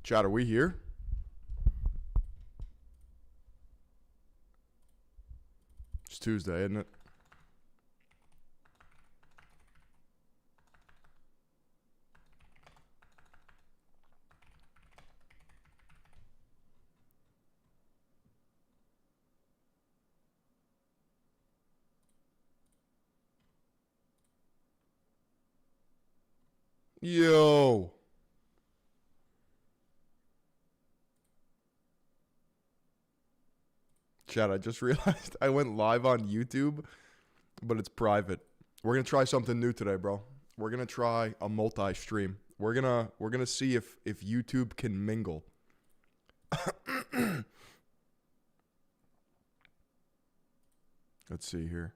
Chad, are we here? It's Tuesday, isn't it? Yo. Chad, I just realized I went live on YouTube, but it's private. We're gonna try something new today, bro. We're gonna try a multi-stream. We're gonna see if YouTube can mingle. Let's see here.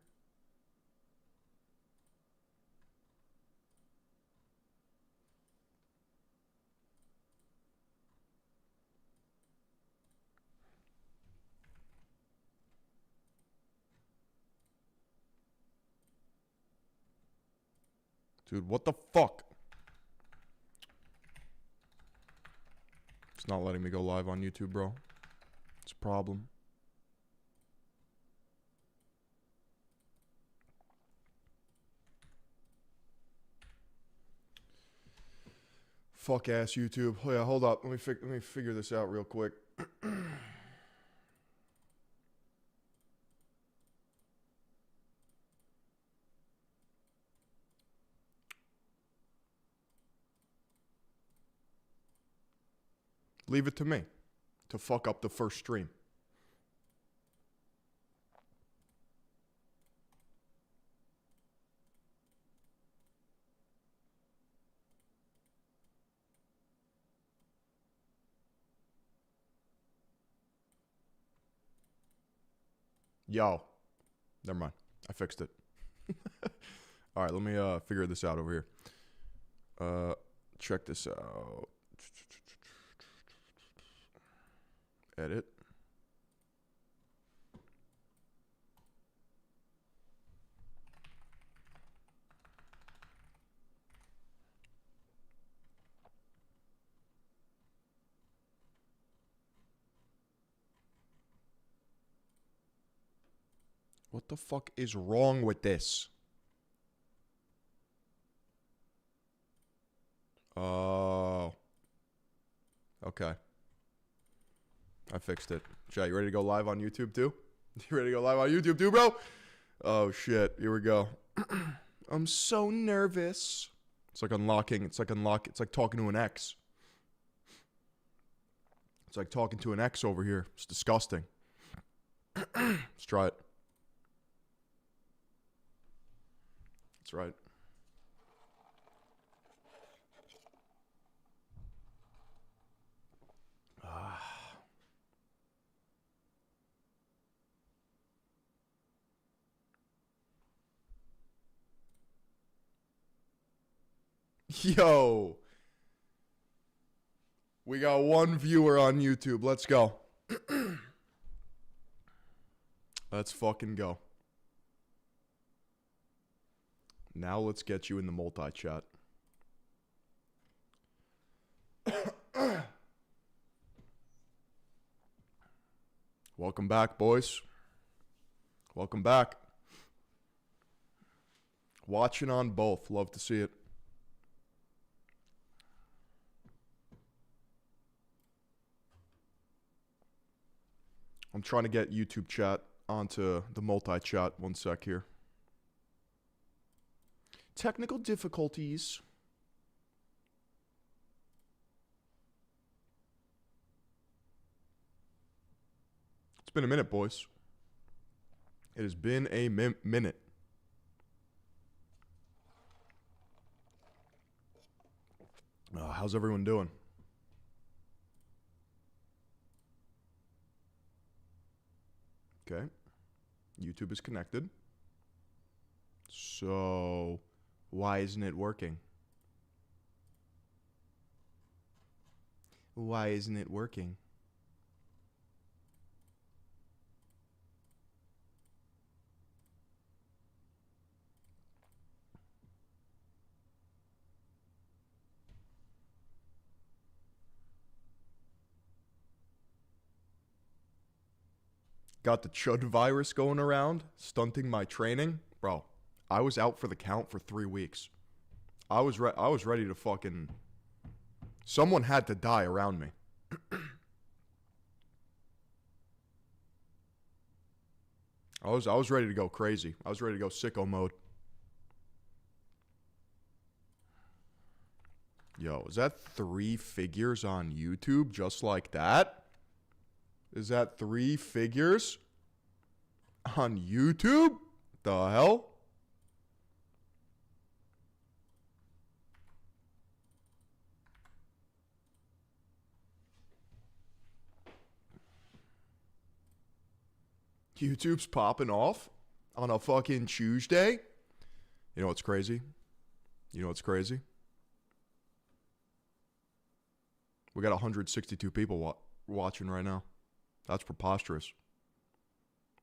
Dude, what the fuck? It's not letting me go live on YouTube, bro. It's a problem. Fuck ass YouTube. Oh yeah, hold up. Let me figure this out real quick. Leave it to me to fuck up the first stream. Yo. Never mind. I fixed it. All right, let me figure this out over here. Check this out. Edit. What the fuck is wrong with this? Oh. Okay. I fixed it. Chat, you ready to go live on YouTube too? You ready to go live on YouTube too, bro? Oh shit. Here we go. I'm so nervous. It's like unlocking. It's like talking to an ex. It's like talking to an ex over here. It's disgusting. Let's try it. That's right. Yo. We got one viewer on YouTube. Let's go. Let's fucking go. Now let's get you in the multi-chat. Welcome back, boys. Welcome back. Watching on both. Love to see it. I'm trying to get YouTube chat onto the multi-chat. One sec here. Technical difficulties. It's been a minute, boys. It has been a minute. How's everyone doing? Okay. YouTube is connected. So, why isn't it working? Why isn't it working? Got the chud virus going around, stunting my training. Bro, I was out for the count for 3 weeks. I was ready to fucking... Someone had to die around me. I was ready to go crazy. I was ready to go sicko mode. Yo, is that 3 figures on YouTube just like that? Is that 3 figures on YouTube? The hell? YouTube's popping off on a fucking Tuesday. You know what's crazy? You know what's crazy? We got 162 people watching right now. That's preposterous.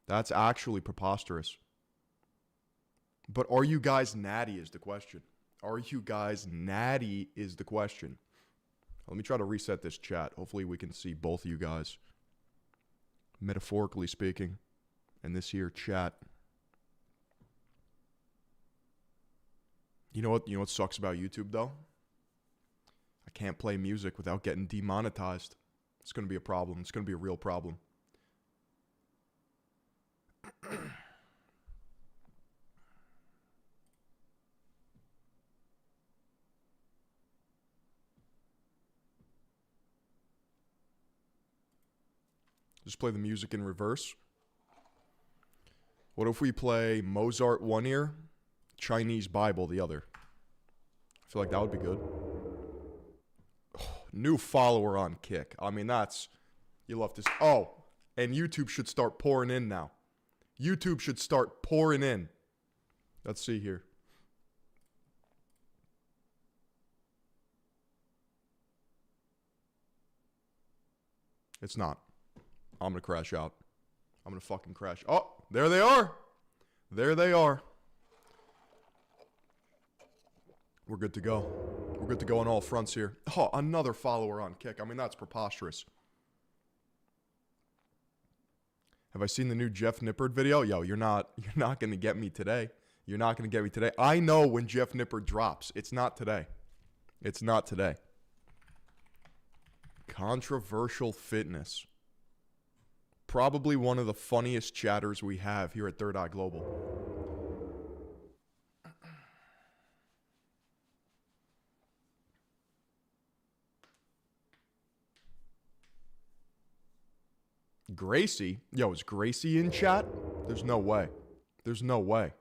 That's actually preposterous. But are you guys natty is the question. Are you guys natty is the question. Let me try to reset this chat. Hopefully we can see both of you guys. Metaphorically speaking. In this here chat. You know what sucks about YouTube though? I can't play music without getting demonetized. It's going to be a problem. It's going to be a real problem. Just play the music in reverse. What if we play Mozart one ear, Chinese Bible the other? I feel like that would be good. New follower on Kick. I mean, you love this. Oh, and YouTube should start pouring in now. YouTube should start pouring in. Let's see here. It's not. I'm going to crash out. I'm going to fucking crash. Oh, there they are. There they are. We're good to go. We're good to go on all fronts here. Oh, another follower on Kick. I mean, that's preposterous. Have I seen the new Jeff Nippard video? Yo, you're not going to get me today. You're not going to get me today. I know when Jeff Nippard drops. It's not today. It's not today. Controversial Fitness. Probably one of the funniest chatters we have here at Third Eye Global. Gracie? Yo, is Gracie in chat? There's no way. There's no way.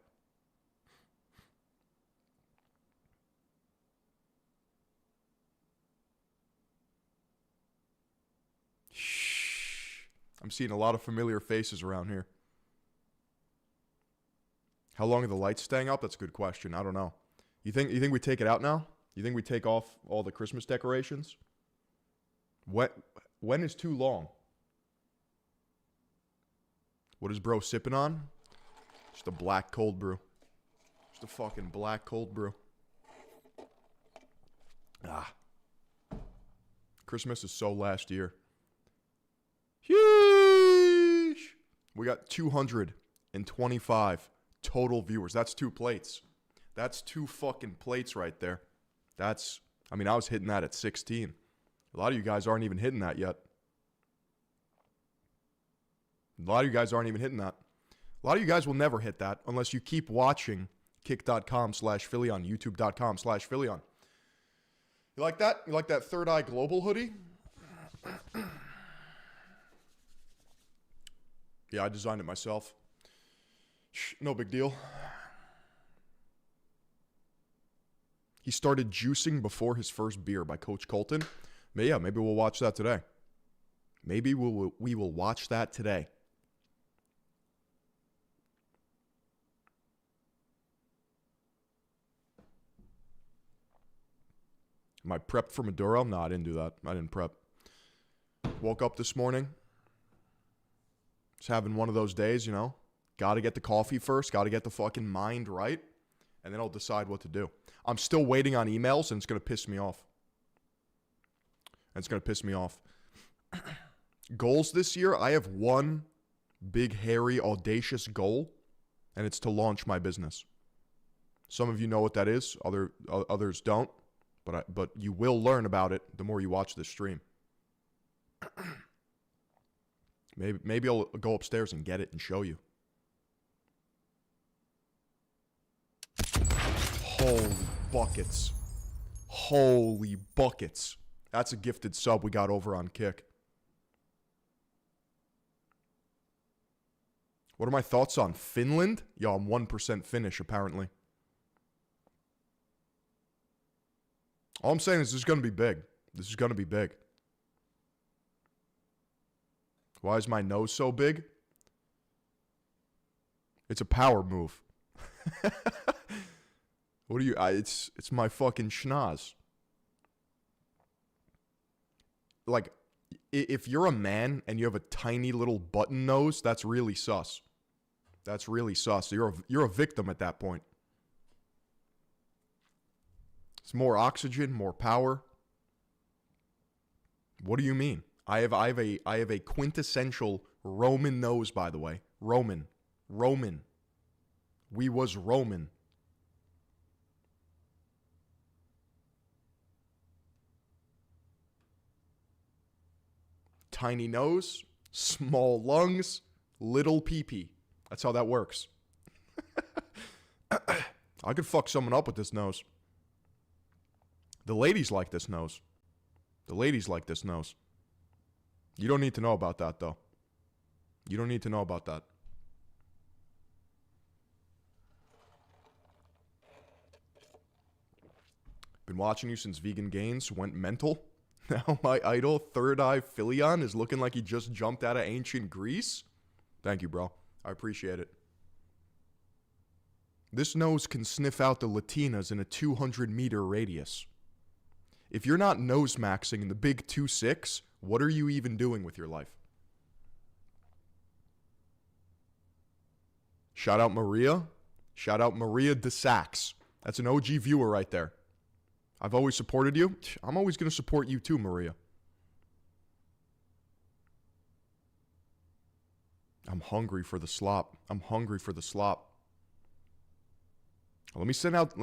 Shh. I'm seeing a lot of familiar faces around here. How long are the lights staying up? That's a good question. I don't know. You think we take it out now? You think we take off all the Christmas decorations? When is too long? What is bro sipping on? Just a black cold brew. Just a fucking black cold brew. Ah. Christmas is so last year. Sheesh. We got 225 total viewers. That's 2 plates. That's 2 fucking plates right there. I was hitting that at 16. A lot of you guys aren't even hitting that yet. A lot of you guys aren't even hitting that. A lot of you guys will never hit that unless you keep watching kick.com/Philly, youtube.com/Philly. You like that? You like that Third Eye Global hoodie? Yeah, I designed it myself. No big deal. He started juicing before his first beer by Coach Colton. But yeah, maybe we'll watch that today. Maybe we will watch that today. Am I prepped for Maduro? No, I didn't do that. I didn't prep. Woke up this morning. Just having one of those days, you know. Got to get the coffee first. Got to get the fucking mind right. And then I'll decide what to do. I'm still waiting on emails, and it's going to piss me off. Goals this year, I have one big, hairy, audacious goal, and it's to launch my business. Some of you know what that is. Others don't, but you will learn about it the more you watch this stream. Maybe I'll go upstairs and get it and show you. Holy buckets. Holy buckets. That's a gifted sub we got over on Kick. What are my thoughts on Finland? Yo, I'm 1% Finnish, apparently. All I'm saying is this is going to be big. This is going to be big. Why is my nose so big? It's a power move. What do you... it's my fucking schnoz. Like, if you're a man and you have a tiny little button nose, that's really sus. That's really sus. You're a victim at that point. It's more oxygen, more power. What do you mean? I have a quintessential Roman nose, by the way. Roman. We was Roman. Tiny nose, small lungs, little pee-pee. That's how that works. I could fuck someone up with this nose. The ladies like this nose. The ladies like this nose. You don't need to know about that, though. You don't need to know about that. Been watching you since Vegan Gains went mental. Now my idol, Third Eye Philion, is looking like he just jumped out of ancient Greece. Thank you, bro. I appreciate it. This nose can sniff out the Latinas in a 200-meter radius. If you're not nose maxing in the big 2.6, what are you even doing with your life? Shout out Maria. Shout out Maria de Sax. That's an OG viewer right there. I've always supported you. I'm always going to support you too, Maria. I'm hungry for the slop. I'm hungry for the slop. Let me send out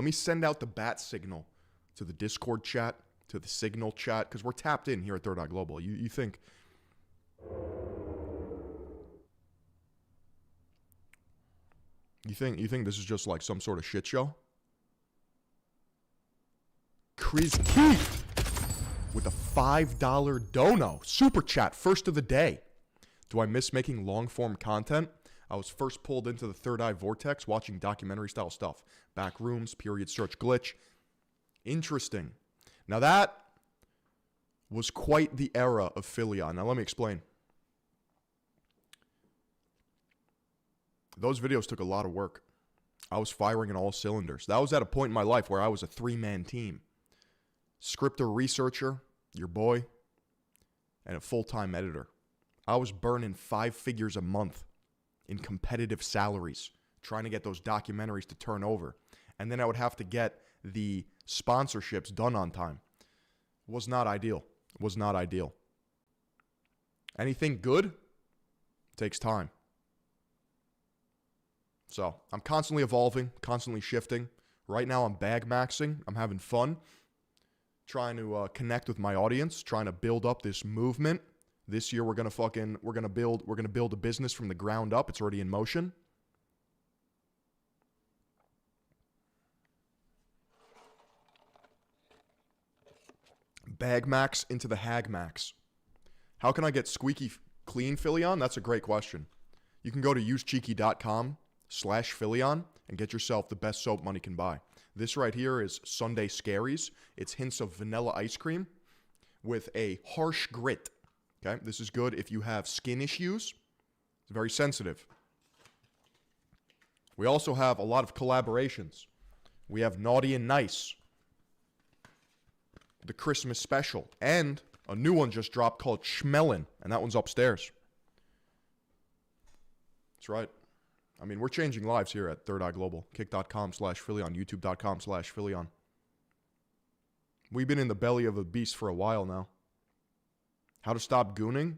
the bat signal to the Discord chat, to the Signal chat, because we're tapped in here at Third Eye Global. You think... You think this is just like some sort of shit show? Chris Keith with a $5 dono. Super chat, first of the day. Do I miss making long-form content? I was first pulled into the Third Eye Vortex watching documentary-style stuff. Backrooms, period search glitch. Interesting. Now that was quite the era of Philion. Now let me explain. Those videos took a lot of work. I was firing in all cylinders. That was at a point in my life where I was a three-man team. Scripter, researcher, your boy, and a full-time editor. I was burning 5 figures a month in competitive salaries, trying to get those documentaries to turn over. And then I would have to get the sponsorships done on time. Was not ideal. Was not ideal. Anything good takes time. So I'm constantly evolving, constantly shifting. Right now I'm bag maxing. I'm having fun. Trying to connect with my audience, trying to build up this movement. This year we're gonna build a business from the ground up. It's already in motion. Bag max into the hag max. How can I get squeaky clean Philion? That's a great question. You can go to usecheeky.com/Philion and get yourself the best soap money can buy. This right here is Sunday Scaries. It's hints of vanilla ice cream with a harsh grit. Okay, this is good if you have skin issues. It's very sensitive. We also have a lot of collaborations. We have Naughty and Nice, the Christmas special, and a new one just dropped called Schmelin, and that one's upstairs. That's right. I mean, we're changing lives here at Third Eye Global. Kick.com/Philion, YouTube.com/Philion. We've been in the belly of a beast for a while now. How to stop gooning?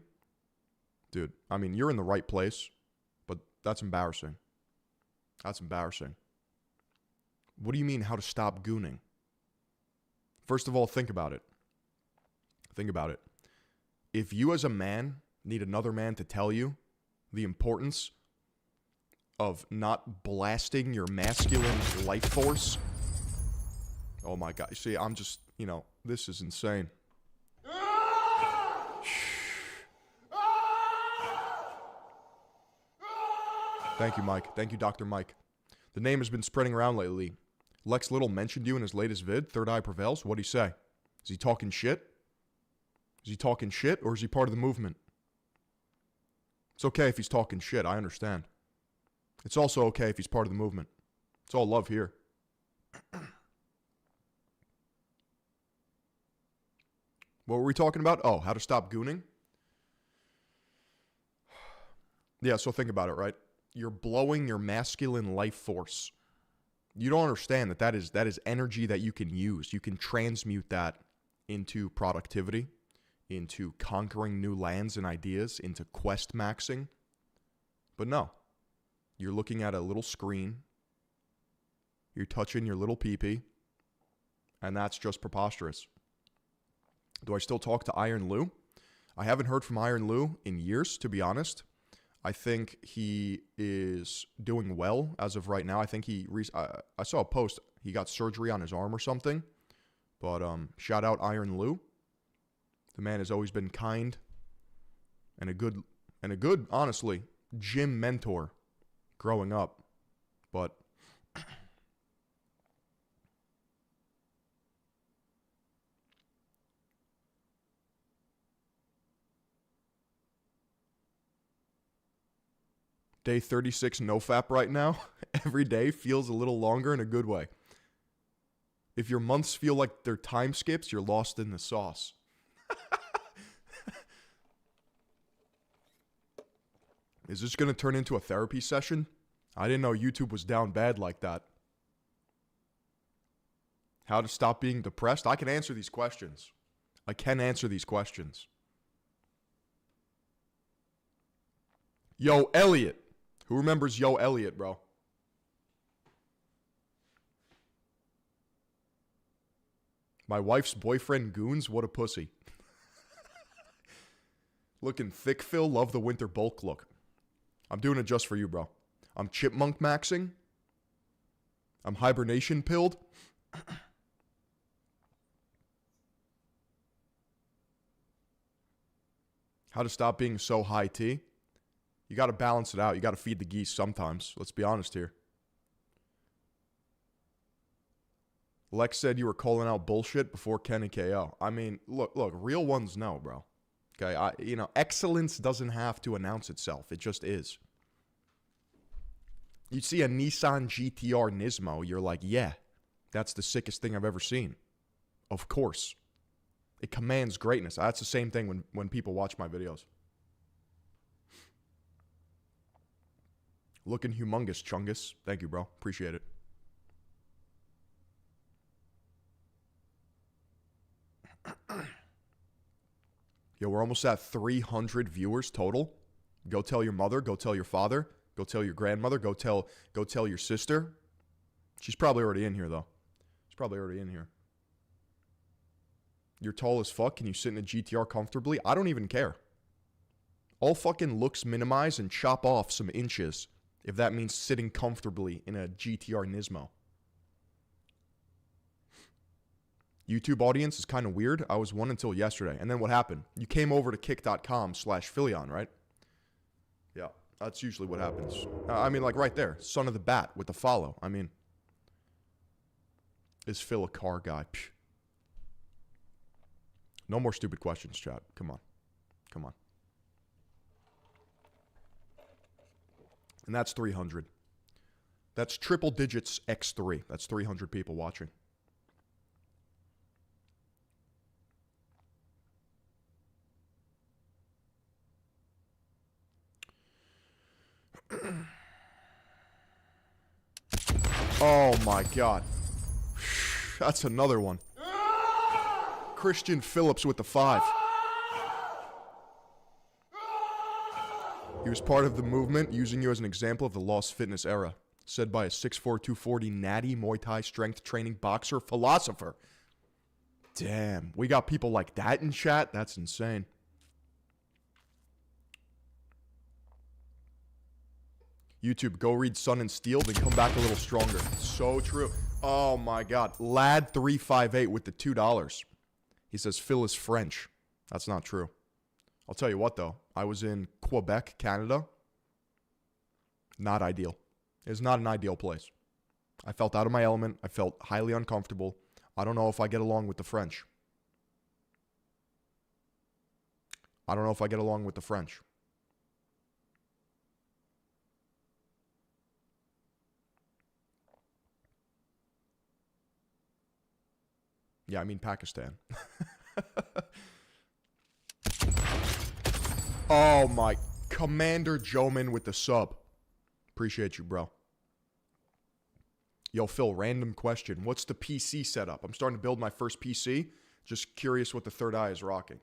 Dude, I mean, you're in the right place. That's embarrassing. That's embarrassing. What do you mean how to stop gooning? First of all, think about it. Think about it. If you as a man need another man to tell you the importance of not blasting your masculine life force, oh my God. See, I'm just, this is insane. Thank you, Mike. Thank you, Dr. Mike. The name has been spreading around lately. Lex Little mentioned you in his latest vid, Third Eye Prevails. What'd he say? Is he talking shit? Is he talking shit, or is he part of the movement? It's okay if he's talking shit. I understand. It's also okay if he's part of the movement. It's all love here. What were we talking about? Oh, how to stop gooning? Yeah, so think about it, right? You're blowing your masculine life force. You don't understand that is energy that you can use. You can transmute that into productivity, into conquering new lands and ideas, into quest maxing. But no, you're looking at a little screen. You're touching your little pee-pee, and that's just preposterous. Do I still talk to Iron Lou? I haven't heard from Iron Lou in years, to be honest. I think he is doing well as of right now. I think I saw a post. He got surgery on his arm or something. But shout out Iron Lou. The man has always been kind and a good, honestly, gym mentor growing up. But day 36 nofap right now. Every day feels a little longer in a good way. If your months feel like they're time skips, you're lost in the sauce. Is this going to turn into a therapy session? I didn't know YouTube was down bad like that. How to stop being depressed? I can answer these questions. I can answer these questions. Yo, Elliot. Who remembers Yo, Elliot, bro? My wife's boyfriend goons? What a pussy. Looking thick, Phil. Love the winter bulk look. I'm doing it just for you, bro. I'm chipmunk maxing. I'm hibernation pilled. How to stop being so high T? You got to balance it out. You got to feed the geese sometimes. Let's be honest here. Lex said you were calling out bullshit before Kenny KO. I mean, look, real ones know, bro. Okay, excellence doesn't have to announce itself. It just is. You see a Nissan GTR Nismo, you're like, yeah, that's the sickest thing I've ever seen. Of course. It commands greatness. That's the same thing when people watch my videos. Looking humongous, Chungus. Thank you, bro. Appreciate it. Yo, we're almost at 300 viewers total. Go tell your mother. Go tell your father. Go tell your grandmother. Go tell your sister. She's probably already in here, though. She's probably already in here. You're tall as fuck. Can you sit in a GTR comfortably? I don't even care. All fucking looks minimize and chop off some inches if that means sitting comfortably in a GTR Nismo. YouTube audience is kind of weird. I was one until yesterday. And then what happened? You came over to kick.com/Philion, right? Yeah, that's usually what happens. I mean, like right there. Son of the Bat with the follow. I mean, is Phil a car guy? Psh. No more stupid questions, chat. Come on. Come on. And that's 300. That's triple digits x3. That's 300 people watching. Oh my God. That's another one. Christian Phillips with the 5. He was part of the movement, using you as an example of the lost fitness era. Said by a 6'4", 240 natty Muay Thai strength training boxer philosopher. Damn, we got people like that in chat? That's insane. YouTube, go read Sun and Steel, then come back a little stronger. So true. Oh my God. Lad358 with the $2. He says Phil is French. That's not true. I'll tell you what, though. I was in Quebec, Canada. Not ideal. It's not an ideal place. I felt out of my element. I felt highly uncomfortable. I don't know if I get along with the French. I don't know if I get along with the French. Yeah, I mean Pakistan. Oh my. Commander Joman with the sub. Appreciate you, bro. Yo, Phil, random question. What's the PC setup? I'm starting to build my first PC. Just curious what the third eye is rocking.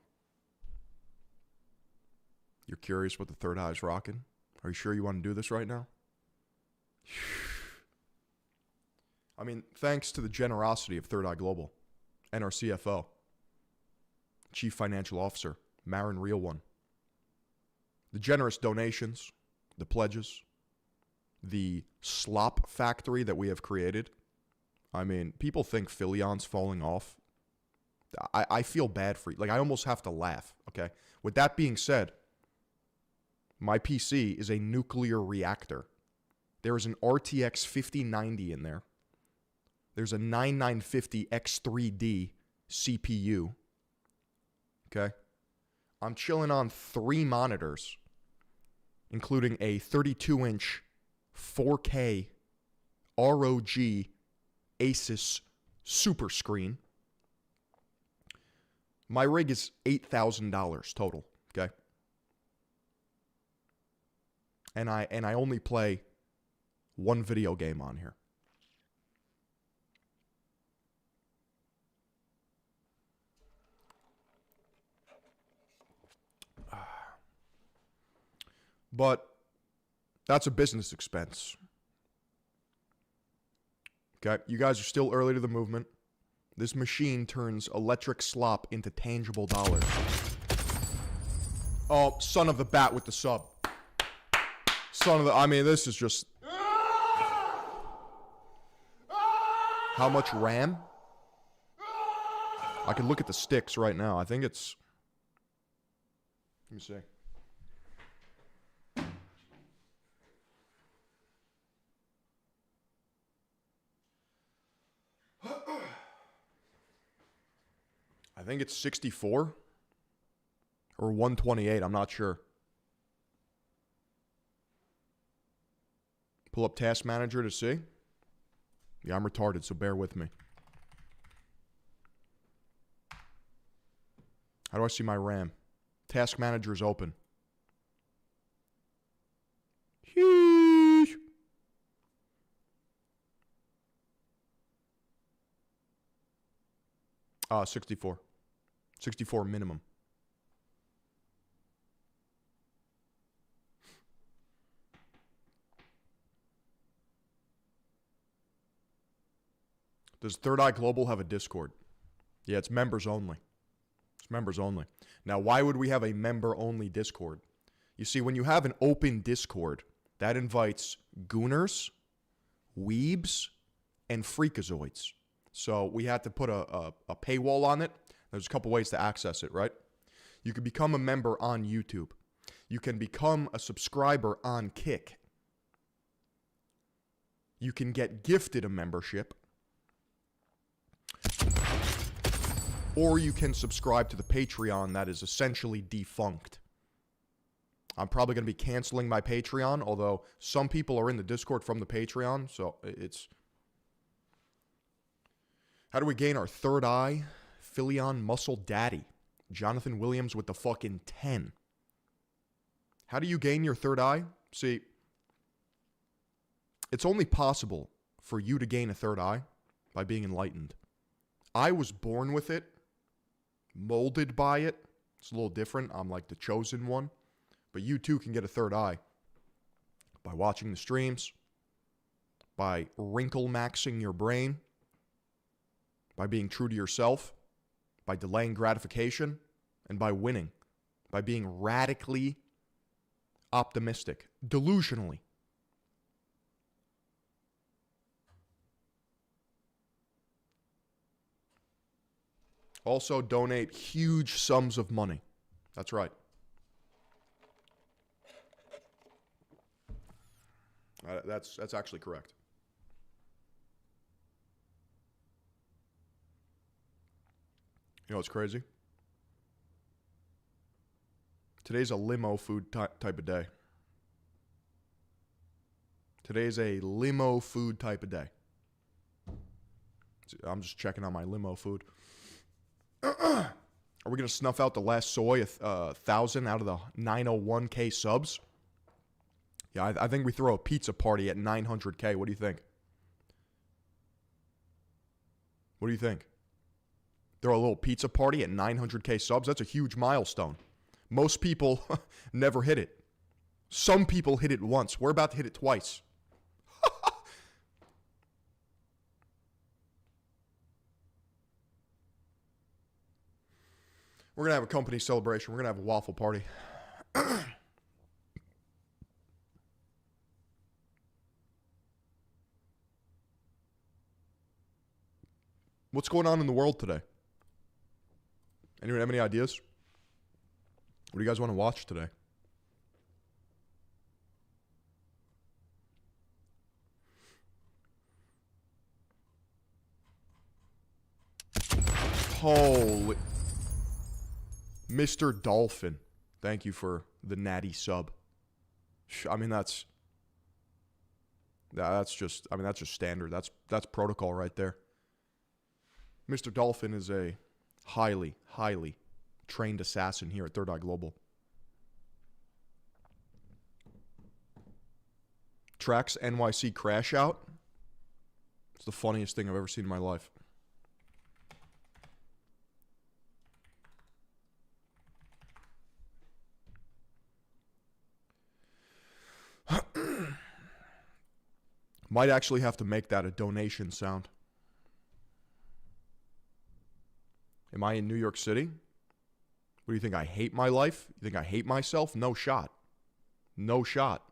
You're curious what the third eye is rocking? Are you sure you want to do this right now? I mean, thanks to the generosity of Third Eye Global and our CFO, Chief Financial Officer, Marin Real One. The generous donations, the pledges, the slop factory that we have created. I mean, people think Philion's falling off. I feel bad for you. Like, I almost have to laugh, okay? With that being said, my PC is a nuclear reactor. There is an RTX 5090 in there. There's a 9950 X3D CPU. Okay? I'm chilling on 3 monitors, including a 32-inch 4K ROG Asus super screen. My rig is $8,000 total, okay? And I only play one video game on here. But that's a business expense. Okay, you guys are still early to the movement. This machine turns electric slop into tangible dollars. Oh, son of the bat with the sub. Son of the, I mean, this is just... How much RAM? I can look at the sticks right now. I think it's... Let me see. I think it's 64 or 128. I'm not sure. Pull up Task Manager to see. Yeah, I'm retarded, so bear with me. How do I see my RAM? Task Manager is open. 64. 64 minimum. Does Third Eye Global have a Discord? Yeah, it's members only. It's members only. Now, why would we have a member-only Discord? You see, when you have an open Discord, that invites gooners, weebs, and freakazoids. So we had to put a paywall on it. There's a couple ways to access it, right? You can become a member on YouTube. You can become a subscriber on Kick. You can get gifted a membership. Or you can subscribe to the Patreon that is essentially defunct. I'm probably going to be canceling my Patreon, although some people are in the Discord from the Patreon, so it's... How do we gain our third eye? Philion Muscle Daddy. Jonathan Williams with the fucking 10. How do you gain your third eye? See, it's only possible for you to gain a third eye by being enlightened. I was born with it, molded by it. It's a little different. I'm like the chosen one. But you too can get a third eye by watching the streams, by wrinkle maxing your brain, by being true to yourself, by delaying gratification, and by winning, by being radically optimistic, delusionally. Also, donate huge sums of money. That's right. That's actually correct. You know what's crazy? Today's a limo food type of day. Today's a limo food type of day. I'm just checking on my limo food. Are we going to snuff out the last soy, 1,000 out of the 901K subs? Yeah, I think we throw a pizza party at 900K. What do you think? What do you think? Throw a little pizza party at 900K subs? That's a huge milestone. Most people never hit it. Some people hit it once. We're about to hit it twice. We're going to have a company celebration. We're going to have a waffle party. What's going on in the world today? Anyone have any ideas? What do you guys want to watch today? Holy... Mr. Dolphin, thank you for the natty sub. I mean, that's just standard. That's protocol right there. Mr. Dolphin is a highly, highly trained assassin here at Third Eye Global. Trax NYC Crash Out. It's the funniest thing I've ever seen in my life. Might actually have to make that a donation sound. Am I in New York City? What do you think? I hate my life? You think I hate myself? No shot. No shot.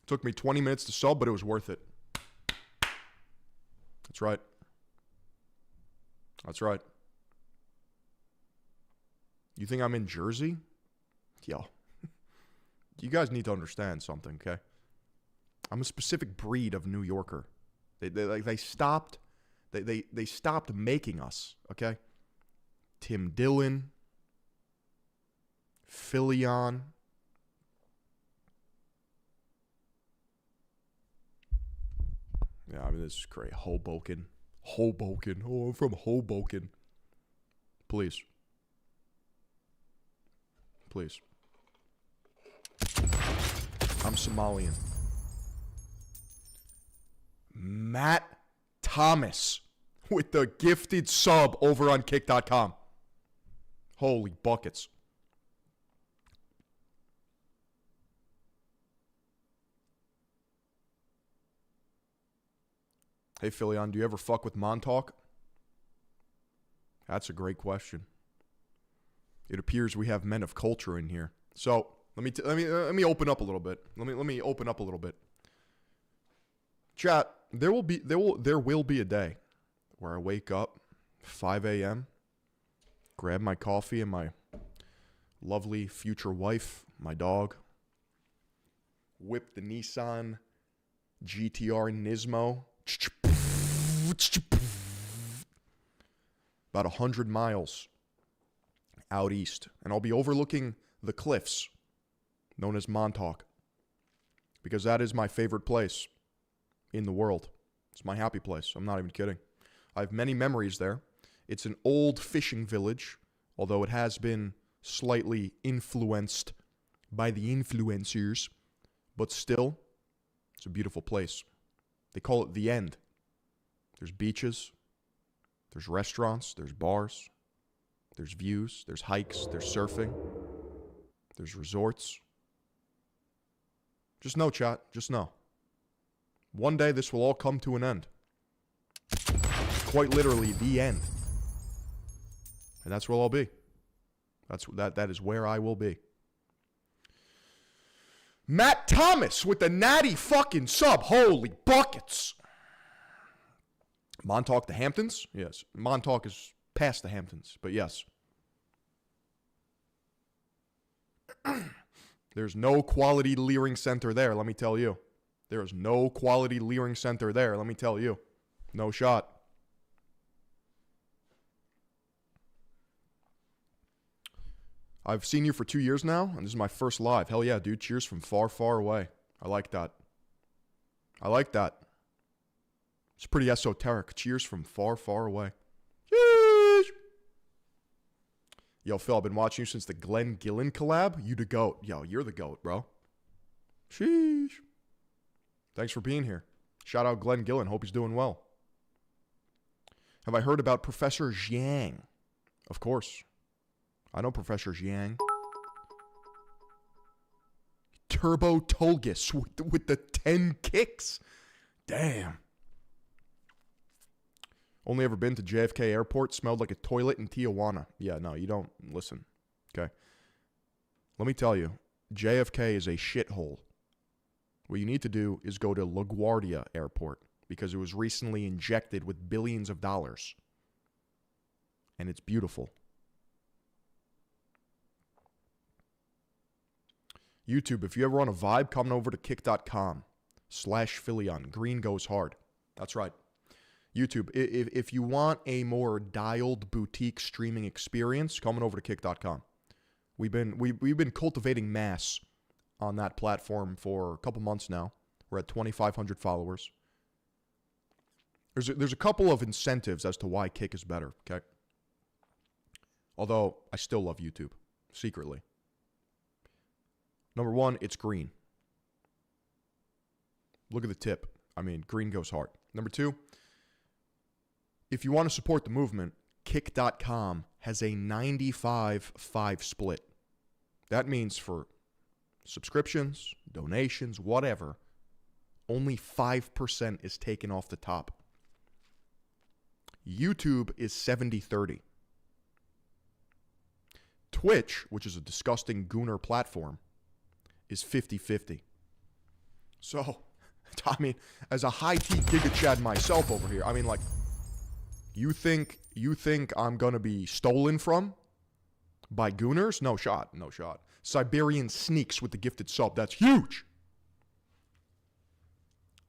Took me 20 minutes to sub, but it was worth it. That's right. That's right. You think I'm in Jersey? Yo. You guys need to understand something, okay? I'm a specific breed of New Yorker. They stopped making us, okay? Tim Dillon, Phillion. Yeah, I mean, this is great. Hoboken. Hoboken. Oh, I'm from Hoboken. Please. Please. I'm Somalian. Matt Thomas with the gifted sub over on Kick.com. Holy buckets. Hey, Phillion, do you ever fuck with Montauk? That's a great question. It appears we have men of culture in here. So let me open up a little bit. Let me open up a little bit. Chat. There will be a day where I wake up 5 a.m., grab my coffee and my lovely future wife, my dog, whip the Nissan GTR Nismo. About 100 miles out east. And I'll be overlooking the cliffs known as Montauk. Because that is my favorite place in the world. It's my happy place. I'm not even kidding. I have many memories there. It's an old fishing village, although it has been slightly influenced by the influencers. But still, it's a beautiful place. They call it the end. There's beaches. There's restaurants, there's bars, there's views, there's hikes, there's surfing, there's resorts. Just know, chat, just know. One day this will all come to an end. Quite literally the end. And that's where I'll be. That is where I will be. Matt Thomas with the natty fucking sub. Holy buckets. Montauk, the Hamptons? Yes. Montauk is past the Hamptons, but yes. There's no quality Leering Center there, let me tell you. There is no quality Leering Center there, let me tell you. No shot. I've seen you for 2 years now, and this is my first live. Hell yeah, dude. Cheers from far, far away. I like that. I like that. It's pretty esoteric. Cheers from far, far away. Cheers! Yo, Phil, I've been watching you since the Glenn Gillen collab. You the GOAT. Yo, you're the GOAT, bro. Sheesh. Thanks for being here. Shout out Glenn Gillen. Hope he's doing well. Have I heard about Professor Jiang? Of course. I know Professor Jiang. Turbo Tolgus with the 10 kicks. Damn. Only ever been to JFK Airport. Smelled like a toilet in Tijuana. Yeah, no, you don't. Listen. Okay. Let me tell you. JFK is a shithole. What you need to do is go to LaGuardia Airport because it was recently injected with billions of dollars. And it's beautiful. YouTube, if you ever want a vibe, come over to kick.com/Phillion. Green goes hard. That's right. YouTube, if you want a more dialed boutique streaming experience, come on over to kick.com. We've been cultivating mass on that platform for a couple months now. We're at 2,500 followers. There's a couple of incentives as to why Kick is better, okay? Although, I still love YouTube, secretly. Number one, it's green. Look at the tip. I mean, green goes hard. Number two, if you want to support the movement, Kick.com has a 95-5 split. That means for subscriptions, donations, whatever, only 5% is taken off the top. YouTube is 70-30. Twitch, which is a disgusting gooner platform, is 50-50. So, I mean, as a high-T Giga Chad myself over here, I mean, like, you think I'm going to be stolen from by gooners? No shot, no shot. Siberian Sneaks with the gifted sub. That's huge.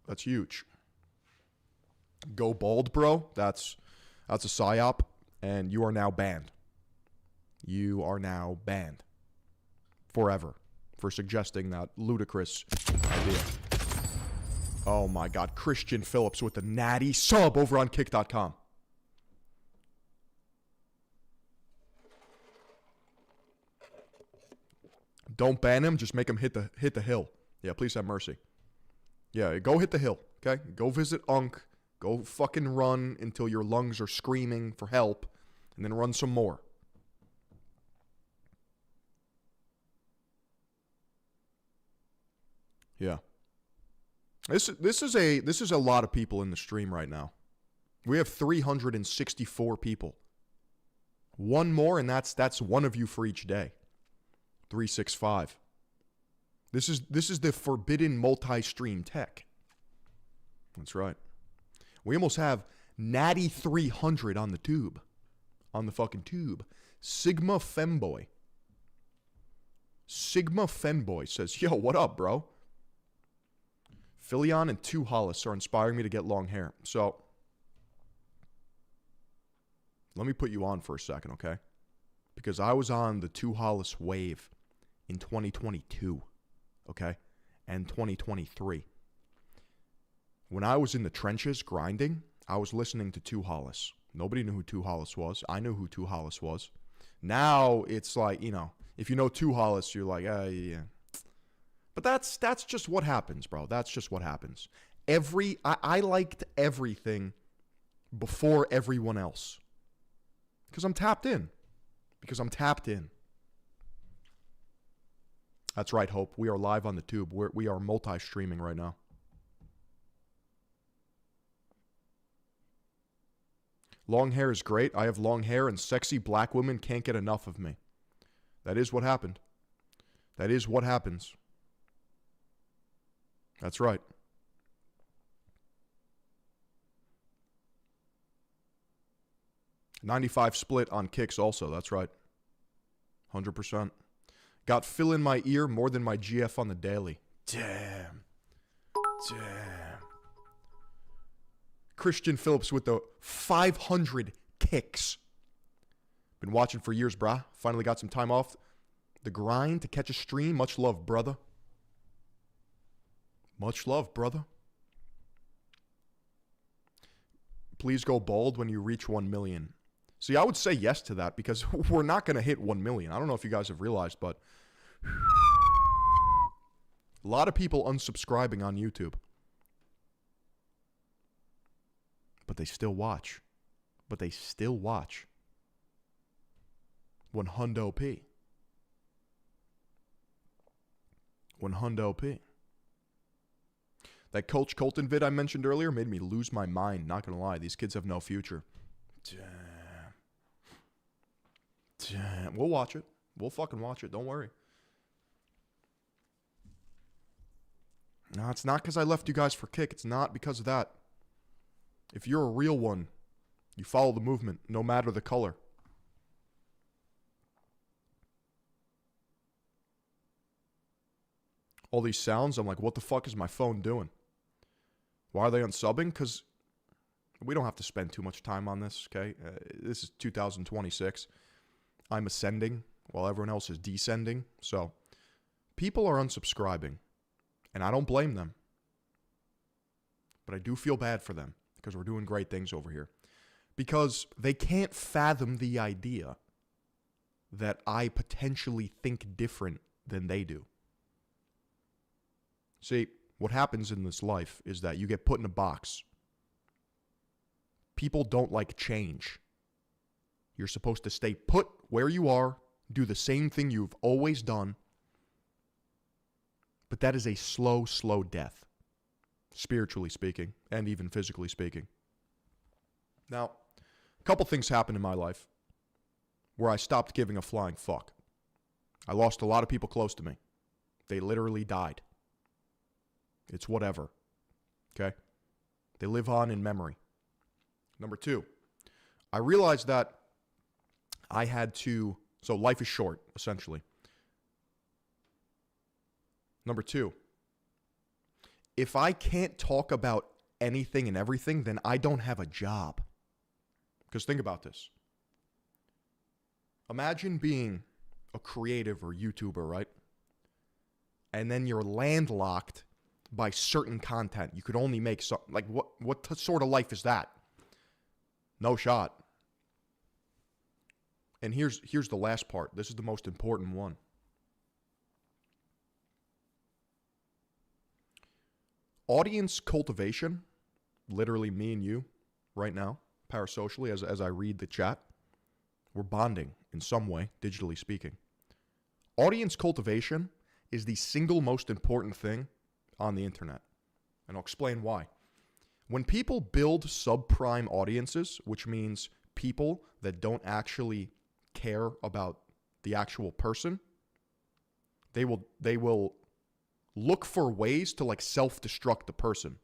That's huge. Go bald, bro. That's a psyop, and you are now banned. You are now banned. Forever. For suggesting that ludicrous idea. Oh my God. Christian Phillips with the natty sub over on kick.com. Don't ban him. Just make him hit the hill. Yeah, please have mercy. Yeah, go hit the hill. Okay? Go visit Unk. Go fucking run until your lungs are screaming for help. And then run some more. Yeah. This is a lot of people in the stream right now. We have 364 people. One more, and that's one of you for each day. 365. This is the forbidden multi-stream tech. That's right. We almost have Natty 300 on the tube. On the fucking tube. Sigma Femboy. Sigma Femboy says, yo, what up, bro? Phillion and 2 Hollis are inspiring me to get long hair. So, let me put you on for a second, okay? Because I was on the 2 Hollis wave in 2022, okay? And 2023. When I was in the trenches grinding, I was listening to 2 Hollis. Nobody knew who 2 Hollis was. I knew who 2 Hollis was. Now, it's like, you know, if you know 2 Hollis, you're like, yeah. But that's just what happens, bro. That's just what happens. I liked everything before everyone else. Because I'm tapped in. Because I'm tapped in. That's right, Hope. We are live on the tube. We are multi-streaming right now. Long hair is great. I have long hair and sexy black women can't get enough of me. That is what happened. That is what happens. That's right. .95 split on kicks also. That's right. 100%. Got fill in my ear more than my GF on the daily. Damn. Christian Phillips with the 500 kicks. Been watching for years, brah. Finally got some time off the grind to catch a stream. Much love, brother. Much love, brother. Please go bald when you reach 1 million. See, I would say yes to that because we're not going to hit 1 million. I don't know if you guys have realized, but a lot of people unsubscribing on YouTube. But they still watch. But they still watch. 100 P. 100 P. That Coach Colton vid I mentioned earlier made me lose my mind. Not gonna lie, these kids have no future. Damn. We'll watch it. We'll fucking watch it. Don't worry. No, it's not because I left you guys for kick. It's not because of that. If you're a real one, you follow the movement, no matter the color. All these sounds, I'm like, what the fuck is my phone doing? Why are they unsubbing? Because we don't have to spend too much time on this, okay? This is 2026. I'm ascending while everyone else is descending. So people are unsubscribing, and I don't blame them. But I do feel bad for them because we're doing great things over here. Because they can't fathom the idea that I potentially think different than they do. See, what happens in this life is that you get put in a box. People don't like change. You're supposed to stay put where you are, do the same thing you've always done. But that is a slow, slow death, spiritually speaking, and even physically speaking. Now, a couple things happened in my life where I stopped giving a flying fuck. I lost a lot of people close to me. They literally died. It's whatever. Okay? They live on in memory. Number two, I realized that I had to, so life is short, essentially. Number two, if I can't talk about anything and everything, then I don't have a job. Because think about this. Imagine being a creative or YouTuber, right? And then you're landlocked by certain content. You could only make so, like what sort of life is that? No shot. And here's the last part. This is the most important one. Audience cultivation, literally me and you right now, parasocially, as I read the chat, we're bonding in some way, digitally speaking. Audience cultivation is the single most important thing on the internet. And I'll explain why. When people build subprime audiences, which means people that don't actually care about the actual person, they will look for ways to like self-destruct the person.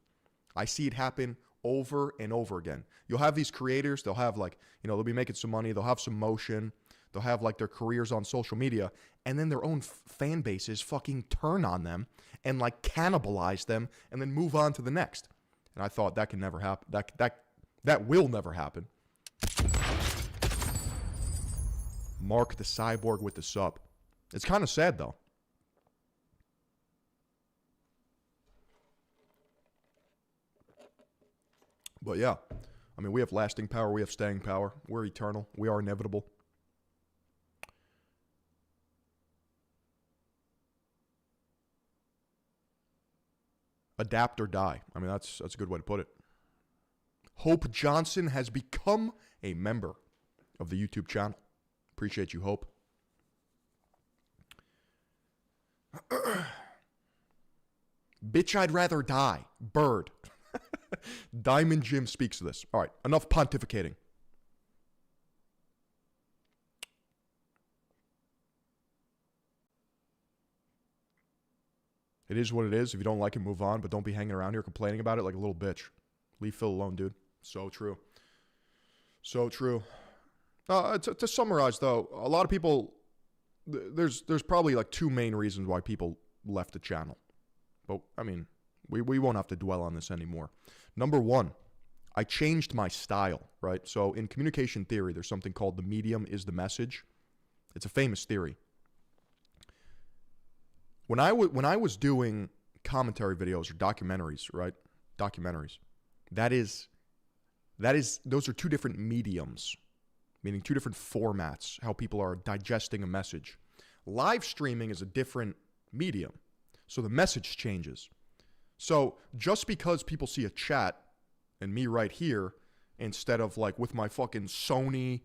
I see it happen over and over again. You'll have these creators, they'll have like, they'll be making some money, they'll have some motion, they'll have like their careers on social media, and then their own fan bases fucking turn on them and like cannibalize them and then move on to the next. And I thought that can never happen. That will never happen. Mark the Cyborg with the sub. It's kind of sad though. But yeah, I mean, we have lasting power, we have staying power, we're eternal, we are inevitable. Adapt or die. I mean, that's a good way to put it. Hope Johnson has become a member of the YouTube channel. Appreciate you, Hope. Bitch, I'd rather die. Bird. Diamond Jim speaks to this. All right, enough pontificating. It is what it is. If you don't like it, move on. But don't be hanging around here complaining about it like a little bitch. Leave Phil alone, dude. So true. So true. To summarize, though, a lot of people, there's probably like two main reasons why people left the channel. But, I mean, we won't have to dwell on this anymore. Number one, I changed my style, right? So in communication theory, there's something called the medium is the message. It's a famous theory. When I was doing commentary videos or documentaries, right? Documentaries. Those are two different mediums, meaning two different formats, how people are digesting a message. Live streaming is a different medium, so the message changes. So just because people see a chat and me right here, instead of like with my fucking Sony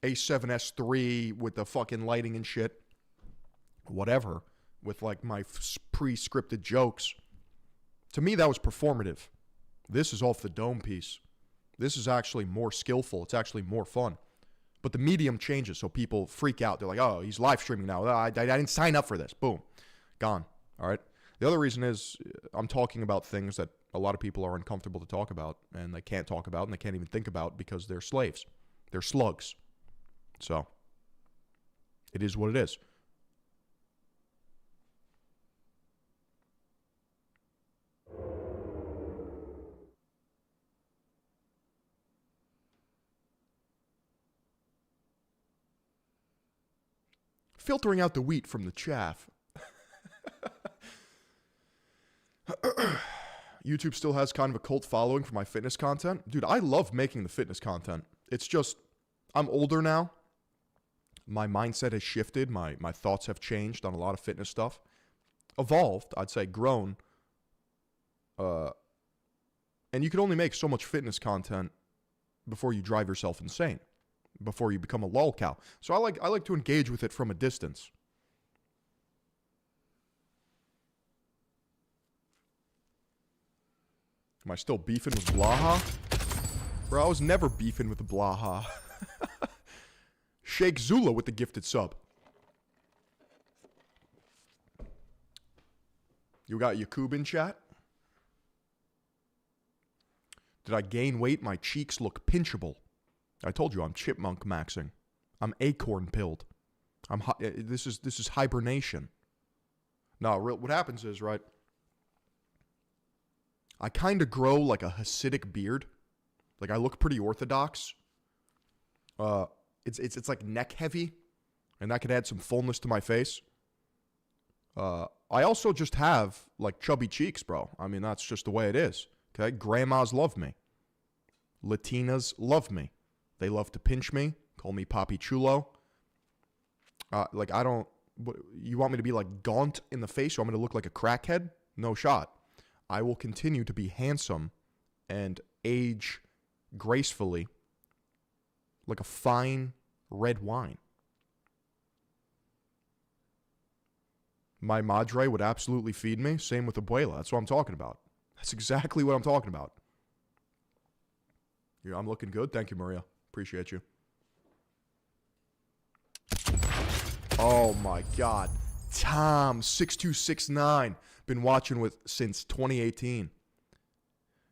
A7S III with the fucking lighting and shit, whatever, with like my pre-scripted jokes, to me that was performative. This is off the dome piece. This is actually more skillful. It's actually more fun. But the medium changes, so people freak out. They're like, oh, he's live streaming now. I didn't sign up for this. Boom. Gone. All right? The other reason is I'm talking about things that a lot of people are uncomfortable to talk about, and they can't talk about, and they can't even think about because they're slaves. They're slugs. So, it is what it is. Filtering out the wheat from the chaff. YouTube still has kind of a cult following for my fitness content. Dude, I love making the fitness content. It's just, I'm older now. My mindset has shifted. My thoughts have changed on a lot of fitness stuff. Evolved, I'd say, grown. And you can only make so much fitness content before you drive yourself insane, before you become a lolcow. So I like to engage with it from a distance. Am I still beefing with Blaha? Bro, I was never beefing with Blaha. Sheikh Zula with the gifted sub. You got Yakub in chat? Did I gain weight? My cheeks look pinchable. I told you I'm chipmunk maxing. I'm acorn pilled. This is hibernation. No, what happens is, right, I kind of grow like a Hasidic beard. Like I look pretty orthodox. It's like neck heavy, and that could add some fullness to my face. I also just have like chubby cheeks, bro. I mean, that's just the way it is. Okay, grandmas love me. Latinas love me. They love to pinch me, call me Papi Chulo. Like I don't. You want me to be like gaunt in the face? You want me to look like a crackhead? No shot. I will continue to be handsome and age gracefully like a fine red wine. My madre would absolutely feed me. Same with Abuela. That's what I'm talking about. That's exactly what I'm talking about. Yeah, I'm looking good. Thank you, Maria. Appreciate you. Oh my God. Tom6269. Been watching with since 2018.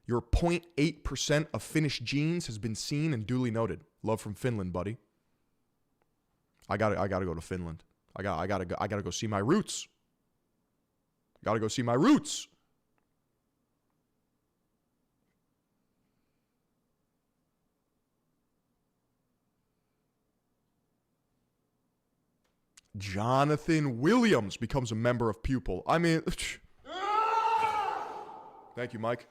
Your 0.8% of Finnish genes has been seen and duly noted. Love from Finland, buddy. I gotta go to Finland. I gotta go see my roots. Gotta go see my roots. Jonathan Williams becomes a member of Pupil. I mean, thank you, Mike.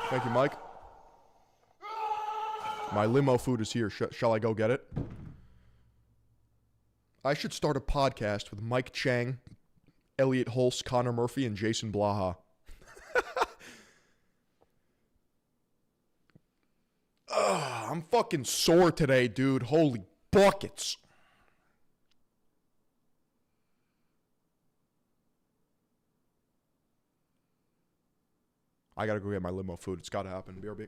Thank you, Mike. My limo food is here. Shall I go get it? I should start a podcast with Mike Chang, Elliot Hulse, Connor Murphy, and Jason Blaha. I'm fucking sore today, dude. Holy buckets. I gotta go get my limo food. It's gotta happen. BRB.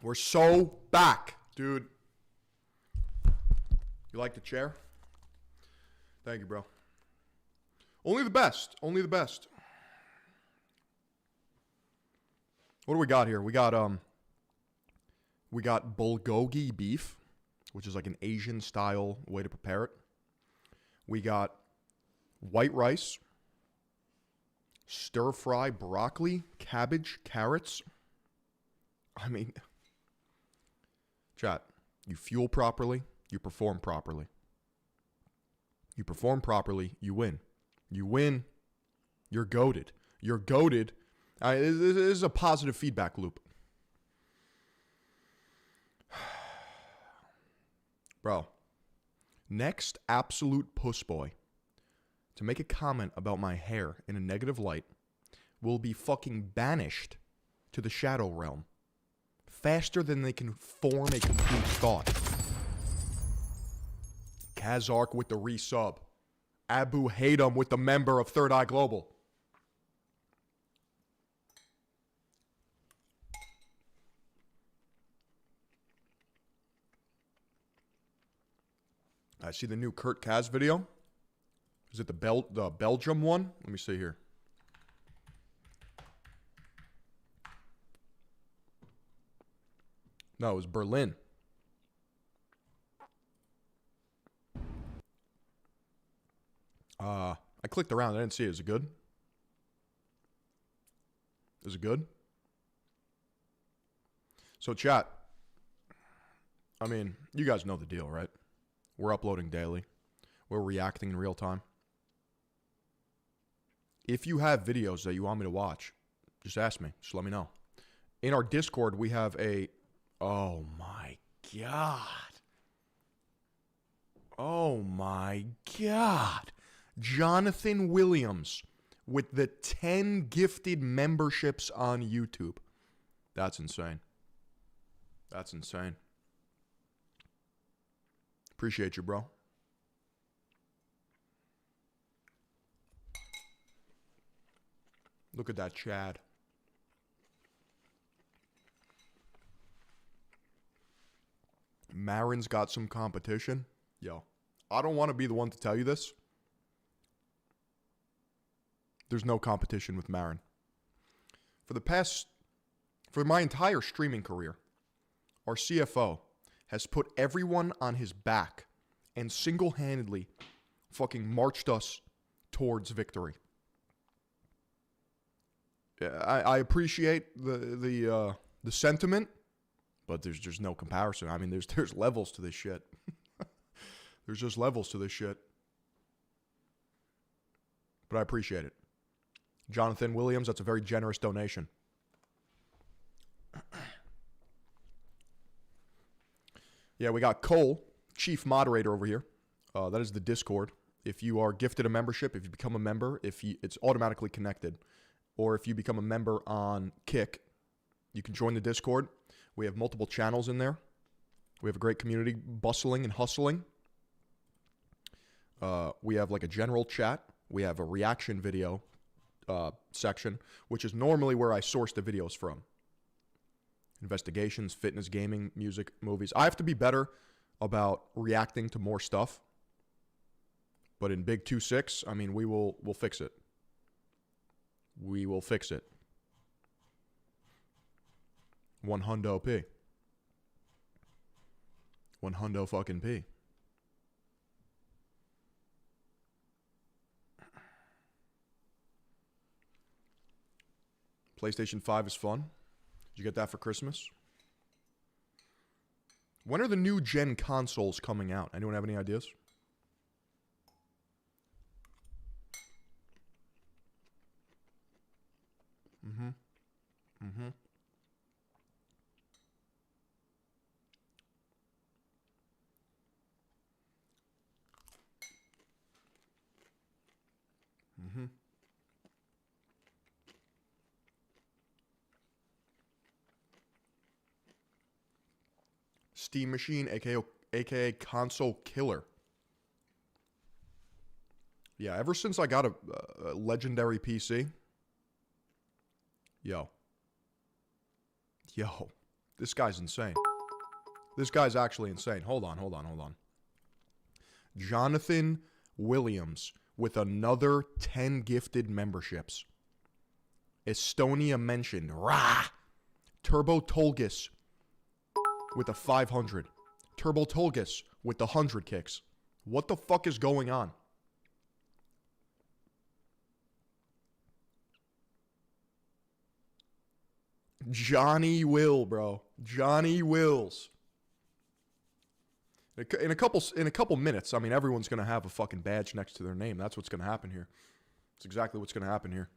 We're so back, dude. You like the chair? Thank you, bro. Only the best. Only the best. What do we got here? We got bulgogi beef, which is like an Asian style way to prepare it. We got white rice, stir fry broccoli, cabbage, carrots. I mean, chat, you fuel properly, you perform properly. You perform properly, you win. You win, you're goated. You're goated. This is a positive feedback loop. Bro, next absolute puss boy to make a comment about my hair in a negative light will be fucking banished to the shadow realm faster than they can form a complete thought. Kazark with the resub. Abu Haytham with the member of Third Eye Global. I see the new Kurt Kaz video. Is it the Belgium one? Let me see here. No, it was Berlin. I clicked around. I didn't see it. Is it good? Is it good? So, chat. I mean, you guys know the deal, right? We're uploading daily. We're reacting in real time. If you have videos that you want me to watch, just ask me. Just let me know. In our Discord, we have a... Oh, my God. Oh, my God. Jonathan Williams with the 10 gifted memberships on YouTube. That's insane. That's insane. Appreciate you, bro. Look at that Chad. Marin's got some competition. Yo, I don't want to be the one to tell you this. There's no competition with Marin. For my entire streaming career, our CFO has put everyone on his back and single-handedly fucking marched us towards victory. I appreciate the sentiment, but there's just no comparison. I mean, there's levels to this shit. There's just levels to this shit. But I appreciate it. Jonathan Williams, that's a very generous donation. Yeah, we got Cole, chief moderator over here. That is the Discord. If you are gifted a membership, if you become a member, it's automatically connected. Or if you become a member on Kick, you can join the Discord. We have multiple channels in there. We have a great community bustling and hustling. We have like a general chat. We have a reaction video section, which is normally where I source the videos from. Investigations, fitness, gaming, music, movies. I have to be better about reacting to more stuff. But in Big 2-6, I mean, we'll fix it. We will fix it. 100 P. 100 fucking P. PlayStation 5 is fun. Did you get that for Christmas? When are the new gen consoles coming out? Anyone have any ideas? Steam Machine, aka Console Killer. Yeah, ever since I got a legendary PC, yo, this guy's insane. This guy's actually insane. Hold on. Jonathan Williams with another 10 gifted memberships. Estonia mentioned. Rah! Turbo Tolgis with a 500. Turbo Tolgis with the 100 kicks. What the fuck is going on? Johnny Will, bro. Johnny Wills. In a couple minutes, I mean, everyone's going to have a fucking badge next to their name. That's what's going to happen here. That's exactly what's going to happen here.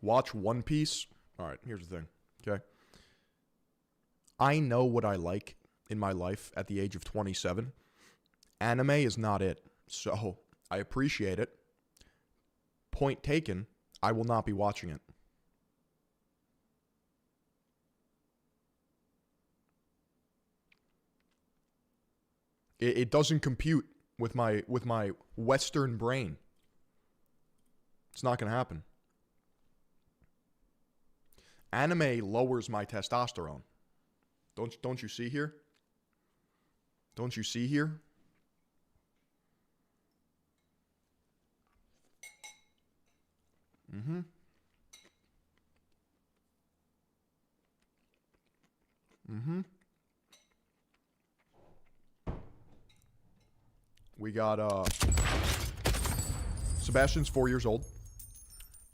Watch One Piece. All right, here's the thing, okay? I know what I like in my life at the age of 27. Anime is not it. So, I appreciate it. Point taken, I will not be watching it. It doesn't compute with my Western brain. It's not going to happen. Anime lowers my testosterone. Don't you see here? Don't you see here? Mm-hmm. Mm-hmm. We got Sebastian's 4 years old,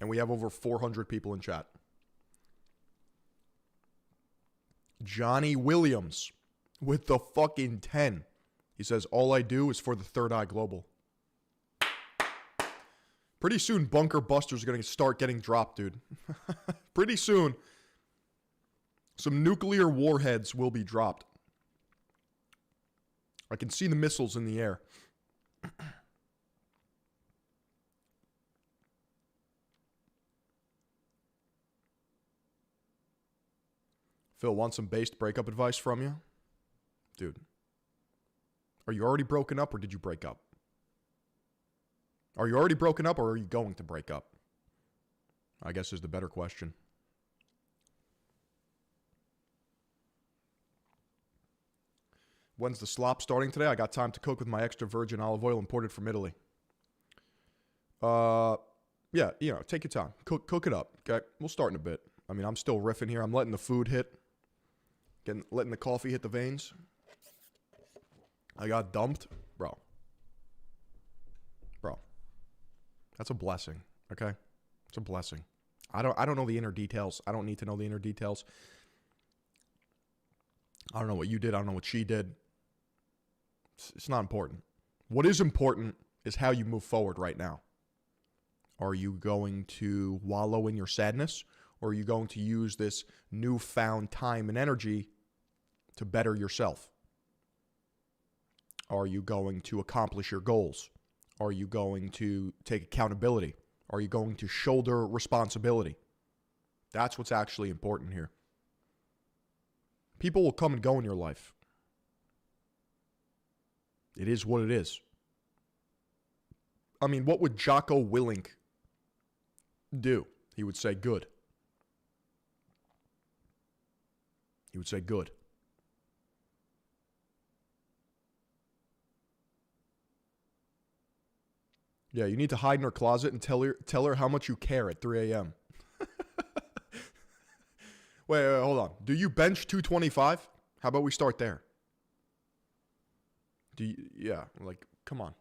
and we have over 400 people in chat. Johnny Williams with the fucking 10. He says, all I do is for the Third Eye Global. Pretty soon, bunker busters are going to start getting dropped, dude. Pretty soon, some nuclear warheads will be dropped. I can see the missiles in the air. Phil, want some based breakup advice from you? Dude, are you already broken up or did you break up? Are you already broken up or are you going to break up? I guess is the better question. When's the slop starting today? I got time to cook with my extra virgin olive oil imported from Italy. Yeah, take your time. Cook it up, okay? We'll start in a bit. I mean, I'm still riffing here. I'm letting the food hit. Letting the coffee hit the veins. I got dumped, bro. Bro, that's a blessing. Okay, it's a blessing. I don't know the inner details. I don't need to know the inner details. I don't know what you did. I don't know what she did. It's not important. What is important is how you move forward right now. Are you going to wallow in your sadness, or are you going to use this newfound time and energy to better yourself? Are you going to accomplish your goals? Are you going to take accountability? Are you going to shoulder responsibility? That's what's actually important here. People will come and go in your life. It is what it is. I mean, what would Jocko Willink do? He would say good. He would say good. Yeah, you need to hide in her closet and tell her how much you care at 3 a.m. Wait, hold on. Do you bench 225? How about we start there? Yeah, like, come on.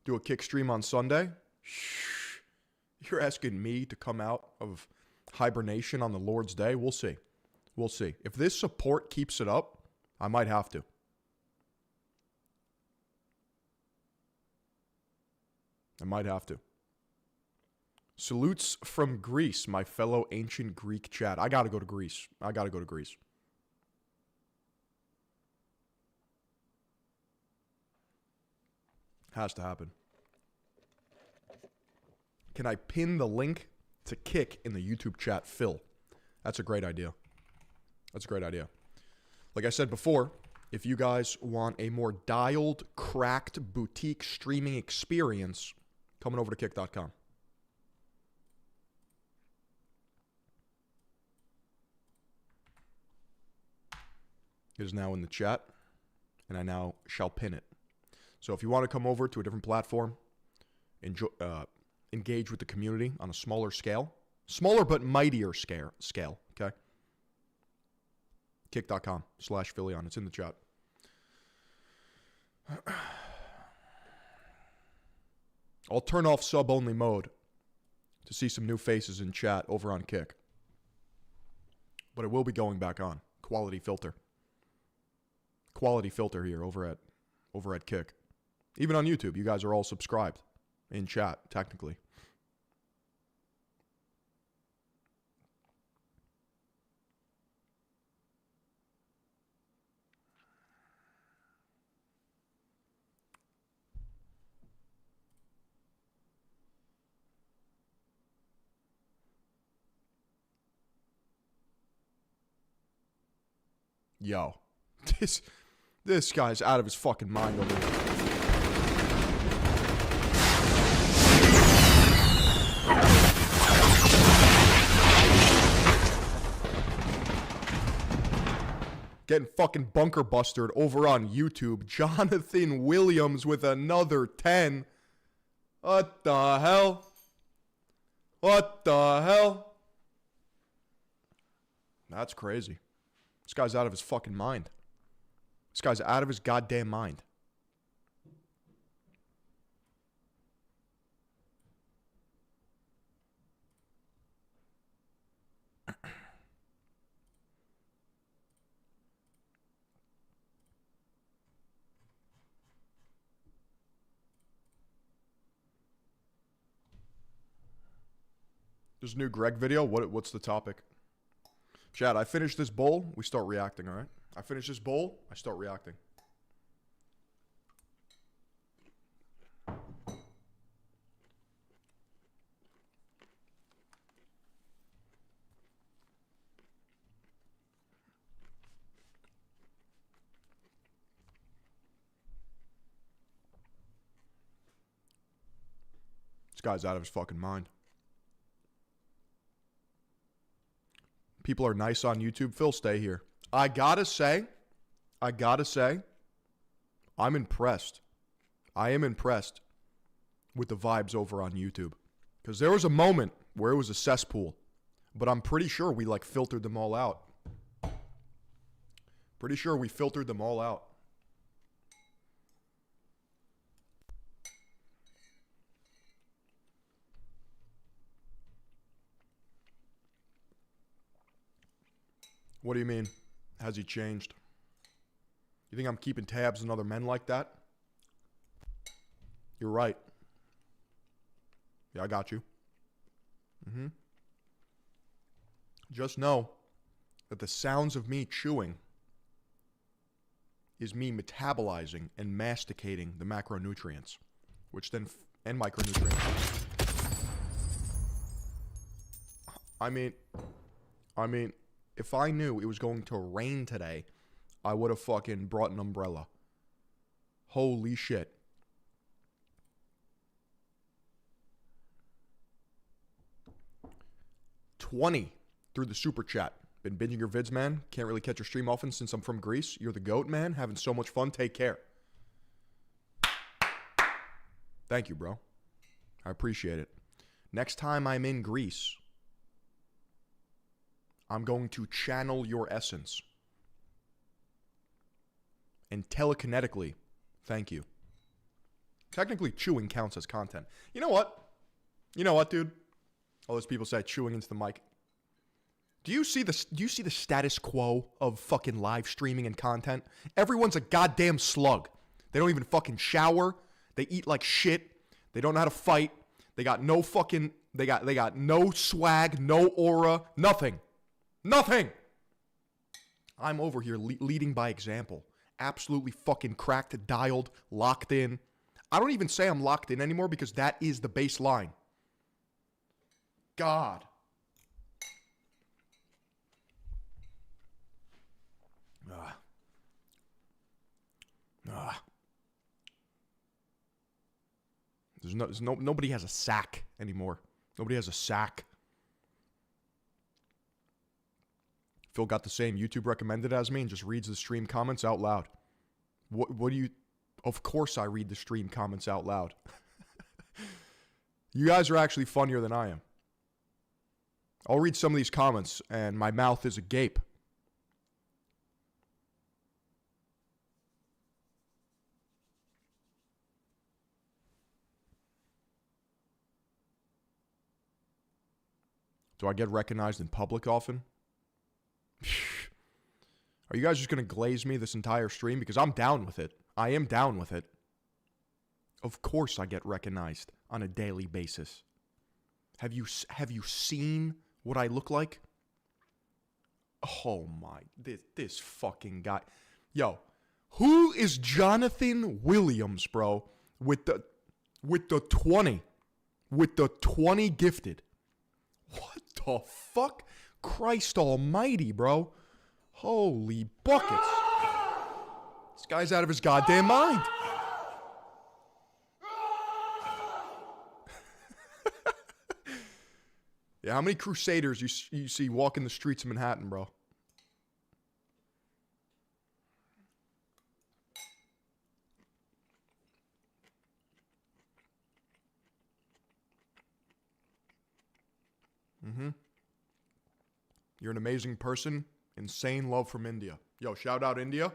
Do a kick stream on Sunday? Shh. You're asking me to come out of hibernation on the Lord's Day? We'll see. We'll see. If this support keeps it up, I might have to. I might have to. Salutes from Greece, my fellow ancient Greek chat. I got to go to Greece. Has to happen. Can I pin the link to Kick in the YouTube chat, Phil? That's a great idea. Like I said before, if you guys want a more dialed, cracked boutique streaming experience, coming over to kick.com. It is now in the chat, and I now shall pin it. So if you want to come over to a different platform, engage with the community on a smaller scale, smaller but mightier scale, okay? Kick.com/Phillion. It's in the chat. I'll turn off sub-only mode to see some new faces in chat over on Kick. But it will be going back on. Quality filter here over at Kick. Even on YouTube, you guys are all subscribed in chat, technically. Yo, this guy's out of his fucking mind over here. Getting fucking bunker busted over on YouTube. Jonathan Williams with another 10. What the hell? That's crazy. This guy's out of his fucking mind. This guy's out of his goddamn mind. There's a new Greg video. What's the topic? Chad, I finish this bowl, we start reacting, all right? I finish this bowl, I start reacting. This guy's out of his fucking mind. People are nice on YouTube. Phil, stay here. I gotta say, I'm impressed. I am impressed with the vibes over on YouTube. Because there was a moment where it was a cesspool. But I'm pretty sure we like filtered them all out. Pretty sure we filtered them all out. What do you mean? Has he changed? You think I'm keeping tabs on other men like that? You're right. Yeah, I got you. Just know that the sounds of me chewing is me metabolizing and masticating the macronutrients, which then and micronutrients. I mean, if I knew it was going to rain today, I would have fucking brought an umbrella. Holy shit. $20 through the super chat. Been binging your vids, man. Can't really catch your stream often since I'm from Greece. You're the GOAT, man. Having so much fun. Take care. Thank you, bro. I appreciate it. Next time I'm in Greece, I'm going to channel your essence. And telekinetically, thank you. Technically, chewing counts as content. You know what? You know what, dude? All those people say chewing into the mic. Do you see the status quo of fucking live streaming and content? Everyone's a goddamn slug. They don't even fucking shower. They eat like shit. They don't know how to fight. They got no fucking they got no swag, no aura, nothing. Nothing. I'm over here leading by example. Absolutely fucking cracked, dialed, locked in. I don't even say I'm locked in anymore because that is the baseline. God. Nobody has a sack anymore. Nobody has a sack. Phil got the same YouTube recommended as me and just reads the stream comments out loud. What do you... Of course I read the stream comments out loud. You guys are actually funnier than I am. I'll read some of these comments and my mouth is agape. Do I get recognized in public often? Are you guys just going to glaze me this entire stream? Because I'm down with it. I am down with it. Of course I get recognized on a daily basis. Have you seen what I look like? Oh my, this fucking guy. Yo, who is Jonathan Williams, bro? With the 20. With the 20 gifted. What the fuck? Christ almighty, bro. Holy buckets. This guy's out of his goddamn mind. Yeah, how many Crusaders you see walking the streets of Manhattan, bro? You're an amazing person. Insane love from India. Yo, shout out India.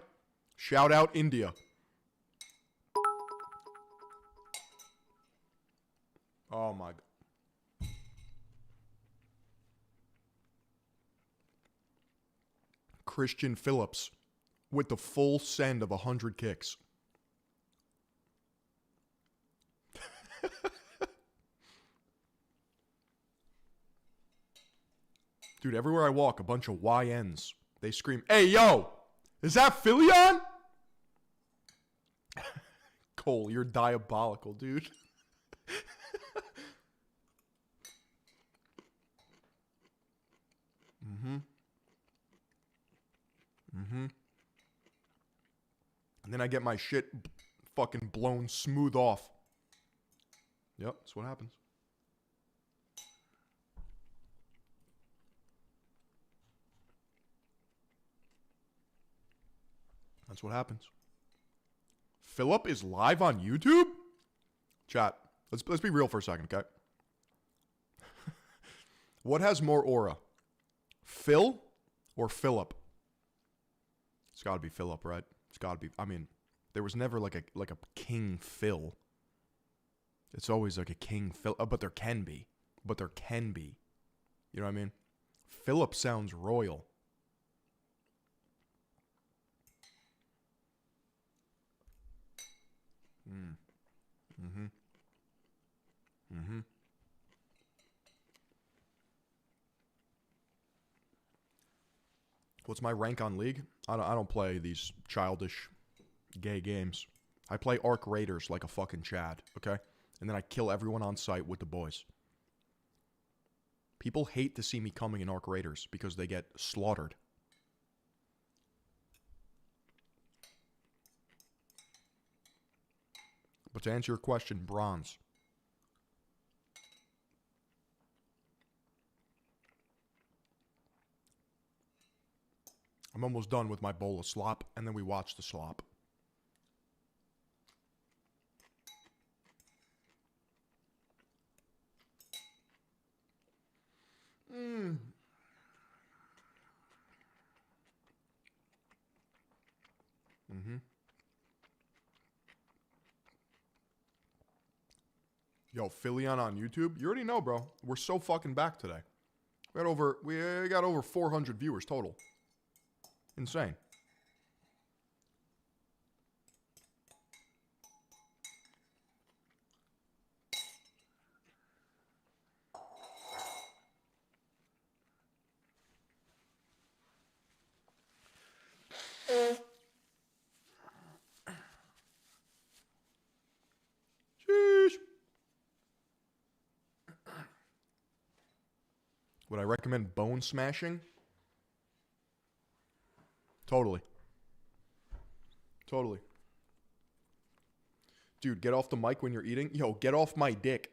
Shout out India. Oh my God. Christian Phillips with the full send of 100 kicks. Dude, everywhere I walk, a bunch of YNs. They scream, "Hey, yo, is that Philly on?" Cole, you're diabolical, dude. And then I get my shit fucking blown smooth off. Yep, that's what happens. That's what happens. Philip is live on YouTube? Chat, let's be real for a second, okay? What has more aura? Phil or Philip? It's got to be Philip, right? It's got to be. I mean, there was never like a King Phil. It's always like a King Phil, but there can be. But there can be. You know what I mean? Philip sounds royal. What's my rank on League? I don't play these childish gay games. I play Arc Raiders like a fucking Chad, okay? And then I kill everyone on sight with the boys. People hate to see me coming in Arc Raiders because they get slaughtered. But to answer your question, bronze. I'm almost done with my bowl of slop, and then we watch the slop. Yo, Phillion on YouTube? You already know, bro. We're so fucking back today. We got over 400 viewers total. Insane. Sheesh. Would I recommend bone smashing? Totally. Totally. Dude, get off the mic when you're eating. Yo, get off my dick.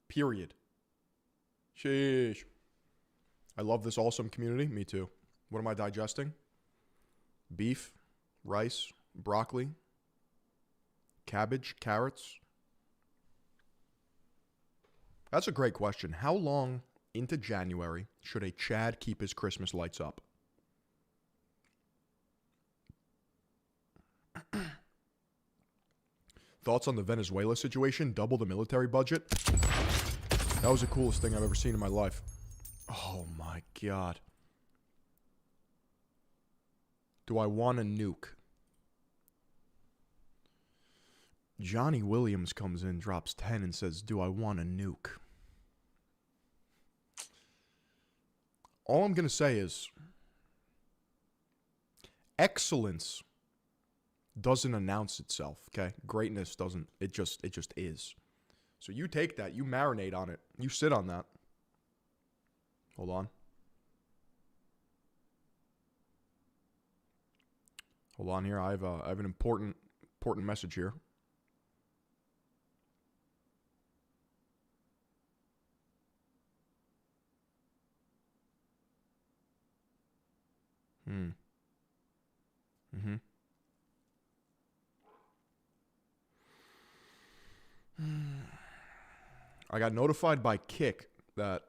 Period. Sheesh. I love this awesome community. Me too. What am I digesting? Beef, rice, broccoli, cabbage, carrots. That's a great question. How long into January should a Chad keep his Christmas lights up? Thoughts on the Venezuela situation? Double the military budget? That was the coolest thing I've ever seen in my life. Oh my God. Do I want a nuke? Johnny Williams comes in, drops 10 and says, do I want a nuke? All I'm going to say is excellence doesn't announce itself, okay? Greatness doesn't. It just is. So you take that, you marinate on it, you sit on that. Hold on. Hold on here. I have an important message here. I got notified by Kick that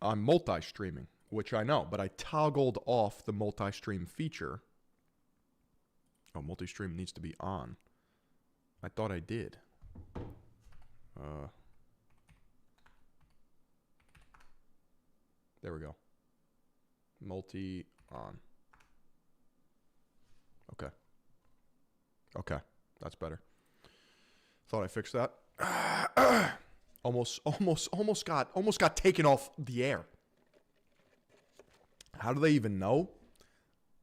I'm multi-streaming, which I know, but I toggled off the multi-stream feature. Oh, multi-stream needs to be on. I thought I did. There we go. Multi on. Okay. Okay, that's better. Thought I fixed that. Almost got taken off the air. How do they even know?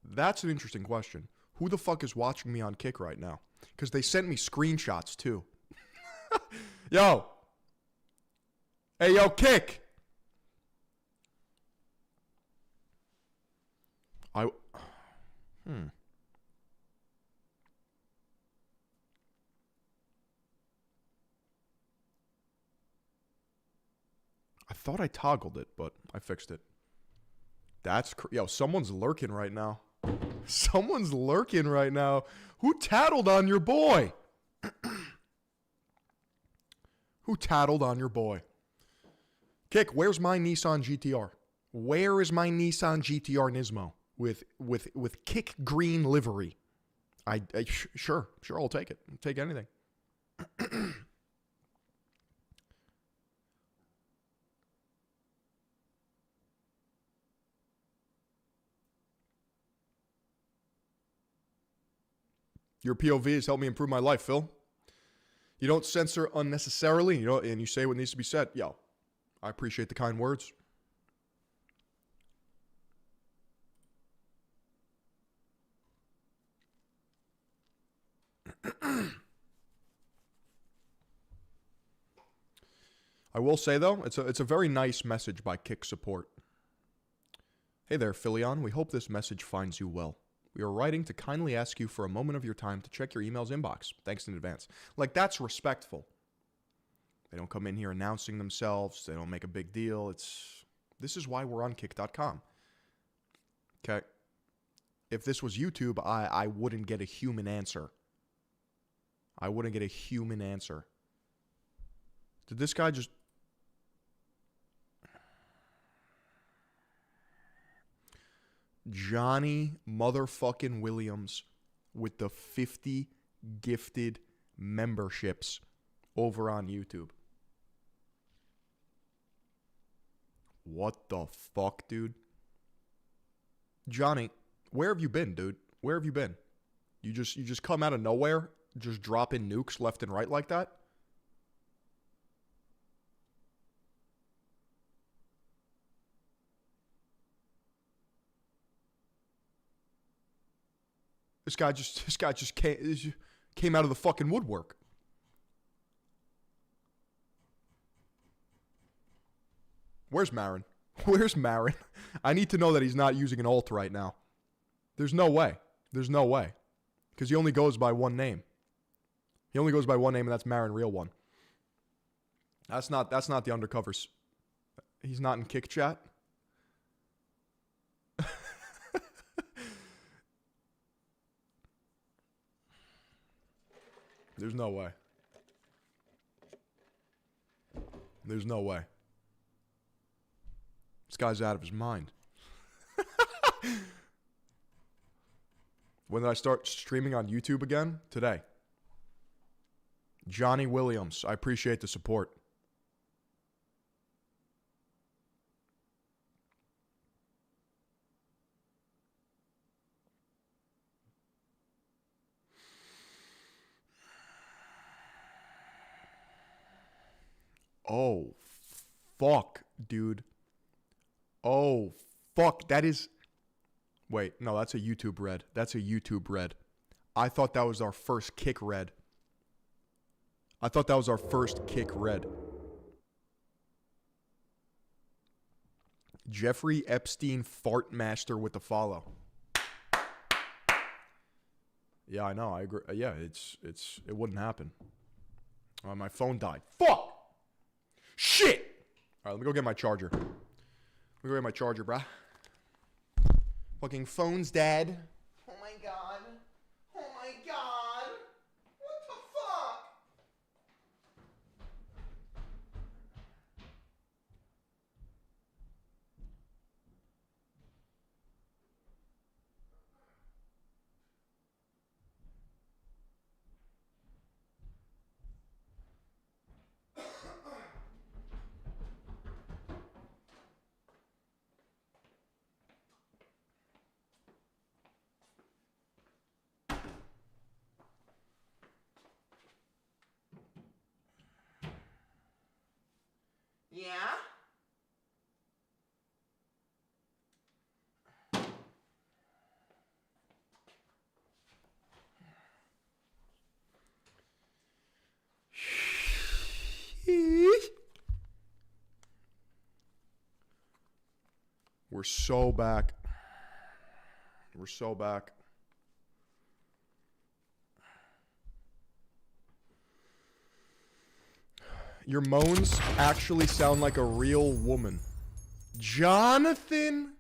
That's an interesting question. Who the fuck is watching me on Kick right now? Because they sent me screenshots too. Yo. Hey, yo, Kick. I thought I toggled it, but I fixed it. That's yo, someone's lurking right now. Someone's lurking right now. Who tattled on your boy? Who tattled on your boy? Kick, where's my Nissan GTR? Where is my Nissan GTR Nismo with kick green livery? Sure, I'll take it. I'll take anything. Your POV has helped me improve my life, Phil. You don't censor unnecessarily, and you say what needs to be said. Yo, I appreciate the kind words. I will say, though, it's a very nice message by Kick Support. Hey there, Philion. We hope this message finds you well. We are writing to kindly ask you for a moment of your time to check your email's inbox. Thanks in advance. Like, that's respectful. They don't come in here announcing themselves. They don't make a big deal. This is why we're on Kick.com. Okay? If this was YouTube, I wouldn't get a human answer. I wouldn't get a human answer. Did this guy just... Johnny motherfucking Williams with the 50 gifted memberships over on YouTube. What the fuck, dude? Johnny, where have you been, dude? Where have you been? You just come out of nowhere, just drop in nukes left and right like that? This guy just came out of the fucking woodwork. Where's Marin? Where's Marin? I need to know that he's not using an alt right now. There's no way. There's no way. Because he only goes by one name. He only goes by one name, and that's Marin Real One. That's not the undercovers. He's not in Kick Chat. There's no way. There's no way. This guy's out of his mind. When did I start streaming on YouTube again? Today. Johnny Williams, I appreciate the support. Oh, fuck, dude. Oh, fuck. That is... Wait, no, that's a YouTube red. That's a YouTube red. I thought that was our first Kick red. I thought that was our first Kick red. Jeffrey Epstein Fartmaster with the follow. Yeah, I know. I agree. Yeah, it wouldn't happen. My phone died. Fuck! Shit! All right, let me go get my charger. Let me go get my charger, bruh. Fucking phone's dead. Oh my god. Oh my god. What the fuck? Yeah? We're so back. We're so back. Your moans actually sound like a real woman. Jonathan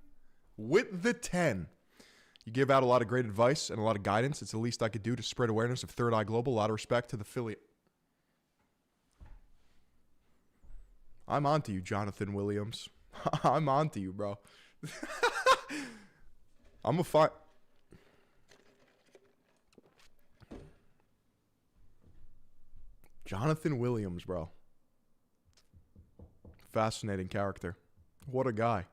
with the 10. You give out a lot of great advice and a lot of guidance. It's the least I could do to spread awareness of Third Eye Global. A lot of respect to the affiliate. I'm on to you, Jonathan Williams. I'm on to you, bro. I'm a fight. Jonathan Williams, bro. Fascinating character. What a guy.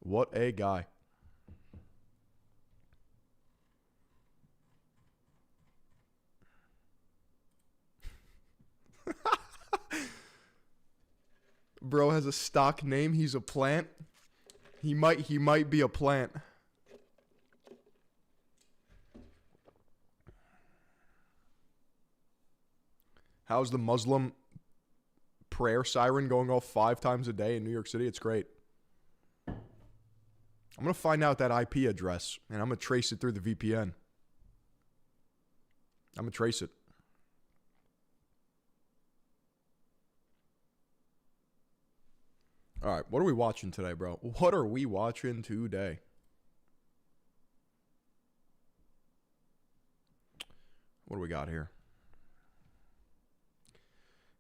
What a guy. Bro has a stock name. He's a plant. He might be a plant. How's the Muslim prayer siren going off 5 times a day in New York City? It's great. I'm going to find out that IP address, and I'm going to trace it through the VPN. I'm going to trace it. All right, what are we watching today, bro? What are we watching today? What do we got here?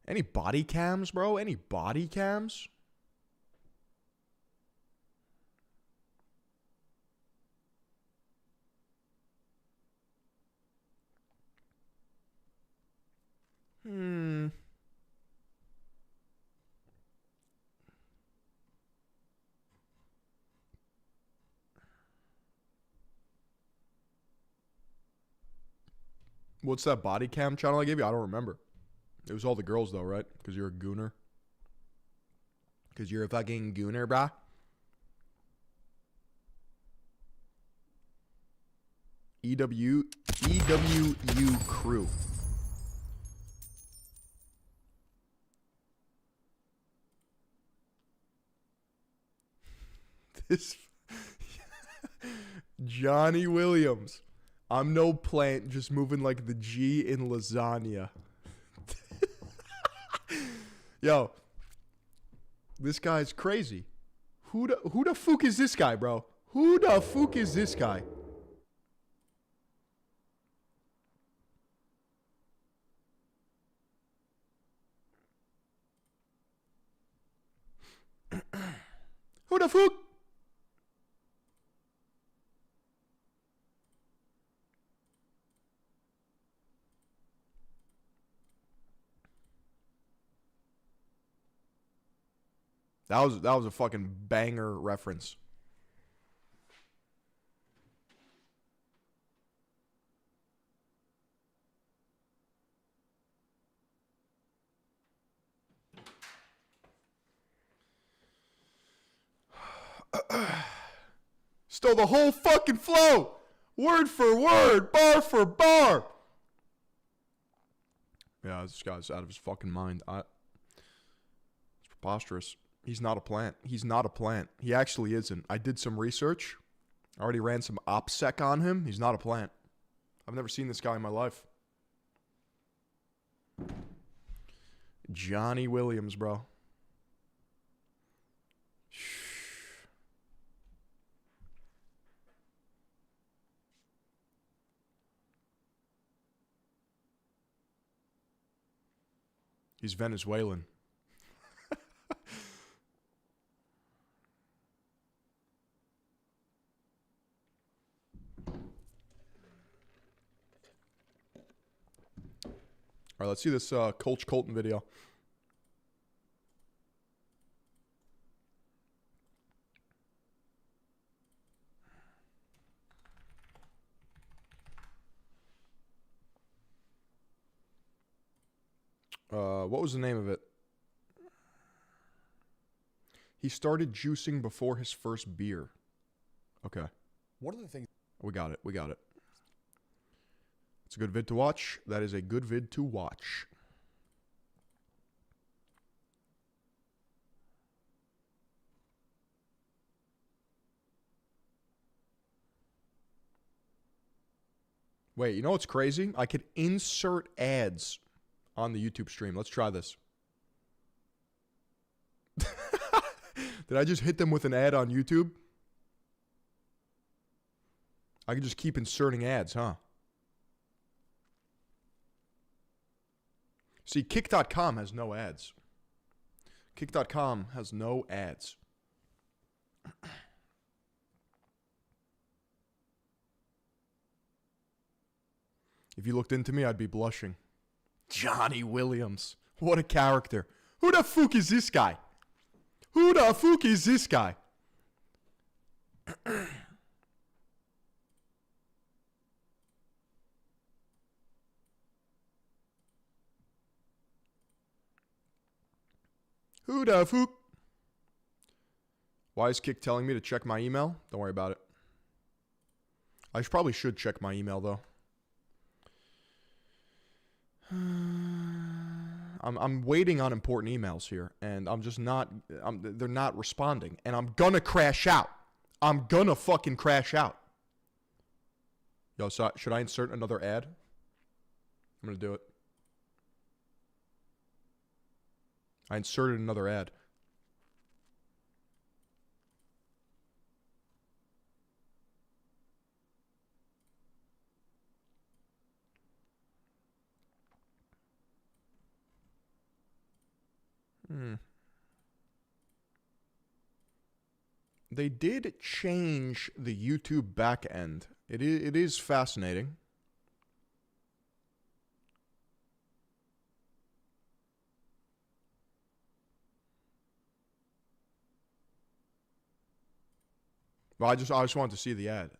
Any body cams, bro? Any body cams? What's that body cam channel I gave you? I don't remember. It was all the girls, though, right? Because you're a gooner. Because you're a fucking gooner, brah. EWU crew. This Johnny Williams. I'm no plant, just moving like the G in lasagna. Yo, this guy's crazy. Who the fuck is this guy, bro? Who the fuck is this guy? Who the fuck? That was a fucking banger reference. Stole the whole fucking flow. Word for word, bar for bar. Yeah, this guy's out of his fucking mind. It's preposterous. He's not a plant. He's not a plant. He actually isn't. I did some research. I already ran some OPSEC on him. He's not a plant. I've never seen this guy in my life. Johnny Williams, bro. He's Venezuelan. All right, let's see this Coach Colton video. What was the name of it? He started juicing before his first beer. Okay. One of the things We got it. We got it. It's a good vid to watch. That is a good vid to watch. Wait, you know what's crazy? I could insert ads on the YouTube stream. Let's try this. Did I just hit them with an ad on YouTube? I can just keep inserting ads, huh? See, Kick.com has no ads. Kick.com has no ads. If you looked into me, I'd be blushing. Johnny Williams. What a character. Who the fuck is this guy? Who the fuck is this guy? Who the fuck? Why is Kick telling me to check my email? Don't worry about it. I probably should check my email, though. I'm waiting on important emails here, and I'm just not, they're not responding, and I'm gonna crash out. I'm gonna fucking crash out. Yo, so should I insert another ad? I'm gonna do it. I inserted another ad. They did change the YouTube backend. It is fascinating. Well, I just wanted to see the ad.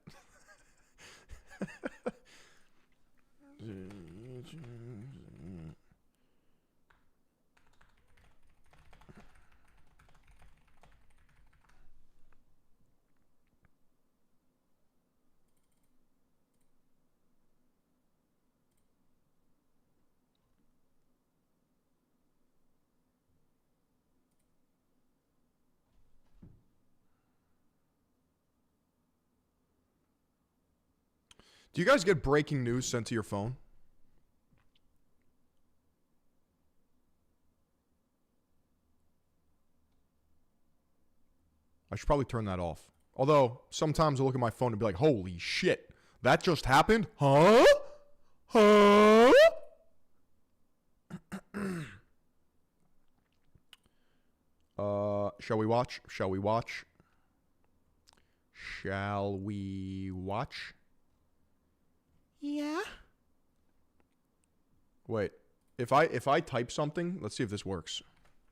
Do you guys get breaking news sent to your phone? I should probably turn that off. Although, sometimes I look at my phone and be like, holy shit, that just happened? Huh? Huh? Shall we watch? Shall we watch? Shall we watch? Yeah. Wait. If I type something, let's see if this works.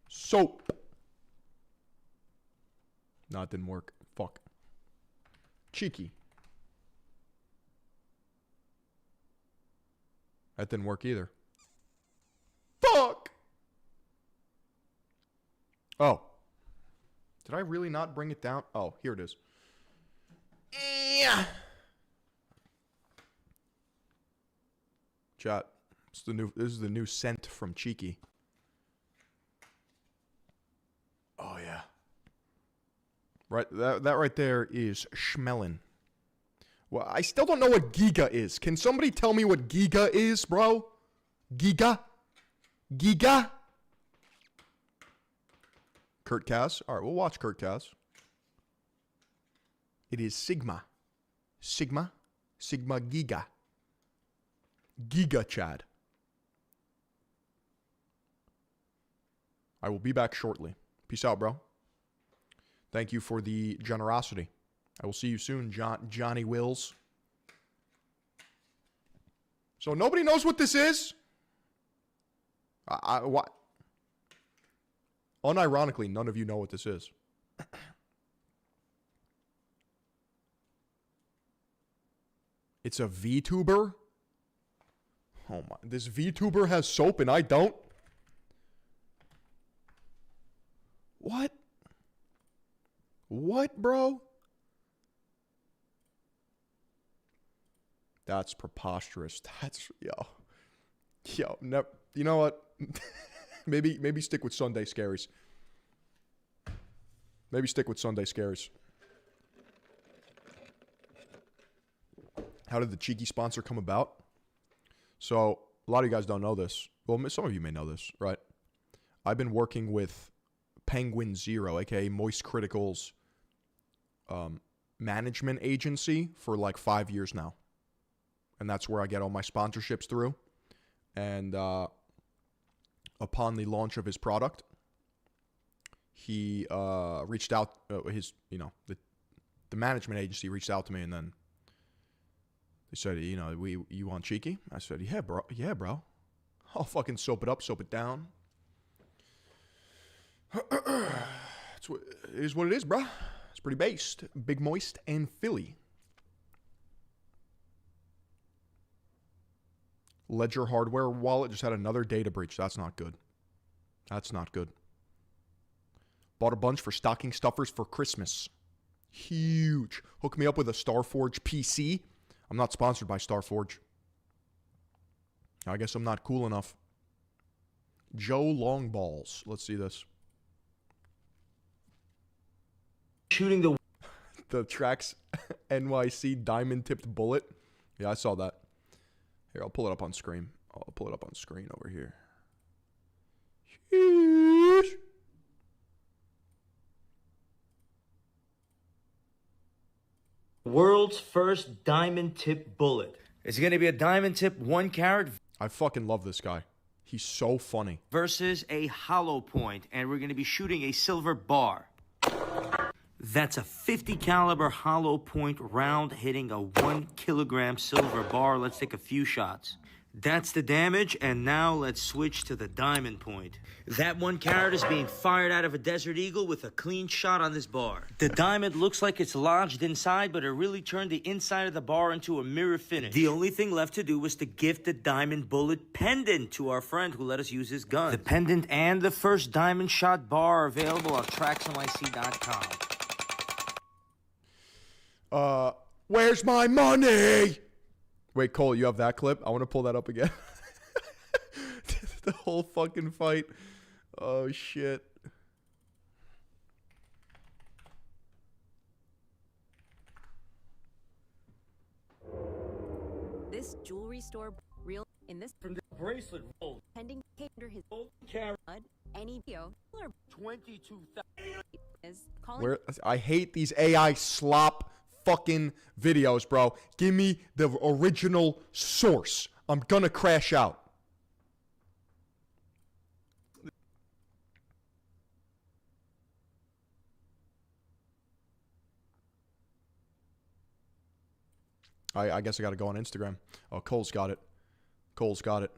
Soap. No, it didn't work. Fuck. Cheeky. That didn't work either. Fuck. Oh. Did I really not bring it down? Oh, here it is. Yeah. Chat. This is the new scent from Cheeky. Oh yeah. Right, that right there is schmelling. Well, I still don't know what Giga is. Can somebody tell me what Giga is, bro? Giga? Giga? Kurt Cass? Alright, we'll watch Kurt Cass. It is Sigma. Sigma? Sigma Giga. Giga Chad. I will be back shortly. Peace out, bro. Thank you for the generosity. I will see you soon, Johnny Wills. So nobody knows what this is? What? Unironically, none of you know what this is. It's a VTuber? Oh my, this VTuber has soap and I don't? What? What, bro? That's preposterous. That's, yo, never, you know what? maybe stick with Sunday Scaries. Maybe stick with Sunday Scaries. How did the Cheeky sponsor come about? So, a lot of you guys don't know this. Well, some of you may know this, right? I've been working with Penguin Zero, aka Moist Critical's management agency for like 5 years now. And that's where I get all my sponsorships through. And upon the launch of his product, he reached out, the management agency reached out to me, and then they said, you want Cheeky? I said, yeah, bro. I'll fucking soap it up, soap it down. It is what it is, bro. It's pretty based. Big Moist and Philly. Ledger Hardware wallet just had another data breach. That's not good. That's not good. Bought a bunch for stocking stuffers for Christmas. Huge. Hook me up with a Starforge PC. I'm not sponsored by Starforge. I guess I'm not cool enough. Joe Longballs. Let's see this. Shooting the Trax NYC diamond tipped bullet. Yeah, I saw that. Here, I'll pull it up on screen. I'll pull it up on screen over here. Sheesh. World's first diamond tip bullet. It's going to be a diamond tip 1 carat. I fucking love this guy. He's so funny. Versus a hollow point, and we're going to be shooting a silver bar. That's a 50 caliber hollow point round hitting a 1 kilogram silver bar. Let's take a few shots. That's the damage, and now let's switch to the diamond point. That 1 carat is being fired out of a Desert Eagle with a clean shot on this bar. The diamond looks like it's lodged inside, but it really turned the inside of the bar into a mirror finish. The only thing left to do was to gift the diamond bullet pendant to our friend who let us use his gun. The pendant and the first diamond shot bar are available on TraxNYC.com. Where's my money? Wait, Cole, you have that clip? I want to pull that up again. The whole fucking fight. Oh, shit. This jewelry store real in this Bracelet rolled. pending under his Carat. any video 22,000. is calling I hate these AI slop fucking videos, bro. Give me the original source. I'm gonna crash out. I guess I gotta go on Instagram. Oh, Cole's got it. Cole's got it.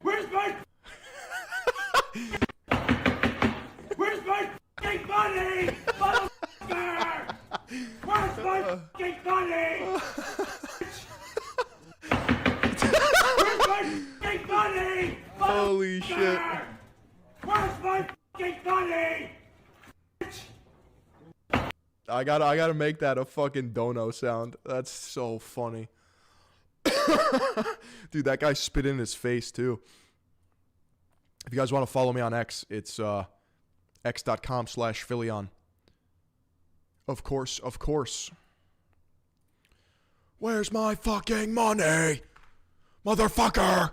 Where's my Where's my fucking money? Motherfucker! Where's my fucking money? Where's my fucking money? Holy shit. Where's my fucking money? I gotta make that a fucking dono sound. That's so funny. Dude, that guy spit in his face too. If you guys want to follow me on X, it's x.com/Phillion. Of course. Where's my fucking money? Motherfucker!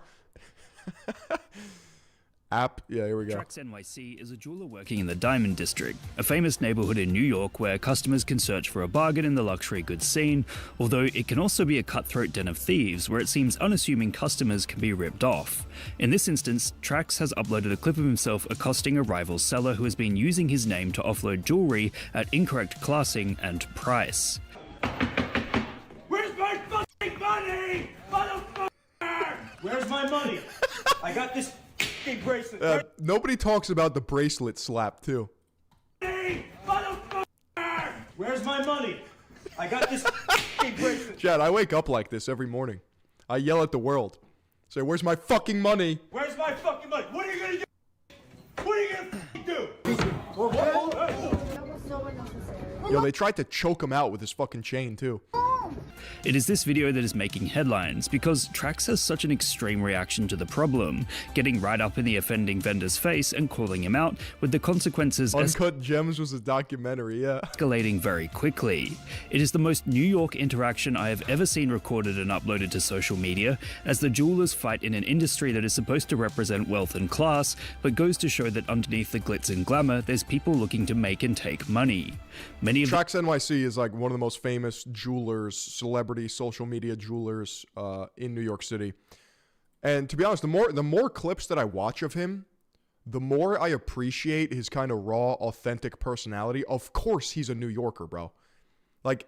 App. Yeah, here we go. Trax NYC is a jeweler working in the Diamond District, a famous neighborhood in New York where customers can search for a bargain in the luxury goods scene, although it can also be a cutthroat den of thieves where it seems unassuming customers can be ripped off. In this instance, Trax has uploaded a clip of himself accosting a rival seller who has been using his name to offload jewelry at incorrect classing and price. Where's my fucking money? Motherfucker! Where's my money? I got this bracelet. Nobody talks about the bracelet slap too. Motherfucker! Where's my money? I got this bracelet. Chad, I wake up like this every morning. I yell at the world. Say, where's my fucking money? Where's my fucking money? What are you gonna do? What are you gonna do? Yo, they tried to choke him out with his fucking chain too. It is this video that is making headlines because Trax has such an extreme reaction to the problem, getting right up in the offending vendor's face and calling him out, with the consequences Uncut Gems was a documentary, yeah. escalating very quickly. It is the most New York interaction I have ever seen recorded and uploaded to social media, as the jewelers fight in an industry that is supposed to represent wealth and class, but goes to show that underneath the glitz and glamour, there's people looking to make and take money. Many of Trax NYC is like one of the most famous jewelers, celebrity social media jewelers in New York City. And to be honest, the more clips that I watch of him, the more I appreciate his kind of raw, authentic personality. Of course, he's a New Yorker, bro. Like,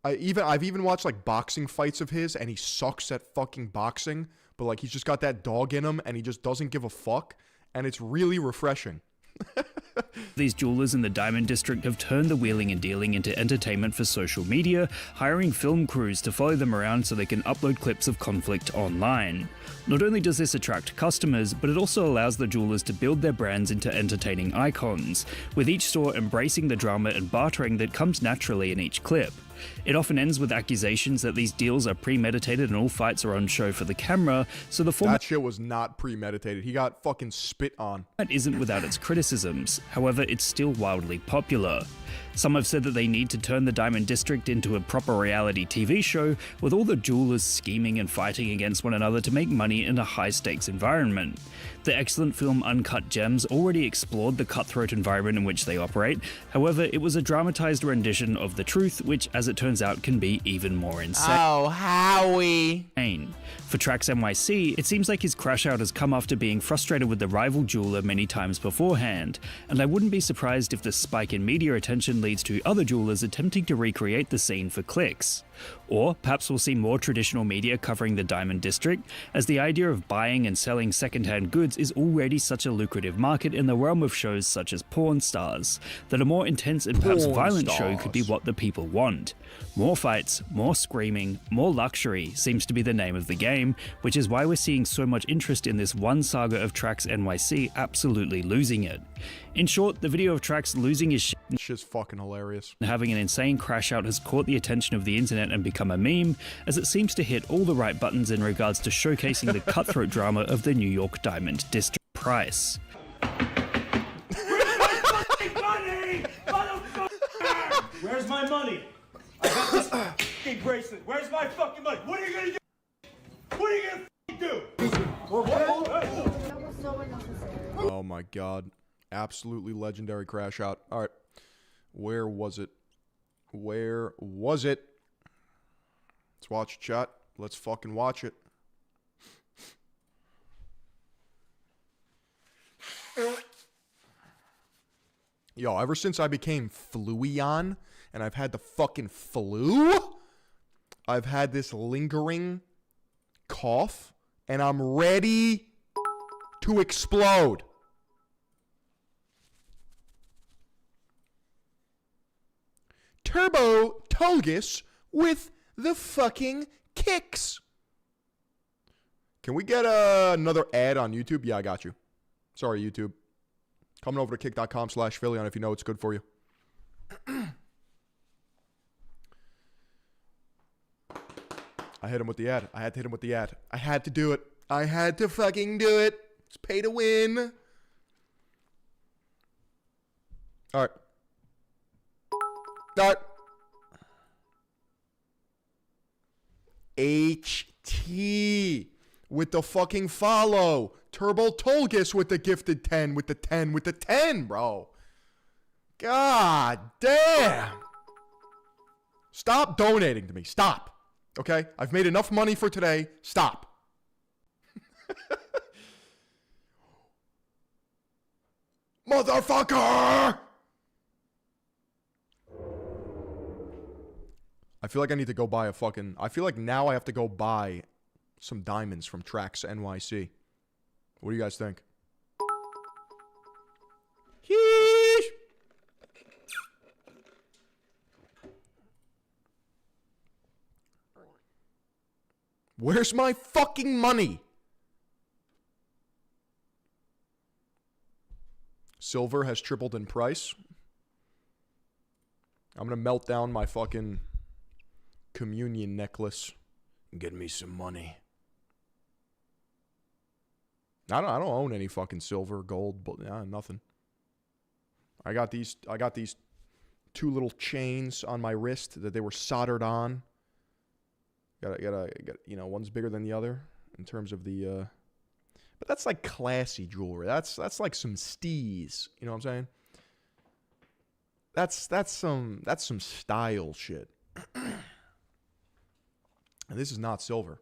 I've even watched like boxing fights of his, and he sucks at fucking boxing. But like, he's just got that dog in him, and he just doesn't give a fuck, and it's really refreshing. These jewelers in the Diamond District have turned the wheeling and dealing into entertainment for social media, hiring film crews to follow them around so they can upload clips of conflict online. Not only does this attract customers, but it also allows the jewelers to build their brands into entertaining icons, with each store embracing the drama and bartering that comes naturally in each clip. It often ends with accusations that these deals are premeditated and all fights are on show for the camera, so the format That shit was not premeditated. He got fucking spit on. isn't without its criticisms. However, it's still wildly popular. Some have said that they need to turn the Diamond District into a proper reality TV show, with all the jewelers scheming and fighting against one another to make money in a high-stakes environment. The excellent film Uncut Gems already explored the cutthroat environment in which they operate. However, it was a dramatized rendition of the truth, which, as it turns out, can be even more insane. Oh, Howie. For Trax NYC, it seems like his crash out has come after being frustrated with the rival jeweler many times beforehand, and I wouldn't be surprised if the spike in media attention leads to other jewelers attempting to recreate the scene for clicks. Or perhaps we'll see more traditional media covering the Diamond District, as the idea of buying and selling secondhand goods is already such a lucrative market in the realm of shows such as Porn Stars, that a more intense and perhaps Porn violent show Stars. could be what the people want. More fights, more screaming, more luxury seems to be the name of the game, which is why we're seeing so much interest in this one saga of Trax NYC absolutely losing it. In short, the video of Trax losing his shit This shit's fucking hilarious. and having an insane crash out has caught the attention of the internet and become a meme, as it seems to hit all the right buttons in regards to showcasing the cutthroat drama of the New York Diamond District. Price. Money! Motherfucker! Where's my money? I got this fucking bracelet. Where's my fucking money? What are you gonna do? What are you gonna fucking do? Oh my god. Absolutely legendary crash out. Alright. Where was it? Where was it? Let's watch it, chat. Let's fucking watch it. Yo, ever since I became Fluion and I've had the fucking flu, I've had this lingering cough and I'm ready to explode. Turbo Tulgus with the fucking kicks. Can we get another ad on YouTube? Yeah, I got you. Sorry, YouTube. Coming over to kick.com/Phillion if you know it's good for you. I hit him with the ad. I had to hit him with the ad. I had to do it. I had to fucking do it. It's pay to win. All right. All right. HT with the fucking follow. Turbo Tulgus with the gifted 10, with the 10, with the 10, bro. God damn. Stop donating to me. Stop. Okay? I've made enough money for today. Stop. Motherfucker! I feel like I need to go buy a fucking... I feel like now I have to go buy some diamonds from Trax NYC. What do you guys think? Yeesh. Where's my fucking money? Silver has tripled in price. I'm gonna melt down my fucking communion necklace and get me some money. I don't own any fucking silver, gold, but nothing. I got these two little chains on my wrist that they were soldered on. Got you know, one's bigger than the other in terms of the but that's like classy jewelry. That's like some steez, you know what I'm saying? That's some style shit. And this is not silver.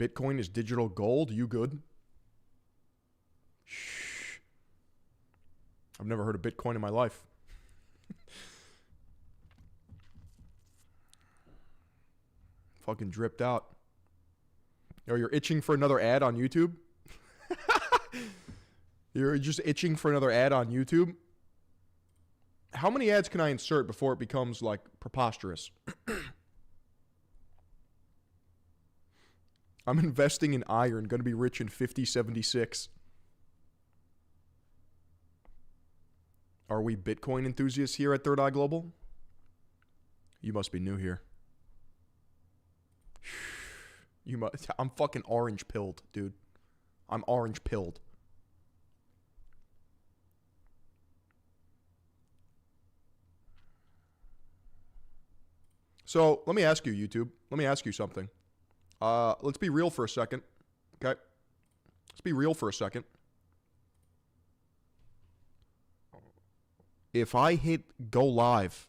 Bitcoin is digital gold. You good? Shh. I've never heard of Bitcoin in my life. Fucking dripped out. Or you're itching for another ad on YouTube? You're just itching for another ad on YouTube? How many ads can I insert before it becomes, like, preposterous? I'm investing in iron, gonna be rich in 5076. Are we Bitcoin enthusiasts here at Third Eye Global? You must be new here. I'm fucking orange pilled, dude. I'm orange pilled. So let me ask you, YouTube. Let me ask you something. Let's be real for a second. Okay? Let's be real for a second. If I hit go live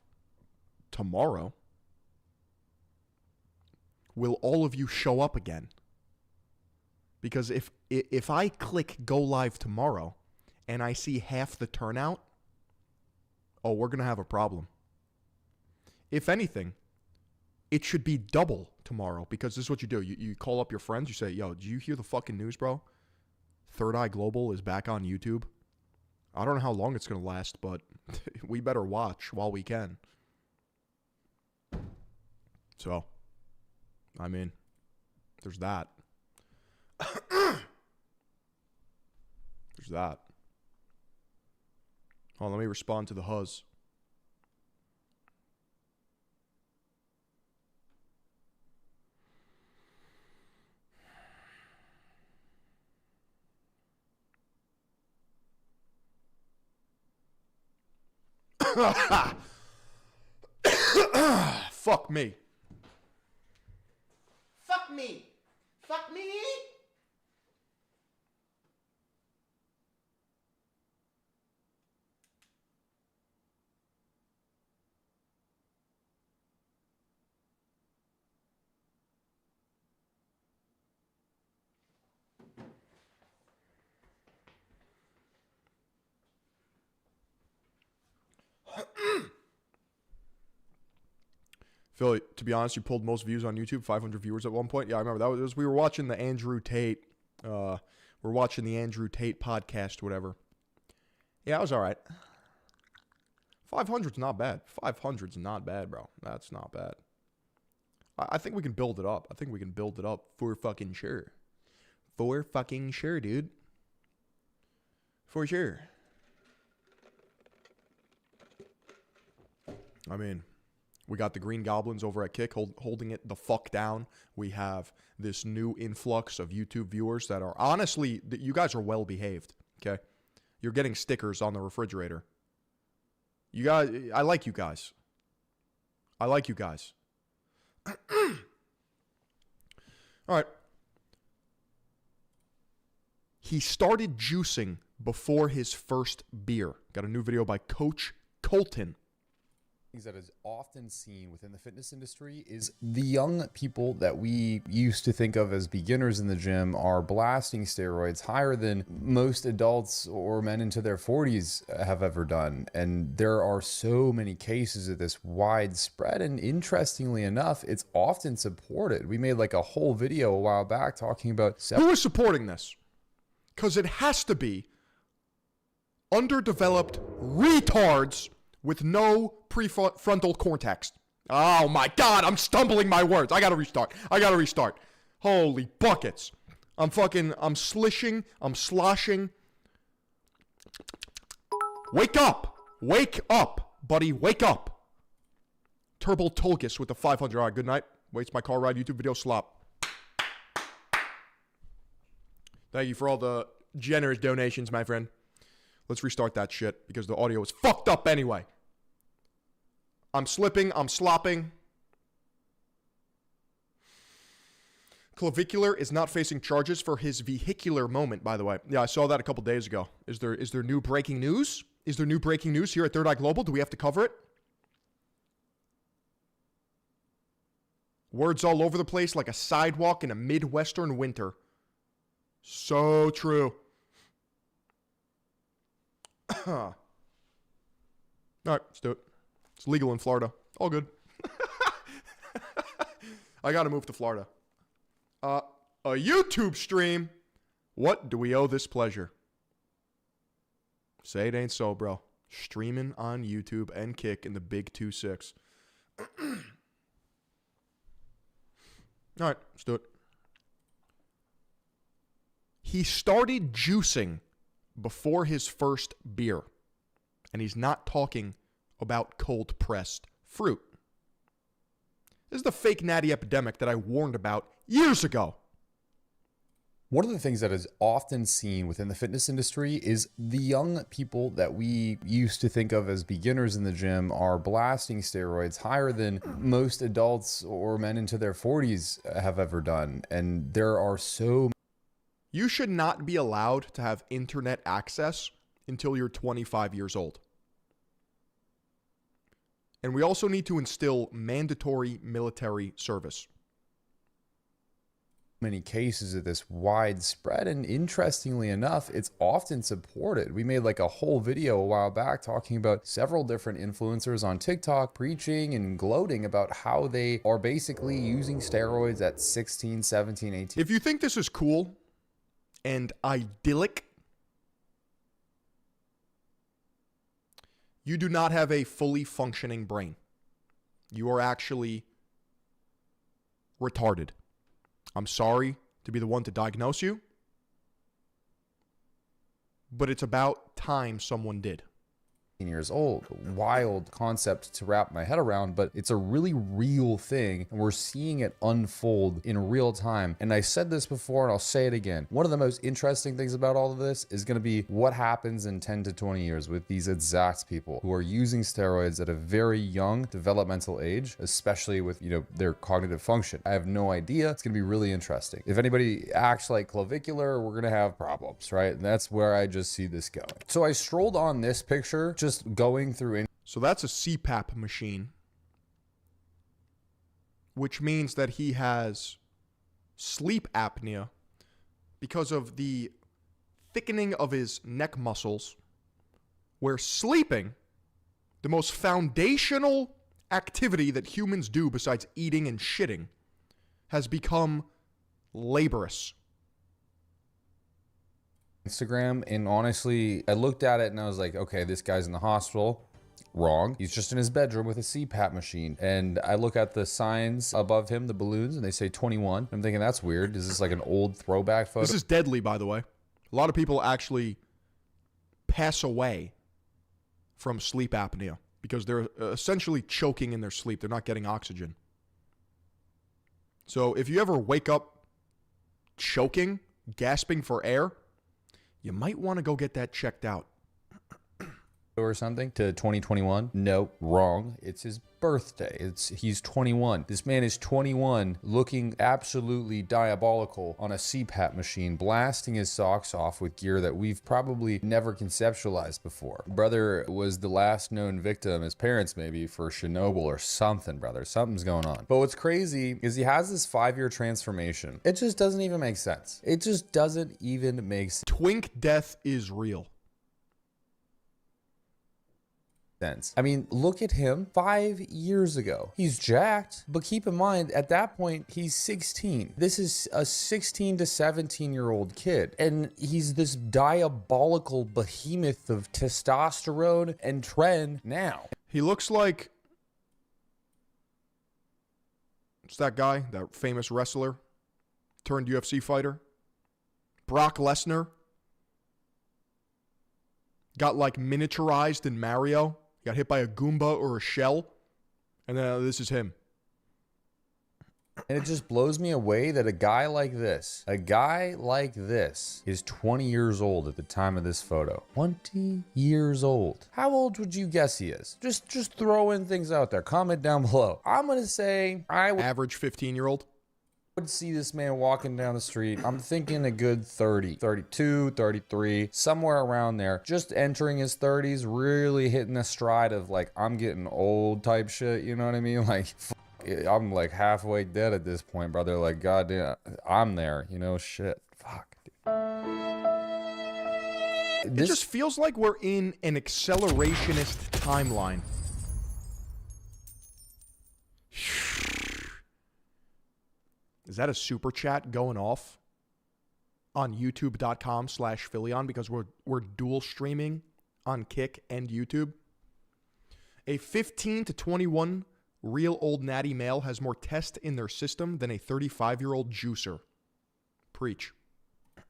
tomorrow, will all of you show up again? Because if I click go live tomorrow and I see half the turnout, oh, we're going to have a problem. If anything, it should be double tomorrow, because this is what you do. You call up your friends. You say, yo, did you hear the fucking news, bro? Third Eye Global is back on YouTube. I don't know how long it's going to last, but we better watch while we can. So, I mean, there's that. There's that. Hold on, let me respond to the huzz. Fuck me. Fuck me. Fuck me. Philly, to be honest, you pulled most views on YouTube, 500 viewers at one point. Yeah, I remember that was we were watching the Andrew Tate. We're watching the Andrew Tate podcast, whatever. Yeah, it was all right. 500's not bad. 500's not bad, bro. That's not bad. I think we can build it up. I think we can build it up for fucking sure. For fucking sure, dude. For sure. I mean, we got the Green Goblins over at Kick holding it the fuck down. We have this new influx of YouTube viewers that are honestly, you guys are well behaved, okay? You're getting stickers on the refrigerator. You guys, I like you guys. I like you guys. All right. He started juicing before his first beer. Got a new video by Coach Colton. That is often seen within the fitness industry is the young people that we used to think of as beginners in the gym are blasting steroids higher than most adults or men into their 40s have ever done. And there are so many cases of this widespread, and interestingly enough, it's often supported. We made like a whole video a while back talking about who is supporting this, because it has to be underdeveloped retards with no prefrontal cortex. Oh my God, I'm stumbling my words. I gotta restart. Holy buckets. I'm slishing, I'm sloshing. Wake up, buddy, wake up. Turbo Tolkis with the 500. All right, good night. Waits my car ride, YouTube video slop. Thank you for all the generous donations, my friend. Let's restart that shit because the audio is fucked up anyway. I'm slipping. I'm slopping. Clavicular is not facing charges for his vehicular moment, by the way. Yeah, I saw that a couple days ago. Is there new breaking news? Is there new breaking news here at Third Eye Global? Do we have to cover it? Words all over the place like a sidewalk in a Midwestern winter. So true. All right, let's do it. It's legal in Florida. All good. I got to move to Florida. A YouTube stream. What do we owe this pleasure? Say it ain't so, bro. Streaming on YouTube and Kick in the big 2-6. All right, let's do it. He started juicing before his first beer. And he's not talking about cold-pressed fruit. This is the fake natty epidemic that I warned about years ago. One of the things that is often seen within the fitness industry is the young people that we used to think of as beginners in the gym are blasting steroids higher than most adults or men into their 40s have ever done. And there are so You should not be allowed to have internet access until you're 25 years old. And we also need to instill mandatory military service. many cases of this widespread, and interestingly enough, it's often supported. We made like a whole video a while back talking about several different influencers on TikTok preaching and gloating about how they are basically using steroids at 16, 17, 18. If you think this is cool and idyllic, you do not have a fully functioning brain. You are actually retarded. I'm sorry to be the one to diagnose you, but it's about time someone did. Years old. Wild concept to wrap my head around, but it's a really real thing, and we're seeing it unfold in real time. And I said this before, and I'll say it again. One of the most interesting things about all of this is going to be what happens in 10 to 20 years with these exact people who are using steroids at a very young developmental age, especially with, their cognitive function. I have no idea. It's going to be really interesting. If anybody acts like clavicular, we're going to have problems, right? And that's where I just see this going. So I strolled on this picture, just going through. So that's a CPAP machine, which means that he has sleep apnea because of the thickening of his neck muscles, where sleeping, the most foundational activity that humans do besides eating and shitting, has become laborious. Instagram, and honestly, I looked at it and I was like, okay, this guy's in the hospital. Wrong. He's just in his bedroom with a CPAP machine. And I look at the signs above him, the balloons, and they say 21. I'm thinking, that's weird. Is this like an old throwback photo? This is deadly, by the way. A lot of people actually pass away from sleep apnea because they're essentially choking in their sleep. They're not getting oxygen. So if you ever wake up choking, gasping for air, you might want to go get that checked out. Or something to 2021. No, wrong. It's his birthday. He's 21. This man is 21, looking absolutely diabolical on a CPAP machine, blasting his socks off with gear that we've probably never conceptualized before. Brother was the last known victim, his parents maybe, for Chernobyl or something, brother. Something's going on. But what's crazy is he has this 5-year transformation. It just doesn't even make sense. It just doesn't even make sense. Twink death is real. I mean, look at him 5 years ago. He's jacked, but keep in mind, at that point, he's 16. This is a 16 to 17-year-old kid, and he's this diabolical behemoth of testosterone and tren now. He looks like... It's that guy, that famous wrestler turned UFC fighter. Brock Lesnar. Got like miniaturized in Mario. Got hit by a Goomba or a shell. And then this is him. And it just blows me away that a guy like this is 20 years old at the time of this photo. 20 years old. How old would you guess he is? Just throw in things out there. Comment down below. I'm going to say average 15-year-old. Would see this man walking down the street. I'm thinking a good 30, 32, 33, somewhere around there. Just entering his 30s, really hitting a stride of like, I'm getting old type shit. You know what I mean? Like, I'm like halfway dead at this point, brother. Like, goddamn, I'm there, you know, shit. Fuck. It just feels like we're in an accelerationist timeline. Is that a super chat going off on youtube.com/Philyon because we're dual streaming on Kick and YouTube? A 15 to 21 real old natty male has more test in their system than a 35-year-old juicer. Preach.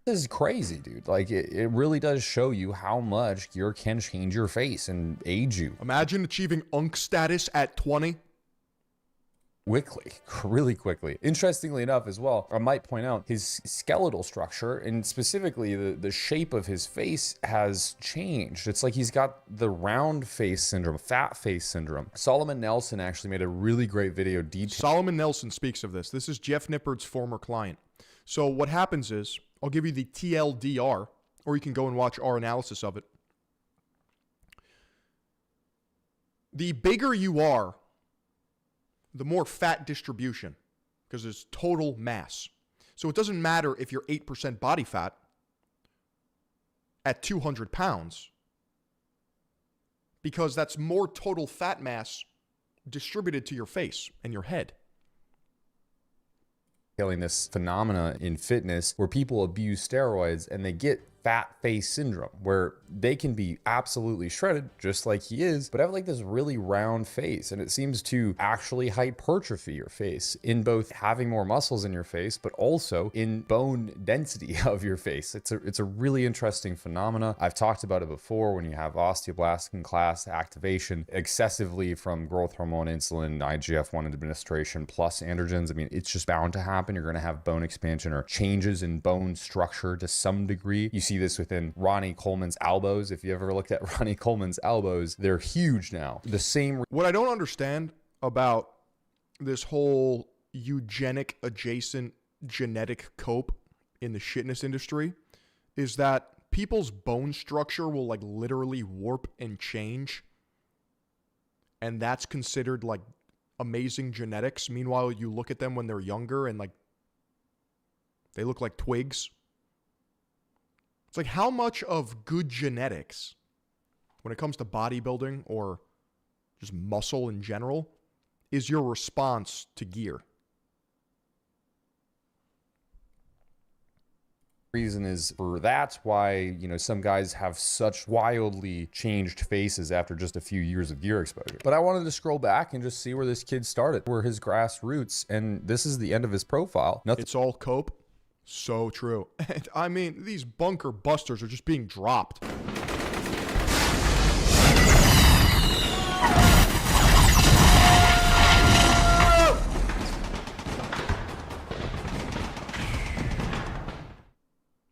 This is crazy, dude. Like, it really does show you how much gear can change your face and age you. Imagine achieving UNC status at 20. Quickly, really quickly. Interestingly enough as well, I might point out his skeletal structure and specifically the shape of his face has changed. It's like he's got the round face syndrome, fat face syndrome. Solomon Nelson actually made a really great video detailing. Solomon Nelson speaks of this. This is Jeff Nippard's former client. So what happens is, I'll give you the TLDR, or you can go and watch our analysis of it. The bigger you are, the more fat distribution, because it's total mass. So it doesn't matter if you're 8% body fat at 200 pounds, because that's more total fat mass distributed to your face and your head. This phenomena in fitness where people abuse steroids and they get fat face syndrome where they can be absolutely shredded just like he is, but have like this really round face, and it seems to actually hypertrophy your face in both having more muscles in your face but also in bone density of your face. It's a really interesting phenomena. I've talked about it before. When you have osteoblastic class activation excessively from growth hormone, insulin, IGF-1 administration plus androgens, I mean, it's just bound to happen. You're going to have bone expansion or changes in bone structure to some degree. You see this within Ronnie Coleman's elbows. If you ever looked at Ronnie Coleman's elbows, they're huge now. The same. What I don't understand about this whole eugenic adjacent genetic cope in the shitness industry is that people's bone structure will like literally warp and change. And that's considered like amazing genetics. Meanwhile, you look at them when they're younger and like they look like twigs. It's like, how much of good genetics, when it comes to bodybuilding or just muscle in general, is your response to gear? Reason is for that's why, you know, some guys have such wildly changed faces after just a few years of gear exposure. But I wanted to scroll back and just see where this kid started, where his grassroots, and this is the end of his profile. Nothing. It's all cope. So true. And I mean, these bunker busters are just being dropped.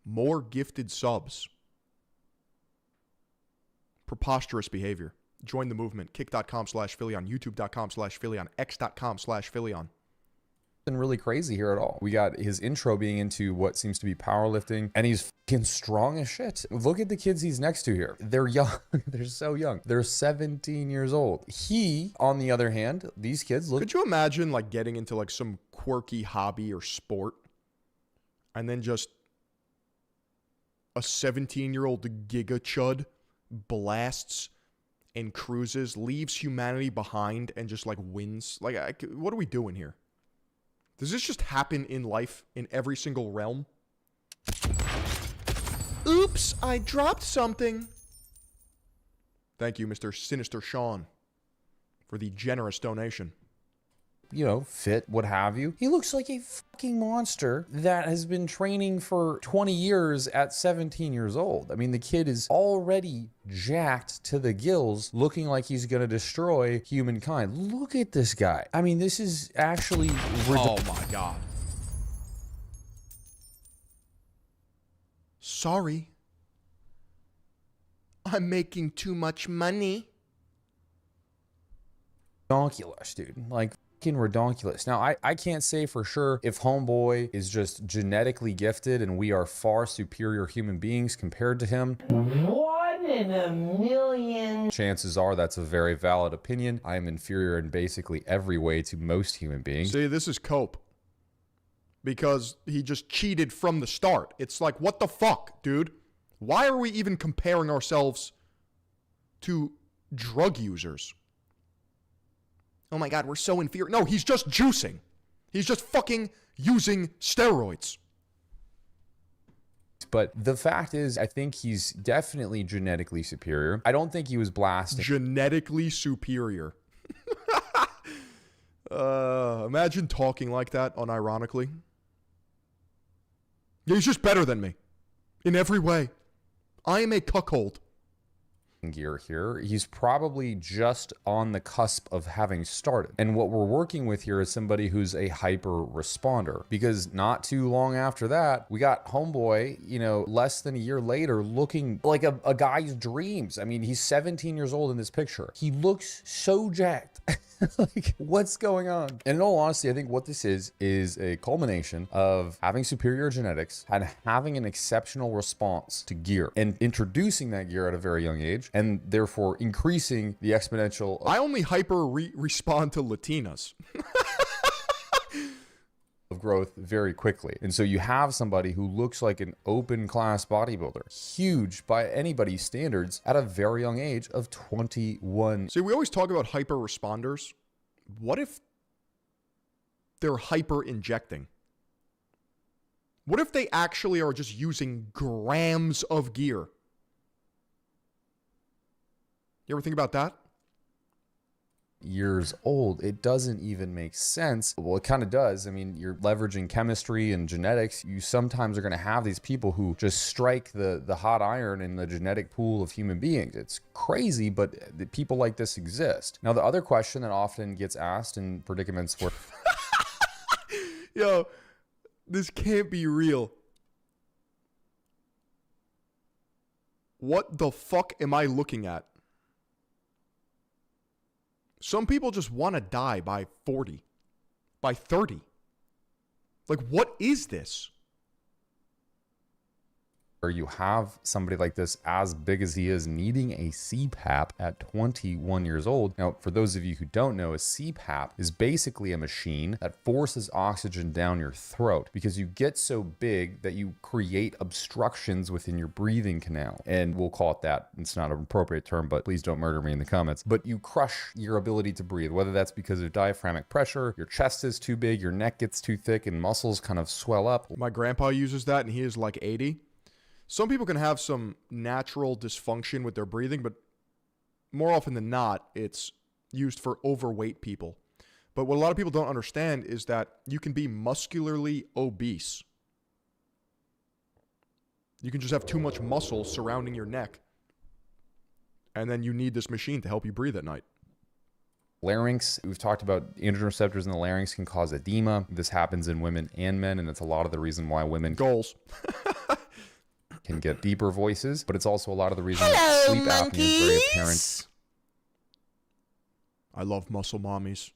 More gifted subs. Preposterous behavior. Join the movement. Kick.com/Philyon, YouTube.com/Philyon, X.com/Philyon. Really crazy here at all. We got his intro being into what seems to be powerlifting, and he's fucking strong as shit. Look at the kids he's next to here. They're young. They're so young. They're 17 years old. He, on the other hand, these kids look. Could you imagine like getting into like some quirky hobby or sport and then just a 17-year-old giga chud blasts and cruises, leaves humanity behind, and just like wins? Like, what are we doing here? Does this just happen in life in every single realm? Oops, I dropped something. Thank you, Mr. Sinister Sean, for the generous donation. You know, fit, what have you. He looks like a fucking monster that has been training for 20 years at 17 years old. I mean, the kid is already jacked to the gills, looking like he's going to destroy humankind. Look at this guy. I mean, this is actually... Oh my God. Sorry. I'm making too much money. Redonkulous, dude. Like... redonkulous. Now, I can't say for sure if homeboy is just genetically gifted and we are far superior human beings compared to him. What? One in a million. Chances are that's a very valid opinion. I am inferior in basically every way to most human beings. See, this is cope. Because he just cheated from the start. It's like, what the fuck, dude? Why are we even comparing ourselves to drug users? Oh my God, we're so inferior. No, he's just juicing. He's just fucking using steroids. But the fact is, I think he's definitely genetically superior. I don't think he was blasting. Genetically superior. Imagine talking like that unironically. Yeah, he's just better than me. In every way. I am a cuckold. Gear here. He's probably just on the cusp of having started. And what we're working with here is somebody who's a hyper responder, because not too long after that, we got homeboy, you know, less than a year later looking like a guy's dreams. I mean, he's 17 years old in this picture. He looks so jacked. Like, what's going on? And in all honesty, I think what this is a culmination of having superior genetics and having an exceptional response to gear and introducing that gear at a very young age, and therefore increasing the exponential. I only hyper respond to Latinas. Of growth very quickly. And so you have somebody who looks like an open class bodybuilder, huge by anybody's standards, at a very young age of 21. See, we always talk about hyper responders. What if they're hyper injecting? What if they actually are just using grams of gear? You ever think about that? Years old, it doesn't even make sense. Well, it kind of does. I mean, you're leveraging chemistry and genetics. You sometimes are going to have these people who just strike the hot iron in the genetic pool of human beings. It's crazy, but the people like this exist. Now, the other question that often gets asked in predicaments where yo, this can't be real. What the fuck am I looking at? Some people just want to die by 40, by 30. Like, what is this? where you have somebody like this as big as he is needing a CPAP at 21 years old. Now, for those of you who don't know, a CPAP is basically a machine that forces oxygen down your throat because you get so big that you create obstructions within your breathing canal. And we'll call it that. It's not an appropriate term, but please don't murder me in the comments. But you crush your ability to breathe, whether that's because of diaphragmatic pressure, your chest is too big, your neck gets too thick, and muscles kind of swell up. My grandpa uses that and he is like 80. Some people can have some natural dysfunction with their breathing, but more often than not, it's used for overweight people. But what a lot of people don't understand is that you can be muscularly obese. You can just have too much muscle surrounding your neck. And then you need this machine to help you breathe at night. Larynx, we've talked about androgen receptors in the larynx can cause edema. This happens in women and men, and it's a lot of the reason why women Goals. can get deeper voices, but it's also a lot of the reason that sleep apnea is very apparent. I love muscle mommies.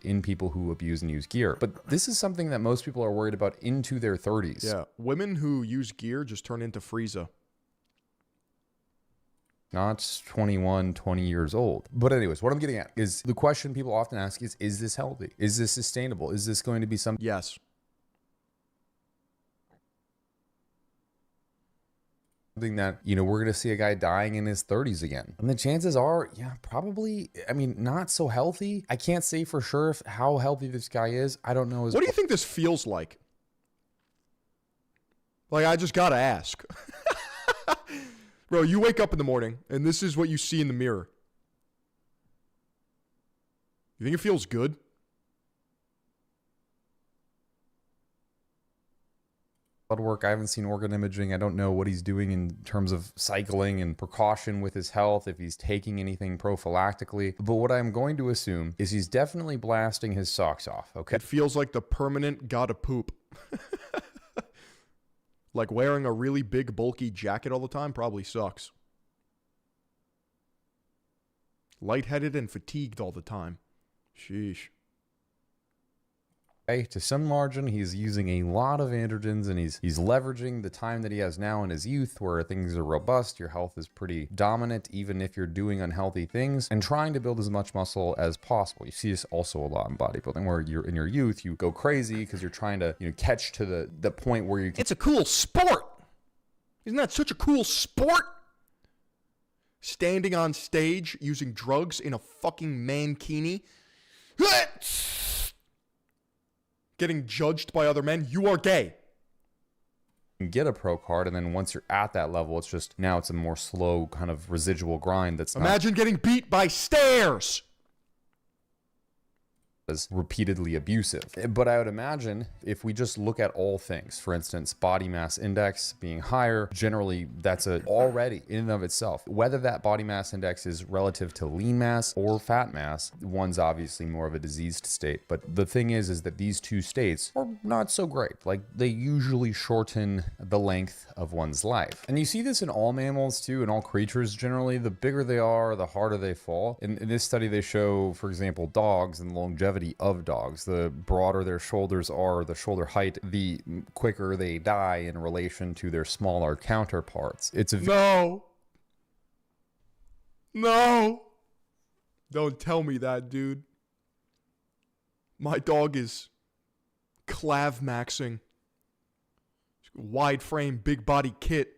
In people who abuse and use gear. But this is something that most people are worried about into their 30s. Yeah, women who use gear just turn into Frieza. Not 21, 20 years old. But anyways, what I'm getting at is the question people often ask is this healthy? Is this sustainable? Is this going to be something Yes. that, you know, we're going to see a guy dying in his 30s again? And the chances are, yeah, probably, I mean, not so healthy. I can't say for sure how healthy this guy is. I don't know. What do you think this feels like? Like, I just got to ask. Bro, you wake up in the morning, and this is what you see in the mirror. You think it feels good? Blood work, I haven't seen organ imaging. I don't know what he's doing in terms of cycling and precaution with his health, if he's taking anything prophylactically. But what I'm going to assume is he's definitely blasting his socks off, okay? It feels like the permanent gotta poop. Like wearing a really big, bulky jacket all the time probably sucks. Lightheaded and fatigued all the time. Sheesh. To some margin, he's using a lot of androgens, and he's leveraging the time that he has now in his youth where things are robust, your health is pretty dominant, even if you're doing unhealthy things, and trying to build as much muscle as possible. You see this also a lot in bodybuilding, where you're in your youth, you go crazy because you're trying to, catch to the point where you can. It's a cool sport. Isn't that such a cool sport? Standing on stage using drugs in a fucking mankini. Getting judged by other men. You are gay. Get a pro card, and then once you're at that level, it's just now it's a more slow kind of residual grind. Imagine getting beat by stairs. As repeatedly abusive. But I would imagine if we just look at all things, for instance, body mass index being higher, generally that's already in and of itself. Whether that body mass index is relative to lean mass or fat mass, one's obviously more of a diseased state. But the thing is that these two states are not so great. Like, they usually shorten the length of one's life. And you see this in all mammals too, in all creatures generally. The bigger they are, the harder they fall. In this study, they show, for example, dogs and longevity of dogs. The broader their shoulders are, the shoulder height, the quicker they die in relation to their smaller counterparts. It's a No. Don't tell me that, dude. My dog is clav maxing. Wide frame, big body kit.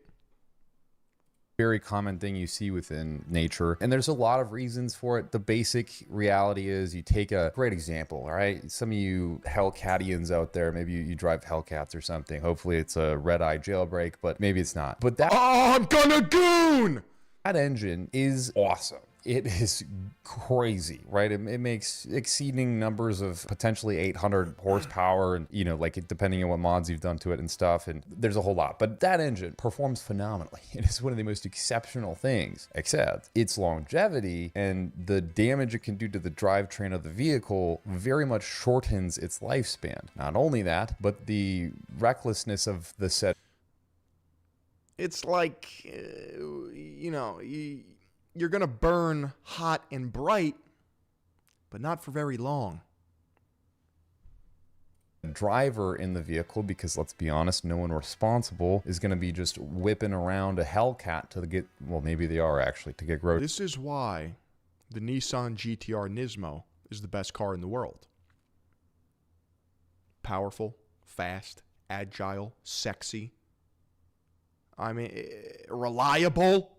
very common thing you see within nature, and there's a lot of reasons for it. The basic reality is, you take a great example, all right? Some of you Hellcatians out there, maybe you drive Hellcats or something. Hopefully it's a red-eye jailbreak, but maybe it's not. But that I'm gonna goon! That engine is awesome. It is crazy, right? It makes exceeding numbers of potentially 800 horsepower, and you know, like depending on what mods you've done to it and stuff, and there's a whole lot. But that engine performs phenomenally. It is one of the most exceptional things, except its longevity and the damage it can do to the drivetrain of the vehicle very much shortens its lifespan. Not only that, but the recklessness of the set. It's like, you know, you're going to burn hot and bright, but not for very long. Driver in the vehicle, because let's be honest, no one responsible is going to be just whipping around a Hellcat to get, well, maybe they are actually, to get road. This is why the Nissan GTR Nismo is the best car in the world. Powerful, fast, agile, sexy. I mean, reliable.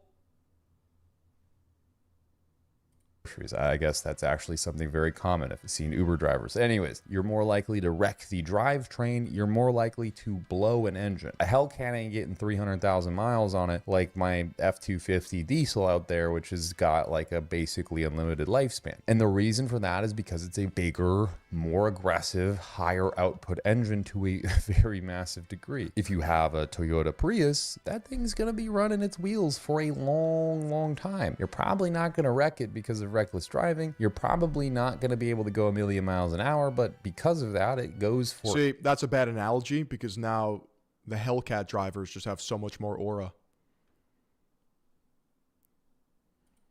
I guess that's actually something very common if you've seen Uber drivers. Anyways, you're more likely to wreck the drivetrain. You're more likely to blow an engine. A Hellcat ain't getting 300,000 miles on it like my F-250 diesel out there, which has got like a basically unlimited lifespan. And the reason for that is because it's a bigger, more aggressive, higher output engine to a very massive degree. If you have a Toyota Prius, that thing's gonna be running its wheels for a long, long time. You're probably not gonna wreck it because of reckless driving. You're probably not going to be able to go a million miles an hour, but because of that, it goes for... See, that's a bad analogy because now the Hellcat drivers just have so much more aura.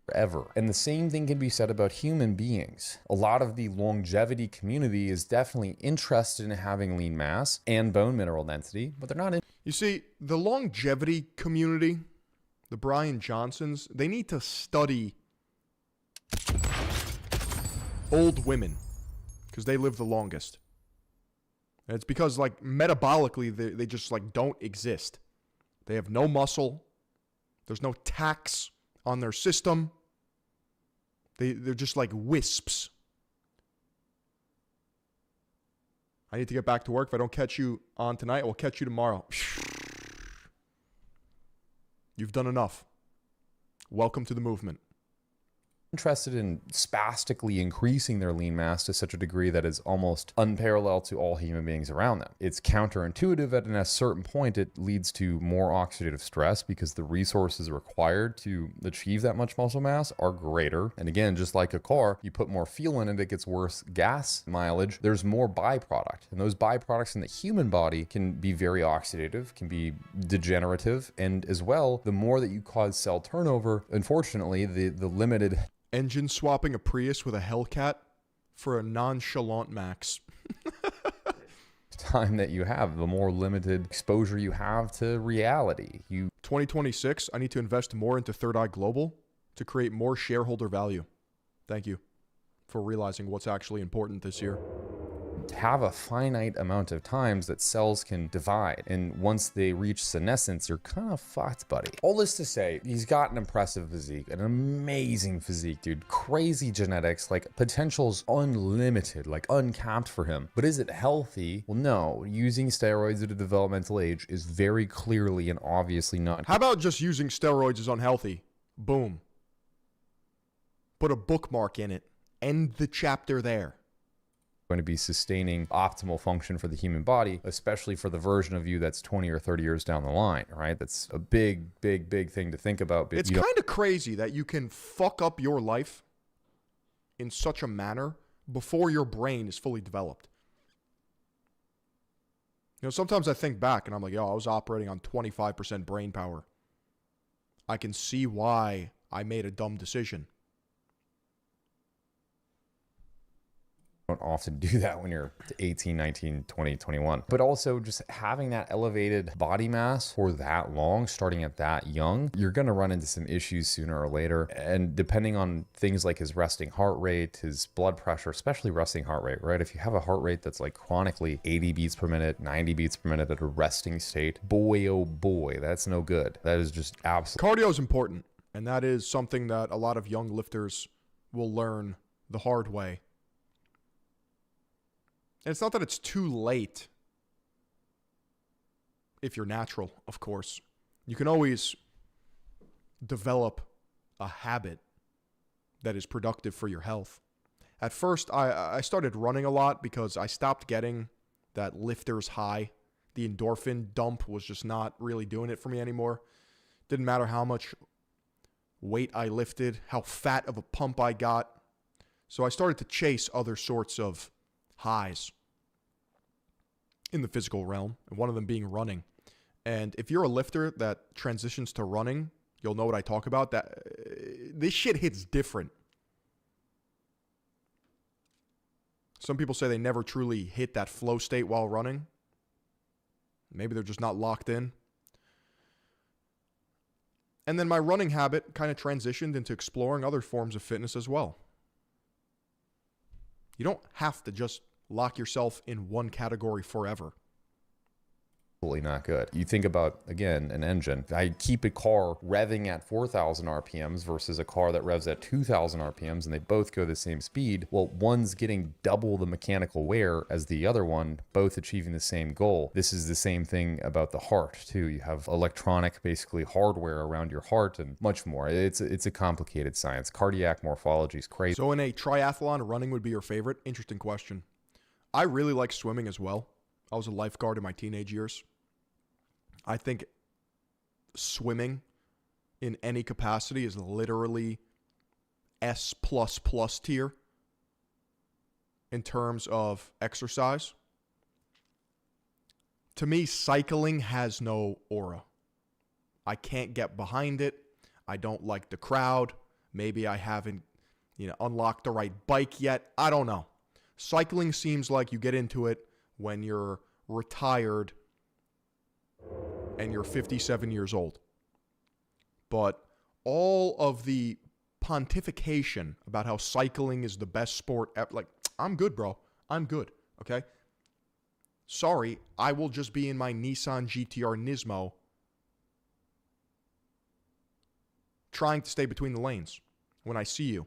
Forever. And the same thing can be said about human beings. A lot of the longevity community is definitely interested in having lean mass and bone mineral density, but they're not in... You see, the longevity community, the Brian Johnsons, they need to study old women because they live the longest. And it's because, like, metabolically they just like don't exist. They have no muscle. There's no tax on their system. They're just like wisps. I need to get back to work. If I don't catch you on tonight, I will catch you tomorrow. You've done enough. Welcome to the movement. Interested in spastically increasing their lean mass to such a degree that is almost unparalleled to all human beings around them. It's counterintuitive, and at a certain point it leads to more oxidative stress because the resources required to achieve that much muscle mass are greater. And again, just like a car, you put more fuel in it, it gets worse gas mileage. There's more byproduct, and those byproducts in the human body can be very oxidative, can be degenerative, and as well, the more that you cause cell turnover, unfortunately, the limited engine swapping a Prius with a Hellcat for a nonchalant Max. time that you have, the more limited exposure you have to reality. 2026, I need to invest more into Third Eye Global to create more shareholder value. Thank you for realizing what's actually important this year. Have a finite amount of times that cells can divide, and once they reach senescence, you're kind of fucked, buddy. All this to say, he's got an impressive physique, an amazing physique, dude. Crazy genetics, like potential's unlimited, like uncapped for him. But is it healthy? Well, no. Using steroids at a developmental age is very clearly and obviously not. How about just using steroids is unhealthy? Boom. Put a bookmark in it. End the chapter there. Going to be sustaining optimal function for the human body, especially for the version of you that's 20 or 30 years down the line, right? That's a big thing to think about. It's kind of crazy that you can fuck up your life in such a manner before your brain is fully developed. You know, sometimes I think back and I'm like, yo, I was operating on 25% brain power. I can see why I made a dumb decision. Don't often do that when you're 18, 19, 20, 21. But also just having that elevated body mass for that long, starting at that young, you're going to run into some issues sooner or later. And depending on things like his resting heart rate, his blood pressure, especially resting heart rate, right? If you have a heart rate that's like chronically 80 beats per minute, 90 beats per minute at a resting state, boy, oh boy, that's no good. That is just absolutely. Cardio is important. And that is something that a lot of young lifters will learn the hard way. And it's not that it's too late if you're natural, of course. You can always develop a habit that is productive for your health. At first, I started running a lot because I stopped getting that lifter's high. The endorphin dump was just not really doing it for me anymore. Didn't matter how much weight I lifted, how fat of a pump I got. So I started to chase other sorts of highs in the physical realm, and one of them being running. And if you're a lifter that transitions to running, you'll know what I talk about. That this shit hits different. Some people say they never truly hit that flow state while running. Maybe they're just not locked in. And then my running habit kind of transitioned into exploring other forms of fitness as well. You don't have to just lock yourself in one category forever. Not good. You think about, again, an engine. I keep a car revving at 4,000 RPMs versus a car that revs at 2,000 RPMs, and they both go the same speed. Well, one's getting double the mechanical wear as the other one, both achieving the same goal. This is the same thing about the heart, too. You have electronic, basically hardware around your heart and much more. It's a complicated science. Cardiac morphology is crazy. So in a triathlon, running would be your favorite? Interesting question. I really like swimming as well. I was a lifeguard in my teenage years. I think swimming in any capacity is literally S++ tier in terms of exercise. To me, cycling has no aura. I can't get behind it. I don't like the crowd. Maybe I haven't, unlocked the right bike yet. I don't know. Cycling seems like you get into it when you're retired and you're 57 years old. But all of the pontification about how cycling is the best sport, I'm good, bro. I'm good, okay? Sorry, I will just be in my Nissan GTR Nismo trying to stay between the lanes when I see you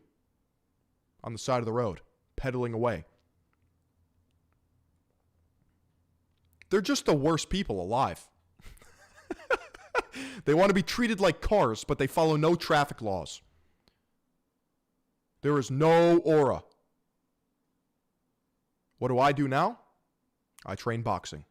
on the side of the road, pedaling away. They're just the worst people alive. They want to be treated like cars, but they follow no traffic laws. There is no aura. What do I do now? I train boxing.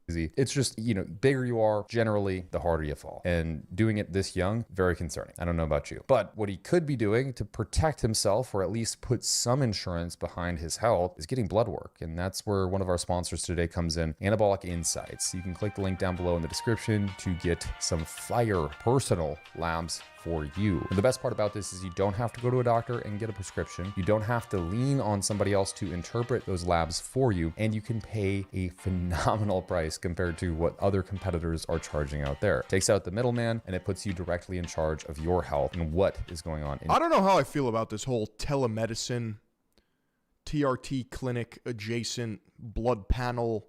It's just, bigger you are, generally, the harder you fall. And doing it this young, very concerning. I don't know about you. But what he could be doing to protect himself, or at least put some insurance behind his health, is getting blood work. And that's where one of our sponsors today comes in, Anabolic Insights. You can click the link down below in the description to get some fire personal labs for you. And the best part about this is you don't have to go to a doctor and get a prescription. You don't have to lean on somebody else to interpret those labs for you, and you can pay a phenomenal price compared to what other competitors are charging out there. It takes out the middleman, and it puts you directly in charge of your health and what is going on. I don't know how I feel about this whole telemedicine, TRT clinic adjacent blood panel.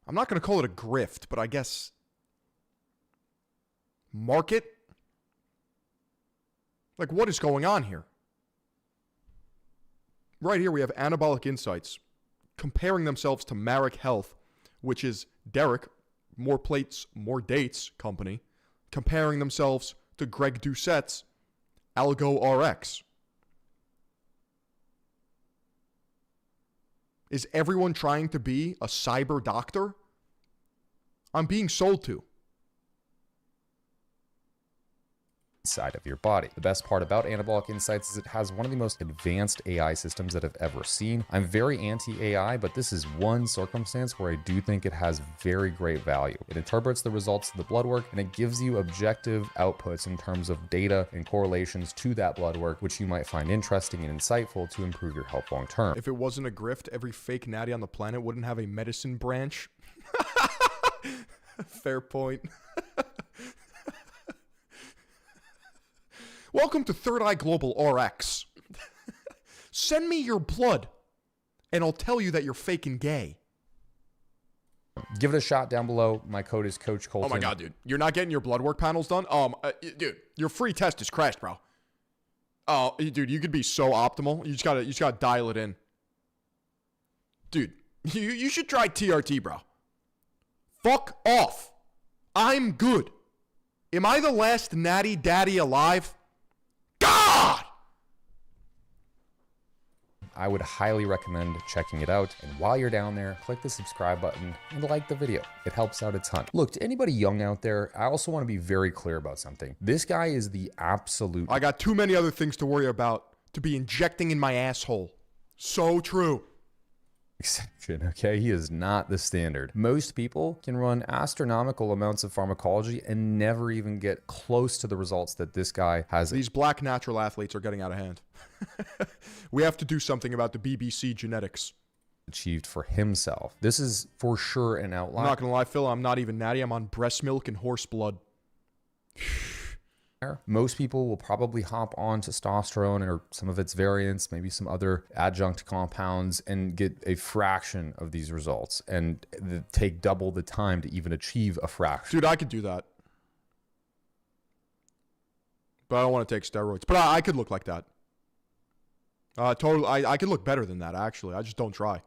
I'm not going to call it a grift, but I guess market? Like, what is going on here? Right here we have Anabolic Insights comparing themselves to Marek Health, which is Derek, More Plates, More Dates company, comparing themselves to Greg Doucette's Algo RX. Is everyone trying to be a cyber doctor? I'm being sold to. Side of your body. The best part about Anabolic Insights is it has one of the most advanced AI systems that I've ever seen. I'm very anti-AI, but this is one circumstance where I do think it has very great value. It interprets the results of the blood work, and it gives you objective outputs in terms of data and correlations to that blood work, which you might find interesting and insightful to improve your health long term. If it wasn't a grift, every fake natty on the planet wouldn't have a medicine branch. Fair point. Welcome to Third Eye Global RX. Send me your blood, and I'll tell you that you're faking gay. Give it a shot down below. My code is Coach Colton. Oh my God, dude. You're not getting your blood work panels done? Dude, your free test is crashed, bro. Oh, dude, you could be so optimal. You just gotta dial it in. Dude, you should try TRT, bro. Fuck off. I'm good. Am I the last natty daddy alive? God! I would highly recommend checking it out. And while you're down there, click the subscribe button and like the video. It helps out a ton. Look, to anybody young out there, I also want to be very clear about something. This guy is the absolute... I got too many other things to worry about to be injecting in my asshole. So true. Exception, okay? He is not the standard. Most people can run astronomical amounts of pharmacology and never even get close to the results that this guy has. These black natural athletes are getting out of hand. We have to do something about the BBC genetics. Achieved for himself. This is for sure an outlier. I'm not gonna lie, Phil, I'm not even natty. I'm on breast milk and horse blood. Most people will probably hop on testosterone or some of its variants, maybe some other adjunct compounds, and get a fraction of these results and take double the time to even achieve a fraction. Dude, I could do that. But I don't want to take steroids. But I could look like that. Totally, I could look better than that, actually. I just don't try.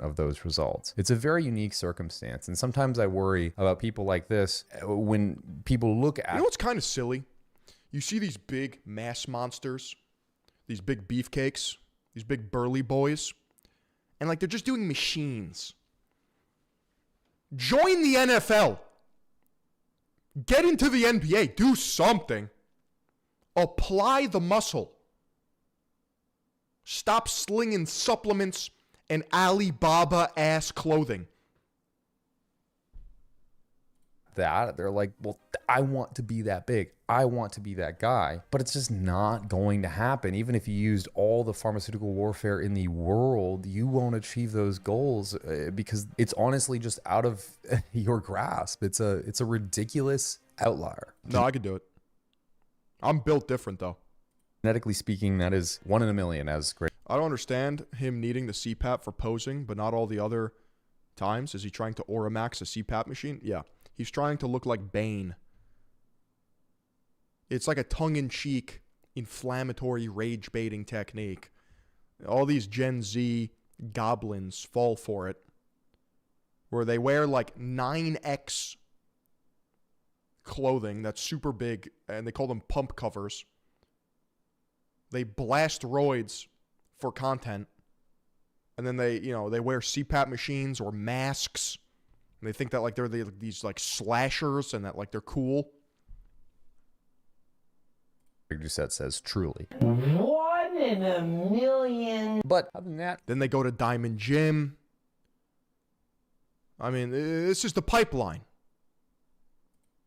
Of those results. It's a very unique circumstance, and sometimes I worry about people like this when people look at... You know what's kind of silly? You see these big mass monsters, these big beefcakes, these big burly boys, and like they're just doing machines. Join the NFL. Get into the NBA. Do something. Apply the muscle. Stop slinging supplements and Alibaba-ass clothing. That they're like, well, I want to be that big. I want to be that guy. But it's just not going to happen. Even if you used all the pharmaceutical warfare in the world, you won't achieve those goals because it's honestly just out of your grasp. It's a ridiculous outlier. No, I could do it. I'm built different, though. Genetically speaking, that is 1 in a million as great. I don't understand him needing the CPAP for posing, but not all the other times. Is he trying to Aura Max a CPAP machine? Yeah. He's trying to look like Bane. It's like a tongue-in-cheek, inflammatory, rage-baiting technique. All these Gen Z goblins fall for it, where they wear like 9X clothing that's super big, and they call them pump covers. They blast roids for content, and then they wear CPAP machines or masks, and they think that like they're these like slashers and that like they're cool. Doucette says truly. 1 in a million. But other than that, Then they go to Diamond Gym. I mean, this is the pipeline.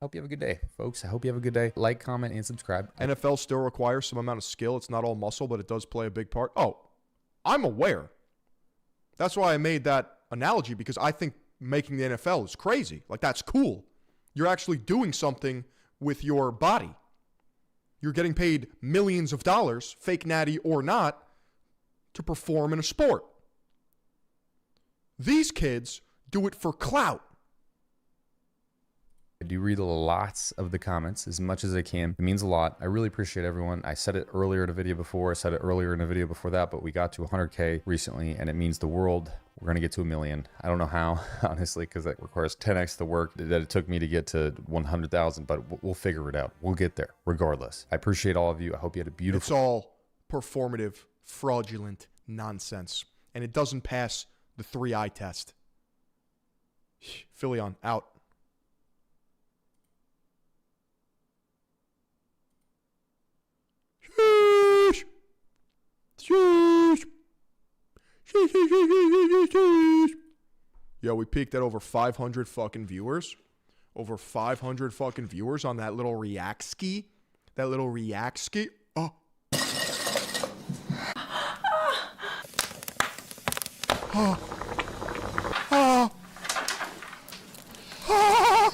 Hope you have a good day, folks. I hope you have a good day. Like, comment, and subscribe. NFL still requires some amount of skill. It's not all muscle, but it does play a big part. Oh, I'm aware. That's why I made that analogy, because I think making the NFL is crazy. Like, that's cool. You're actually doing something with your body. You're getting paid millions of dollars, fake natty or not, to perform in a sport. These kids do it for clout. I do read lots of the comments as much as I can. It means a lot. I really appreciate everyone. I said it earlier in a video before. I said it earlier in a video before that, but we got to 100K recently, and it means the world. We're going to get to 1 million. I don't know how, honestly, because that requires 10x the work that it took me to get to 100,000, but we'll figure it out. We'll get there regardless. I appreciate all of you. I hope you had a beautiful... It's all performative, fraudulent nonsense, and it doesn't pass the 3-eye test. Philly on, out. Yo, we peaked at over 500 fucking viewers. Over 500 fucking viewers on that little react ski. That little react ski. Oh. Oh. Oh. Oh.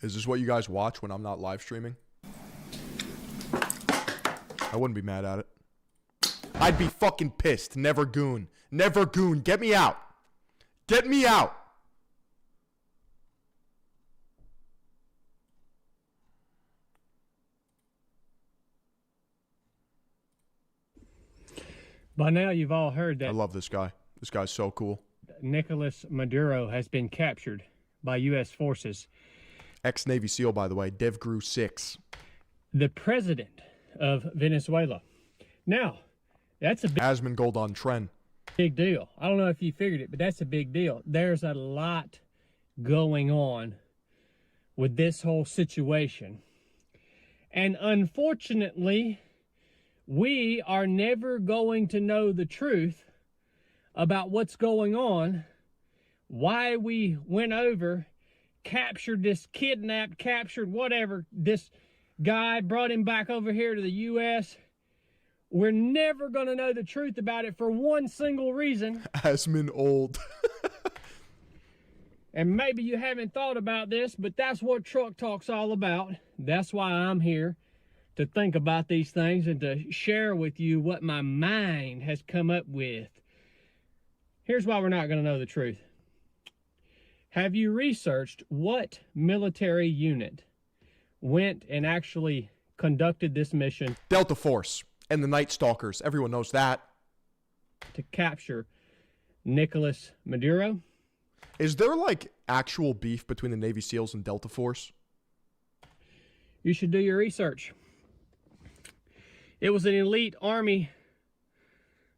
Is this what you guys watch when I'm not live streaming? I wouldn't be mad at it. I'd be fucking pissed. Never goon. Never goon. Get me out. Get me out. By now, you've all heard I that love this guy. This guy's so cool. Nicolas Maduro has been captured by U.S. forces. Ex-Navy SEAL, by the way. DevGru 6. The president of Venezuela. Now, that's a Asmongold on trend. big deal. I don't know if you figured it, but that's a big deal. There's a lot going on with this whole situation. And unfortunately, we are never going to know the truth about what's going on, why we went over, captured this, kidnapped, captured, whatever, this guy, brought him back over here to the U.S. We're never going to know the truth about it for one single reason. Asmongold. And maybe you haven't thought about this, but that's what Truck Talk's all about. That's why I'm here, to think about these things and to share with you what my mind has come up with. Here's why we're not going to know the truth. Have you researched what military unit went and actually conducted this mission? Delta Force and the Night Stalkers. Everyone knows that. To capture Nicolas Maduro? Is there like actual beef between the Navy SEALs and Delta Force? You should do your research. It was an elite Army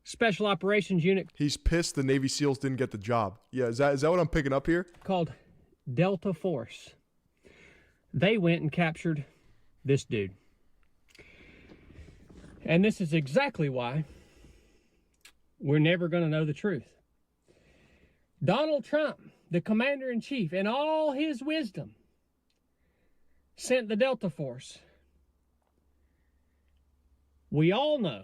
Special Operations Unit. He's pissed the Navy SEALs didn't get the job. Yeah, is that what I'm picking up here? Called Delta Force. They went and captured this dude. And this is exactly why we're never going to know the truth. Donald Trump, the commander-in-chief, in all his wisdom, sent the Delta Force. We all know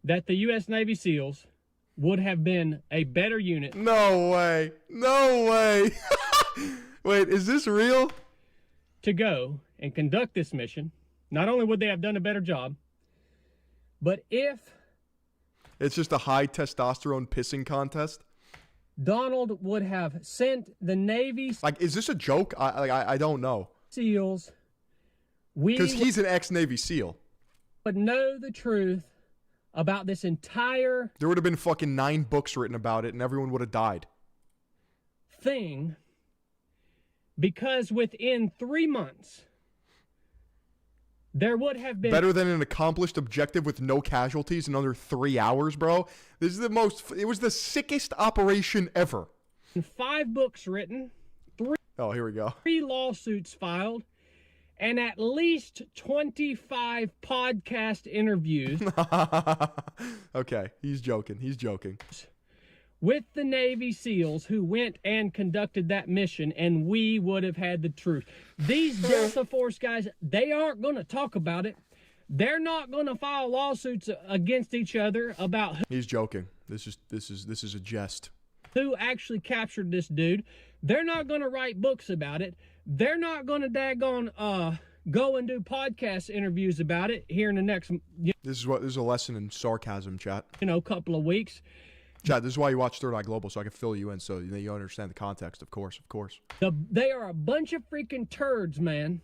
that the U.S. Navy SEALs would have been a better unit. No way. No way. Wait, is this real? To go and conduct this mission. Not only would they have done a better job, but if it's just a high testosterone pissing contest, Donald would have sent the Navy, like, is this a joke? I don't know. SEALs, we because he's an ex-Navy SEAL, would know the truth about this entire there would have been fucking 9 books written about it and everyone would have died. Thing, because within 3 months there would have been better than an accomplished objective with no casualties in under 3 hours, bro. This is it was the sickest operation ever. 5 books written, Oh, here we go. 3 lawsuits filed, and at least 25 podcast interviews Okay, he's joking. He's joking. with the Navy SEALs who went and conducted that mission, and we would have had the truth. These Delta Force guys, they aren't going to talk about it. They're not going to file lawsuits against each other about He's joking. This is a jest. who actually captured this dude. They're not going to write books about it. They're not going to go and do podcast interviews about it here in the next This is a lesson in sarcasm, chat. couple of weeks. Chat, this is why you watch Third Eye Global, so I can fill you in, so you understand the context. Of course. They are a bunch of freaking turds, man.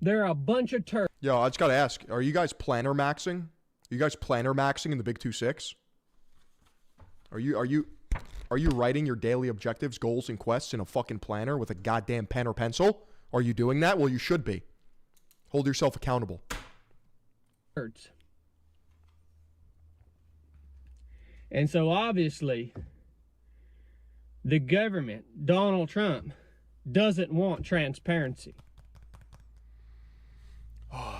They're a bunch of turds. Yo, I just gotta ask: are you guys planner maxing? Are you guys planner maxing in the Big 2-6? Are you writing your daily objectives, goals, and quests in a fucking planner with a goddamn pen or pencil? Are you doing that? Well, you should be. Hold yourself accountable. Turds. And so obviously, the government, Donald Trump, doesn't want transparency.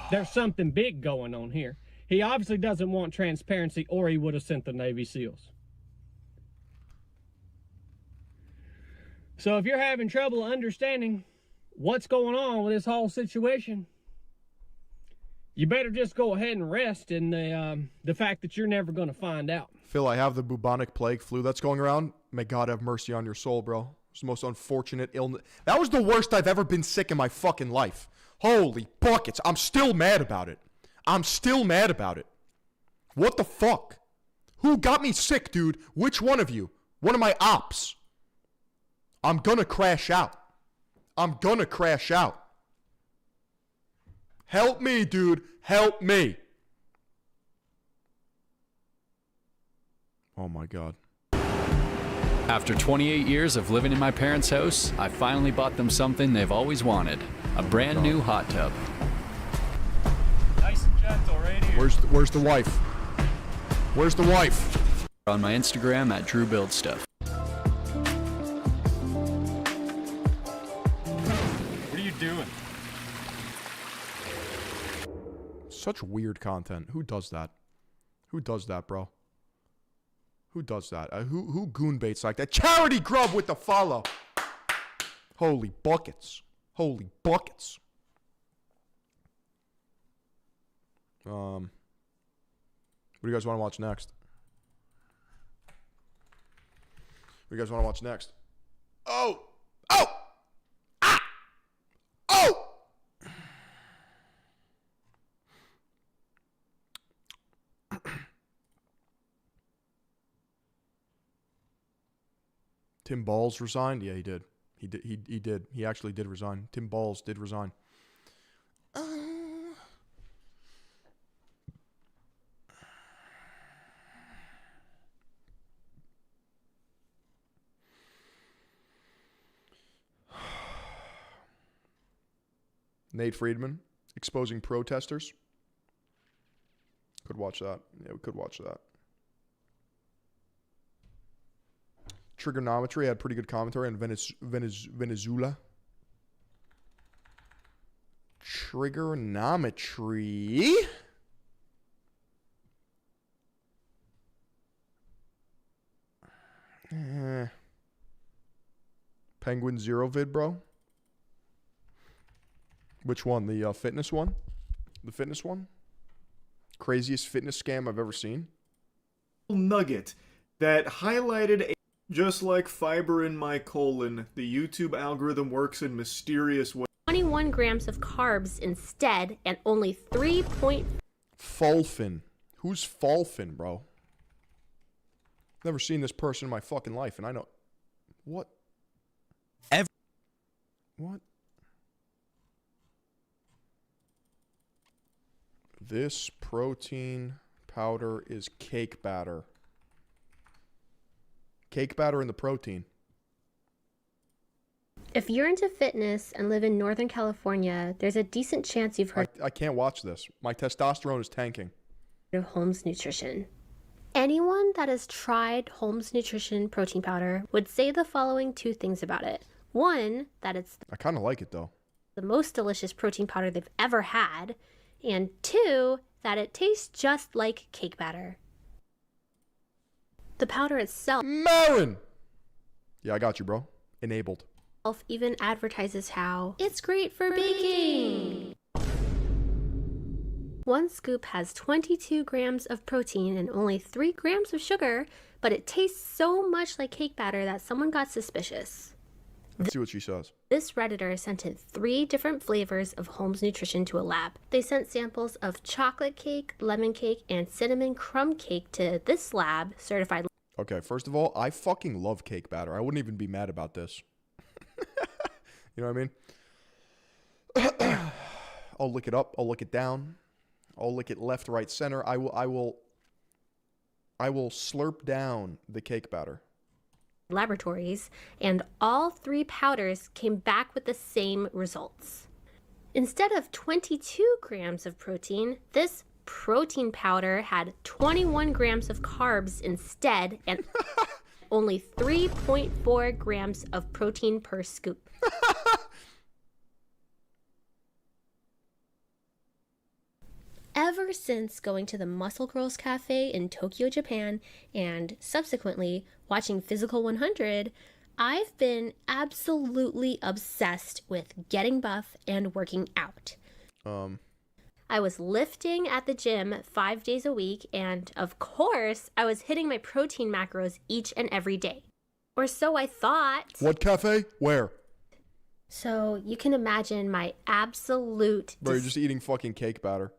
There's something big going on here. He obviously doesn't want transparency, or he would have sent the Navy SEALs. So if you're having trouble understanding what's going on with this whole situation, you better just go ahead and rest in the fact that you're never going to find out. Phil, I have the bubonic plague flu that's going around. May God have mercy on your soul, bro. It's the most unfortunate illness. That was the worst I've ever been sick in my fucking life. Holy buckets. I'm still mad about it. What the fuck? Who got me sick, dude? Which one of you? One of my ops. I'm gonna crash out. Help me, dude. Help me. Oh my God. After 28 years of living in my parents' house, I finally bought them something they've always wanted. A brand new hot tub. Nice and gentle right here. Where's the wife? Where's the wife? On my Instagram at Drew Build Stuff. What are you doing? Such weird content. Who does that? Bro? Who does that? Who goon baits like that? Charity Grub with the follow. Holy buckets. What do you guys want to watch next? Oh! Tim Balls resigned? Yeah, he did. He did. He actually did resign. Tim Balls did resign. Nate Friedman exposing protesters. Could watch that. Yeah, we could watch that. Trigonometry had pretty good commentary on Venezuela. Trigonometry. Penguin Zero vid, bro. Which one? The fitness one? The fitness one? Craziest fitness scam I've ever seen. Nugget that highlighted a just like fiber in my colon, the YouTube algorithm works in mysterious ways. 21 grams of carbs instead, and only 3. Fulfin. Who's Fulfin, bro? Never seen this person in my fucking life, and I know. What? What? This protein powder is cake batter. Cake batter in the protein. If you're into fitness and live in Northern California, there's a decent chance you've heard I can't watch this. My testosterone is tanking. of Holmes Nutrition. Anyone that has tried Holmes Nutrition protein powder would say the following 2 things about it. One, that it's I kind of like it, though. the the most delicious protein powder they've ever had, and 2, that it tastes just like cake batter. The powder itself Marin! Yeah, I got you, bro. Enabled. even advertises how it's great for baking. 1 scoop has 22 grams of protein and only 3 grams of sugar, but it tastes so much like cake batter that someone got suspicious. Let's see what she says. This Redditor sent in 3 different flavors of Holmes Nutrition to a lab. They sent samples of chocolate cake, lemon cake, and cinnamon crumb cake to this lab, certified. Okay, first of all, I fucking love cake batter. I wouldn't even be mad about this. You know what I mean? I'll lick it up. I'll lick it down. I'll lick it left, right, center. I will slurp down the cake batter. Laboratories, and all 3 powders came back with the same results. Instead of 22 grams of protein, this protein powder had 21 grams of carbs instead, and only 3.4 grams of protein per scoop. Ever since going to the Muscle Girls Cafe in Tokyo, Japan, and subsequently watching Physical 100, I've been absolutely obsessed with getting buff and working out. I was lifting at the gym 5 days a week, and of course, I was hitting my protein macros each and every day. Or so I thought. What cafe? Where? So you can imagine my absolute Bro, you're just eating fucking cake batter.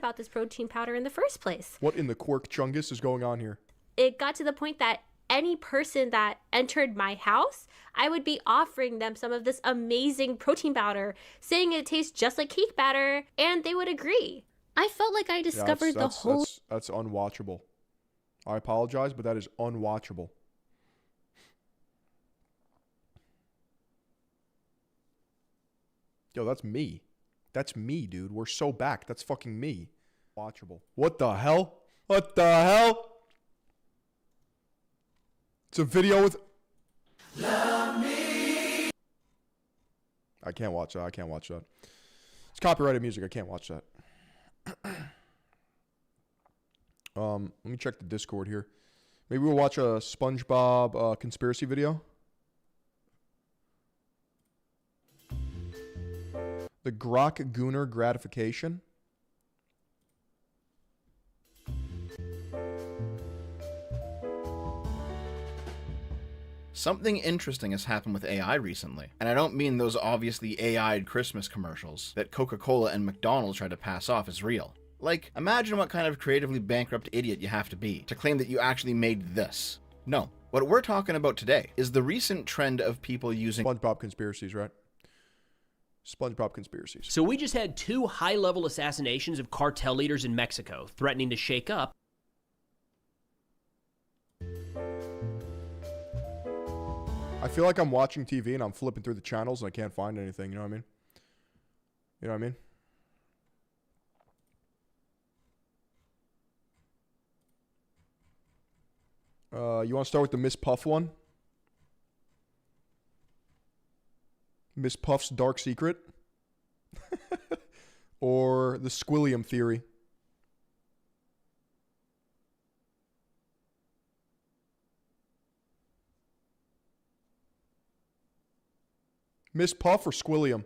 about this protein powder in the first place. What in the Quark Chungus is going on here? It got to the point that any person that entered my house, I would be offering them some of this amazing protein powder, saying it tastes just like cake batter, and they would agree. I felt like I discovered the whole... That's unwatchable. I apologize, but that is unwatchable. Yo, that's me. That's me, dude. We're so back. That's fucking me. Watchable. What the hell? What the hell? It's a video with... Love me. I can't watch that. I can't watch that. It's copyrighted music. I can't watch that. Let me check the Discord here. Maybe we'll watch a SpongeBob conspiracy video. The Grok Gooner gratification. Something interesting has happened with AI recently, and I don't mean those obviously AI'd Christmas commercials that Coca-Cola and McDonald's try to pass off as real. Like, imagine what kind of creatively bankrupt idiot you have to be to claim that you actually made this. No, what we're talking about today is the recent trend of people using SpongeBob conspiracies, right? SpongeBob conspiracies. So we just had 2 high-level assassinations of cartel leaders in Mexico, threatening to shake up. I feel like I'm watching TV and I'm flipping through the channels and I can't find anything, you know what I mean? You know what I mean? You want to start with the Miss Puff one? Miss Puff's dark secret? Or the Squilliam theory? Miss Puff or Squilliam?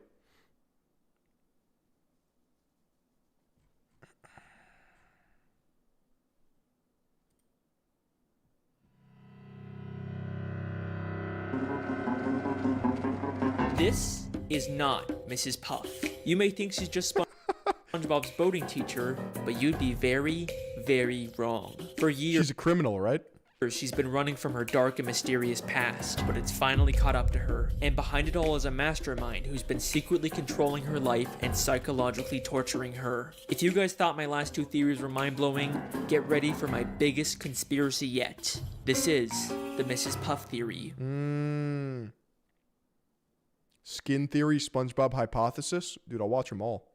This is not Mrs. Puff. You may think she's just SpongeBob's boating teacher, but you'd be very, very wrong. For years, she's a criminal, right? She's been running from her dark and mysterious past, but it's finally caught up to her. And behind it all is a mastermind who's been secretly controlling her life and psychologically torturing her. If you guys thought my last 2 theories were mind-blowing, get ready for my biggest conspiracy yet. This is the Mrs. Puff theory. Skin theory, SpongeBob hypothesis. Dude, I'll watch them all.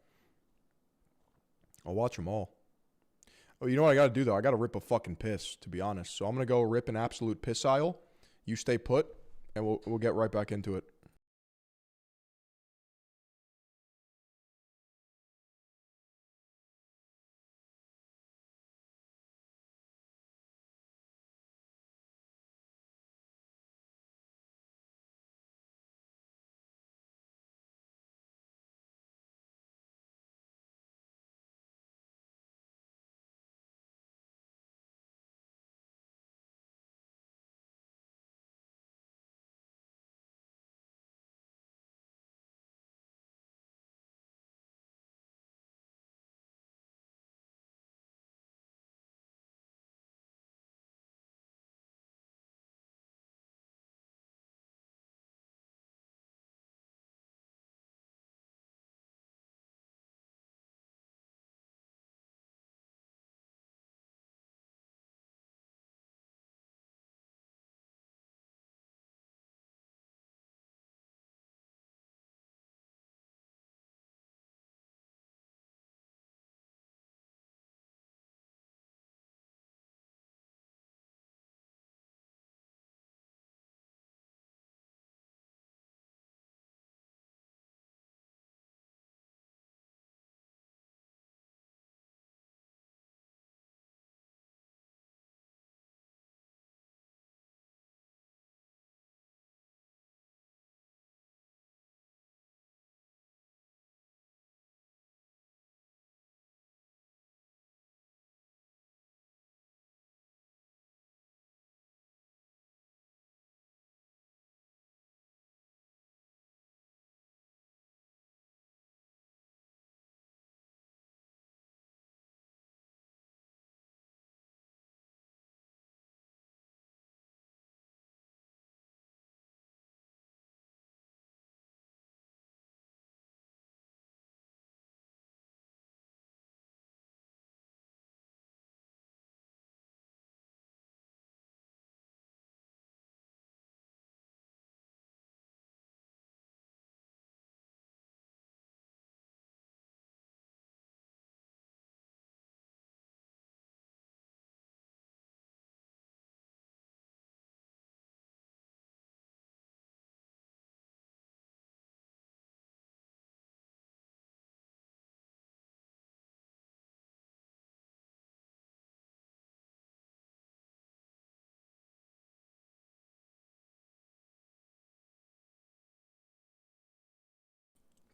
I'll watch them all. Oh, you know what I got to do, though? I got to rip a fucking piss, to be honest. So I'm going to go rip an absolute piss aisle. You stay put, and we'll get right back into it.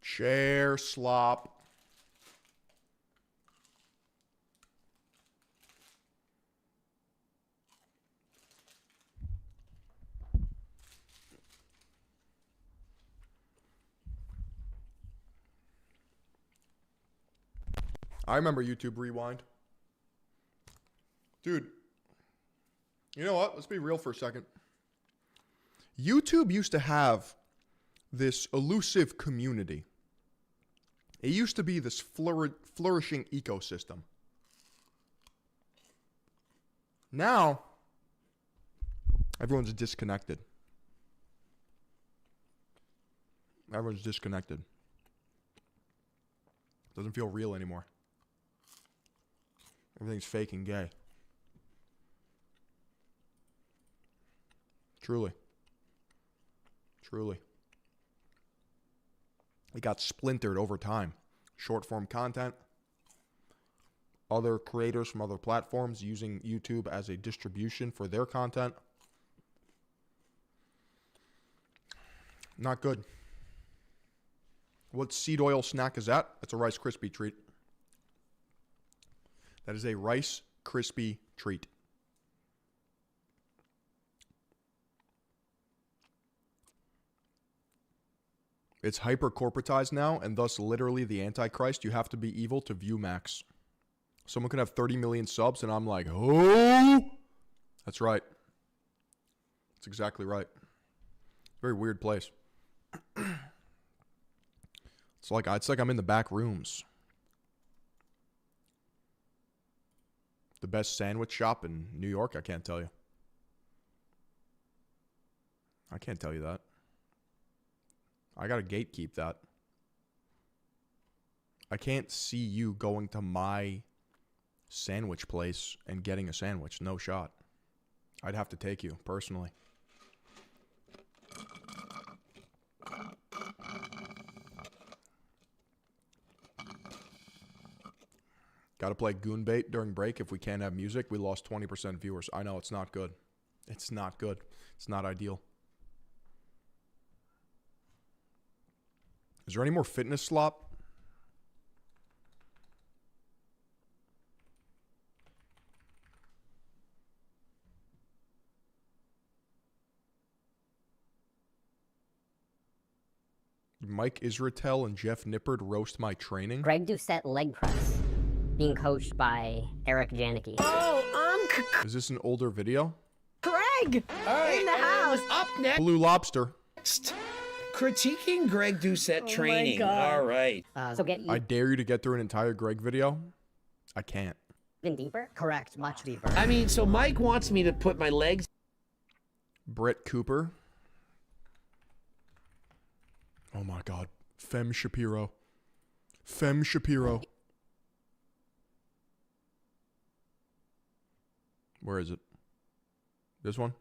Chair slop. I remember YouTube Rewind. Dude, you know what? Let's be real for a second. YouTube used to have this elusive community. It used to be this flourishing ecosystem. Now, everyone's disconnected. Everyone's disconnected. Doesn't feel real anymore. Everything's fake and gay. Truly. Truly. It got splintered over time. Short form content. Other creators from other platforms using YouTube as a distribution for their content. Not good. What seed oil snack is that? That's a Rice Krispie treat. That is a Rice Krispie treat. It's hyper-corporatized now, and thus literally the Antichrist. You have to be evil to view max. Someone can have 30 million subs, and I'm like, oh! That's right. That's exactly right. Very weird place. It's like I'm in the back rooms. The best sandwich shop in New York? I can't tell you. I can't tell you that. I gotta gatekeep that. I can't see you going to my sandwich place and getting a sandwich. No shot. I'd have to take you, personally. Gotta play goon bait during break. If we can't have music, we lost 20% viewers. I know, it's not good. It's not good. It's not ideal. Is there any more fitness slop? Mike Israetel and Jeff Nippard roast my training. Greg Doucette leg press, being coached by Eric Janicki. Oh, Is this an older video? Greg in the house. Up next. Blue Lobster. Critiquing Greg Doucette training. God. All right. So get I dare you to get through an entire Greg video. I can't. even deeper? Correct, much deeper. I mean, so Mike wants me to put my legs. Brett Cooper. Oh my God. Fem Shapiro. Fem Shapiro. Where is it? This one?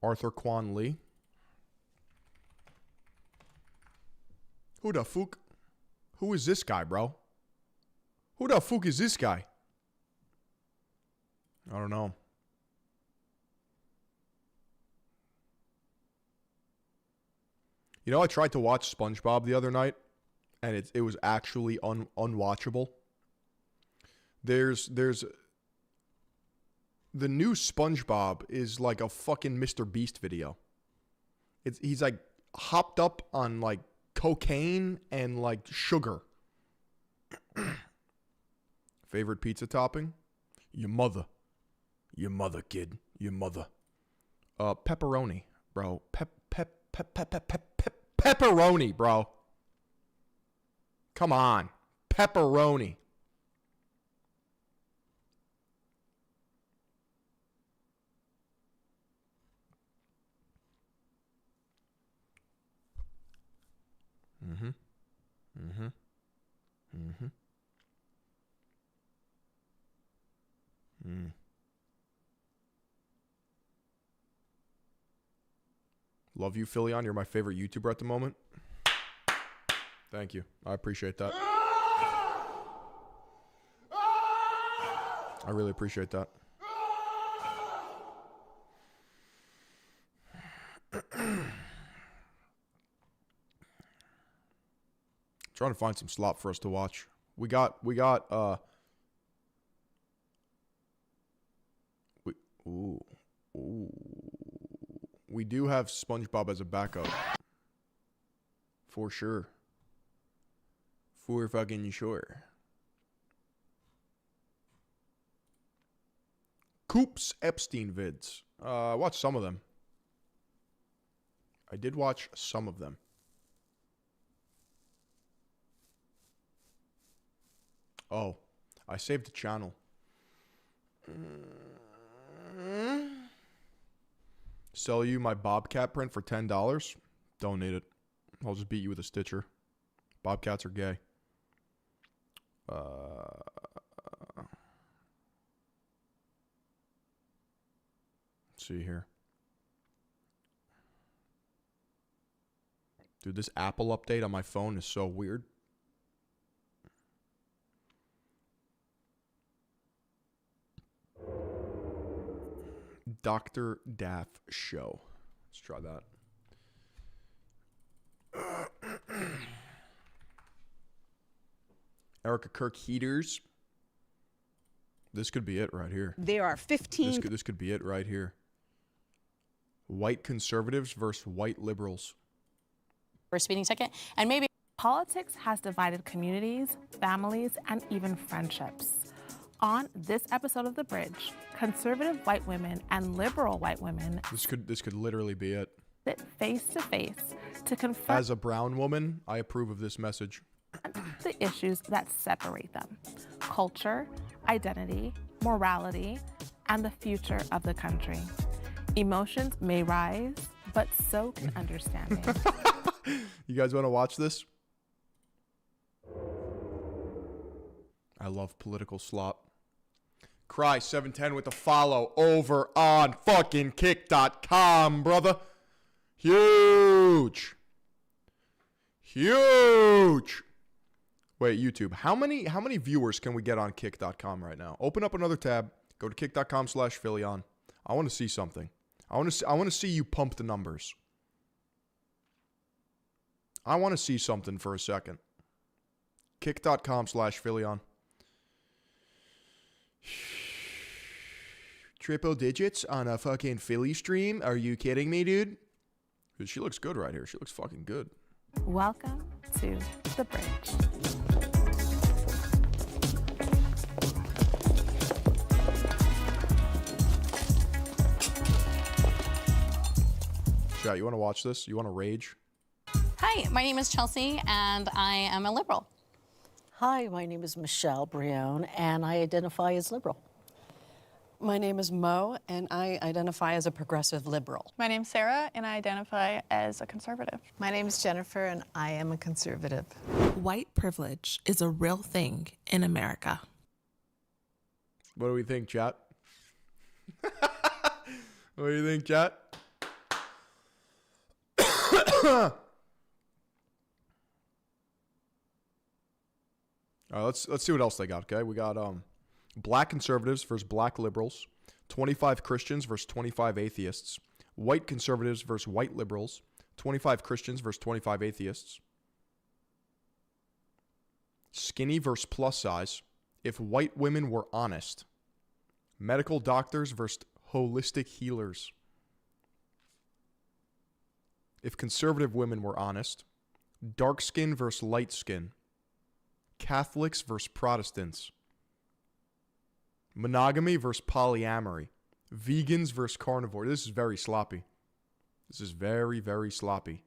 Arthur Quan Lee. Who the fuck? Who is this guy, bro? Who the fuck is this guy? I don't know. You know, I tried to watch SpongeBob the other night, and it was actually unwatchable. There's the new SpongeBob is like a fucking Mr. Beast video. He's like hopped up on like cocaine and like sugar. Favorite pizza topping? Your mother, kid. Your mother. Pepperoni, bro. Pepperoni, bro. Come on. Pepperoni. Mm-hmm. Mm-hmm. Mm-hmm. Mm. Love you, Philion. You're my favorite YouTuber at the moment. Thank you. I appreciate that. I really appreciate that. Trying to find some slop for us to watch. We do have SpongeBob as a backup. For sure. For fucking sure. Coops Epstein vids. I watched some of them. I did watch some of them. Oh, I saved the channel. Sell you my Bobcat print for $10? Don't need it. I'll just beat you with a Stitcher. Bobcats are gay. Let's see here. Dude, this Apple update on my phone is so weird. Dr. Daff Show. Let's try that. Erica Kirk heaters. This could be it right here. There are 15. This could be it right here. White conservatives versus white liberals. For a speeding ticket, and maybe politics has divided communities, families, and even friendships. On this episode of The Bridge, conservative white women and liberal white women This could literally be it. sit face to face to confront As a brown woman, I approve of this message. the issues that separate them: culture, identity, morality, and the future of the country. Emotions may rise, but so can understanding. You guys want to watch this? I love political slop. Cry 710 with the follow over on fucking kick.com, brother. Huge. Huge. Wait, YouTube. How many viewers can we get on kick.com right now? Open up another tab. Go to kick.com/Phillion. I want to see something. I want to see you pump the numbers. I want to see something for a second. Kick.com/Phillion. Triple digits on a fucking Philly stream? Are you kidding me, dude? Dude, she looks good right here. She looks fucking good. Welcome to The Bridge. Chat, you want to watch this? You want to rage? Hi, my name is Chelsea, and I am a liberal. Hi, my name is Michelle Brion, and I identify as liberal. My name is Mo, and I identify as a progressive liberal. My name's Sarah, and I identify as a conservative. My name's Jennifer, and I am a conservative. White privilege is a real thing in America. What do we think, chat? What do you think, chat? All right, let's see what else they got, okay? We got black conservatives versus black liberals, 25 Christians versus 25 atheists, white conservatives versus white liberals, 25 Christians versus 25 atheists, skinny versus plus size, if white women were honest, medical doctors versus holistic healers, if conservative women were honest, dark skin versus light skin, Catholics versus Protestants, monogamy versus polyamory, vegans versus carnivore. This is very sloppy. This is very, very sloppy.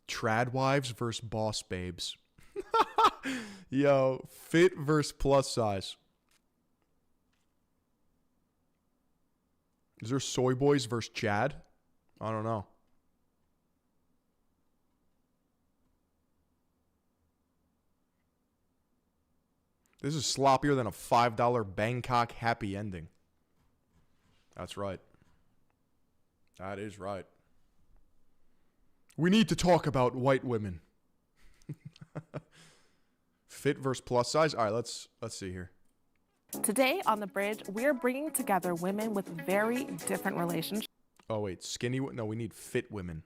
Trad wives versus boss babes. Yo, fit versus plus size. Is there soy boys versus Chad? I don't know. This is sloppier than a $5 Bangkok happy ending. That's right. That is right. We need to talk about white women. Fit versus plus size. All right, let's see here. Today on The Bridge, we're bringing together women with very different relationships. Oh, wait. Skinny? No, we need fit women.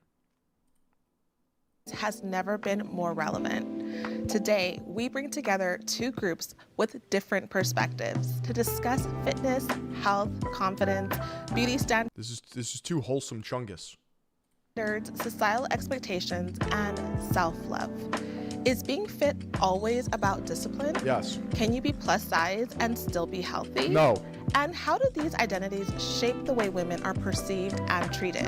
Has never been more relevant. Today, we bring together two groups with different perspectives to discuss fitness, health, confidence, beauty This is too wholesome chungus. standards, societal expectations, and self-love. Is being fit always about discipline? Yes. Can you be plus size and still be healthy? No. And how do these identities shape the way women are perceived and treated?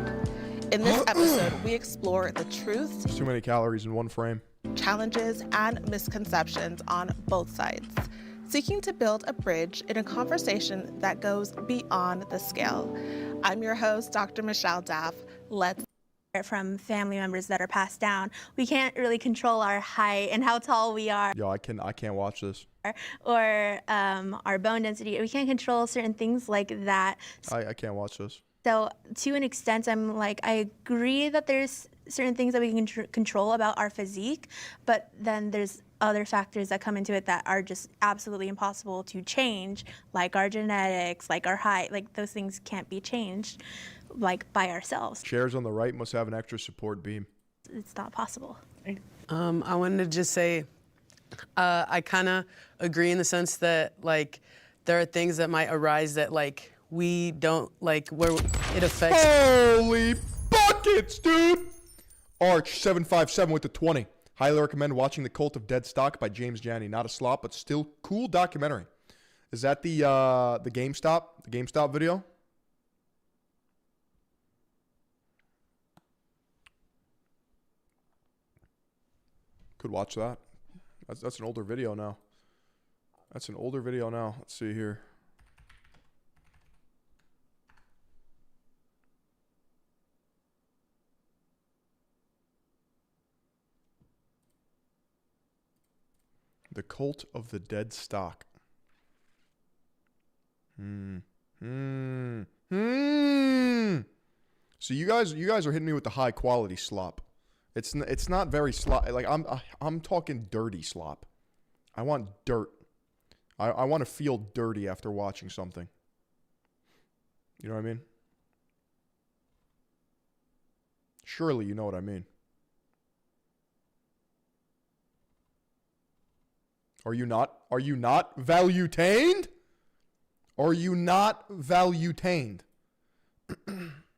In this episode, we explore the truths, There's too many calories in one frame. challenges, and misconceptions on both sides, seeking to build a bridge in a conversation that goes beyond the scale. I'm your host, Dr. Michelle Daff. Let's from family members that are passed down. We can't really control our height and how tall we are, Yo, I can't watch this. or our bone density. We can't control certain things like that. I can't watch this. So to an extent, I'm like, I agree that there's certain things that we can control about our physique, but then there's other factors that come into it that are just absolutely impossible to change, like our genetics, like our height. Like those things can't be changed, like by ourselves. Chairs on the right must have an extra support beam. It's not possible. I wanted to just say, I kind of agree in the sense that like there are things that might arise that like we don't like where it affects. Holy buckets, dude! Arch 757 with the 20. Highly recommend watching The Cult of Dead Stock by James Janney. Not a slop, but still cool documentary. Is that the GameStop video? Could watch that. That's an older video now. That's an older video now. Let's see here. The Cult of the Dead Stock. So you guys are hitting me with the high quality slop. It's not very slop. Like I'm talking dirty slop. I want dirt. I want to feel dirty after watching something. You know what I mean? Surely you know what I mean. Are you not value-tained? Are you not value-tained?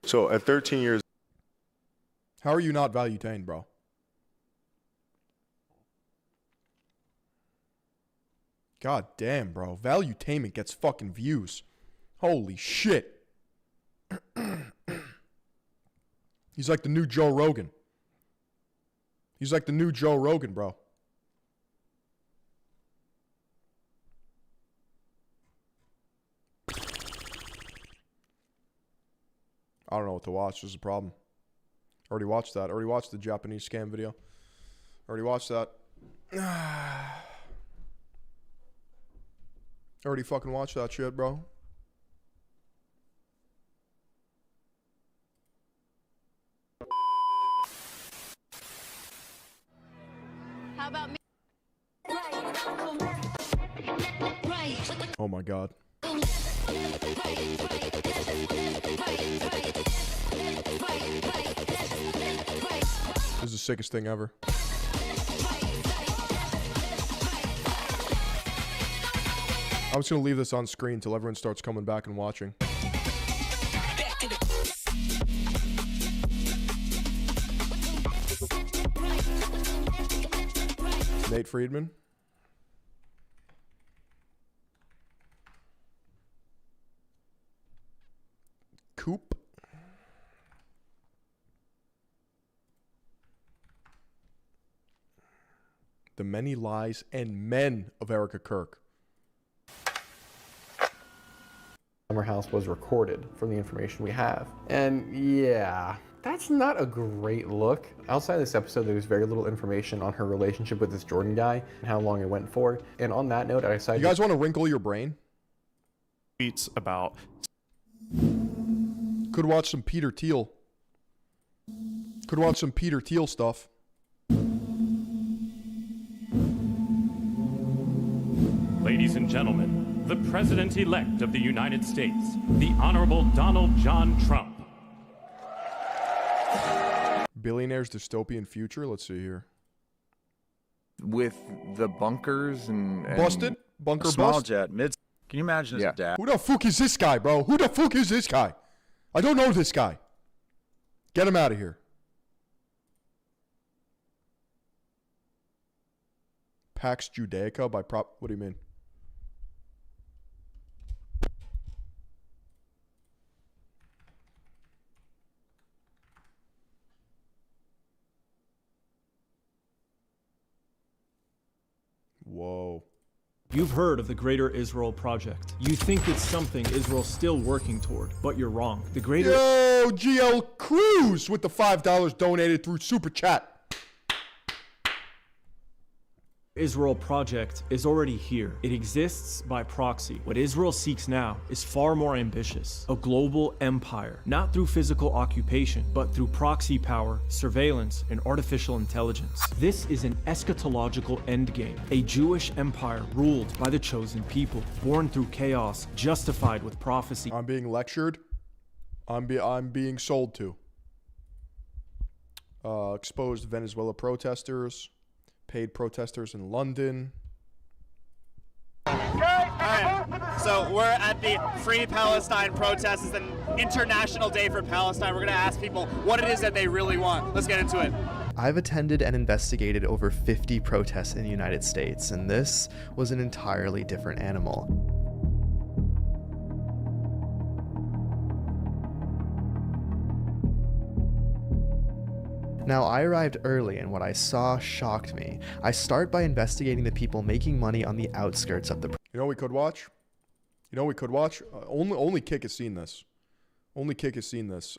So at 13 years. How are you not value-tained, bro? God damn, bro. Value-tainment gets fucking views. Holy shit. He's like the new Joe Rogan. He's like the new Joe Rogan, bro. I don't know what to watch. This is a problem. Already watched that. Already watched the Japanese scam video. Already watched that. Already fucking watched that shit, bro. How about me? Oh my god. This is the sickest thing ever. I'm just gonna leave this on screen until everyone starts coming back and watching. Nate Friedman. Coop. The Many Lies and Men of Erica Kirk. Summer House was recorded from the information we have. And yeah, that's not a great look. Outside this episode, there was very little information on her relationship with this Jordan guy and how long it went for. And on that note, I decided... You guys want to wrinkle your brain? Tweets about... Could watch some Peter Thiel. Could watch some Peter Thiel stuff. Ladies and gentlemen, the President-elect of the United States, the Honorable Donald John Trump. Billionaire's dystopian future? Let's see here. With the bunkers and Busted? Bunker small bust? jet, mid. Can you imagine his dad? Who the fuck is this guy, bro? Who the fuck is this guy? I don't know this guy. Get him out of here. Pax Judaica by Prop. What do you mean? Whoa. You've heard of the Greater Israel Project. You think it's something Israel's still working toward, but you're wrong. The Greater... Yo, GL Cruz with the $5 donated through Super Chat. Israel Project is already here. It exists by proxy. What Israel seeks now is far more ambitious. A global empire, not through physical occupation, but through proxy power, surveillance, and artificial intelligence. This is an eschatological endgame. A Jewish empire ruled by the chosen people, born through chaos, justified with prophecy. I'm being lectured. I'm being sold to. Exposed Venezuela protesters. Paid protesters in London. Alright, so we're at the Free Palestine protest. It's an international day for Palestine. We're going to ask people what it is that they really want. Let's get into it. I've attended and investigated over 50 protests in the United States, and this was an entirely different animal. Now, I arrived early, and what I saw shocked me. I start by investigating the people making money on the outskirts of the... You know what we could watch? You know what we could watch? Only Kick has seen this. Only Kick has seen this.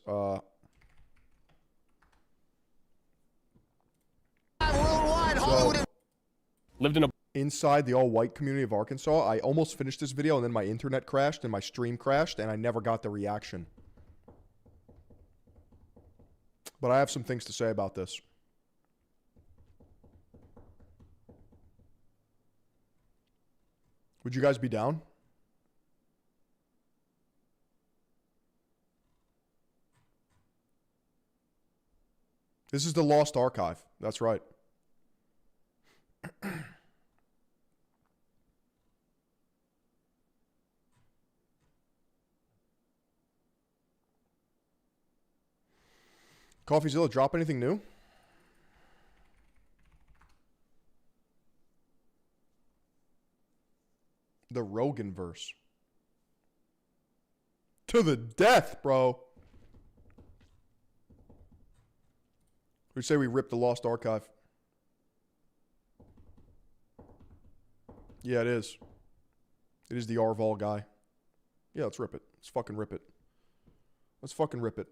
Lived in a... Inside the all-white community of Arkansas, I almost finished this video, and then my internet crashed, and my stream crashed, and I never got the reaction. But I have some things to say about this. Would you guys be down? This is the Lost Archive. That's right. CoffeeZilla, drop anything new? The Rogan verse. To the death, bro. We say we ripped the Lost Archive. Yeah, it is. It is the Arval guy. Yeah, let's rip it. Let's fucking rip it. Let's fucking rip it.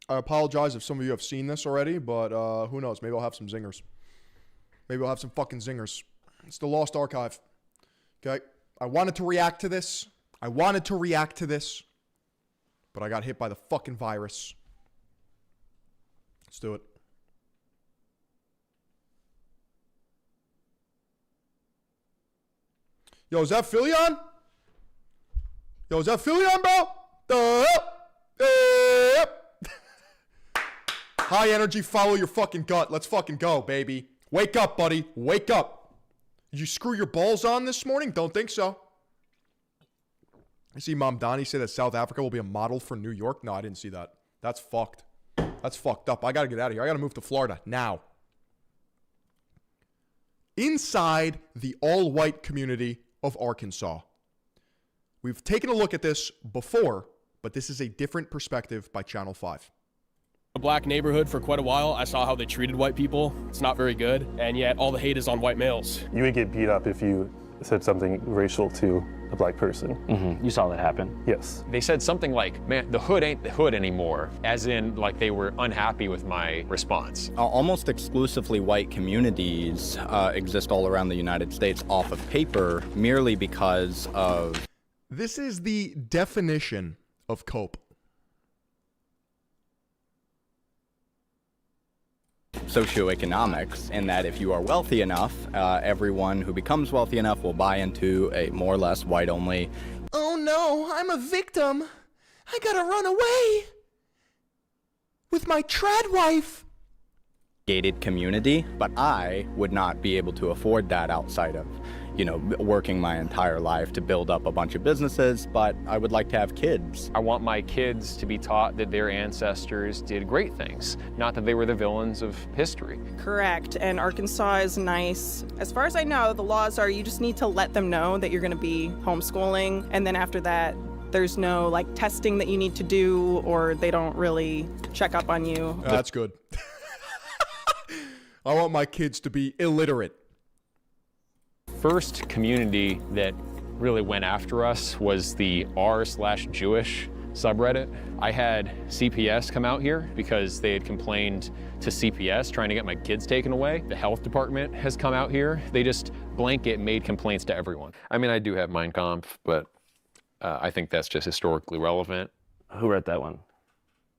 I apologize if some of you have seen this already, but who knows? Maybe I'll have some zingers. Maybe I'll have some fucking zingers. It's the Lost Archive. Okay? I wanted to react to this. But I got hit by the fucking virus. Let's do it. Yo, is that Philly-on? Yo, is that Philly-on, bro? High energy, follow your fucking gut. Let's fucking go, baby. Wake up, buddy. Wake up. Did you screw your balls on this morning? Don't think so. I see Mom Donnie say that South Africa will be a model for New York. No, I didn't see that. That's fucked. That's fucked up. I gotta get out of here. I gotta move to Florida now. Inside the all-white community of Arkansas. We've taken a look at this before, but this is a different perspective by Channel 5. A black neighborhood for quite a while. I saw how they treated white people. It's not very good, and yet all the hate is on white males. You would get beat up if you said something racial to a black person. Mm-hmm. You saw that happen? Yes. They said something like, man, the hood ain't the hood anymore, as in like they were unhappy with my response. Almost exclusively white communities exist all around the United States off of paper merely because of... This is the definition of cope. socioeconomics, in that if you are wealthy enough, everyone who becomes wealthy enough will buy into a more or less white-only. Oh no, I'm a victim. I gotta run away with my trad wife. Gated community, but I would not be able to afford that outside of, working my entire life to build up a bunch of businesses, but I would like to have kids. I want my kids to be taught that their ancestors did great things, not that they were the villains of history. Correct, and Arkansas is nice. As far as I know, the laws are you just need to let them know that you're going to be homeschooling, and then after that, there's no testing that you need to do, or they don't really check up on you. That's good. I want my kids to be illiterate. First community that really went after us was the r/Jewish subreddit. I had CPS come out here because they had complained to CPS trying to get my kids taken away. The health department has come out here. They just blanket made complaints to everyone. I mean, I do have Mein Kampf, but I think that's just historically relevant. Who wrote that one?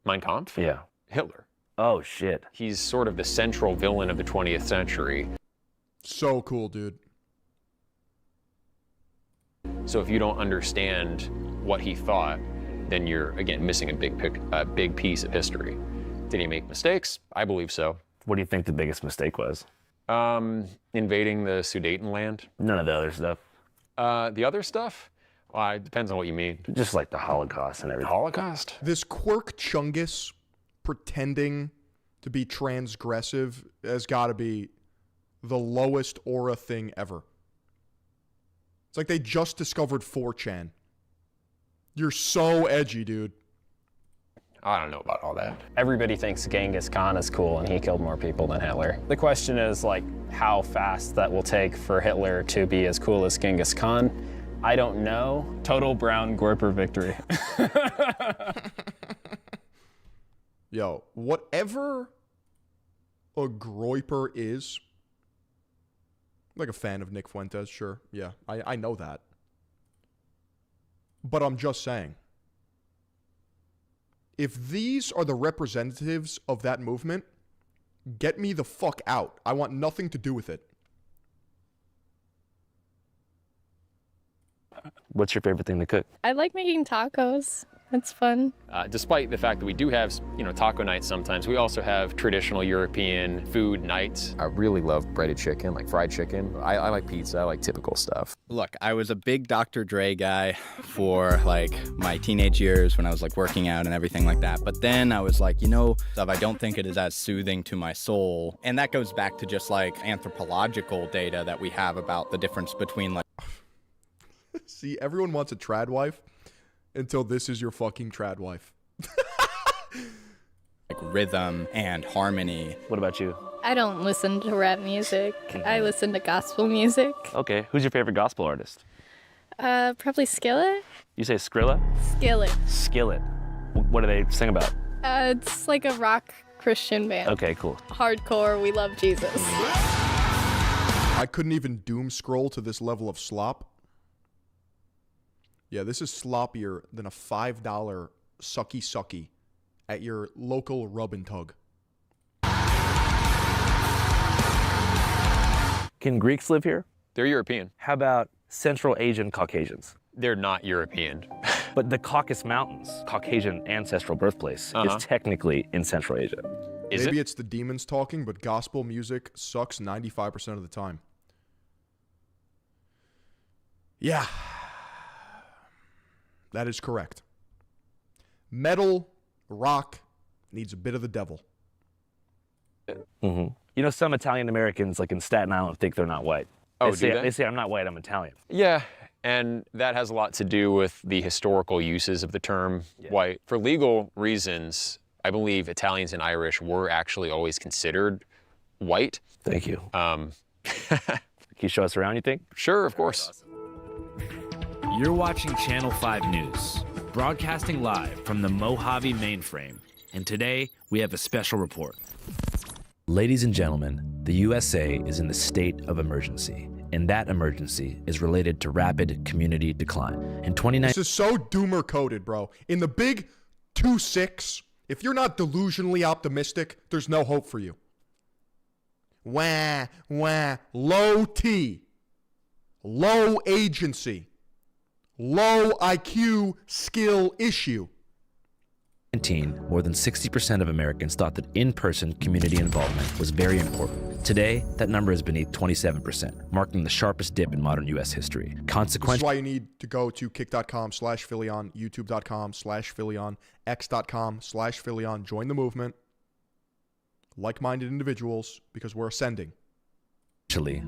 Mein Kampf? Yeah. Hitler. Oh, shit. He's sort of the central villain of the 20th century. So cool, dude. So if you don't understand what he thought, then you're, again, missing a big piece of history. Did he make mistakes? I believe so. What do you think the biggest mistake was? Invading the Sudetenland. None of the other stuff. The other stuff? Well, it depends on what you mean. Just like the Holocaust and everything. Holocaust? This Quirk Chungus pretending to be transgressive has got to be the lowest aura thing ever. It's like they just discovered 4chan. You're so edgy, dude. I don't know about all that. Everybody thinks Genghis Khan is cool and he killed more people than Hitler. The question is how fast that will take for Hitler to be as cool as Genghis Khan. I don't know. Total brown Groyper victory. Yo, whatever a Groyper is, I'm a fan of Nick Fuentes, sure. Yeah, I know that. But I'm just saying, if these are the representatives of that movement, get me the fuck out. I want nothing to do with it. What's your favorite thing to cook? I like making tacos. It's fun. Despite the fact that we do have, taco nights sometimes, we also have traditional European food nights. I really love breaded chicken, like fried chicken. I like pizza, I like typical stuff. Look, I was a big Dr. Dre guy for my teenage years when I was working out and everything like that. But then I was I don't think it is as soothing to my soul. And that goes back to just anthropological data that we have about the difference between See, everyone wants a trad wife until this is your fucking trad wife. Rhythm and harmony. What about you? I don't listen to rap music. I listen to gospel music. Okay, who's your favorite gospel artist? Probably Skillet. You say Skrilla? Skillet. Skillet. What do they sing about? It's like a rock Christian band. Okay, cool. Hardcore, we love Jesus. I couldn't even doom scroll to this level of slop. Yeah, this is sloppier than a $5 sucky sucky at your local rub and tug. Can Greeks live here? They're European. How about Central Asian Caucasians? They're not European. But the Caucasus Mountains, Caucasian ancestral birthplace, is technically in Central Asia. Maybe it's the demons talking, but gospel music sucks 95% of the time. Yeah. That is correct. Metal, rock, needs a bit of the devil. Mm-hmm. Some Italian Americans, in Staten Island, think they're not white. Oh, They say, I'm not white, I'm Italian. Yeah, and that has a lot to do with the historical uses of the term white. For legal reasons, I believe Italians and Irish were actually always considered white. Thank you. Can you show us around, you think? Sure, of course. You're watching Channel 5 News, broadcasting live from the Mojave mainframe. And today, we have a special report. Ladies and gentlemen, the USA is in the state of emergency, and that emergency is related to rapid community decline. In 2019, this is so doomer coded, bro. In the big 2-6, if you're not delusionally optimistic, there's no hope for you. Low T. Low agency. Low IQ skill issue. More than 60% of Americans thought that in-person community involvement was very important. Today, that number is beneath 27%, marking the sharpest dip in modern U.S. history. This is Consequently, why you need to go to kick.com/Phillion, youtube.com/Phillion, x.com/Phillion. Join the movement. Like-minded individuals, because we're ascending.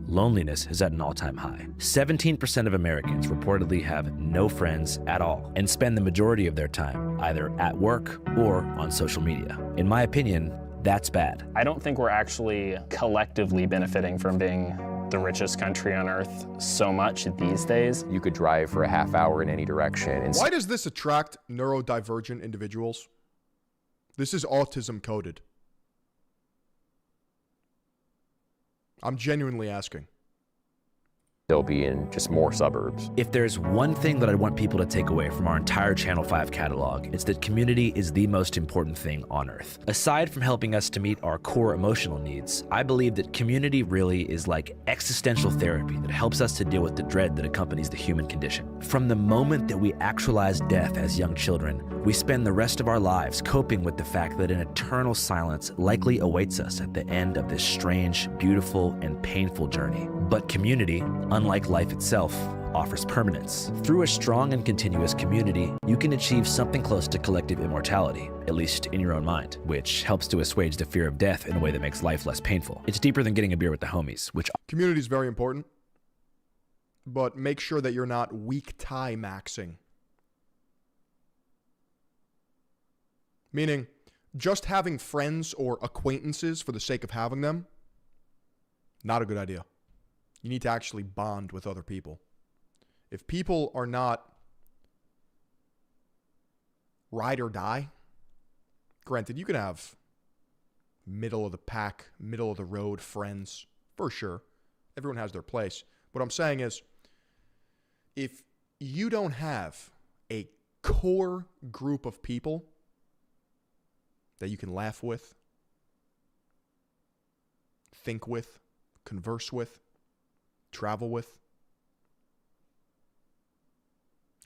loneliness is at an all-time high. 17% of Americans reportedly have no friends at all and spend the majority of their time either at work or on social media. In my opinion, that's bad. I don't think we're actually collectively benefiting from being the richest country on earth so much these days. You could drive for a half hour in any direction. And Why does this attract neurodivergent individuals? This is autism coded. I'm genuinely asking. They'll be in just more suburbs. If there's one thing that I want people to take away from our entire Channel 5 catalog, it's that community is the most important thing on earth. Aside from helping us to meet our core emotional needs, I believe that community really is like existential therapy that helps us to deal with the dread that accompanies the human condition. From the moment that we actualize death as young children, we spend the rest of our lives coping with the fact that an eternal silence likely awaits us at the end of this strange, beautiful, and painful journey. But community, unlike life itself, offers permanence. Through a strong and continuous community, you can achieve something close to collective immortality, at least in your own mind, which helps to assuage the fear of death in a way that makes life less painful. It's deeper than getting a beer with the homies, which... Community is very important, but make sure that you're not weak tie maxing. Meaning, just having friends or acquaintances for the sake of having them, not a good idea. You need to actually bond with other people. If people are not ride or die, granted, you can have middle of the pack, middle of the road friends, for sure. Everyone has their place. What I'm saying is, if you don't have a core group of people that you can laugh with, think with, converse with, travel with,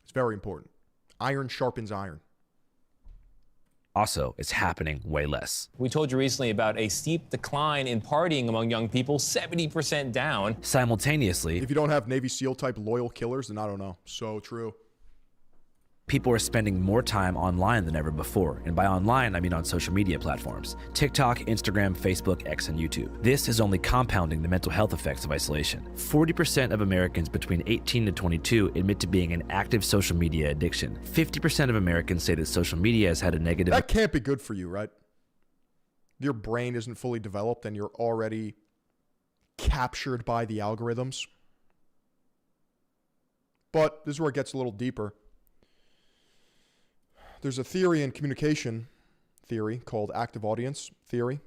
it's very important. Iron sharpens iron. Also, it's happening way less. We told you recently about a steep decline in partying among young people, 70% down. Simultaneously, if you don't have Navy SEAL type loyal killers, then I don't know. So true. People are spending more time online than ever before. And by online, I mean on social media platforms. TikTok, Instagram, Facebook, X, and YouTube. This is only compounding the mental health effects of isolation. 40% of Americans between 18 and 22 admit to being an active social media addiction. 50% of Americans say that social media has had a negative... That can't be good for you, right? Your brain isn't fully developed and you're already captured by the algorithms. But this is where it gets a little deeper. There's a theory in communication theory called active audience theory.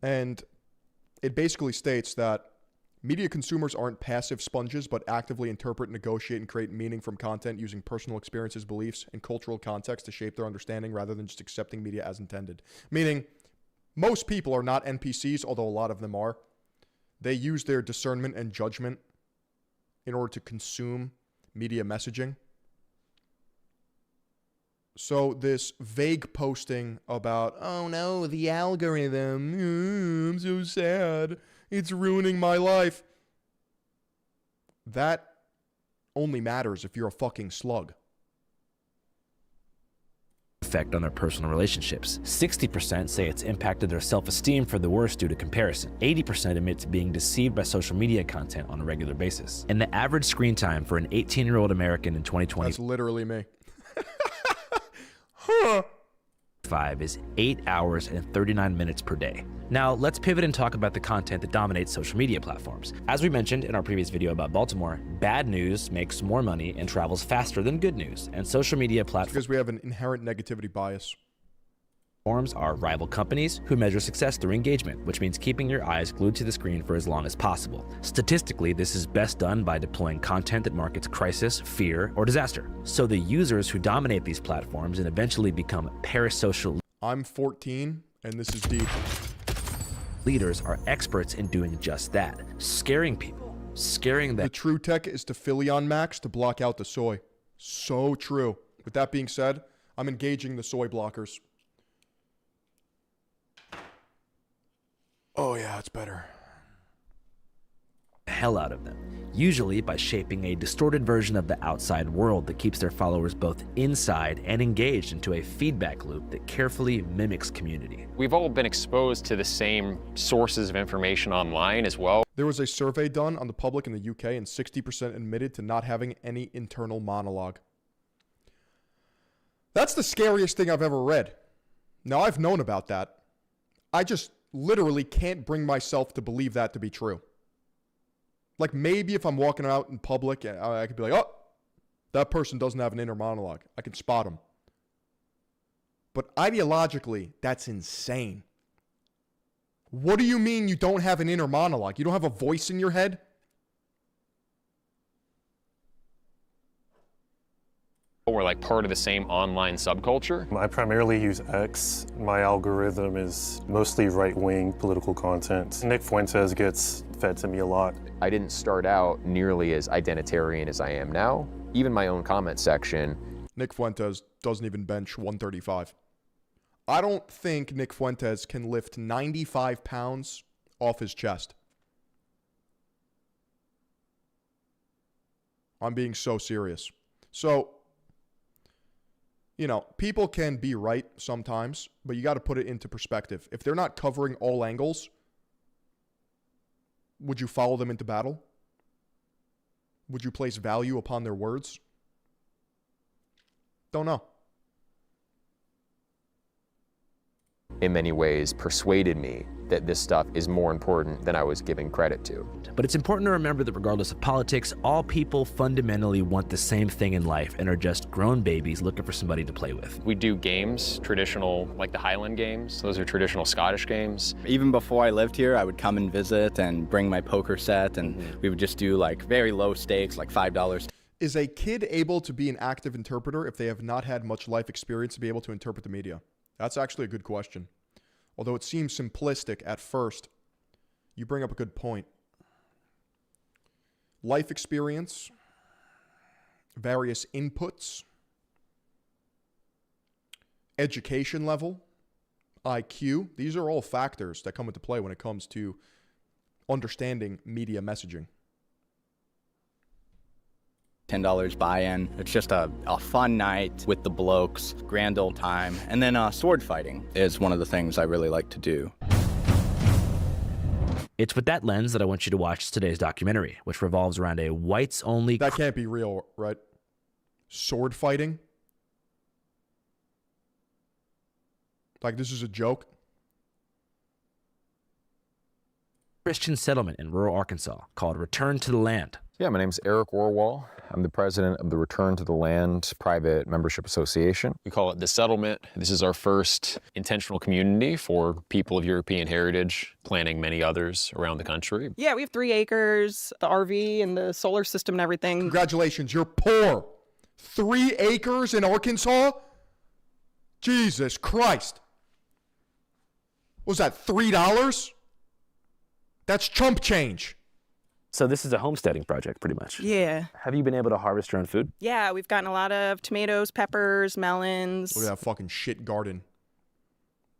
And it basically states that media consumers aren't passive sponges, but actively interpret, negotiate, and create meaning from content using personal experiences, beliefs, and cultural context to shape their understanding rather than just accepting media as intended. Meaning, most people are not NPCs, although a lot of them are. They use their discernment and judgment in order to consume media messaging. So this vague posting about, oh no, the algorithm, I'm so sad, it's ruining my life. That only matters if you're a fucking slug. Effect on their personal relationships. 60% say it's impacted their self-esteem for the worse due to comparison. 80% admit to being deceived by social media content on a regular basis. And the average screen time for an 18-year-old American in 2020... That's literally me. is 8 hours and 39 minutes per day. Now, let's pivot and talk about the content that dominates social media platforms. As we mentioned in our previous video about Baltimore, bad news makes more money and travels faster than good news, and social media platforms... Because we have an inherent negativity bias. Are rival companies who measure success through engagement, which means keeping your eyes glued to the screen for as long as possible. Statistically, this is best done by deploying content that markets crisis, fear, or disaster. So the users who dominate these platforms and eventually become parasocial... I'm 14 And this is deep. Leaders are experts in doing just that, scaring people, scaring them. The true tech is to Philion Max to block out the soy. So true. With that being said, I'm engaging the soy blockers. Oh yeah, it's better. Hell out of them, usually by shaping a distorted version of the outside world that keeps their followers both inside and engaged into a feedback loop that carefully mimics community. We've all been exposed to the same sources of information online as well. There was a survey done on the public in the UK, and 60% admitted to not having any internal monologue. That's the scariest thing I've ever read. Now, I've known about that. I just literally can't bring myself to believe that to be true. Like, maybe if I'm walking out in public, I could be like, oh, that person doesn't have an inner monologue. I can spot them. But ideologically, that's insane. What do you mean you don't have an inner monologue? You don't have a voice in your head? We're like part of the same online subculture. I primarily use X. My algorithm is mostly right-wing political content. Nick Fuentes gets fed to me a lot. I didn't start out nearly as identitarian as I am now. Even my own comment section. Nick Fuentes doesn't even bench 135. I don't think Nick Fuentes can lift 95 pounds off his chest. I'm being so serious. So, you know, people can be right sometimes, but you got to put it into perspective. If they're not covering all angles, would you follow them into battle? Would you place value upon their words? Don't know. In many ways, persuaded me that this stuff is more important than I was giving credit to. But it's important to remember that regardless of politics, all people fundamentally want the same thing in life and are just grown babies looking for somebody to play with. We do games, traditional, like the Highland games. Those are traditional Scottish games. Even before I lived here, I would come and visit and bring my poker set, and we would just do like very low stakes, like $5. Is a kid able to be an active interpreter if they have not had much life experience to be able to interpret the media? That's actually a good question. Although it seems simplistic at first, you bring up a good point. Life experience, various inputs, education level, IQ, these are all factors that come into play when it comes to understanding media messaging. $10 buy-in. It's just a fun night with the blokes, grand old time. And then sword fighting is one of the things I really like to do. It's with that lens that I want you to watch today's documentary, which revolves around a whites-only... That can't be real, right? Sword fighting? Like this is a joke? Christian settlement in rural Arkansas called Return to the Land. Yeah, my name's Eric Orwell. I'm the president of the Return to the Land Private Membership Association. We call it The Settlement. This is our first intentional community for people of European heritage, planning many others around the country. Yeah, we have 3 acres, the RV and the solar system and everything. Congratulations, you're poor. 3 acres in Arkansas? Jesus Christ. What was that, $3? That's chump change. So this is a homesteading project, pretty much. Yeah. Have you been able to harvest your own food? Yeah, we've gotten a lot of tomatoes, peppers, melons. Look at that fucking shit garden.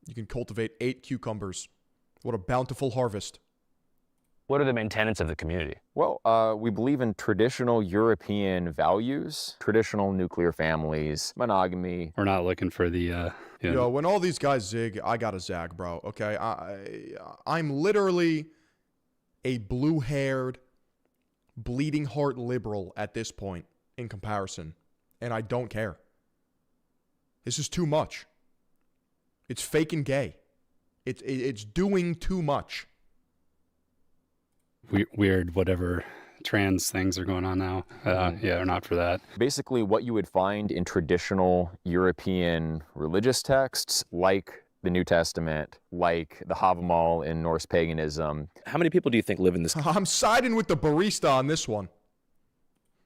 You can cultivate 8 cucumbers. What a bountiful harvest. What are the main tenets of the community? Well, we believe in traditional European values, traditional nuclear families, monogamy. We're not looking for the... Yo, when all these guys zig, I gotta zag, bro, okay? I'm literally a blue-haired, bleeding heart liberal at this point in comparison, and I don't care. This is too much. It's fake and gay. It's doing too much. Weird, whatever trans things are going on now. Yeah, we're not for that. Basically, what you would find in traditional European religious texts, like the New Testament, like the Havamal in Norse paganism. How many people do you think live in this? I'm siding with the barista on this one.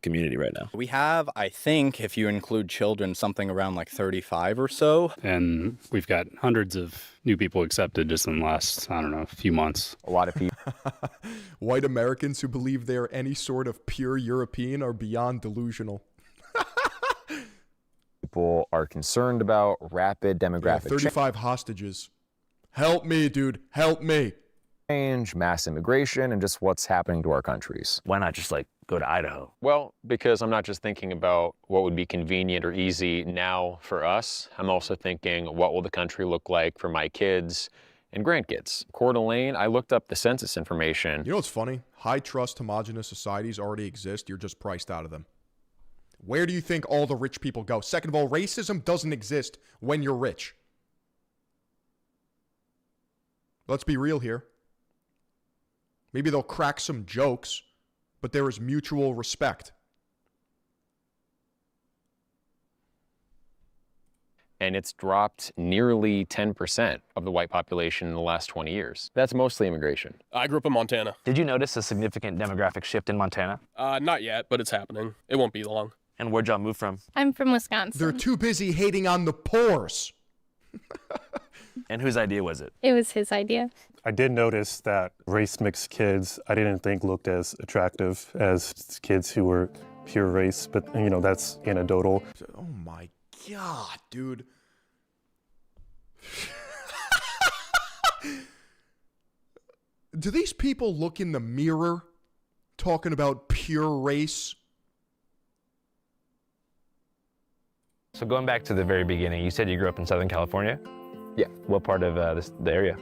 community right now? We have, I think, if you include children, something around like 35 or so. And we've got hundreds of new people accepted just in the last, I don't know, few months. A lot of people. White Americans who believe they're any sort of pure European are beyond delusional. People are concerned about rapid demographic 35 hostages. Help me, dude. Help me. change, mass immigration, and just what's happening to our countries. Why not just like go to Idaho? Well, because I'm not just thinking about what would be convenient or easy now for us. I'm also thinking, what will the country look like for my kids and grandkids? Coeur d'Alene, I looked up the census information. You know what's funny? High trust homogenous societies already exist. You're just priced out of them. Where do you think all the rich people go? Second of all, racism doesn't exist when you're rich. Let's be real here. Maybe they'll crack some jokes, but there is mutual respect. And it's dropped nearly 10% of the white population in the last 20 years. That's mostly immigration. I grew up in Montana. Did you notice a significant demographic shift in Montana? Not yet, but it's happening. It won't be long. And where'd y'all move from? I'm from Wisconsin. They're too busy hating on the poors. And whose idea was it? It was his idea. I did notice that race-mixed kids I didn't think looked as attractive as kids who were pure race, but you know, that's anecdotal. Oh my God, dude. Do these people look in the mirror talking about pure race? So going back to the very beginning, you said you grew up in Southern California? Yeah. What part of the area?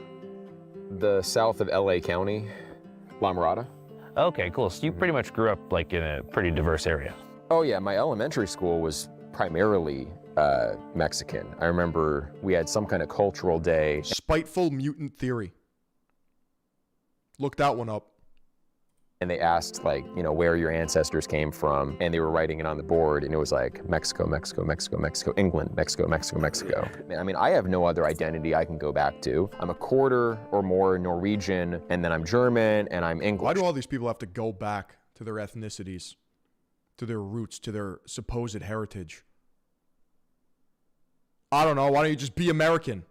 The south of LA County, La Mirada. Okay, cool. So you pretty much grew up like in a pretty diverse area. Oh yeah, my elementary school was primarily Mexican. I remember we had some kind of cultural day. Spiteful mutant theory. Look that one up. And they asked, like, you know, where your ancestors came from, and they were writing it on the board, and it was like Mexico, Mexico, Mexico, Mexico, England, Mexico, Mexico, Mexico. I mean, I have no other identity I can go back to. I'm a quarter or more Norwegian, and then I'm German, and I'm English. Why do all these people have to go back to their ethnicities, to their roots, to their supposed heritage? I don't know. Why don't you just be American?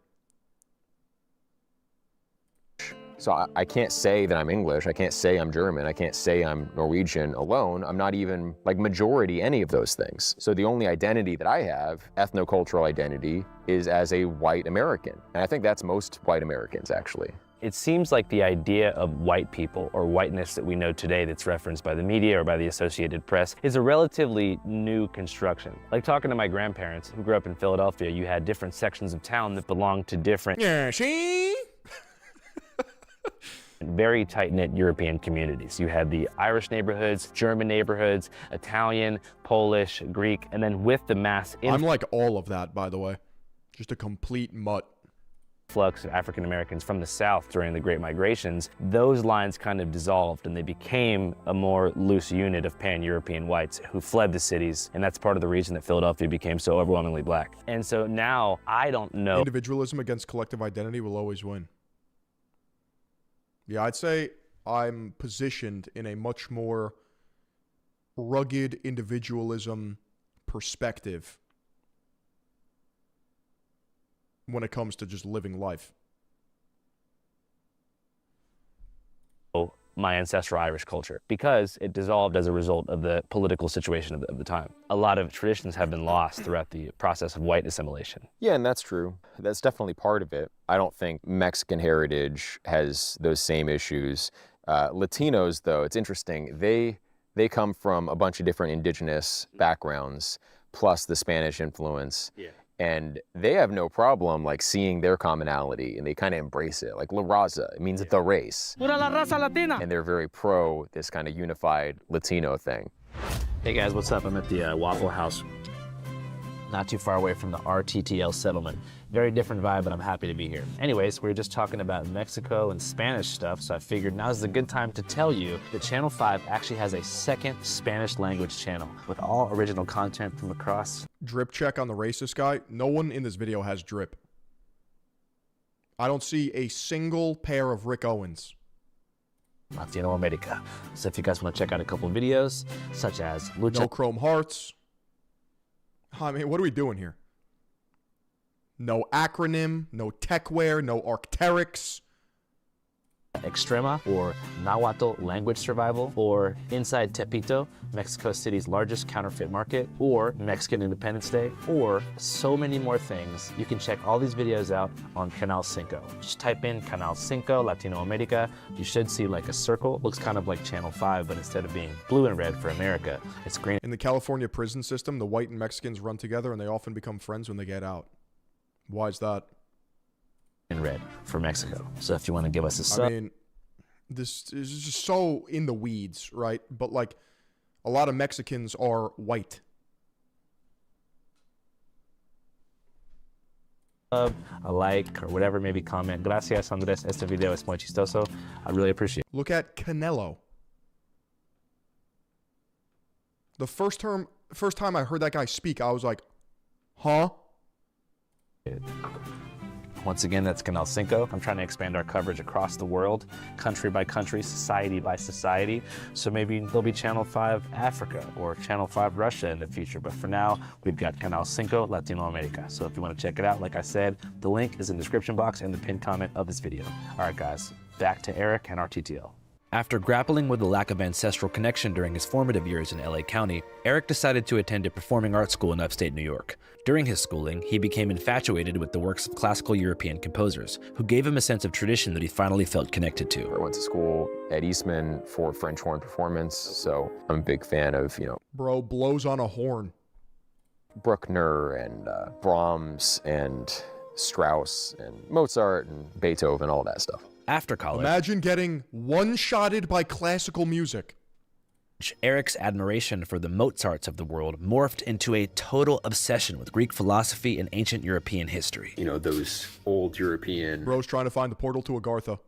So I can't say that I'm English. I can't say I'm German. I can't say I'm Norwegian alone. I'm not even like majority any of those things. So the only identity that I have, ethnocultural identity, is as a white American. And I think that's most white Americans, actually. It seems like the idea of white people or whiteness that we know today that's referenced by the media or by the Associated Press is a relatively new construction. Like talking to my grandparents who grew up in Philadelphia, you had different sections of town that belonged to different very tight-knit European communities. You had the Irish neighborhoods, German neighborhoods, Italian, Polish, Greek, and then with the mass I'm like all of that, by the way. Just a complete mutt. Influx of African Americans from the South during the Great Migrations, those lines kind of dissolved and they became a more loose unit of pan-European whites who fled the cities, and that's part of the reason that Philadelphia became so overwhelmingly black. And so now, I don't know. Individualism against collective identity will always win. Yeah, I'd say I'm positioned in a much more rugged individualism perspective when it comes to just living life. My ancestral Irish culture, because it dissolved as a result of the political situation of the time. A lot of traditions have been lost throughout the process of white assimilation. Yeah, and that's true. That's definitely part of it. I don't think Mexican heritage has those same issues. Latinos, though, it's interesting. They come from a bunch of different indigenous backgrounds, plus the Spanish influence. Yeah. And they have no problem like seeing their commonality, and they kind of embrace it. Like La Raza, it means the race. Pura la raza latina. And they're very pro this kind of unified Latino thing. Hey guys, what's up? I'm at the Waffle House, not too far away from the RTTL settlement. Very different vibe, but I'm happy to be here. Anyways, we were just talking about Mexico and Spanish stuff, so I figured now's a good time to tell you that Channel 5 actually has a second Spanish language channel with all original content from across. Drip check on the racist guy. No one in this video has drip. I don't see a single pair of Rick Owens. Latino America. So if you guys want to check out a couple videos, such as Lucha. No Chrome Hearts. I mean, what are we doing here? No acronym, no techwear, no Arc'teryx. Extrema, or Nahuatl language survival, or Inside Tepito, Mexico City's largest counterfeit market, or Mexican Independence Day, or so many more things. You can check all these videos out on Canal 5. Just type in Canal 5 Latino America. You should see like a circle. Looks kind of like Channel 5, but instead of being blue and red for America, it's green. In the California prison system, the white and Mexicans run together and they often become friends when they get out. Why is that? And red for Mexico. So if you want to give us a sub. I mean, this is just so in the weeds, right? But like, a lot of Mexicans are white. A like or whatever, maybe comment. Gracias, Andres. Este video es muy chistoso. I really appreciate it. Look at Canelo. The first time I heard that guy speak, I was like, huh? Once again, that's Canal 5. I'm trying to expand our coverage across the world, country by country, society by society. So maybe there'll be Channel 5 Africa or Channel 5 Russia in the future. But for now, we've got Canal 5 Latino America. So if you want to check it out, like I said, the link is in the description box and the pinned comment of this video. All right, guys, back to Eric and RTTL. After grappling with the lack of ancestral connection during his formative years in LA County, Eric decided to attend a performing arts school in upstate New York. During his schooling, he became infatuated with the works of classical European composers, who gave him a sense of tradition that he finally felt connected to. I went to school at Eastman for French horn performance, so I'm a big fan of, Bro blows on a horn. Bruckner and Brahms and Strauss and Mozart and Beethoven, all that stuff. After college, imagine getting one-shotted by classical music. Eric's admiration for the Mozarts of the world morphed into a total obsession with Greek philosophy and ancient European history. Those old European... Bro's trying to find the portal to Agartha.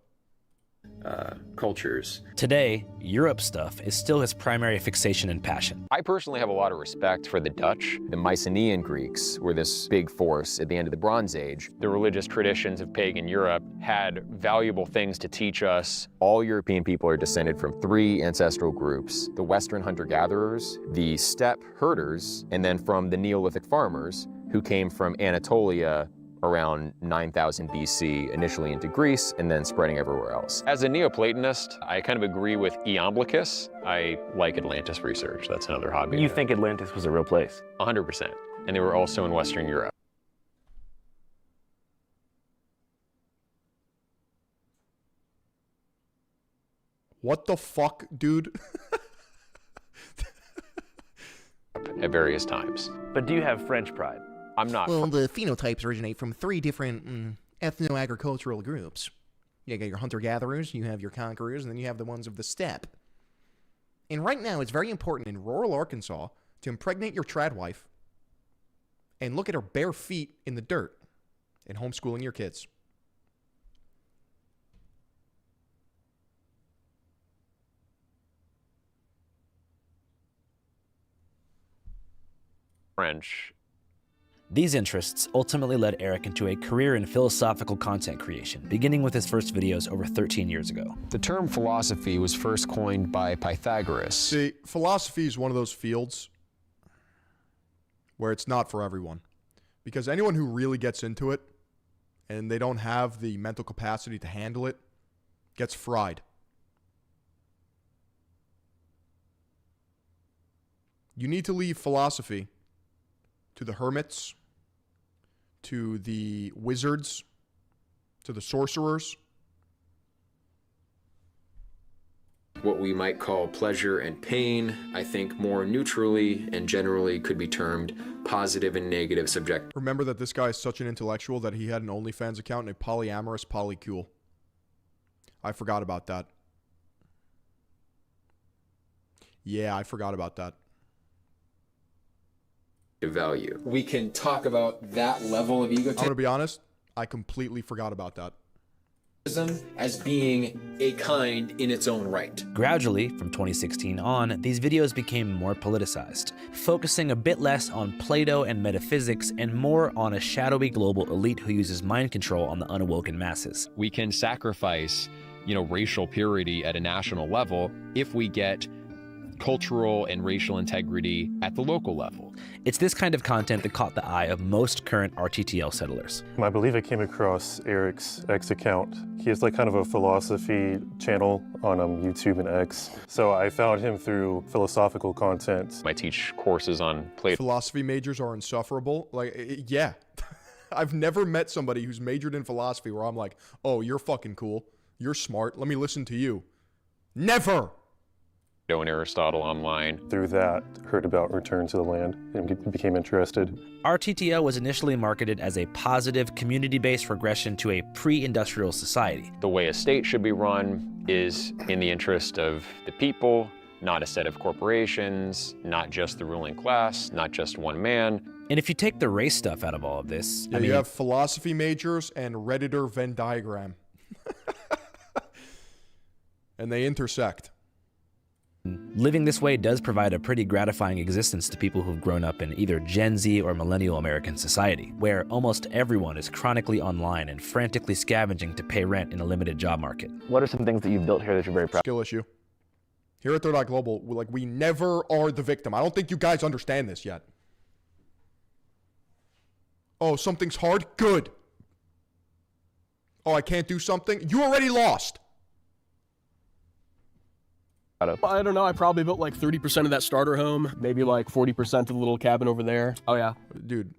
Cultures. Today, Europe stuff is still his primary fixation and passion. I personally have a lot of respect for the Dutch. The Mycenaean Greeks were this big force at the end of the Bronze Age. The religious traditions of pagan Europe had valuable things to teach us. All European people are descended from 3 ancestral groups: the Western hunter-gatherers, the steppe herders, and then from the Neolithic farmers who came from Anatolia around 9000 BC, initially into Greece, and then spreading everywhere else. As a Neoplatonist, I kind of agree with Iamblichus. I like Atlantis research. That's another hobby. You think Atlantis was a real place? 100%. And they were also in Western Europe. What the fuck, dude? At various times. But do you have French pride? I'm not. Well, the phenotypes originate from 3 different ethno-agricultural groups. You got your hunter-gatherers, you have your conquerors, and then you have the ones of the steppe. And right now, it's very important in rural Arkansas to impregnate your trad wife and look at her bare feet in the dirt and homeschooling your kids. French. These interests ultimately led Eric into a career in philosophical content creation, beginning with his first videos over 13 years ago. The term philosophy was first coined by Pythagoras. See, philosophy is one of those fields where it's not for everyone. Because anyone who really gets into it and they don't have the mental capacity to handle it gets fried. You need to leave philosophy to the hermits, to the wizards, to the sorcerers. What we might call pleasure and pain, I think more neutrally and generally could be termed positive and negative subject. Remember that this guy is such an intellectual that he had an OnlyFans account and a polyamorous polycule. I forgot about that. Yeah, I forgot about that. Value. We can talk about that level of egotism. I'm gonna be honest, I completely forgot about that. As being a kind in its own right. Gradually, from 2016 on, these videos became more politicized, focusing a bit less on Plato and metaphysics and more on a shadowy global elite who uses mind control on the unawoken masses. We can sacrifice racial purity at a national level if we get cultural and racial integrity at the local level. It's this kind of content that caught the eye of most current RTTL settlers. I believe I came across Eric's X account. He has like kind of a philosophy channel on YouTube and X. So I found him through philosophical content. I teach courses on Plato. Philosophy majors are insufferable. Yeah. I've never met somebody who's majored in philosophy where I'm like, oh, you're fucking cool. You're smart. Let me listen to you. Never. And Aristotle online. Through that, heard about Return to the Land and became interested. RTTL was initially marketed as a positive, community-based regression to a pre-industrial society. The way a state should be run is in the interest of the people, not a set of corporations, not just the ruling class, not just one man. And if you take the race stuff out of all of this, yeah, you have philosophy majors and Redditor Venn diagram. And they intersect. Living this way does provide a pretty gratifying existence to people who've grown up in either Gen Z or millennial American society, where almost everyone is chronically online and frantically scavenging to pay rent in a limited job market. What are some things that you've built here that you're very proud of? Skill issue. Here at Third Eye Global, we never are the victim. I don't think you guys understand this yet. Oh, something's hard? Good. Oh, I can't do something? You already lost. I don't know. I probably built like 30% of that starter home, maybe like 40% of the little cabin over there. Oh, yeah. Dude,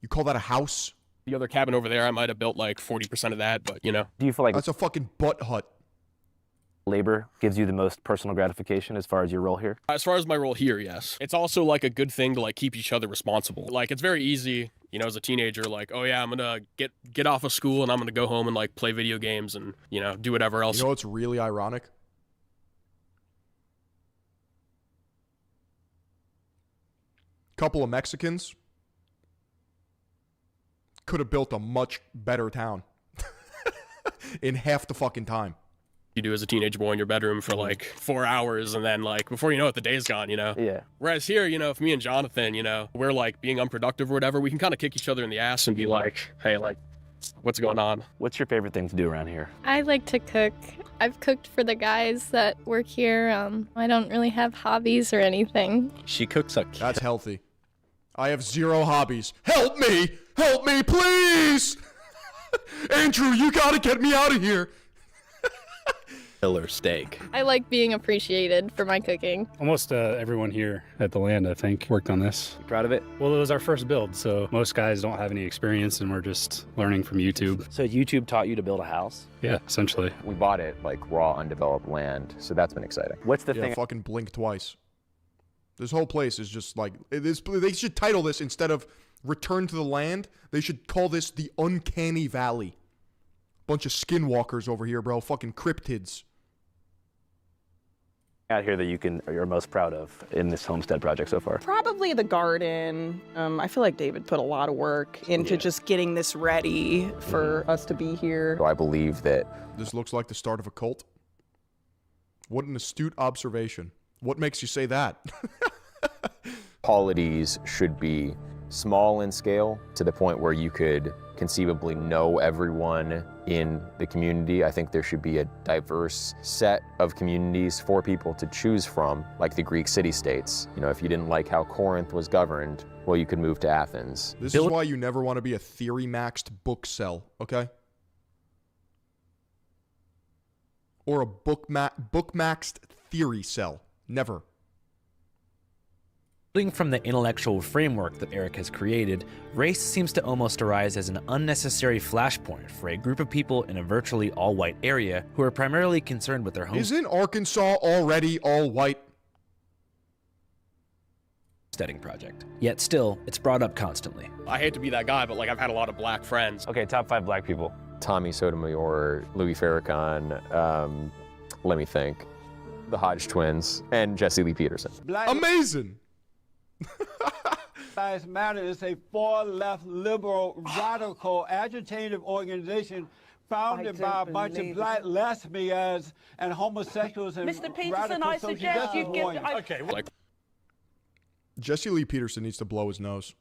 you call that a house? The other cabin over there, I might have built like 40% of that, but Do you feel like that's a fucking butt hut? Labor gives you the most personal gratification as far as your role here? As far as my role here, yes. It's also like a good thing to like keep each other responsible. Like it's very easy, as a teenager, like, oh yeah, I'm gonna get off of school and I'm gonna go home and like play video games and, do whatever else. You know what's really ironic? Couple of Mexicans could have built a much better town in half the fucking time. You do as a teenage boy in your bedroom for like 4 hours, and then like before you know it, the day's gone, Yeah. Whereas here, if me and Jonathan, we're like being unproductive or whatever, we can kind of kick each other in the ass and be like, hey, like, what's going on? What's your favorite thing to do around here? I like to cook. I've cooked for the guys that work here. I don't really have hobbies or anything. She cooks a... That's healthy. I have 0 hobbies. Help me! Help me, please! Andrew, you gotta get me out of here! Killer steak. I like being appreciated for my cooking. Almost everyone here at the land, I think, worked on this. You proud of it? Well, it was our first build, so most guys don't have any experience, and we're just learning from YouTube. So YouTube taught you to build a house? Yeah, essentially. We bought it like raw, undeveloped land, so that's been exciting. What's the thing? Fucking blink twice. This whole place is just like this. They should title this, instead of Return to the Land, they should call this the Uncanny Valley. Bunch of skinwalkers over here, bro. Fucking cryptids. Out here that you're most proud of in this homestead project so far? Probably the garden. I feel like David put a lot of work into just getting this ready for us to be here. So I believe that this looks like the start of a cult. What an astute observation. What makes you say that? polities should be small in scale to the point where you could conceivably know everyone in the community. I think there should be a diverse set of communities for people to choose from, like the Greek city-states. If you didn't like how Corinth was governed, well, you could move to Athens. This is why you never want to be a theory-maxed book cell, okay? Or a book-maxed theory cell. Never. Building from the intellectual framework that Eric has created, race seems to almost arise as an unnecessary flashpoint for a group of people in a virtually all-white area who are primarily concerned with their home. Isn't Arkansas already all white? Homesteading project. Yet still, it's brought up constantly. I hate to be that guy, but like I've had a lot of black friends. Okay, top 5 black people. Tommy Sotomayor, Louis Farrakhan, let me think, the Hodge twins, and Jesse Lee Peterson. Amazing! Lives Matter is a far-left, liberal, radical, agitative organization founded by a bunch of black lesbians and homosexuals and Mr. Peterson, radical I suggest you give... Jesse Lee Peterson needs to blow his nose.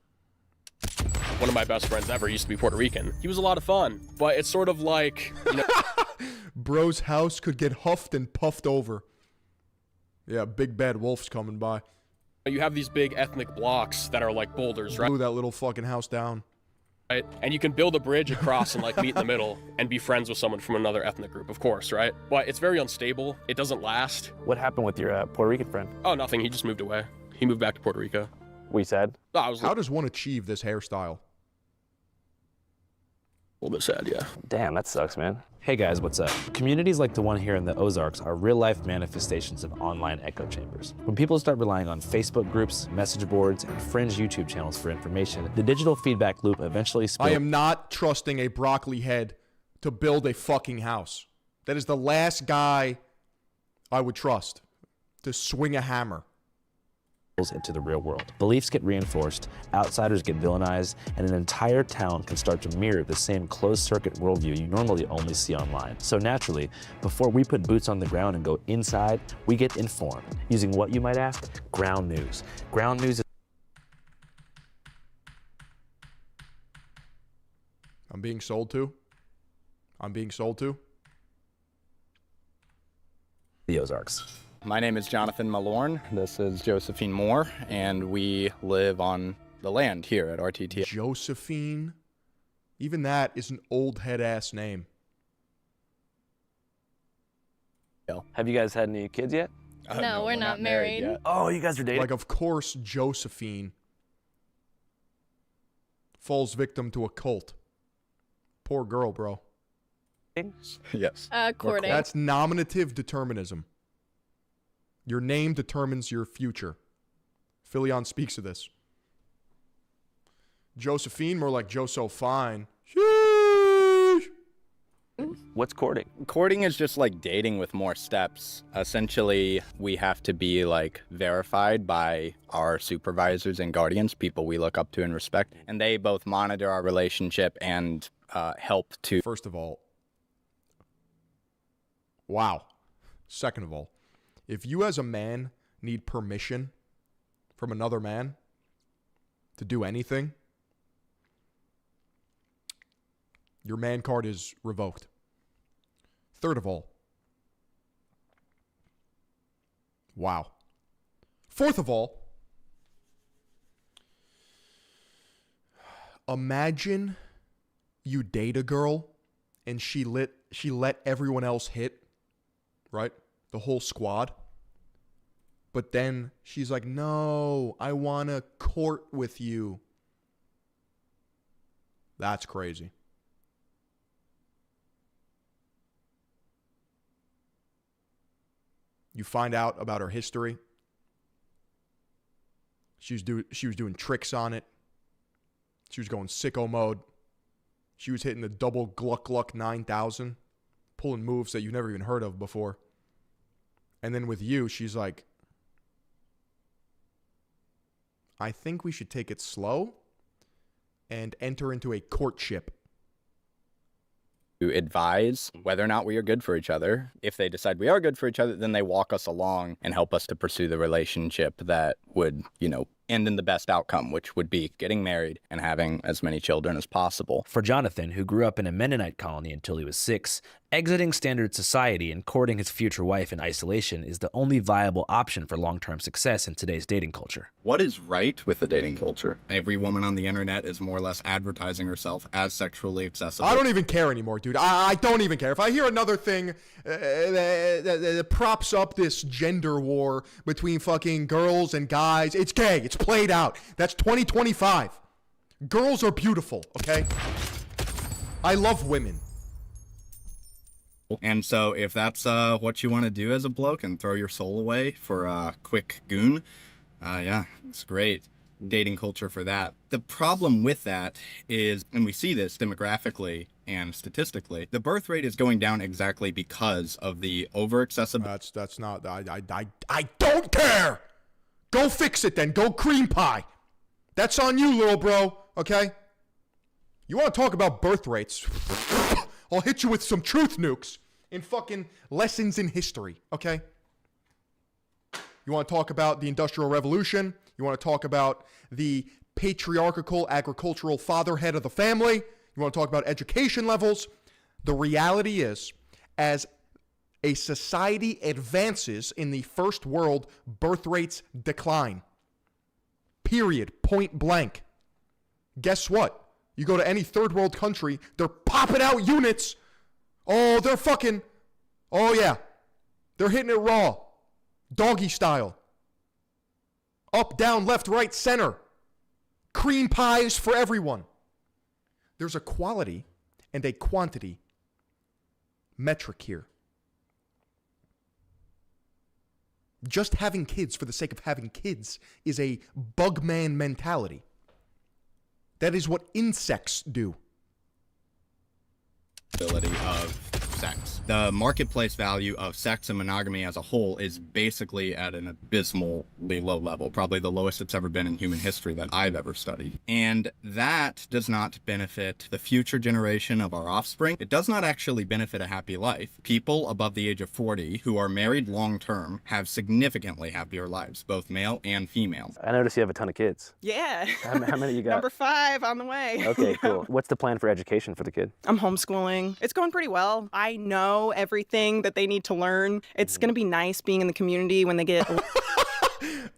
One of my best friends ever used to be Puerto Rican. He was a lot of fun, but it's sort of like, you know, Bro's house could get huffed and puffed over. Yeah, big bad wolf's coming by. you have these big ethnic blocks that are like boulders, right? Blew that little fucking house down. Right? And you can build a bridge across and like meet in the middle and be friends with someone from another ethnic group, of course, right? But it's very unstable. It doesn't last. What happened with your Puerto Rican friend? Oh, nothing. He just moved away. He moved back to Puerto Rico. We said? How does one achieve this hairstyle? A little bit sad, yeah. Damn, that sucks, man. Hey guys, what's up? Communities like the one here in the Ozarks are real-life manifestations of online echo chambers. When people start relying on Facebook groups, message boards, and fringe YouTube channels for information, the digital feedback loop eventually spills. I am not trusting a broccoli head to build a fucking house. That is the last guy I would trust to swing a hammer into the real world. Beliefs get reinforced, outsiders get villainized, and an entire town can start to mirror the same closed-circuit worldview you normally only see online. So naturally, before we put boots on the ground and go inside, we get informed, using what, you might ask? Ground news. Ground news is... I'm being sold to. The Ozarks. My name is Jonathan Malorn. This is Josephine Moore, and we live on the land here at RTT. Josephine? Even that is an old head-ass name. Have you guys had any kids yet? No, we're not married yet. Oh, you guys are dating? Like, of course, Josephine falls victim to a cult. Poor girl, bro. Yes. Courting. That's nominative determinism. Your name determines your future. Philion speaks of this. Josephine, more like Josephine. Sheesh. What's courting? Courting is just like dating with more steps. Essentially, we have to be like verified by our supervisors and guardians, people we look up to and respect, and they both monitor our relationship and help to... First of all, wow. Second of all, if you as a man need permission from another man to do anything, your man card is revoked. Third of all, wow. Fourth of all, imagine you date a girl and she let everyone else hit, right? The whole squad. But then she's like, no, I want to court with you. That's crazy. You find out about her history. She was doing tricks on it. She was going sicko mode. She was hitting the double Gluck Gluck 9000, pulling moves that you've never even heard of before. And then with you, she's like, I think we should take it slow and enter into a courtship. To advise whether or not we are good for each other. If they decide we are good for each other, then they walk us along and help us to pursue the relationship that would, end in the best outcome, which would be getting married and having as many children as possible. For Jonathan, who grew up in a Mennonite colony until he was 6, exiting standard society and courting his future wife in isolation is the only viable option for long-term success in today's dating culture. What is right with the dating culture? Every woman on the internet is more or less advertising herself as sexually accessible. I don't even care anymore, dude. I don't even care. If I hear another thing that props up this gender war between fucking girls and guys, it's gay. It's played out. That's 2025. Girls are beautiful, okay? I love women. And so if that's what you want to do as a bloke and throw your soul away for a quick goon, yeah, it's great. Dating culture for that. The problem with that is, and we see this demographically and statistically, the birth rate is going down exactly because of the over-accessibility. That's not, I don't care! Go fix it then. Go cream pie. That's on you, little bro, okay? You want to talk about birth rates? I'll hit you with some truth nukes in fucking lessons in history, okay? You want to talk about the Industrial Revolution? You want to talk about the patriarchal, agricultural fatherhead of the family. You want to talk about education levels. The reality is, as a society advances in the first world, birth rates decline. Period. Point blank. Guess what? You go to any third world country, they're popping out units. Oh, they're fucking, oh yeah. They're hitting it raw. Doggy style. Up, down, left, right, center. Cream pies for everyone. There's a quality and a quantity metric here. Just having kids for the sake of having kids is a bugman mentality. That is what insects do. Of sex. The marketplace value of sex and monogamy as a whole is basically at an abysmally low level, probably the lowest it's ever been in human history that I've ever studied. And that does not benefit the future generation of our offspring. It does not actually benefit a happy life. People above the age of 40 who are married long term have significantly happier lives, both male and female. I notice you have a ton of kids. Yeah. How many you got? Number 5 on the way. Okay, cool. What's the plan for education for the kid? I'm homeschooling. It's going pretty well. I know everything that they need to learn. It's going to be nice being in the community when they get...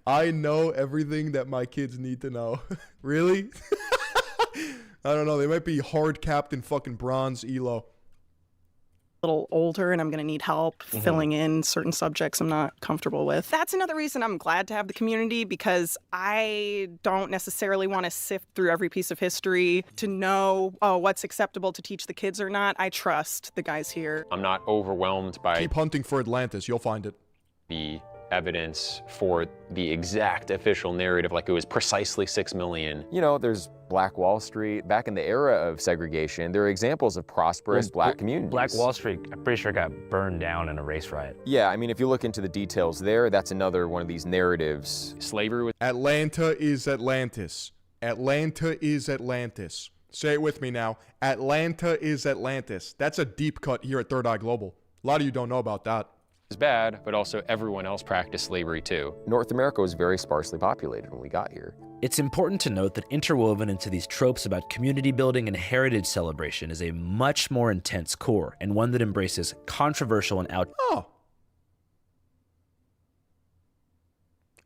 I know everything that my kids need to know. Really? I don't know. They might be hard capped in fucking bronze ELO. Little older and I'm going to need help filling in certain subjects I'm not comfortable with. That's another reason I'm glad to have the community, because I don't necessarily want to sift through every piece of history to know, what's acceptable to teach the kids or not. I trust the guys here. I'm not overwhelmed by Keep hunting for Atlantis. You'll find it. the evidence for the exact official narrative, like it was precisely 6 million. You know, there's Black Wall Street. Back in the era of segregation, there are examples of prosperous black communities. Black Wall Street, I'm pretty sure, got burned down in a race riot. Yeah, I mean, if you look into the details there, that's another one of these narratives. Slavery was... Atlanta is Atlantis. Atlanta is Atlantis. Say it with me now. Atlanta is Atlantis. That's a deep cut here at Third Eye Global. A lot of you don't know about that. Is bad, but also everyone else practiced slavery too. North America was very sparsely populated when we got here. It's important to note that interwoven into these tropes about community building and heritage celebration is a much more intense core, and one that embraces controversial and Oh.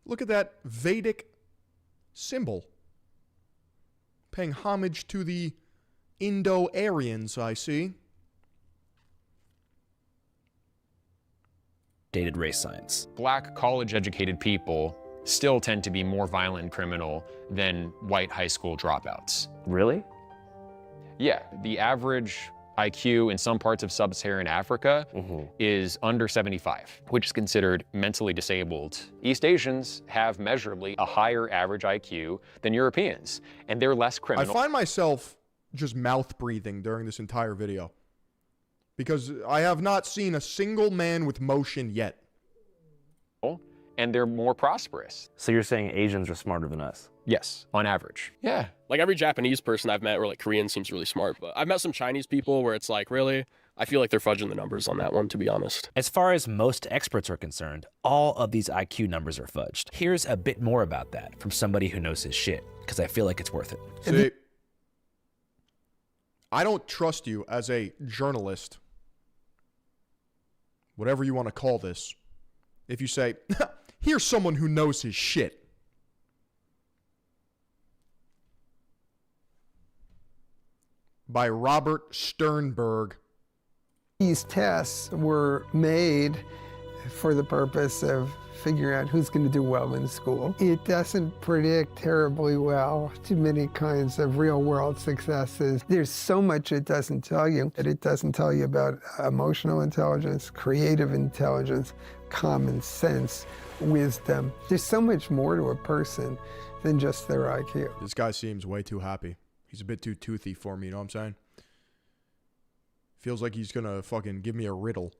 Look at that Vedic symbol. Paying homage to the Indo-Aryans, I see. Dated race science. Black college-educated people still tend to be more violent and criminal than white high school dropouts. Really? Yeah, the average IQ in some parts of sub-Saharan Africa is under 75, which is considered mentally disabled. East Asians have measurably a higher average IQ than Europeans, and they're less criminal. I find myself just mouth breathing during this entire video, because I have not seen a single man with motion yet. And they're more prosperous. So you're saying Asians are smarter than us? Yes, on average. Yeah. Like every Japanese person I've met, or like Korean, seems really smart. But I've met some Chinese people where it's like, really? I feel like they're fudging the numbers on that one, to be honest. As far as most experts are concerned, all of these IQ numbers are fudged. Here's a bit more about that from somebody who knows his shit, because I feel like it's worth it. See, I don't trust you as a journalist, whatever you want to call this, if you say, here's someone who knows his shit. By Robert Sternberg. These tests were made for the purpose of figuring out who's going to do well in school. It doesn't predict terribly well to many kinds of real-world successes. There's so much it doesn't tell you. It doesn't tell you about emotional intelligence, creative intelligence, common sense, wisdom. There's so much more to a person than just their IQ. This guy seems way too happy. He's a bit too toothy for me, you know what I'm saying? Feels like he's gonna fucking give me a riddle.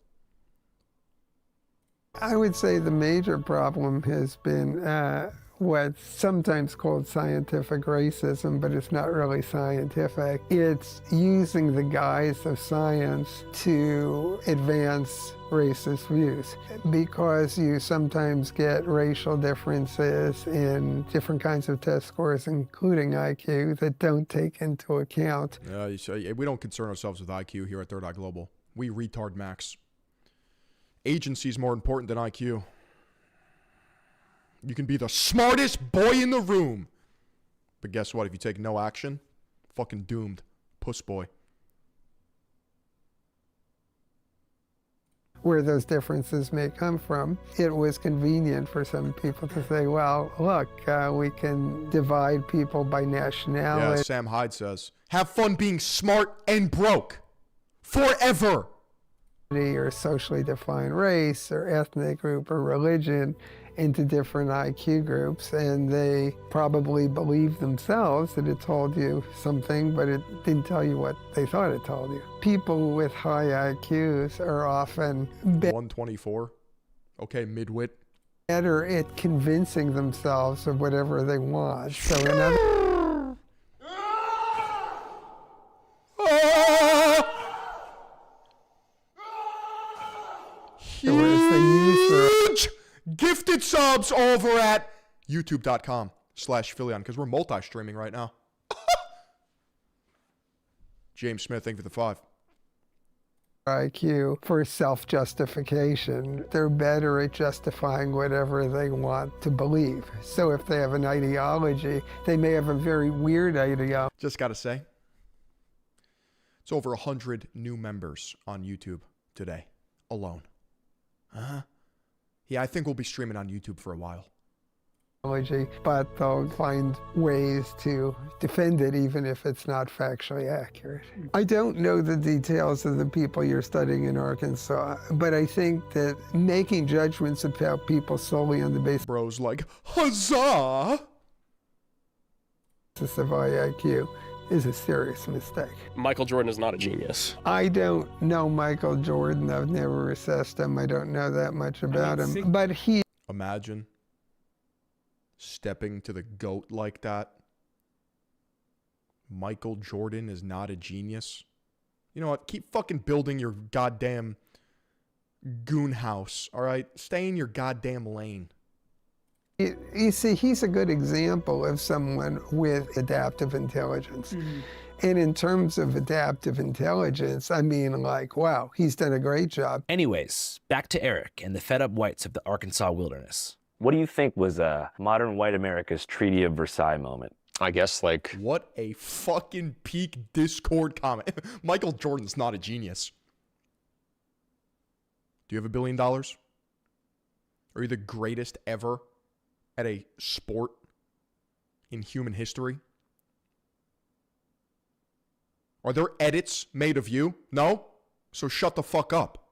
I would say the major problem has been what's sometimes called scientific racism, but it's not really scientific. It's using the guise of science to advance racist views because you sometimes get racial differences in different kinds of test scores, including IQ, that don't take into account. We don't concern ourselves with IQ here at Third Eye Global. We retard max. Agency is more important than IQ. You can be the smartest boy in the room, but guess what? If you take no action, fucking doomed. Puss boy. Where those differences may come from, it was convenient for some people to say, well, look, we can divide people by nationality. Yeah, Sam Hyde says, have fun being smart and broke. Forever. Or socially defined race or ethnic group or religion into different IQ groups, and they probably believed themselves that it told you something, but it didn't tell you what they thought it told you. People with high IQs are often 124. Okay, midwit. Better at convincing themselves of whatever they want. So in other Huge gifted subs over at youtube.com/Philyon because we're multi-streaming right now. James Smith, thank you for the 5. IQ for self-justification. They're better at justifying whatever they want to believe. So if they have an ideology, they may have a very weird ideology. Just got to say, it's over 100 new members on YouTube today alone. Yeah, I think we'll be streaming on YouTube for a while. But they'll find ways to defend it even if it's not factually accurate. I don't know the details of the people you're studying in Arkansas, but I think that making judgments about people solely on the basis Bros like, huzzah! of IQ is a serious mistake. Michael Jordan is not a genius. I don't know Michael Jordan. I've never assessed him. I don't know that much about him. But he... Imagine stepping to the GOAT like that. Michael Jordan is not a genius. You know what? Keep fucking building your goddamn goon house, all right? Stay in your goddamn lane. You see, he's a good example of someone with adaptive intelligence. And in terms of adaptive intelligence, I mean, like, wow, he's done a great job. Anyways, back to Eric and the fed up whites of the Arkansas wilderness. What do you think was modern white America's Treaty of Versailles moment? I guess, like... What a fucking peak Discord comment. Michael Jordan's not a genius. Do you have $1 billion? Are you the greatest ever at a sport in human history? Are there edits made of you? No? So shut the fuck up.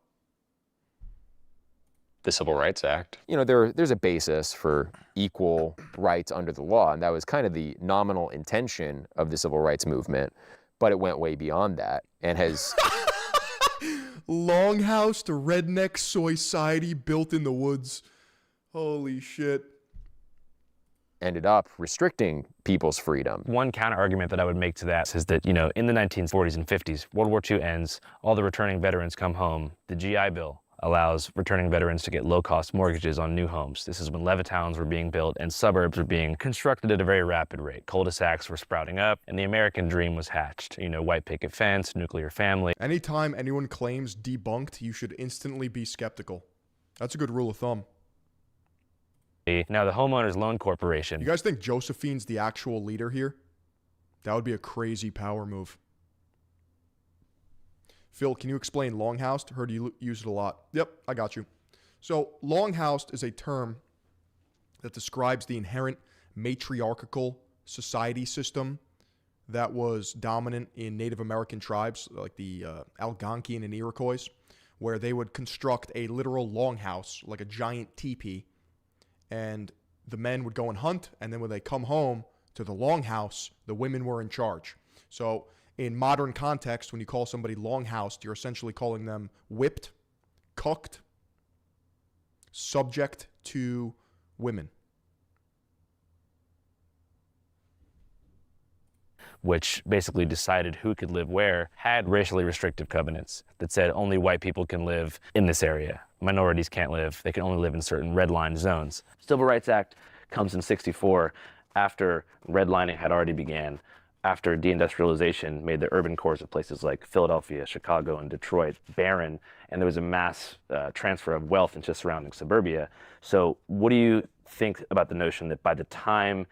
The Civil Rights Act. You know, there's a basis for equal rights under the law, and that was kind of the nominal intention of the Civil Rights Movement, but it went way beyond that and has... Longhouse to redneck soy society built in the woods. Holy shit. Ended up restricting people's freedom. One counter argument that I would make to that is that, you know, in the 1940s and 50s, World War II ends, all the returning veterans come home. The GI Bill allows returning veterans to get low-cost mortgages on new homes. This is when Levittown's were being built and suburbs were being constructed at a very rapid rate. Cul-de-sacs were sprouting up, and the American dream was hatched. You know, white picket fence, nuclear family. Anytime anyone claims debunked, you should instantly be skeptical. That's a good rule of thumb. Now, the Homeowners Loan Corporation. You guys think Josephine's the actual leader here? That would be a crazy power move. Phil, can you explain longhoused? Heard you use it a lot. Yep, I got you. So longhoused is a term that describes the inherent matriarchal society system that was dominant in Native American tribes like the Algonquian and Iroquois, where they would construct a literal longhouse, like a giant teepee, and the men would go and hunt, and then when they come home to the longhouse, the women were in charge. So in modern context, when you call somebody longhoused, you're essentially calling them whipped, cucked, subject to women. which basically decided who could live where, had racially restrictive covenants that said only white people can live in this area. Minorities can't live. They can only live in certain redlined zones. Civil Rights Act comes in 1964 after redlining had already began, after deindustrialization made the urban cores of places like Philadelphia, Chicago, and Detroit barren, and there was a mass transfer of wealth into surrounding suburbia. So what do you think about the notion that by the time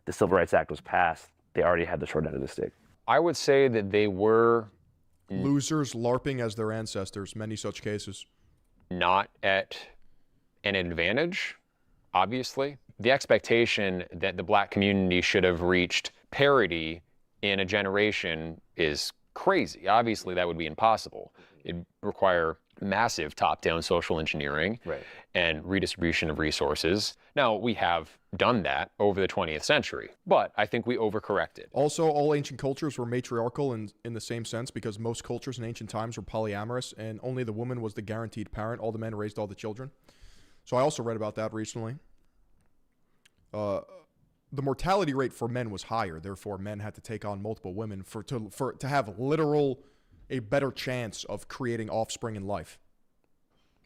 the Civil Rights Act was passed, they already had the short end of the stick? I would say that they were losers LARPing as their ancestors, many such cases. Not at an advantage, obviously. The expectation that the black community should have reached parity in a generation is crazy. Obviously, that would be impossible. It'd require massive top-down social engineering and redistribution of resources. Now, we have done that over the 20th century, but I think we overcorrected. Also, all ancient cultures were matriarchal in the same sense, because most cultures in ancient times were polyamorous, and only the woman was the guaranteed parent. All the men raised all the children. So I also read about that recently. The mortality rate for men was higher, therefore men had to take on multiple women to have a better chance of creating offspring in life.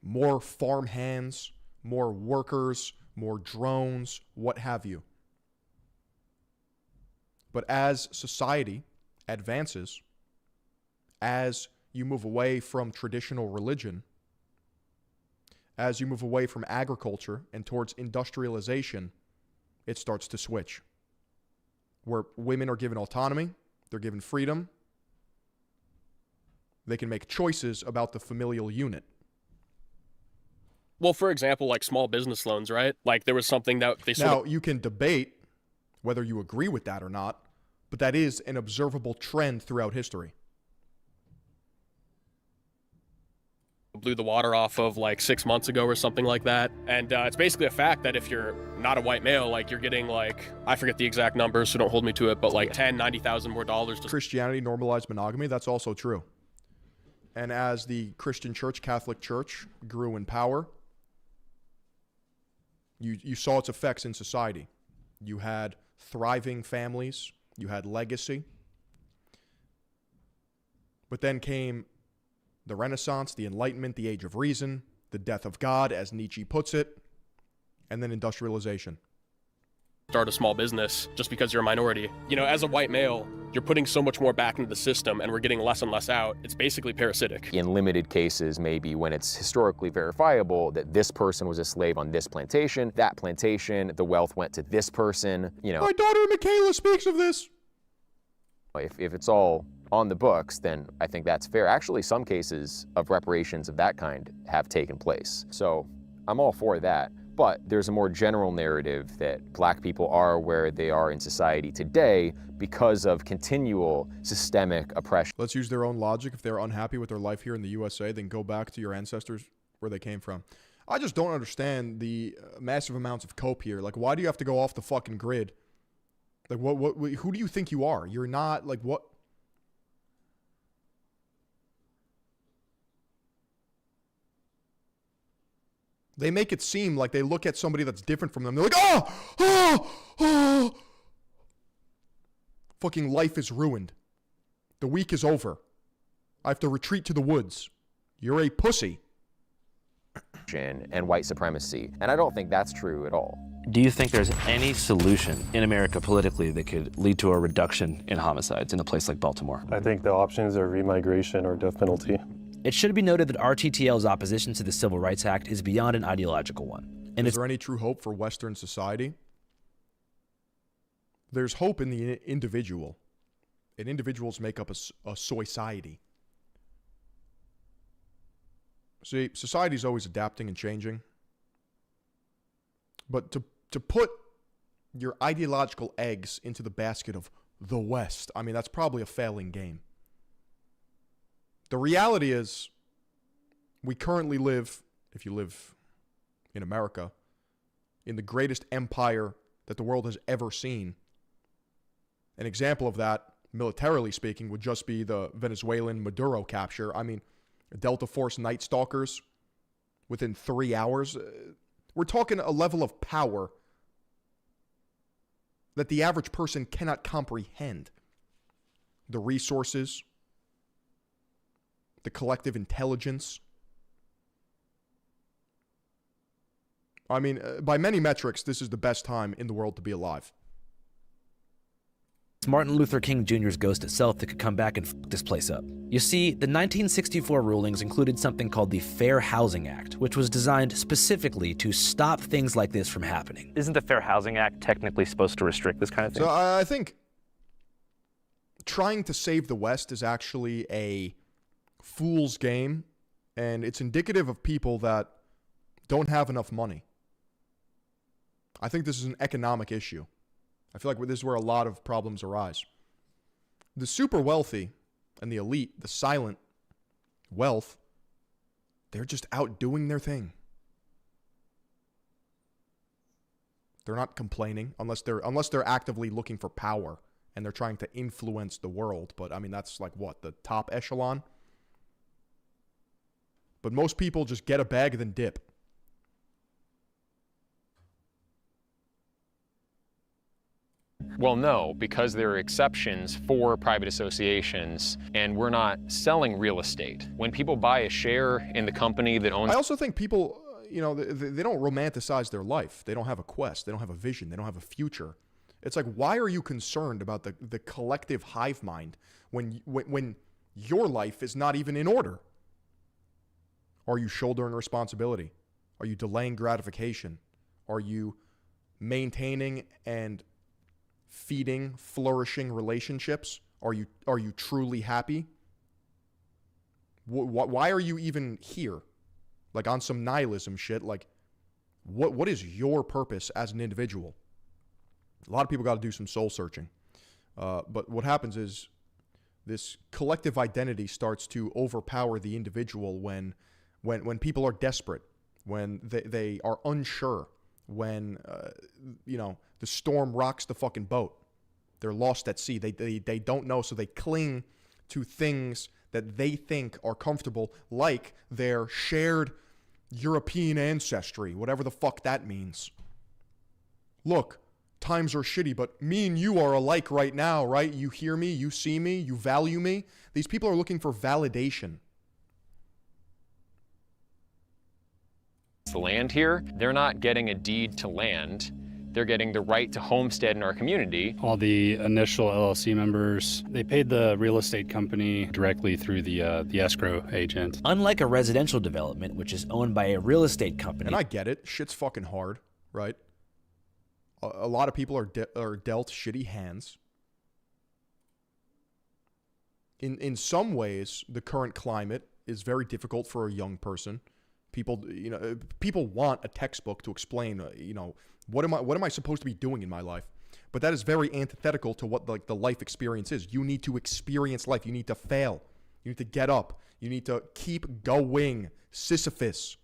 More farm hands, more workers, more drones, what have you. But as society advances, as you move away from traditional religion, as you move away from agriculture and towards industrialization, it starts to switch. Where women are given autonomy, they're given freedom, they can make choices about the familial unit. Well, for example, like small business loans, right? Like there was something that they Now, you can debate whether you agree with that or not, but that is an observable trend throughout history. blew the water off of like 6 months ago or something like that. And it's basically a fact that if you're not a white male, like you're getting like, I forget the exact numbers, so don't hold me to it, but like $90,000 more dollars. Christianity normalized monogamy. That's also true. And as the Christian church, Catholic Church, grew in power, you saw its effects in society. You had thriving families. You had legacy. But then came the Renaissance, the Enlightenment, the Age of Reason, the death of God, as Nietzsche puts it, and then industrialization. Start a small business just because you're a minority. You know, as a white male, you're putting so much more back into the system and we're getting less and less out. It's basically parasitic. In limited cases, maybe when it's historically verifiable that this person was a slave on this plantation, that plantation, the wealth went to this person, you know. My daughter Michaela speaks of this. If it's all on the books, then I think that's fair. Actually, some cases of reparations of that kind have taken place. So I'm all for that. But there's a more general narrative that black people are where they are in society today because of continual systemic oppression. Let's use their own logic. If they're unhappy with their life here in the USA, then go back to your ancestors where they came from. I just don't understand the massive amounts of cope here. Like, why do you have to go off the fucking grid? Like, who do you think you are? You're not, like, what? They make it seem like they look at somebody that's different from them. They're like, oh. Fucking life is ruined. The week is over. I have to retreat to the woods. You're a pussy. And white supremacy. And I don't think that's true at all. Do you think there's any solution in America politically that could lead to a reduction in homicides in a place like Baltimore? I think the options are remigration or death penalty. It should be noted that RTTL's opposition to the Civil Rights Act is beyond an ideological one. And is there any true hope for Western society? There's hope in the individual. And individuals make up a society. See, society is always adapting and changing. But to put your ideological eggs into the basket of the West, I mean, that's probably a failing game. The reality is, we currently live, if you live in America, in the greatest empire that the world has ever seen. An example of that, militarily speaking, would just be the Venezuelan Maduro capture. I mean, Delta Force Night Stalkers within 3 hours. We're talking a level of power that the average person cannot comprehend. the resources, the collective intelligence. I mean, by many metrics, this is the best time in the world to be alive. It's Martin Luther King Jr.'s ghost itself that could come back and f this place up. You see, the 1964 rulings included something called the Fair Housing Act, which was designed specifically to stop things like this from happening. Isn't the Fair Housing Act technically supposed to restrict this kind of thing? So I think trying to save the West is actually a fool's game, and it's indicative of people that don't have enough money. I think this is an economic issue. I feel like this is where a lot of problems arise. The super wealthy and the elite, the silent wealth, they're just out doing their thing. They're not complaining unless they're actively looking for power and they're trying to influence the world. But I mean, that's like what, the top echelon? But most people just get a bag and then dip. Well, no, because there are exceptions for private associations, and we're not selling real estate. When people buy a share in the company that owns... I also think people, you know, they don't romanticize their life. They don't have a quest. They don't have a vision. They don't have a future. It's like, why are you concerned about the collective hive mind when your life is not even in order? Are you shouldering responsibility? Are you delaying gratification? Are you maintaining and feeding flourishing relationships? Are you truly happy? Why are you even here? Like on some nihilism shit, like what is your purpose as an individual? A lot of people got to do some soul searching. But what happens is this collective identity starts to overpower the individual when people are desperate, when they are unsure, when the storm rocks the fucking boat. They're lost at sea. They don't know, so they cling to things that they think are comfortable, like their shared European ancestry, whatever the fuck that means. Look, times are shitty, but me and you are alike right now, right? You hear me, you see me, you value me. These people are looking for validation. the land here, they're not getting a deed to land. They're getting the right to homestead in our community. All the initial LLC members, they paid the real estate company directly through the escrow agent. Unlike a residential development, which is owned by a real estate company. And I get it. Shit's fucking hard, right? A lot of people are dealt shitty hands. In some ways, the current climate is very difficult for a young person. People want a textbook to explain, what am I supposed to be doing in my life? But that is very antithetical to what the life experience is. You need to experience life. You need to fail. You need to get up. You need to keep going. Sisyphus.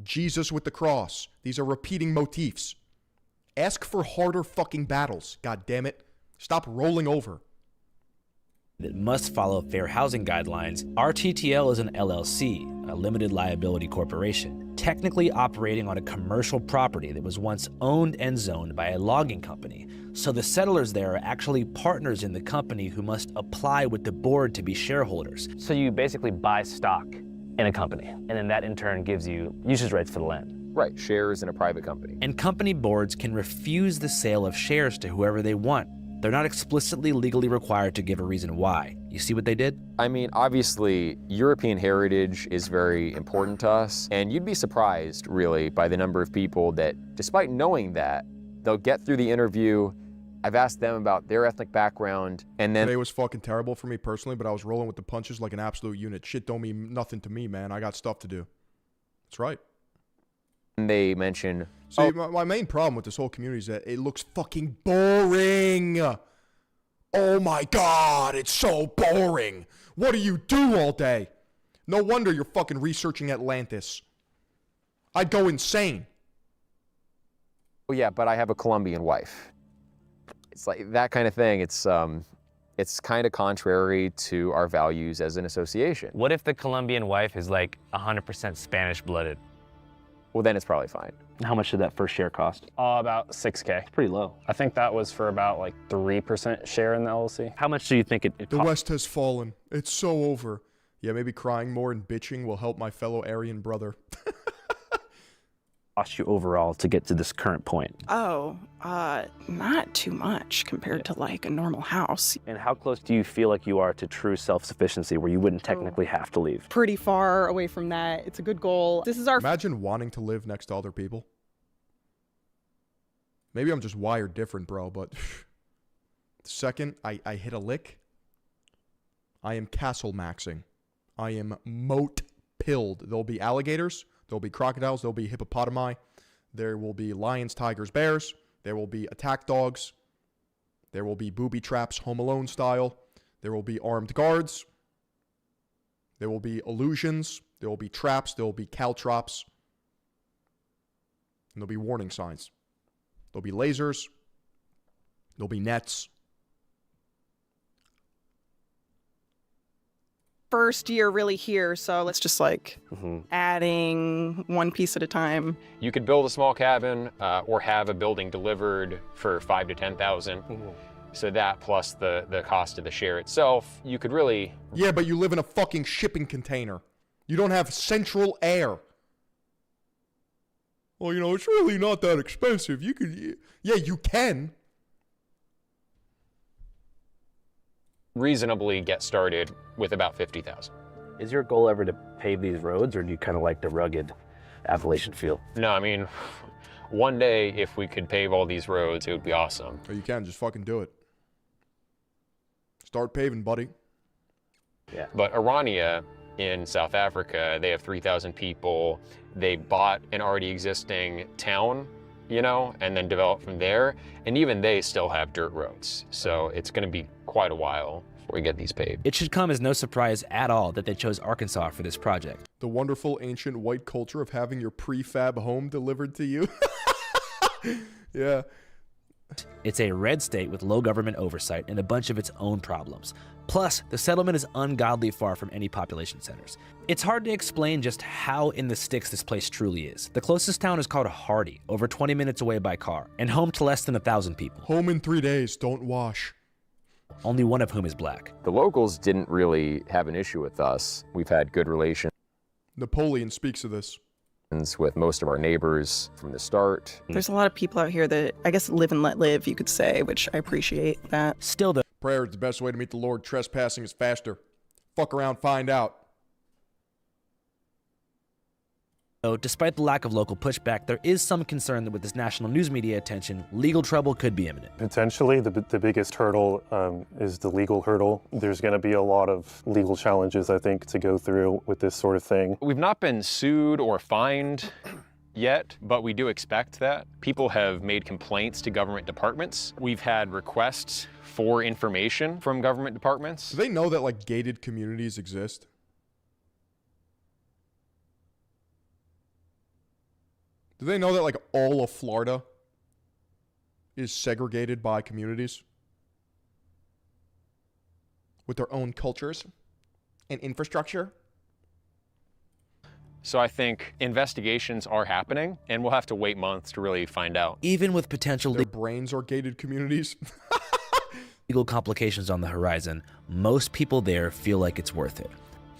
Jesus with the cross. These are repeating motifs. Ask for harder fucking battles. God damn it. Stop rolling over. That must follow fair housing guidelines. RTTL is an LLC, a limited liability corporation, technically operating on a commercial property that was once owned and zoned by a logging company. So the settlers there are actually partners in the company who must apply with the board to be shareholders. So you basically buy stock in a company, and then that in turn gives you usage rights for the land. Right, shares in a private company. And company boards can refuse the sale of shares to whoever they want. They're not explicitly legally required to give a reason why. You see what they did? I mean, obviously, European heritage is very important to us, and you'd be surprised, really, by the number of people that, despite knowing that, they'll get through the interview. I've asked them about their ethnic background, and then... Today was fucking terrible for me personally, but I was rolling with the punches like an absolute unit. Shit don't mean nothing to me, man. I got stuff to do. That's right. They mention... See, my main problem with this whole community is that it looks fucking boring. Oh my God, it's so boring. What do you do all day? No wonder you're fucking researching Atlantis. I'd go insane. Oh yeah, but I have a Colombian wife. It's like that kind of thing. It's kind of contrary to our values as an association. What if the Colombian wife is like 100% Spanish blooded? Well, then it's probably fine. How much did that first share cost? About 6K. It's pretty low. I think that was for about like 3% share in the LLC. How much do you think it The West has fallen. It's so over. Yeah, maybe crying more and bitching will help my fellow Aryan brother. cost you overall to get to this current point? Oh, not too much compared to like a normal house. And how close do you feel like you are to true self-sufficiency where you wouldn't technically have to leave? Pretty far away from that. It's a good goal. This is our... Imagine wanting to live next to other people. Maybe I'm just wired different, bro, but the second I hit a lick, I am castle maxing. I am moat pilled. There'll be alligators, there'll be crocodiles, there'll be hippopotami, there will be lions, tigers, bears, there will be attack dogs, there will be booby traps, Home Alone style, there will be armed guards, there will be illusions, there will be traps, there will be caltrops, and there'll be warning signs. There'll be lasers, there'll be nets. First year really here, so let's just like adding one piece at a time. You could build a small cabin or have a building delivered for $5,000 to $10,000. So that plus the cost of the share itself, you could really... Yeah, but you live in a fucking shipping container. You don't have central air. Well, you know, it's really not that expensive. You could... Yeah, you can. Reasonably get started with about $50,000. Is your goal ever to pave these roads, or do you kind of like the rugged Appalachian feel? No, I mean, one day if we could pave all these roads, it would be awesome. Oh, you can. Just fucking do it. Start paving, buddy. Yeah. But Orania in South Africa, they have 3,000 people. They bought an already existing town, you know, and then developed from there. And even they still have dirt roads. So it's going to be quite a while before we get these paved. It should come as no surprise at all that they chose Arkansas for this project. The wonderful ancient white culture of having your prefab home delivered to you. Yeah. It's a red state with low government oversight and a bunch of its own problems. Plus, the settlement is ungodly far from any population centers. It's hard to explain just how in the sticks this place truly is. The closest town is called Hardy, over 20 minutes away by car, and home to less than 1,000 people. Home in 3 days, don't wash. Only one of whom is black. The locals didn't really have an issue with us. We've had good relations Napoleon speaks of this. With most of our neighbors from the start. There's a lot of people out here that I guess live and let live, you could say, which I appreciate that. Still, though, prayer is the best way to meet the Lord. Trespassing is faster. Fuck around, find out. Despite the lack of local pushback, there is some concern that with this national news media attention, legal trouble could be imminent. Potentially, the biggest hurdle is the legal hurdle. There's going to be a lot of legal challenges, I think, to go through with this sort of thing. We've not been sued or fined yet, but we do expect that. People have made complaints to government departments. We've had requests for information from government departments. Do they know that, like, gated communities exist? Do they know that, like, all of Florida is segregated by communities with their own cultures and infrastructure? So I think investigations are happening, and we'll have to wait months to really find out. Even with potential Their brains are gated communities. legal complications on the horizon, most people there feel like it's worth it.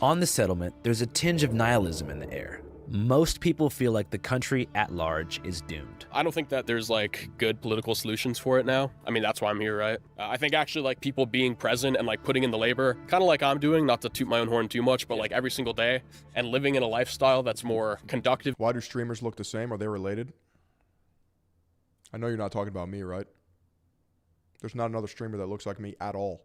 On the settlement, there's a tinge of nihilism in the air. Most people feel like the country at large is doomed. I don't think that there's like good political solutions for it now. I mean, that's why I'm here, right? I think actually like people being present and like putting in the labor, kind of like I'm doing, not to toot my own horn too much, but like every single day, and living in a lifestyle that's more conductive. Why do streamers look the same? Are they related? I know you're not talking about me, right? There's not another streamer that looks like me at all.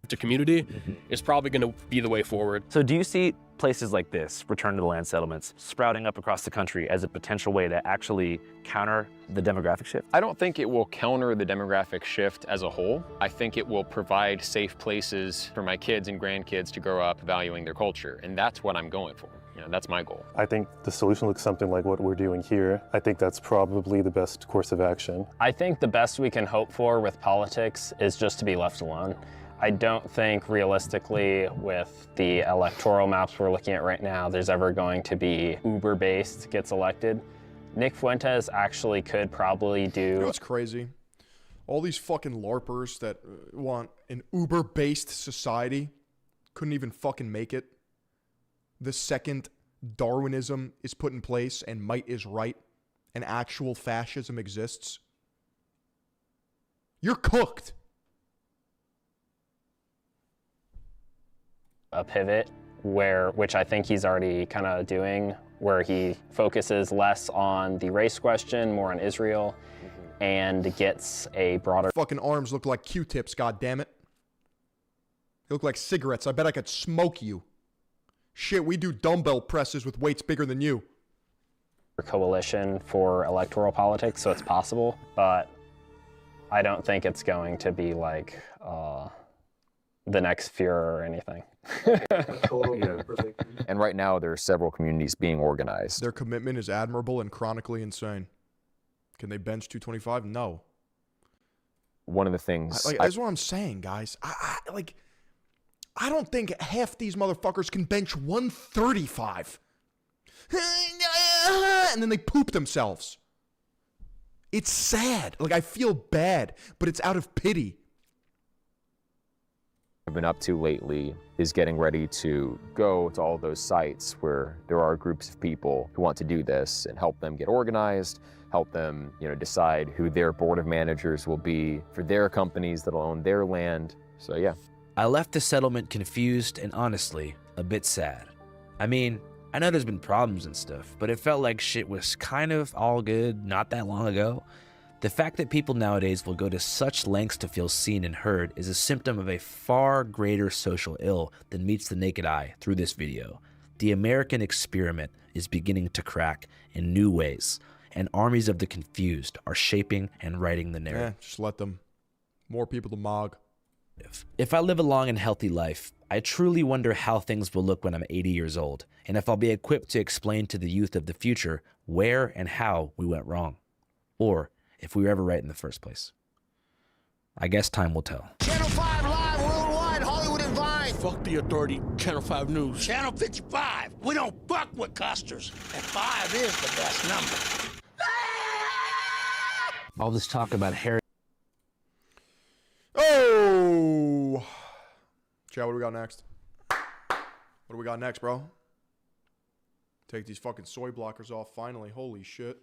To community is probably going to be the way forward. So do you see places like this, return to the land settlements, sprouting up across the country as a potential way to actually counter the demographic shift? I don't think it will counter the demographic shift as a whole. I think it will provide safe places for my kids and grandkids to grow up valuing their culture, and that's what I'm going for. You know, that's my goal. I think the solution looks something like what we're doing here. I think that's probably the best course of action. I think the best we can hope for with politics is just to be left alone. I don't think realistically with the electoral maps we're looking at right now, there's ever going to be Uber-based gets elected. Nick Fuentes actually could probably do. You know what's crazy? All these fucking LARPers that want an Uber-based society couldn't even fucking make it. The second Darwinism is put in place and might is right and actual fascism exists, you're cooked. A pivot which I think he's already kind of doing, where he focuses less on the race question, more on Israel, and gets a broader. Fucking arms look like Q-tips, goddammit. They look like cigarettes. I bet I could smoke you. Shit, we do dumbbell presses with weights bigger than you. Coalition for electoral politics, so it's possible, but I don't think it's going to be like the next Fuhrer or anything. And right now, there are several communities being organized. Their commitment is admirable and chronically insane. Can they bench 225? No. One of the things... That's what I'm saying, guys. I don't think half these motherfuckers can bench 135. And then they poop themselves. It's sad. Like, I feel bad, but it's out of pity. I've been up to lately is getting ready to go to all those sites where there are groups of people who want to do this and help them get organized, help them, decide who their board of managers will be for their companies that'll own their land. So yeah. I left the settlement confused and honestly a bit sad. I mean, I know there's been problems and stuff, but it felt like shit was kind of all good not that long ago. The fact that people nowadays will go to such lengths to feel seen and heard is a symptom of a far greater social ill than meets the naked eye through this video. The American experiment is beginning to crack in new ways, and armies of the confused are shaping and writing the narrative. Just let them. More people to mog. If I live a long and healthy life, I truly wonder how things will look when I'm 80 years old, and if I'll be equipped to explain to the youth of the future where and how we went wrong, or if we were ever right in the first place. I guess time will tell. Channel 5 live worldwide, Hollywood and Vine. Fuck the authority, Channel 5 News. Channel 55. We don't fuck with custers, and 5 is the best number. All this talk about Harry. Oh! Chad, what do we got next? What do we got next, bro? Take these fucking soy blockers off finally. Holy shit.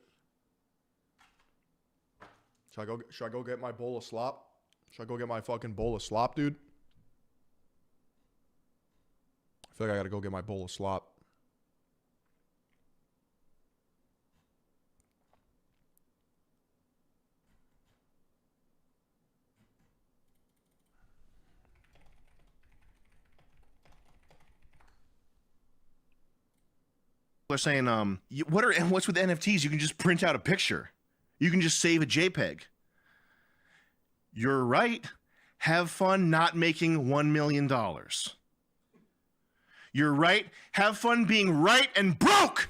Should I go get my bowl of slop? Should I go get my fucking bowl of slop, dude? I feel like I gotta go get my bowl of slop. They're saying, what's with NFTs? You can just print out a picture. You can just save a JPEG. You're right. Have fun not making $1 million. You're right. Have fun being right and broke.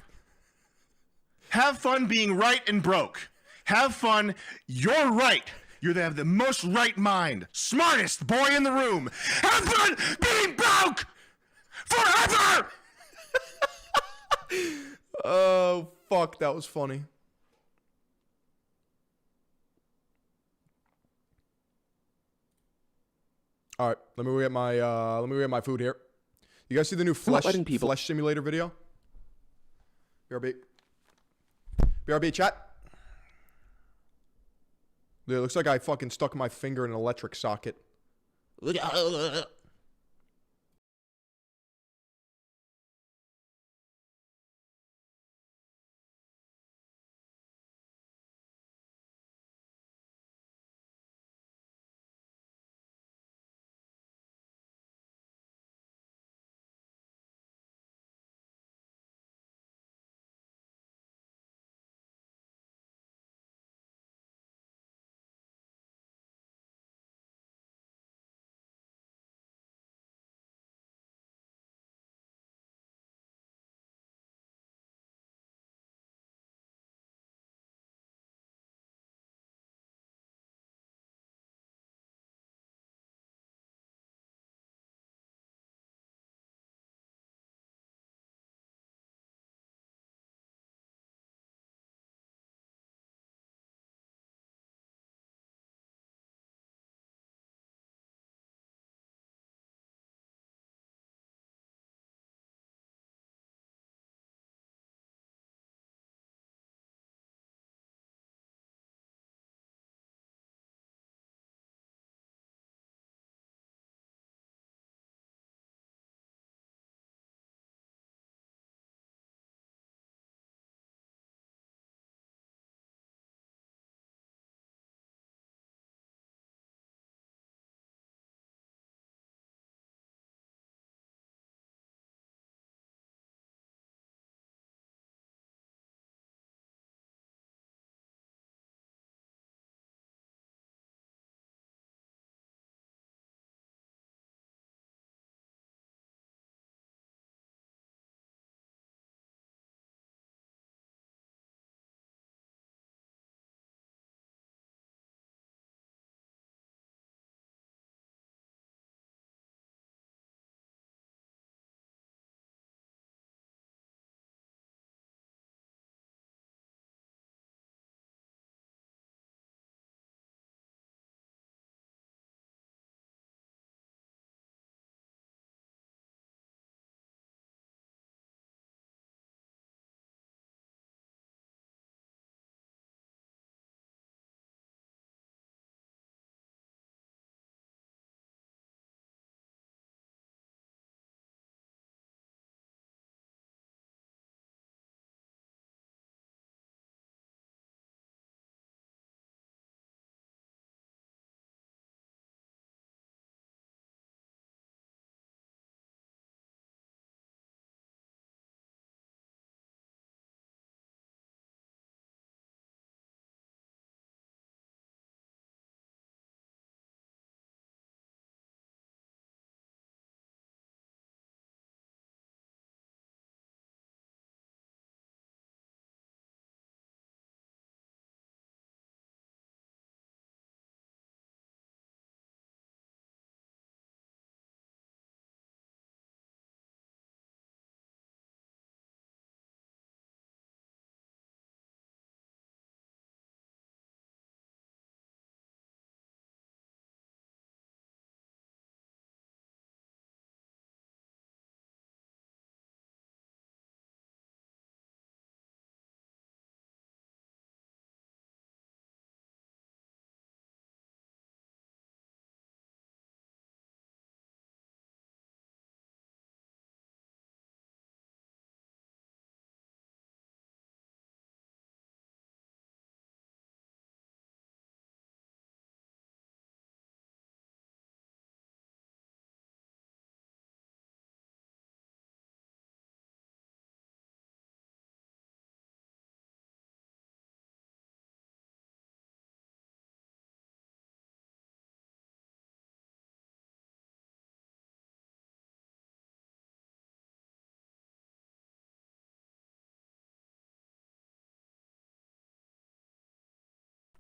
Have fun being right and broke. Have fun. You're right. You have the most right mind. Smartest boy in the room. Have fun being broke forever. Oh, fuck. That was funny. All right, let me go get my food here. You guys see the new flesh simulator video? BRB chat. Dude, it looks like I fucking stuck my finger in an electric socket.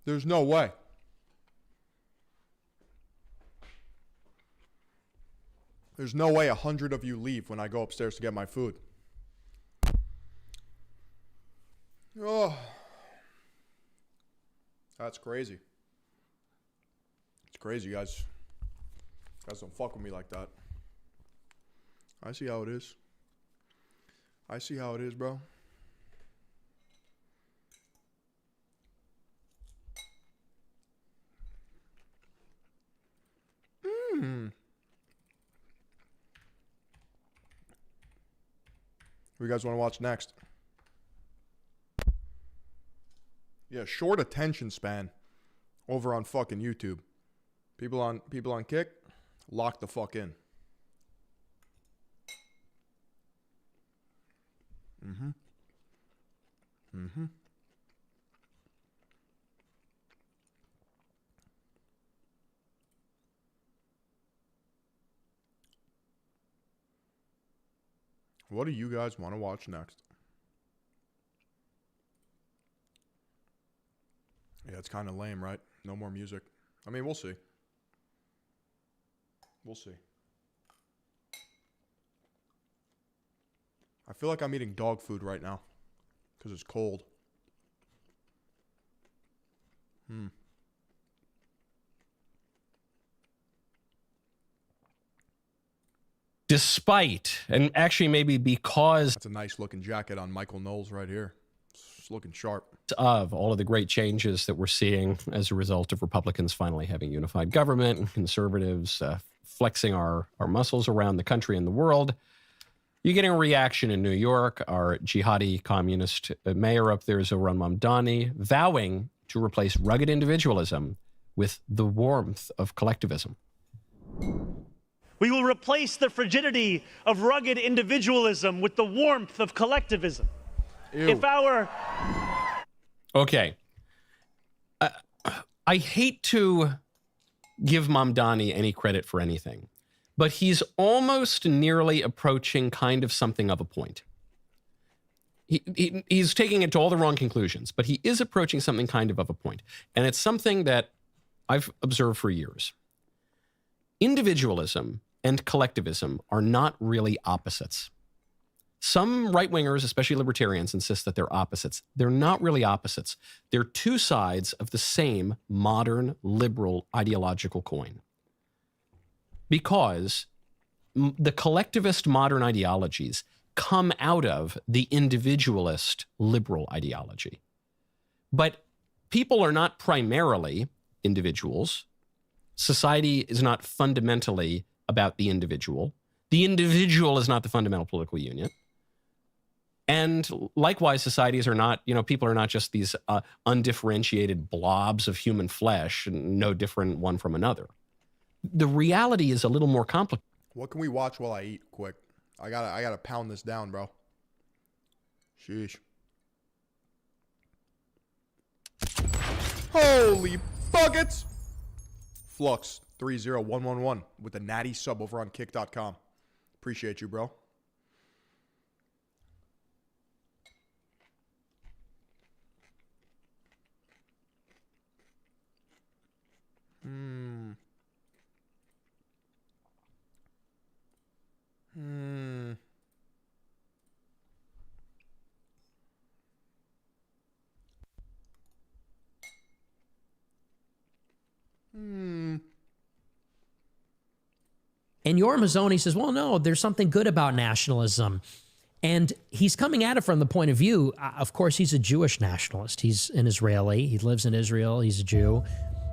There's no way. There's no way 100 of you leave when I go upstairs to get my food. Oh. That's crazy. It's crazy, guys. You guys don't fuck with me like that. I see how it is. I see how it is, bro. What do you guys want to watch next? Yeah, short attention span over on fucking YouTube. People on Kick, lock the fuck in. What do you guys want to watch next? Yeah, it's kind of lame, right? No more music. I mean, we'll see. We'll see. I feel like I'm eating dog food right now because it's cold. Despite, and actually maybe because... That's a nice looking jacket on Michael Knowles right here. It's looking sharp. Of all of the great changes that we're seeing as a result of Republicans finally having unified government and conservatives flexing our muscles around the country and the world, you're getting a reaction in New York. Our jihadi communist mayor up there, Zohran Mamdani, vowing to replace rugged individualism with the warmth of collectivism. We will replace the frigidity of rugged individualism with the warmth of collectivism. Ew. If our... Okay. I hate to give Mamdani any credit for anything, but he's almost nearly approaching kind of something of a point. He's taking it to all the wrong conclusions, but he is approaching something kind of a point. And it's something that I've observed for years. Individualism and collectivism are not really opposites. Some right-wingers, especially libertarians, insist that they're opposites. They're not really opposites. They're two sides of the same modern liberal ideological coin. Because the collectivist modern ideologies come out of the individualist liberal ideology. But people are not primarily individuals. Society is not fundamentally about the individual. The individual is not the fundamental political unit. And likewise, societies are not, people are not just these undifferentiated blobs of human flesh, no different one from another. The reality is a little more complicated. What can we watch while I eat? Quick. I gotta pound this down, bro. Sheesh. Holy buckets! Flux 30111 with a natty sub over on kick.com. Appreciate you, bro. And Yoram Hazony says, well, no, there's something good about nationalism. And he's coming at it from the point of view, of course, he's a Jewish nationalist. He's an Israeli. He lives in Israel. He's a Jew.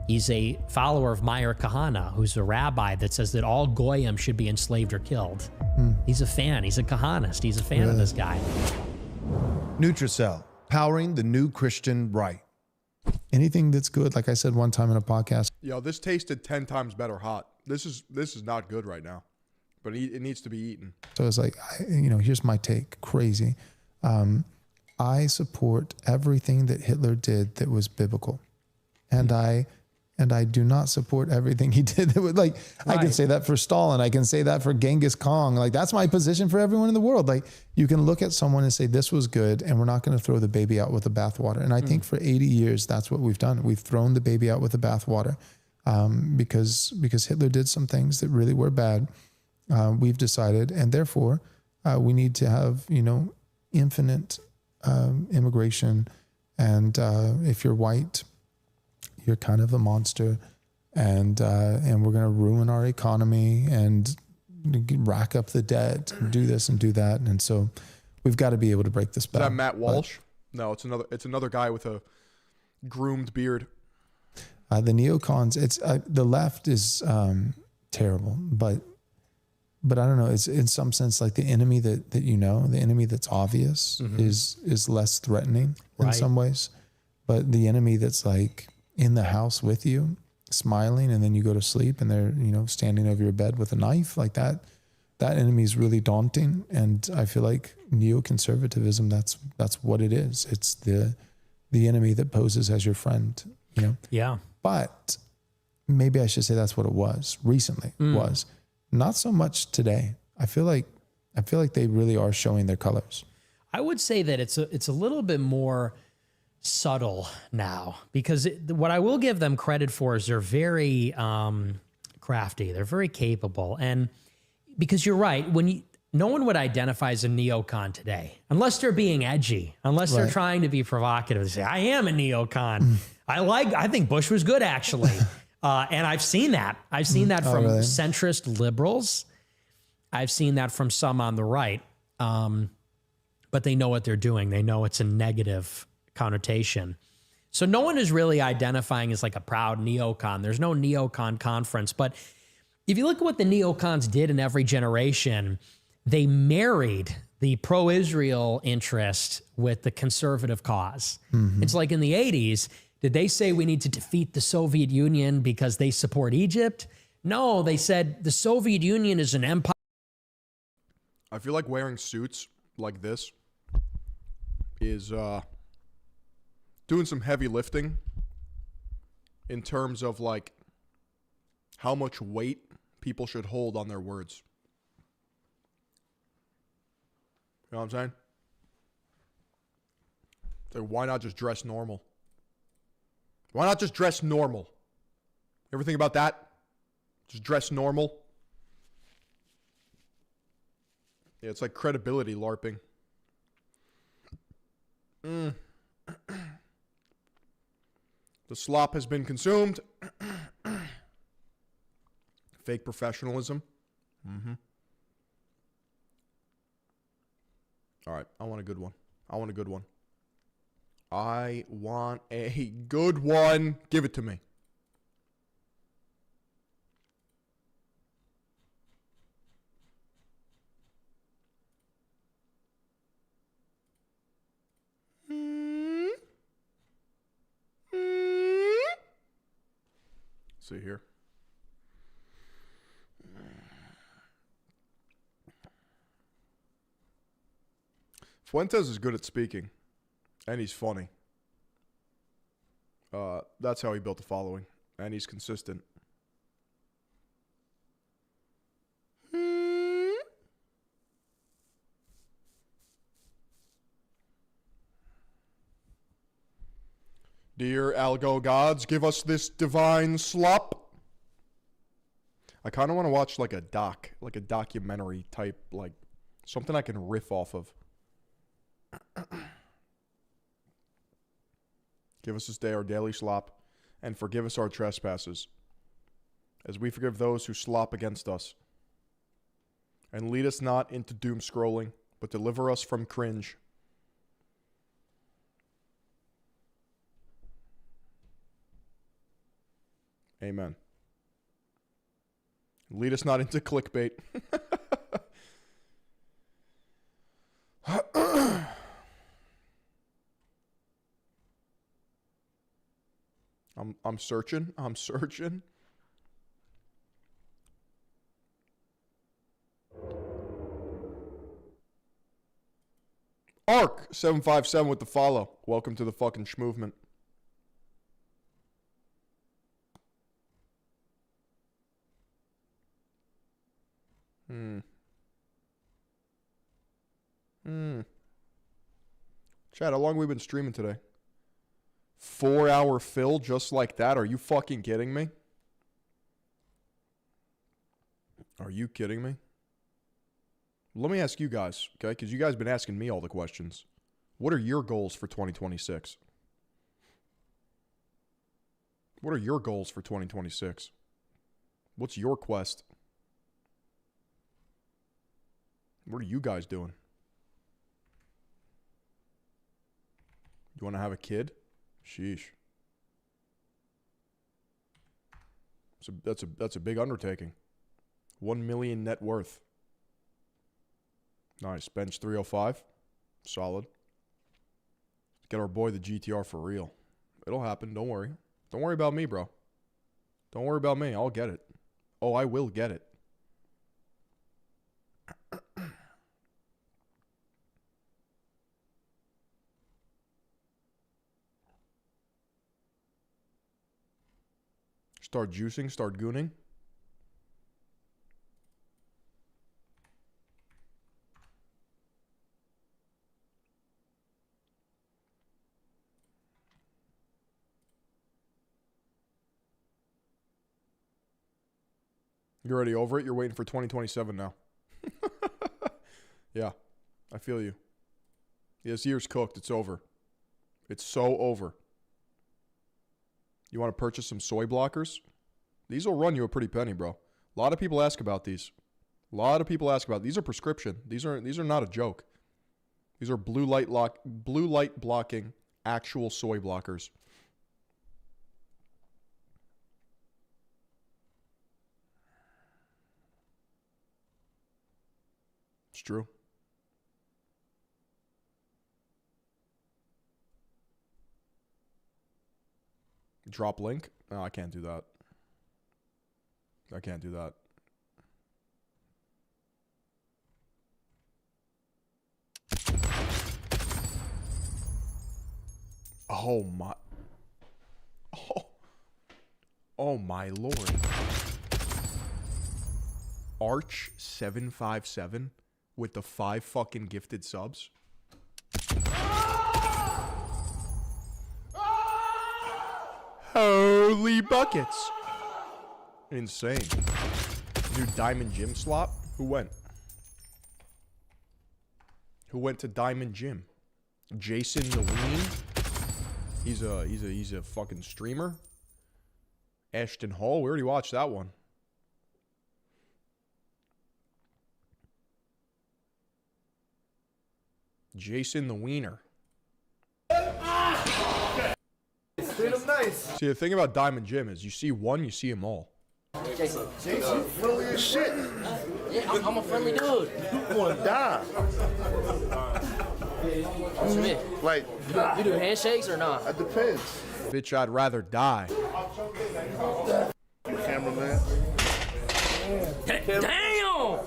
He's a follower of Meir Kahana, who's a rabbi that says that all Goyim should be enslaved or killed. He's a fan. He's a Kahanist. He's a fan of this guy. Nutricell, powering the new Christian right. Anything that's good, like I said one time in a podcast. Yo, this tasted 10 times better hot. This is not good right now, but it needs to be eaten. So it's like, here's my take, crazy. I support everything that Hitler did that was biblical. And I and I do not support everything he did. Like, I can say that for Stalin. I can say that for Genghis Khan. Like, that's my position for everyone in the world. Like, you can look at someone and say, this was good, and we're not going to throw the baby out with the bathwater. And I think for 80 years, that's what we've done. We've thrown the baby out with the bathwater because Hitler did some things that really were bad. We've decided, and therefore, we need to have, infinite immigration. And if you're white, you're kind of a monster, and we're going to ruin our economy and rack up the debt and do this and do that. And so we've got to be able to break this back. Is that Matt Walsh? No, it's another guy with a groomed beard. The neocons, it's the left is terrible, but I don't know. It's in some sense like the enemy that the enemy that's obvious is less threatening in some ways, but the enemy that's like in the house with you, smiling, and then you go to sleep and they're standing over your bed with a knife like that. That enemy is really daunting, and I feel like neoconservatism. That's what it is. It's the enemy that poses as your friend. Yeah. But maybe I should say that's what it was recently. Was not so much today. I feel like they really are showing their colors. I would say that it's a little bit more subtle now, because what I will give them credit for is they're very crafty. They're very capable. And because you're right, no one would identify as a neocon today unless they're being edgy, unless they're trying to be provocative. They say, I am a neocon. I think Bush was good, actually. And I've seen that. I've seen that from centrist liberals. I've seen that from some on the right. But they know what they're doing. They know it's a negative connotation. So no one is really identifying as like a proud neocon. There's no neocon conference. But if you look at what the neocons did in every generation, they married the pro-Israel interest with the conservative cause. It's like in the 80s, did they say we need to defeat the Soviet Union because they support Egypt? No, they said the Soviet Union is an empire. I feel like wearing suits like this is doing some heavy lifting in terms of like how much weight people should hold on their words. You know what I'm saying? So why not just dress normal? Why not just dress normal? You ever think about that? Just dress normal? Yeah, it's like credibility LARPing. The slop has been consumed. Fake professionalism. All right, I want a good one. I want a good one. Give it to me. See here. Fuentes is good at speaking, and he's funny. That's how he built a following, and he's consistent. Dear Algo gods, give us this divine slop. I kind of want to watch like a documentary type, like something I can riff off of. Give us this day our daily slop, and forgive us our trespasses, as we forgive those who slop against us. And lead us not into doom scrolling, but deliver us from cringe. Amen. Lead us not into clickbait. I'm searching. Arc757 with the follow. Welcome to the fucking schmovement. Chad, how long have we been streaming today? 4-hour fill just like that? Are you fucking kidding me? Are you kidding me? Let me ask you guys, okay? Because you guys have been asking me all the questions. What are your goals for 2026? What are your goals for 2026? What's your quest? What are you guys doing? You want to have a kid? Sheesh. That's a big undertaking. 1 million net worth. Nice. Bench 305. Solid. Get our boy the GTR for real. It'll happen. Don't worry. Don't worry about me, bro. Don't worry about me. I'll get it. Oh, I will get it. Start juicing, start gooning. You're already over it? You're waiting for 2027 now. Yeah, I feel you. This year's cooked. It's over. It's so over. You want to purchase some soy blockers? These will run you a pretty penny, bro. A lot of people ask about these. These are prescription. These are not a joke. These are blue light blocking actual soy blockers. It's true. Drop link? No, I can't do that. I can't do that. Oh my. Oh my lord. Arch 757 with the 5 fucking gifted subs. Holy buckets. Insane. Dude, Diamond Gym slot? Who went? Who went to Diamond Gym? Jason Noween? He's a fucking streamer. Ashton Hall, we already watched that one. Jason the Wiener. Nice. See, the thing about Diamond Gym is you see one, you see them all. Jason, friendly as shit. Yeah, I'm a friendly dude. You want to die. What you mean? Like, you do handshakes or not? It depends. Bitch, I'd rather die. Cameraman. Damn!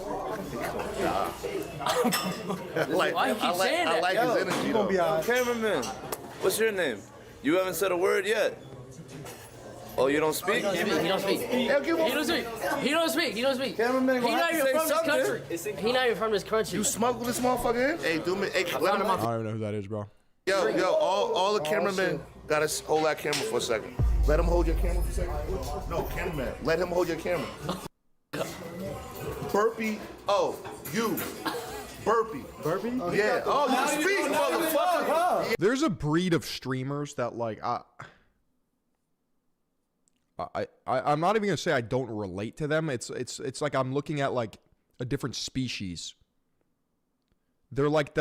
Why you keep saying that? I like his energy. You gonna be all right. Cameraman, what's your name? You haven't said a word yet. Oh, you don't speak? He don't speak. He don't speak. Cameraman, He not even from this country. He not even from this country. You smuggle this motherfucker in? Hey, do me. Hey, let him. I don't even know who that is, bro. Yo, all the cameramen gotta hold that camera for a second. Let him hold your camera for a second. No, cameraman, let him hold your camera. Burpee. Oh, you. Burpee. Burpee? Yeah. Oh, you speak, motherfucker. There's a breed of streamers that like I'm not even gonna say I don't relate to them. It's like I'm looking at like a different species. They're like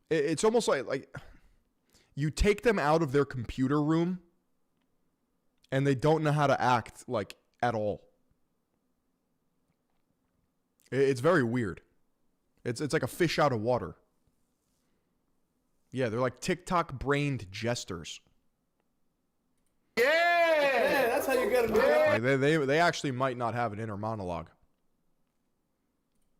it's almost like you take them out of their computer room and they don't know how to act like at all. It's very weird. It's like a fish out of water. Yeah, they're like TikTok-brained jesters. Yeah, that's how you get them. Yeah. Like they actually might not have an inner monologue.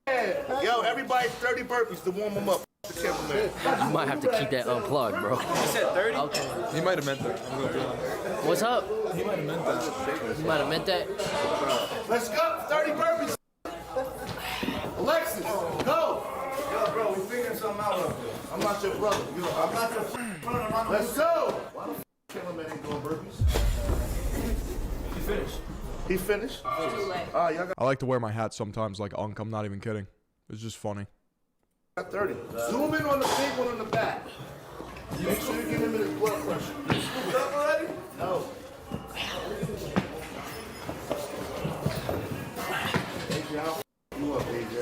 Yo, everybody 30 burpees to warm them up. The cameraman. You might have to keep that unplugged, bro. You said 30? Okay. He might have meant that. What's up? He might have meant that. You might have meant that. Let's go, 30 burpees. I'm not your brother. I'm not your brother. Let's go. Why the cameraman ain't doing burpees? He finished. He finished? Y'all got I like to wear my hat sometimes like Unk. I'm not even kidding. It's just funny. 30. Zoom in on the big one on the back. Make sure you give him his blood pressure. You scooped up already? No. AJ, you up, AJ.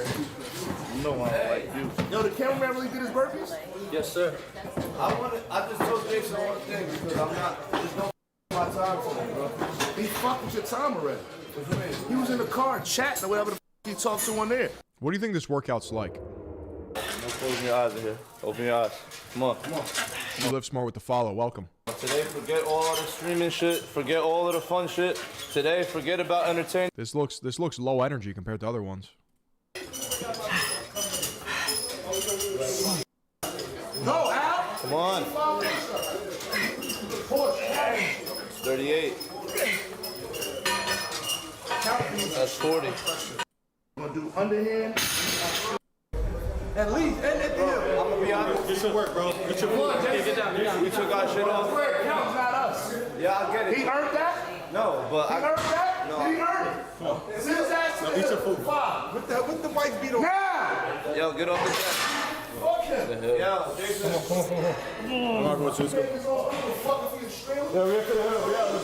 You know I don't like you. Yo, the cameraman really did his burpees? Yes, sir. I just told Jason one thing because there's no my time for him, bro. He fucked with your time already. He was in the car chatting or whatever the he talked to on there. What do you think this workout's like? Open your eyes in here. Open your eyes. Come on. You live smart with the follow. Welcome. Today, forget all of the streaming shit. Forget all of the fun shit. Today, forget about entertainment. This looks low energy compared to other ones. Go, Al. Come on. 38. That's 40. I'm gonna do underhand. At least, and at the hill. I'm gonna be honest. Get your work, bro. Get your work. Get down. We took our shit off. Where it counts, not us. Yeah, I get it. He earned that? No, but he earned that? No. Did he earn it? No. It's his ass. No, eat your food. Five. With the white beat on. Now! Yo, get off the deck. Okay. Yo, Jason. Come on. Let's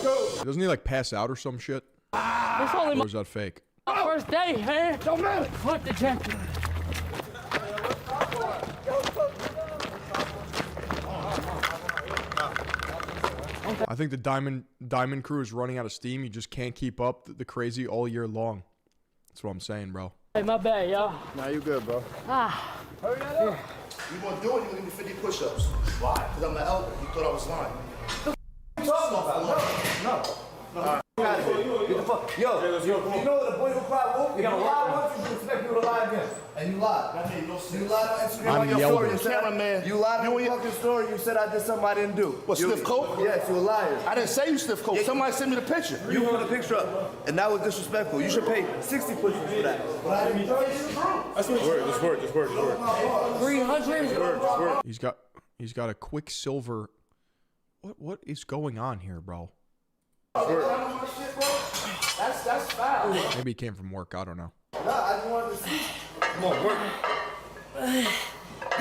go. Doesn't he like pass out or some shit? It's only Or is that fake? my first day, man. Don't matter. Put the jacket. I think the Diamond Crew is running out of steam. You just can't keep up the crazy all year long. That's what I'm saying, bro. Hey, my bad, y'all. Nah, you good, bro. Hurry that up. You want to do it, you give me 50 push-ups. Why? Because I'm the elder. You thought I was lying. What are you talking about? No. Get the fuck. Yo, you know the boy who cried wolf? You gotta lie once, you expect people to lie again. And you lied. You lied on Instagram I'm on your the story. elder. You lied on your fucking story. You said I did something I didn't do. What, sniff coke? Yes, you a liar. I didn't say you sniff coke. Somebody sent me the picture. You put the picture up, and that was disrespectful. You should pay 60 push-ups for that. That's what Just work. 300? He's got a Quicksilver. What is going on here, bro? That's foul. Maybe he came from work. I don't know. Nah, I just wanted to see. Come on, work. Go,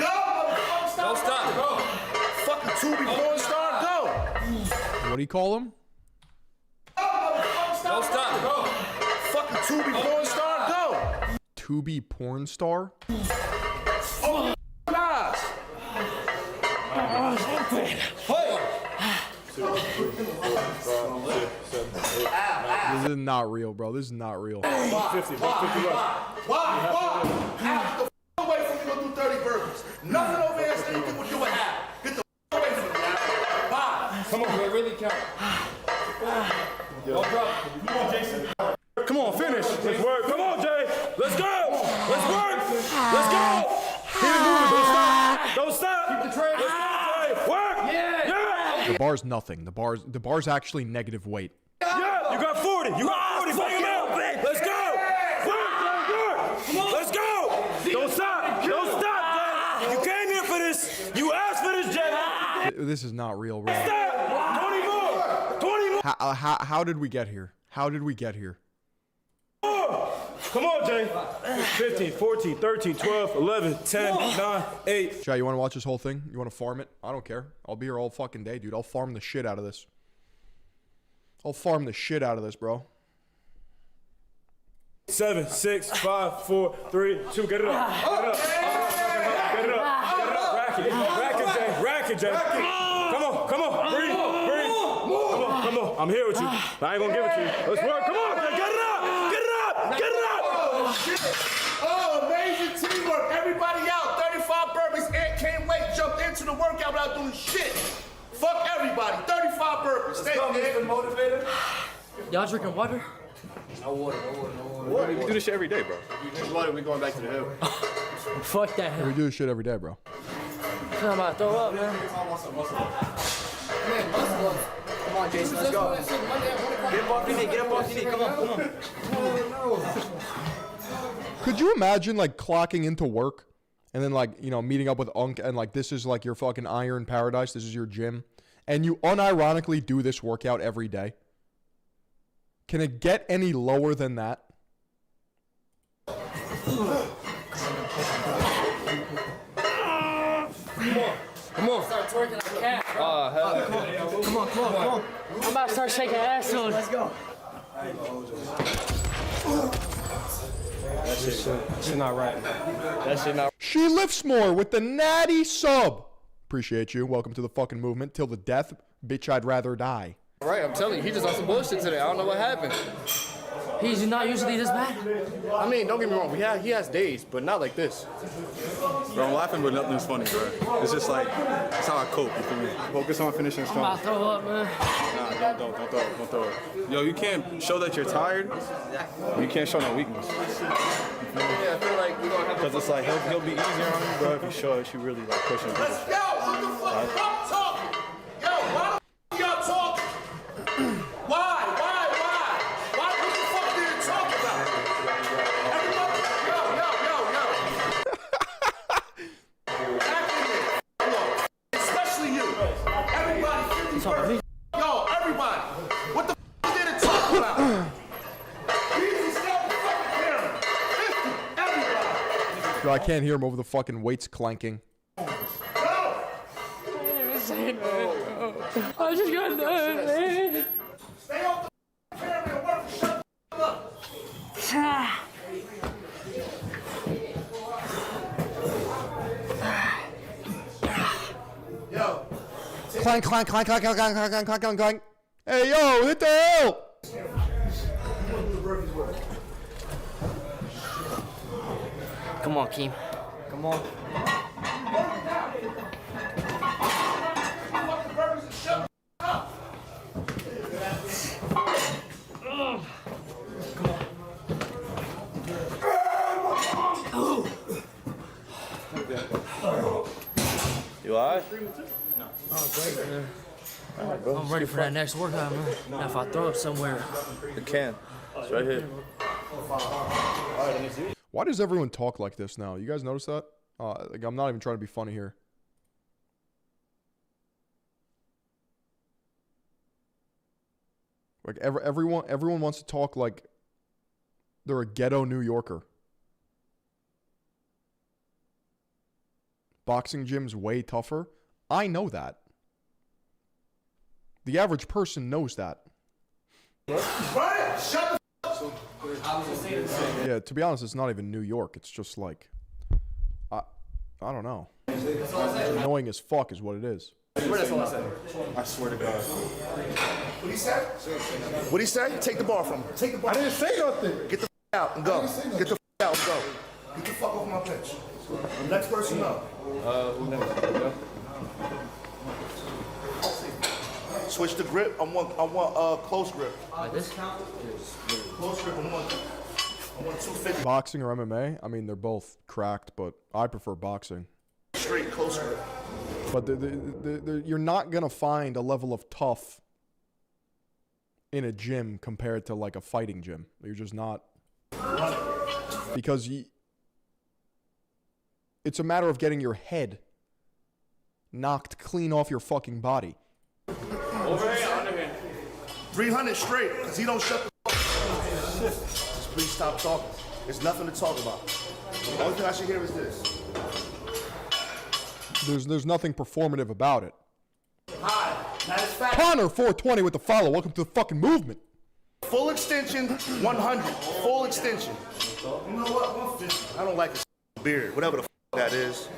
motherfucker. Don't stop. Go. Fucking Tubi porn star, go. What do you call him? Don't stop. Go. Fucking Tubi porn star, go. Tubi porn star? Oh, guys. This is not real, bro. This is not real. 50. Why? Get the away from me. Go do 30 burgers. Nothing over here saying you can do a half. Get the away from me. Bye. Come on, man. Really count. Come on, Jason. Come on, finish. Let's work. Come on, Jay. Let's go. Let's work. Let's go. Keep moving. Don't stop. Don't stop. Keep the train. Let's go, Jay. Work. Yeah. The bar's nothing. The bar's actually negative weight. Yeah. You got 40. You got 40. Bring him out. Let's go. Work. Let's go. Don't stop. Don't stop, Jay. You came here for this. You asked for this, Jay. This is not real, bro. 20 more. 20 more. How did we get here? How did we get here? Come on, Jay. 15, 14, 13, 12, 11, 10, 9, 8. Jay, you want to watch this whole thing? You want to farm it? I don't care. I'll be here all fucking day, dude. I'll farm the shit out of this. I'll farm the shit out of this, bro. 7, 6, 5, 4, 3, 2. Get it up. Get it up. Get it up. Rack it. Rack it, Jay. Rack it, Jay. Come on. Come on. Breathe. Breathe. Come on. I'm here with you. I ain't gonna give it to you. Let's work. Come on, Jay. Get it up. Get it up. Get it up. Oh, amazing teamwork. Everybody out. 35 burpees. Ant can't wait. Jumped into the workout without doing shit. Fuck everybody. 35 burpees. Stay there. Motivated. Y'all drinking water? No water. We do this shit every day, bro. You drink water, we going back to the hill. Fuck that. We do this shit every day, bro. I'm about to throw up, man. Come on, Jason, let's go. Get up off your knee, come on. Could you imagine like clocking into work and then like, you know, meeting up with Unk and like this is like your fucking iron paradise, this is your gym, and you unironically do this workout every day. Can it get any lower than that? Come on. Start twerking like a cat, bro. Come on. I'm about to start shaking ass soon. Let's go. That shit not right. That shit not. She lifts more with the natty sub. Appreciate you. Welcome to the fucking movement. Till the death, bitch, I'd rather die. Right, I'm telling you, he just on some bullshit today. I don't know what happened. He's not usually this bad. I mean, don't get me wrong. He has days, but not like this. Bro, I'm laughing, but nothing's funny, bro. It's just like, that's how I cope, you feel me? Focus on finishing I'm strong. about to throw up, man. Nah, don't throw it. Yo, you can't show that you're tired. You can't show no weakness. Yeah, I feel like we're gonna have Because it's like, he'll be easier on you, bro, if you show that you really like pushing. Let's go! What the fuck? Stop talking! Yo, why the fuck y'all talking? Why? What the fuck did you talk about? Yo. Especially you. Everybody. Yo, everybody. What the fuck did it talk about? Jesus, stop the fucking camera. Everybody. Yo, I can't hear him over the fucking weights clanking. I just got done, man. Stay off the camera and work. Shut the fuck up. Yo. Clank. Hey, yo, what the hell? Come on, Keem. Come on. You alright? No. Oh, great, man. I'm ready for that next workout, man. Now, if I throw up somewhere. You can. It's right here. Why does everyone talk like this now? You guys notice that? Like, I'm not even trying to be funny here. Like everyone wants to talk like they're a ghetto New Yorker. Boxing gym's way tougher. I know that. The average person knows that. Right? Shut the fuck up. Yeah, to be honest, it's not even New York. It's just like, I don't know. It's annoying as fuck is what it is. I swear to God. What he say? What he say? Take the ball from him. Take the ball. I didn't say nothing. Get the out and go. Get the out and go. Get the fuck off my pitch. Next person up. Who next? Switch the grip. I want close grip. Like this? Close grip. I want 250. Boxing or MMA? I mean, they're both cracked, but I prefer boxing. Straight close grip. But you're not going to find a level of tough in a gym compared to like a fighting gym. You're just not. Because it's a matter of getting your head knocked clean off your fucking body. Over here, underhand. 300 straight, because he don't shut the fuck up. Just please stop talking. There's nothing to talk about. The only thing I should hear is this. There's nothing performative about it. Hi, that is fact. Connor 420 with the follow. Welcome to the fucking movement. Full extension, 100. Full extension. You know what? 150. I don't like his beard, whatever the that is.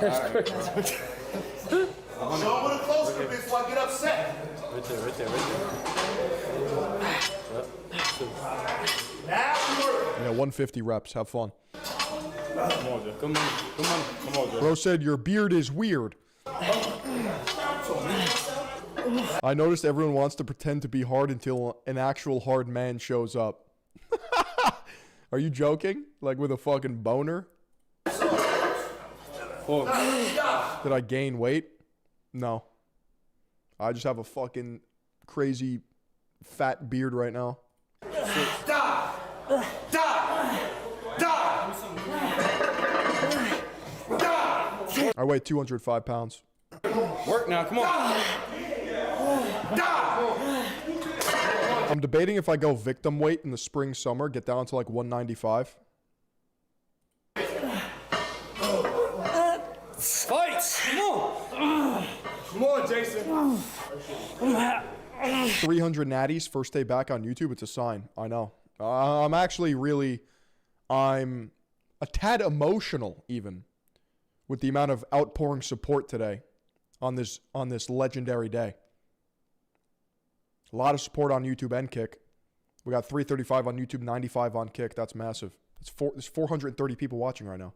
That's crazy. Show him what a close grip is before I get upset. Right there. Now we're Yeah, 150 reps. Have fun. Come on, Joe. Bro said your beard is weird. I noticed everyone wants to pretend to be hard until an actual hard man shows up. Are you joking? Like with a fucking boner? Did I gain weight? No. I just have a fucking crazy fat beard right now. Die! Die! Die! I weigh 205 pounds. Work now, come on. I'm debating if I go victim weight in the spring, summer, get down to like 195. Fight! Come on! Come on, Jason. 300 natties, first day back on YouTube. It's a sign. I know. I'm actually really, I'm a tad emotional even with the amount of outpouring support today on this legendary day. A lot of support on YouTube and Kick. We got 335 on YouTube, 95 on Kick. That's massive. There's 430 people watching right now.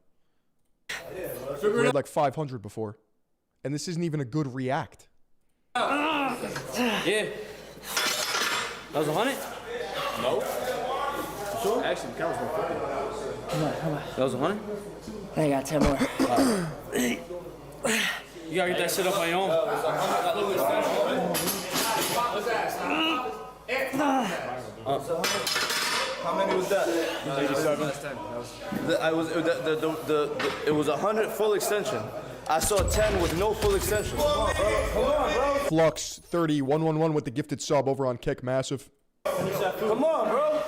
We had like 500 before. And this isn't even a good react. Yeah. That was 100? No. Sure? Actually, the camera's been flipping. Come on. That was 100? I got 10 more. You gotta get that shit up on your own. How many was that? 87. It was 100 full extension. I saw 10 with no full extension. Come on, bro. Flux 30111 with the gifted sub over on Kick, massive. Come on, bro.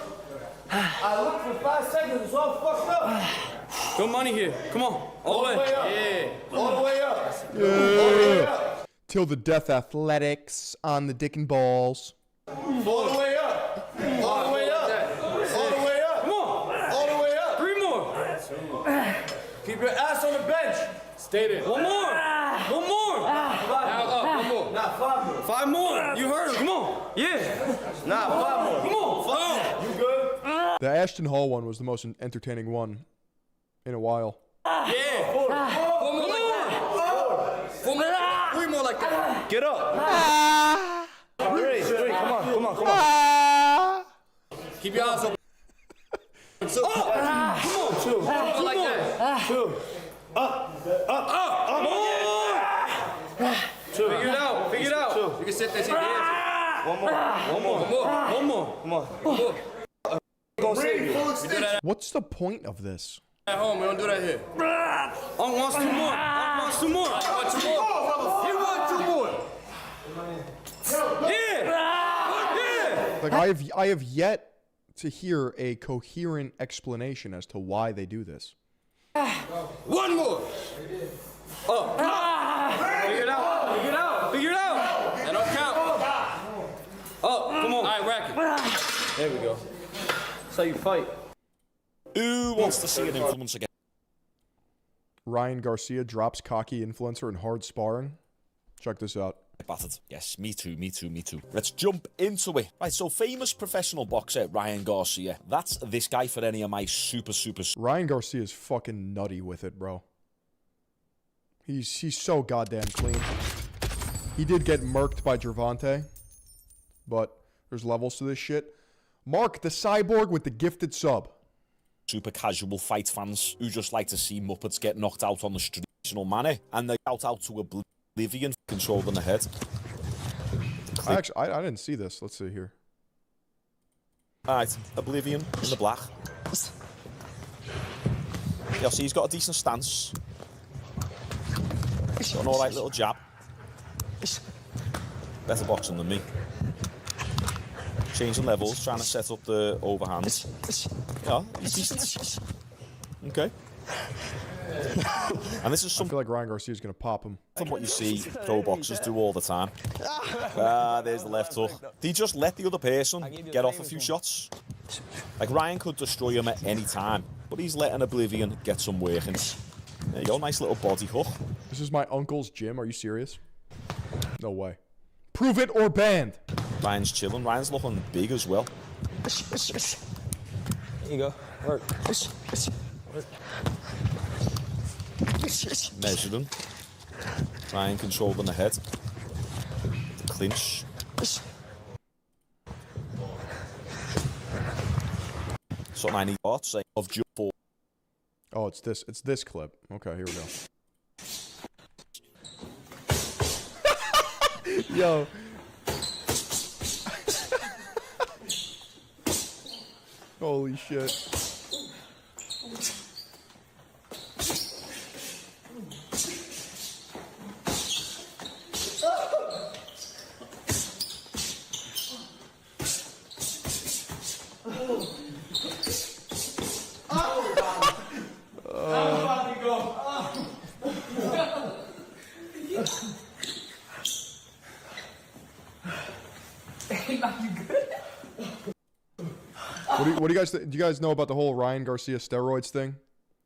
I looked for 5 seconds. It's all fucked up. Good money here. Come on. All the way up. Yeah. All the way up. Yeah. Till the death athletics on the dick and balls. All the way up. All the way up. All the way up. Come on. All the way up. 3 more. Keep your ass on the bench. Stay there. One more. One more. Now up. One more. Nah, 5 more. 5 more. You heard him. Come on. Yeah. Nah, 5 more. Come on. 5 more. You good? The Ashton Hall one was the most entertaining one in a while. Yeah. 4 more like that. 4 more. 3 more like that. Get up. 3. Come on. Keep your eyes open. So, come on. 2. More like that. 2. Up. More. 2. Figure it out. You can sit there. See the answer. One more. Come on. Gonna save you. We do that What's the point of this? at home. We don't do that here. Wants 2 more. Wants 2 more. He wants 2 more. Yeah. Like I have yet to hear a coherent explanation as to why they do this. 1 more. Figure it out. That don't count. Come on. All right, rack it. There we go. That's how you fight. Who wants to see an influence again? Ryan Garcia drops cocky influencer in hard sparring. Check this out. Battered. Yes, me too. Let's jump into it. Right, so famous professional boxer Ryan Garcia. That's this guy for any of my super. Ryan Garcia is fucking nutty with it, bro. He's so goddamn clean. He did get murked by Gervonta, but there's levels to this shit. Mark the Cyborg with the gifted sub. Super casual fight fans who just like to see Muppets get knocked out on the traditional manner, and they shout out to Oblivion, controlling the head. I didn't see this. Let's see here. Alright, Oblivion in the black. Yeah, see, he's got a decent stance. Got an alright little jab. Better boxing than me. Changing levels, trying to set up the overhand. Yeah, he's decent. Okay. And this is something I feel like Ryan Garcia's gonna pop him. From what you see pro boxers do all the time. There's the left hook. They just let the other person get off a few shots. Like Ryan could destroy him at any time, but he's letting Oblivion get some work in. There you go, nice little body hook. This is my uncle's gym. Are you serious? No way. Prove it or banned. Ryan's chilling. Ryan's looking big as well. There you go. Work. Measuring. Ryan controlling the head. The clinch. Something I need to say of jump for. Oh, it's this clip. Okay, here we go. Yo. Holy shit. What do you guys do you guys know about the whole Ryan Garcia steroids thing?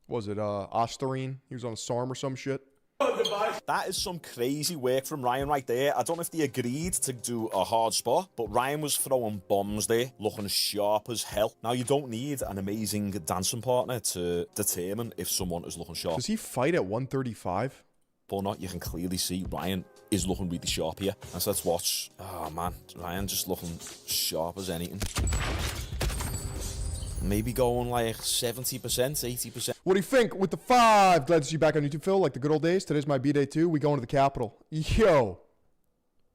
Was it Ostarine? He was on a SARM or some shit. That is some crazy work from Ryan right there. I don't know if they agreed to do a hard spot, but Ryan was throwing bombs there, looking sharp as hell. Now, you don't need an amazing dancing partner to determine if someone is looking sharp. Does he fight at 135? Or not, you can clearly see Ryan is looking really sharp here. And so let's watch. Oh, man. Ryan just looking sharp as anything. Maybe going like 70%, 80%. What do you think with the 5? Glad to see you back on YouTube, Phil. Like the good old days. Today's my B-Day too. We going to the Capitol. Yo.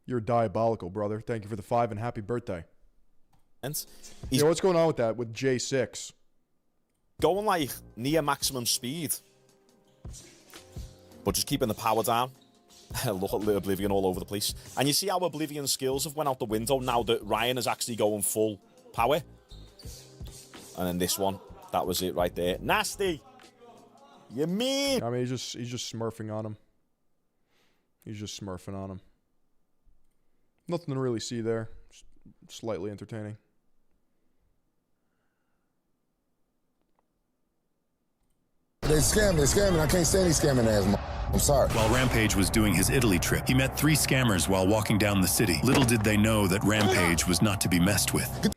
You're diabolical, brother. Thank you for the 5 and happy birthday. Yo, what's going on with that with J6? Going like near maximum speed. But just keeping the power down. Look at Oblivion all over the place. And you see how Oblivion's skills have went out the window now that Ryan is actually going full power. And then this one, that was it right there. Nasty. You mean? I mean, he's just smurfing on him. He's just smurfing on him. Nothing to really see there. Just slightly entertaining. They scamming. I can't stand these scamming ass. I'm sorry. While Rampage was doing his Italy trip, he met 3 scammers while walking down the city. Little did they know that Rampage was not to be messed with. Get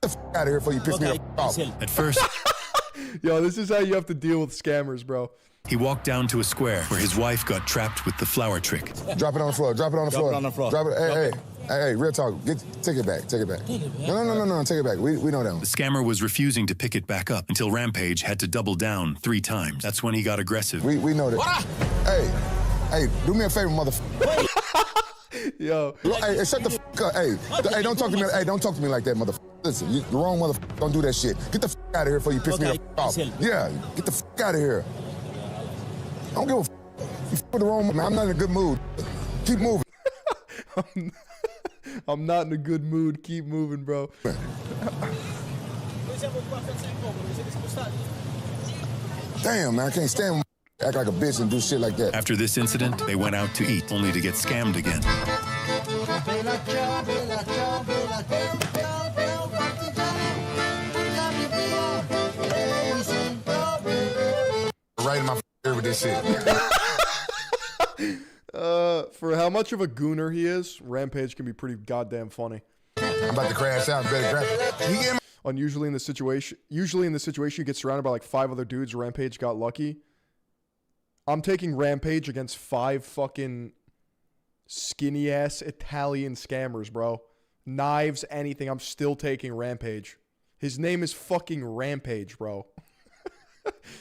the f out of here before you piss me off. At first, yo, this is how you have to deal with scammers, bro. He walked down to a square where his wife got trapped with the flower trick. Drop it on the floor. Drop it on the floor. Drop it. Hey, real talk. Take it back. No, take it back. We know that one. The scammer was refusing to pick it back up until Rampage had to double down 3 times. That's when he got aggressive. We know that. Hey, do me a favor, motherfucker. Yo. Hey, shut the f up. Hey, don't talk to me. Hey, don't talk to me like that, motherfucker. Listen, you the wrong motherfucker. Don't do that shit. Get the f out of here before you piss me off. Yeah, get the f out of here. I don't give a f. You f with the wrong man. I'm not in a good mood. Keep moving. I'm not in a good mood. Keep moving, bro. Damn, man, I can't stand act like a bitch and do shit like that. After this incident, they went out to eat, only to get scammed again. Right in my ear with this shit. For how much of a gooner he is, Rampage can be pretty goddamn funny. I'm about to crash out. Better grab it. Usually in the situation, you get surrounded by like 5 other dudes. Rampage got lucky. I'm taking Rampage against 5 fucking skinny ass Italian scammers, bro. Knives, anything. I'm still taking Rampage. His name is fucking Rampage, bro.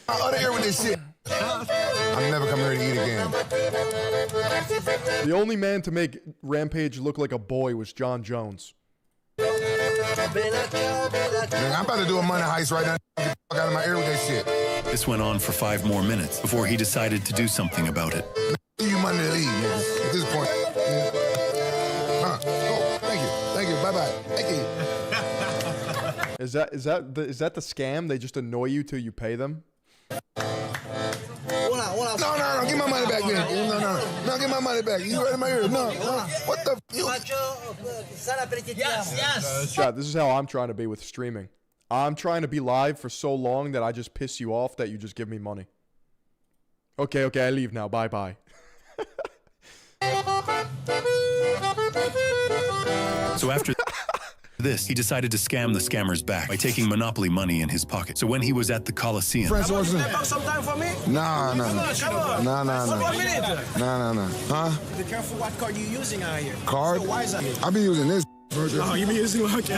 Out of here with this shit. I'm never coming here to eat again. The only man to make Rampage look like a boy was John Jones. Man, I'm about to do a money heist right now. Get the fuck out of my ear with that shit. This went on for 5 more minutes before he decided to do something about it. Give you money to leave, man. At this point. Oh, thank you. Bye-bye. Thank you. Is that the scam? They just annoy you till you pay them? No, give my money back then. No, give my money back. You right in my ear. No. What the Yes. Chat, this is how I'm trying to be with streaming. I'm trying to be live for so long that I just piss you off that you just give me money. Okay, I leave now. Bye-bye. So after this, he decided to scam the scammers back by taking Monopoly money in his pocket. So when he was at the Coliseum... Some time for me? No. Huh? Be careful what card you're using out here. Card? So why is that? I've been using this. Oh, you been using okay.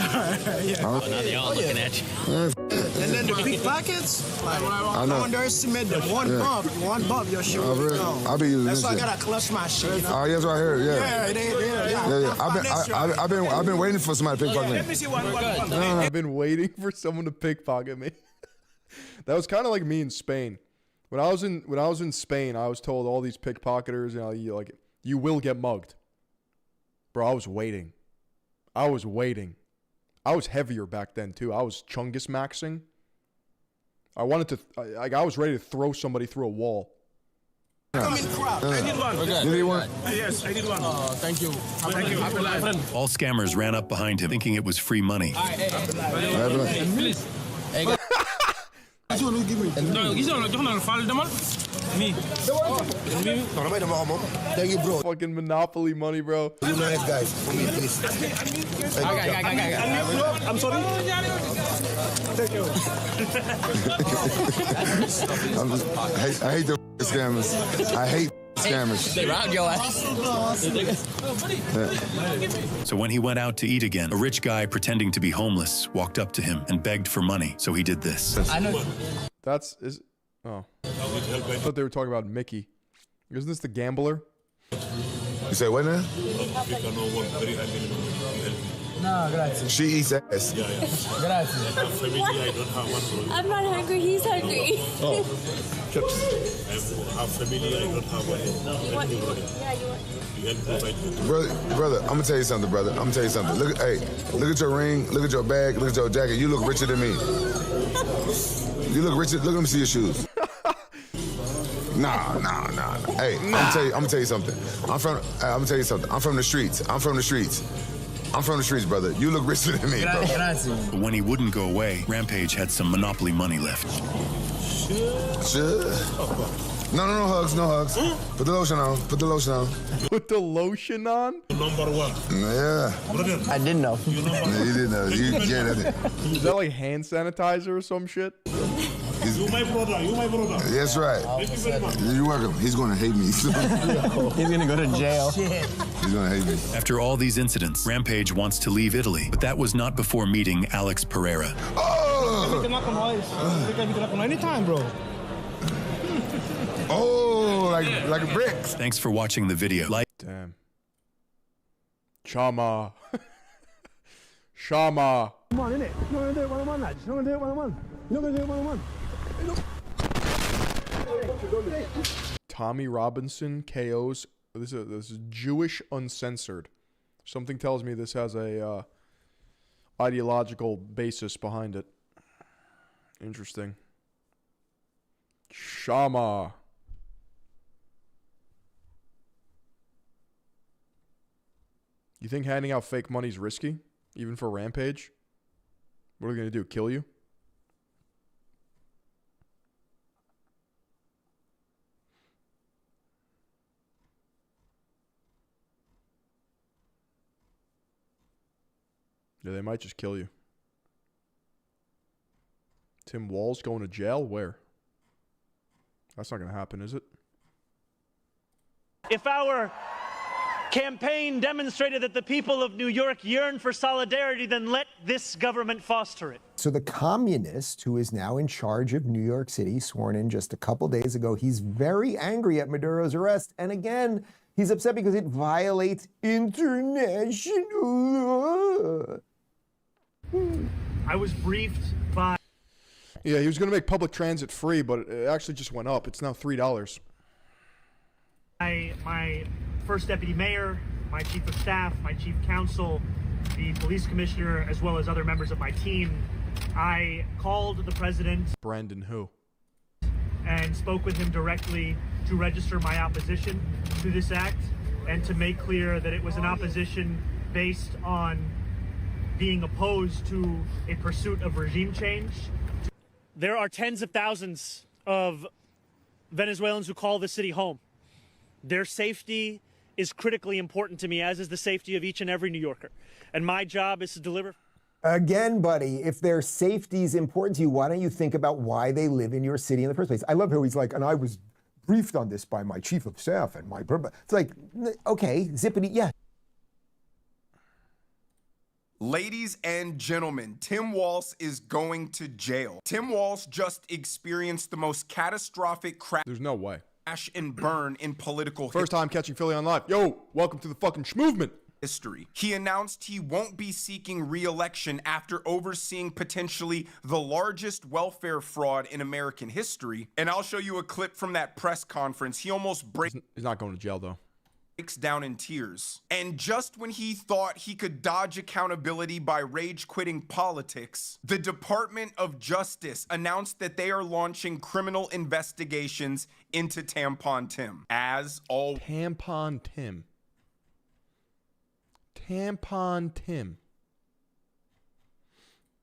Yeah. Now they all looking at you. And then the pickpockets, I know. I underestimate them. One bump, you're sure. I'll be using That's this why shit. I gotta clutch my shit. Oh, yes, right here. Yeah. Yeah. I've been waiting for somebody to pickpocket me. Let me see one. I've been waiting for someone to pickpocket me. That was kind of like me in Spain. When I was in Spain, I was told all these pickpocketers, you will get mugged. Bro, I was waiting. I was heavier back then too. I was Chungus maxing. I wanted to, I was ready to throw somebody through a wall. I need one. Okay. You need one? Yes, I need one. Thank you. Thank you. All scammers ran up behind him, thinking it was free money. Please. No, me. Thank you, bro. Fucking Monopoly money, bro. You nice guys. For me, please. I'm sorry. Thank you. I hate the scammers. I hate scammers. They robbed your ass. So when he went out to eat again, a rich guy pretending to be homeless walked up to him and begged for money. So he did this. I know. Oh. I thought they were talking about Mickey. Isn't this the gambler? You say what now? No, grazie. She eats ass. Grazie. I'm not hungry, he's hungry. Oh. Brother, I'm gonna tell you something, brother. I'm gonna tell you something. Look at your ring, look at your bag, look at your jacket. You look richer than me. You look richer. Look at me see your shoes. Nah. Hey, I'm gonna tell you something. I'm from the streets. I'm from the streets, brother. You look richer than me, bro. But when he wouldn't go away, Rampage had some Monopoly money left. Sure. No hugs. Put the lotion on. Put the lotion on? Number one. Yeah. I didn't know. You didn't know. Is that like hand sanitizer or some shit? You my brother. That's right. Thank you very much. You're welcome. He's gonna hate me. He's gonna go to jail. He's gonna hate me. After all these incidents, Rampage wants to leave Italy, but that was not before meeting Alex Pereira. Oh! Anytime, bro. Oh, like a brick. Thanks for watching the video. Damn. Chama. Shama. Come on, innit? You're not gonna do it one-on-one, lads. You're not gonna do it one-on-one. You're not gonna do it one-on-one. Tommy Robinson KOs. This is Jewish Uncensored. Something tells me this has a ideological basis behind it. Interesting. Shama. You think handing out fake money is risky, even for Rampage? What are they gonna do? Kill you? Yeah, they might just kill you. Tim Walz going to jail? Where? That's not going to happen, is it? If our campaign demonstrated that the people of New York yearn for solidarity, then let this government foster it. So the communist who is now in charge of New York City, sworn in just a couple days ago, he's very angry at Maduro's arrest. And again, he's upset because it violates international law. I was briefed by... Yeah, he was going to make public transit free, but it actually just went up. It's now $3. My first deputy mayor, my chief of staff, my chief counsel, the police commissioner, as well as other members of my team. I called the president. Brandon who? And spoke with him directly to register my opposition to this act and to make clear that it was an opposition based on being opposed to a pursuit of regime change. There are tens of thousands of Venezuelans who call the city home. Their safety is critically important to me, as is the safety of each and every New Yorker. And my job is to deliver. Again, buddy, if their safety is important to you, why don't you think about why they live in your city in the first place? I love how he's like, and I was briefed on this by my chief of staff and my... It's like, okay, zippity, yeah. Ladies and gentlemen, Tim Walz is going to jail. Tim Walz just experienced the most catastrophic crash. There's no way. Crash and burn in political First time catching Philly on live. Yo, welcome to the fucking schmovement. History. He announced he won't be seeking re-election after overseeing potentially the largest welfare fraud in American history. And I'll show you a clip from that press conference. He almost breaks. He's not going to jail though. breaks down in tears. And just when he thought he could dodge accountability by rage quitting politics, the Department of Justice announced that they are launching criminal investigations into Tampon Tim. As all Tampon Tim. Tampon Tim.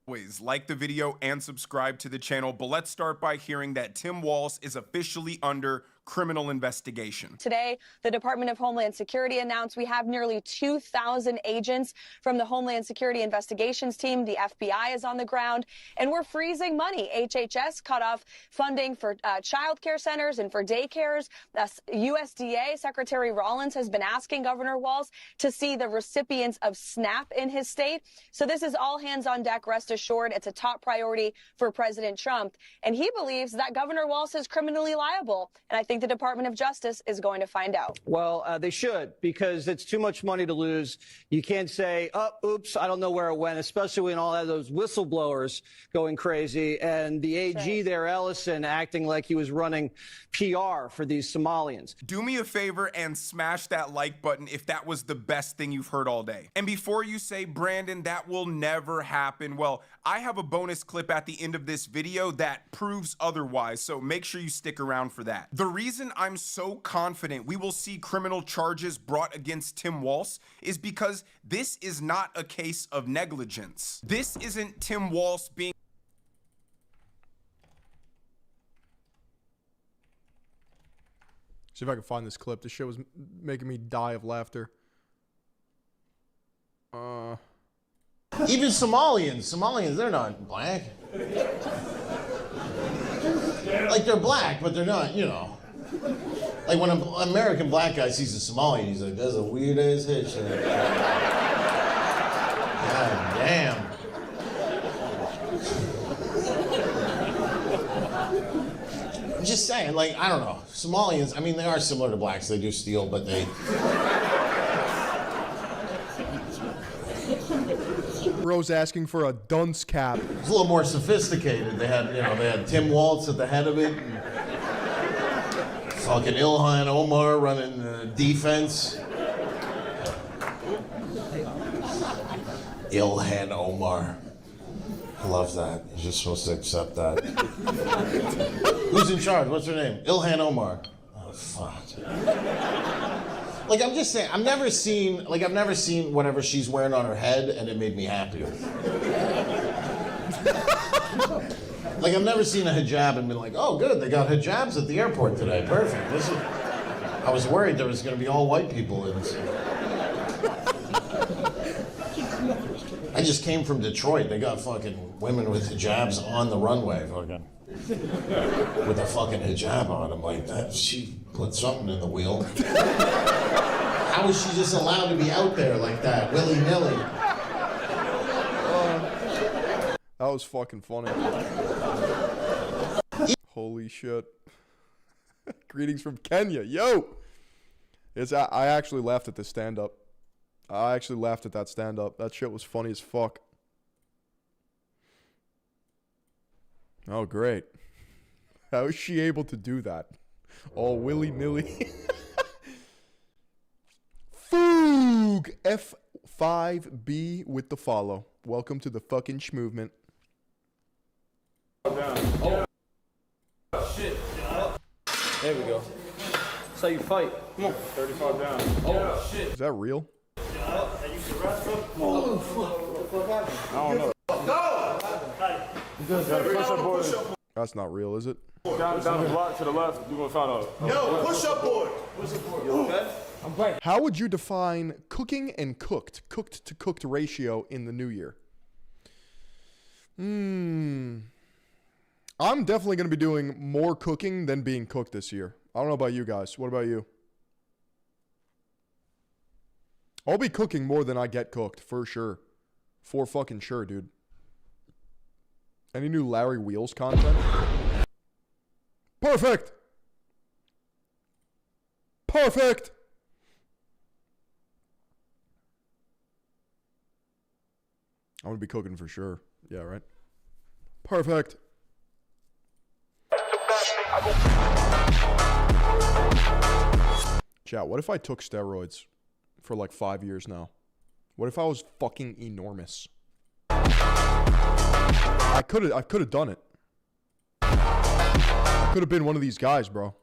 Always like the video and subscribe to the channel, but let's start by hearing that Tim Walz is officially under criminal investigation. Today, the Department of Homeland Security announced we have nearly 2,000 agents from the Homeland Security Investigations Team. The FBI is on the ground, and we're freezing money. HHS cut off funding for child care centers and for daycares. USDA Secretary Rollins has been asking Governor Walz to see the recipients of SNAP in his state. So this is all hands on deck. Rest assured, it's a top priority for President Trump. And he believes that Governor Walz is criminally liable. And I think the Department of Justice is going to find out. Well, they should, because it's too much money to lose. You can't say, oh, oops, I don't know where it went, especially when all of those whistleblowers going crazy and the AG there, Ellison, acting like he was running PR for these Somalians. Do me a favor and smash that like button if that was the best thing you've heard all day. And before you say, Brandon, that will never happen, well, I have a bonus clip at the end of this video that proves otherwise, so make sure you stick around for that. The reason I'm so confident we will see criminal charges brought against Tim Walz is because this is not a case of negligence. This isn't Tim Walz being... See if I can find this clip. This shit was making me die of laughter. Even Somalians, they're not black. Like, they're black, but they're not, you know. Like, when an American black guy sees a Somalian, he's like, that's a weird-ass headshot. God damn. I'm just saying, like, I don't know. Somalians, I mean, they are similar to blacks. They do steal, but they... Bro's asking for a dunce cap. It's a little more sophisticated. They had, you know, they had Tim Walz at the head of it. Fucking Ilhan Omar running defense. Ilhan Omar. I love that. You're just supposed to accept that. Who's in charge? What's her name? Ilhan Omar. Oh, fuck. Like, I'm just saying, I've never seen whatever she's wearing on her head, and it made me happier. Like, I've never seen a hijab and been like, oh, good, they got hijabs at the airport today. Perfect. I was worried there was going to be all white people in this. I just came from Detroit. They got fucking women with hijabs on the runway, fucking. With a fucking hijab on. I'm like, that she put something in the wheel. How is she just allowed to be out there like that, willy-nilly? That was fucking funny. Holy shit. Greetings from Kenya. Yo! I actually laughed at this stand-up. I actually laughed at that stand-up. That shit was funny as fuck. Oh, great. How is she able to do that? All willy-nilly. Foog! F5B with the follow. Welcome to the fucking schmovement. Oh. Shit. There we go. That's how you fight. Come on. 35 down. Oh, shit. Is that real? Oh, fuck. I don't know. Go! That's not real, is it? Down the block to the left. You're going to find out. Yo, push-up board. You okay? I'm great. How would you define cooking and cooked to cooked ratio in the new year? I'm definitely going to be doing more cooking than being cooked this year. I don't know about you guys. What about you? I'll be cooking more than I get cooked, for sure. For fucking sure, dude. Any new Larry Wheels content? Perfect! Perfect! I'm gonna be cooking for sure. Yeah, right? Perfect. Chat, what if I took steroids for like 5 years now? What if I was fucking enormous? I could have done it. I could have been one of these guys, bro.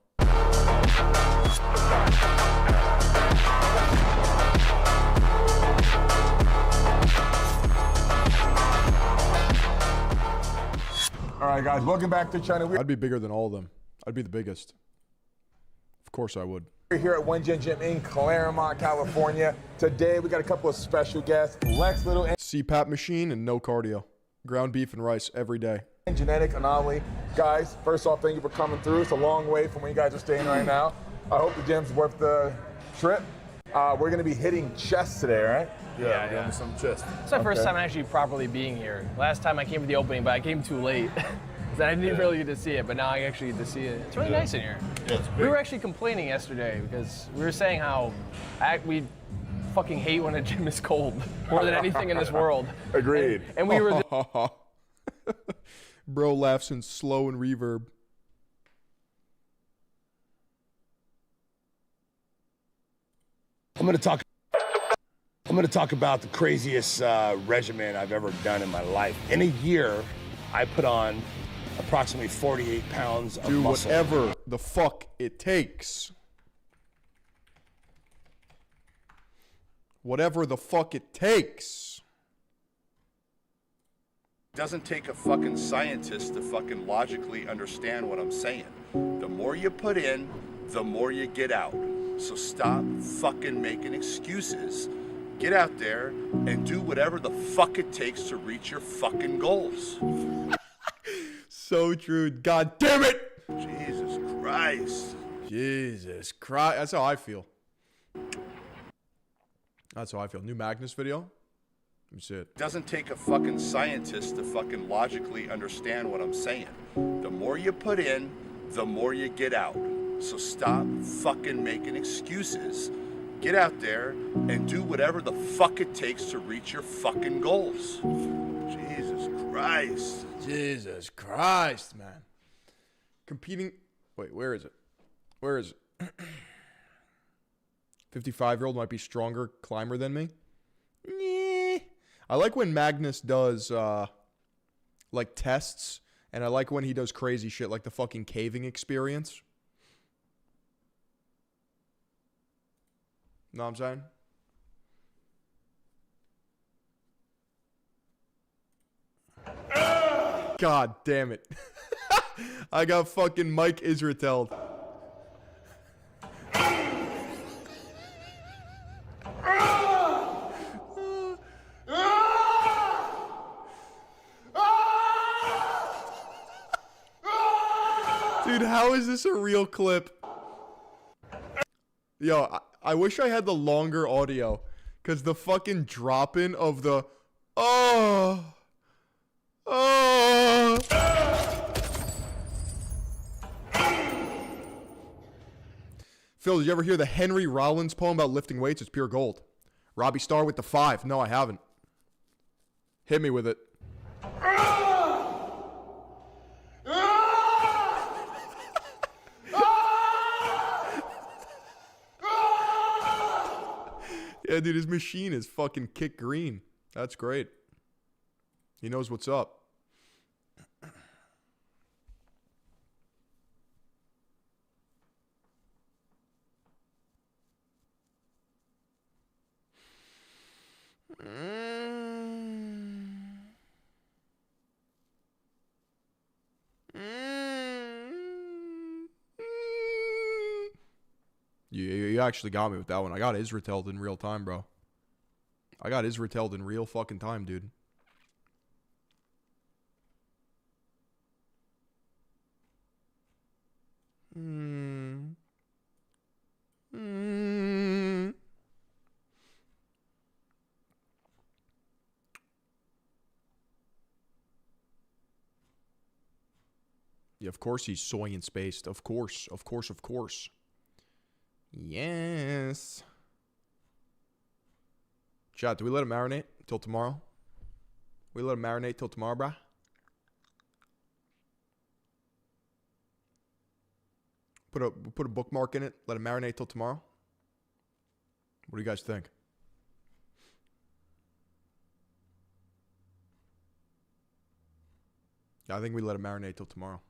All right, guys, welcome back to China. I'd be bigger than all of them. I'd be the biggest. Of course I would. We're here at One Gen Gym in Claremont, California. Today, we got a couple of special guests. Lex Little and CPAP machine and no cardio. Ground beef and rice every day. Genetic Anomaly. Guys, first off, thank you for coming through. It's a long way from where you guys are staying right now. I hope the gym's worth the trip. We're going to be hitting chest today, right? Yeah. Doing some chest. It's my first time actually properly being here. Last time I came to the opening, but I came too late. So I didn't really get to see it, but now I actually get to see it. It's really nice in here. Yeah, it's big. We were actually complaining yesterday because we were saying how we fucking hate when a gym is cold more than anything in this world. Agreed. And we were Bro laughs in slow and reverb. I'm going to talk about the craziest regimen I've ever done in my life. In a year, I put on approximately 48 pounds of Do muscle. whatever the fuck it takes. Whatever the fuck it takes. It doesn't take a fucking scientist to fucking logically understand what I'm saying. The more you put in, the more you get out. So stop fucking making excuses. Get out there and do whatever the fuck it takes to reach your fucking goals. So true. God damn it. Jesus Christ. Jesus Christ. That's how I feel. That's how I feel. New Magnus video. Let me see it. It doesn't take a fucking scientist to fucking logically understand what I'm saying. The more you put in, the more you get out. So stop fucking making excuses. Get out there and do whatever the fuck it takes to reach your fucking goals. Jesus Christ. Jesus Christ, man. Competing. Wait, where is it? Where is it? 55-year-old might be stronger climber than me. Yeah. I like when Magnus does like tests, and I like when he does crazy shit like the fucking caving experience. Know what I'm saying? God damn it. I got fucking Mike Israel. Dude, how is this a real clip? Yo, I wish I had the longer audio, because the fucking drop-in of the, oh. Phil, did you ever hear the Henry Rollins poem about lifting weights? It's pure gold. Robbie Starr with the 5. No, I haven't. Hit me with it. Yeah, dude, his machine is fucking kick green. That's great. He knows what's up. You actually got me with that one. I got Israel in real time, bro. I got Israel in real fucking time, dude. Yeah, of course he's soy and spaced. Of course. Yes. Chat, do we let him marinate till tomorrow? We let him marinate till tomorrow, brah? Put a bookmark in it. Let him marinate till tomorrow. What do you guys think? I think we let it marinate till tomorrow.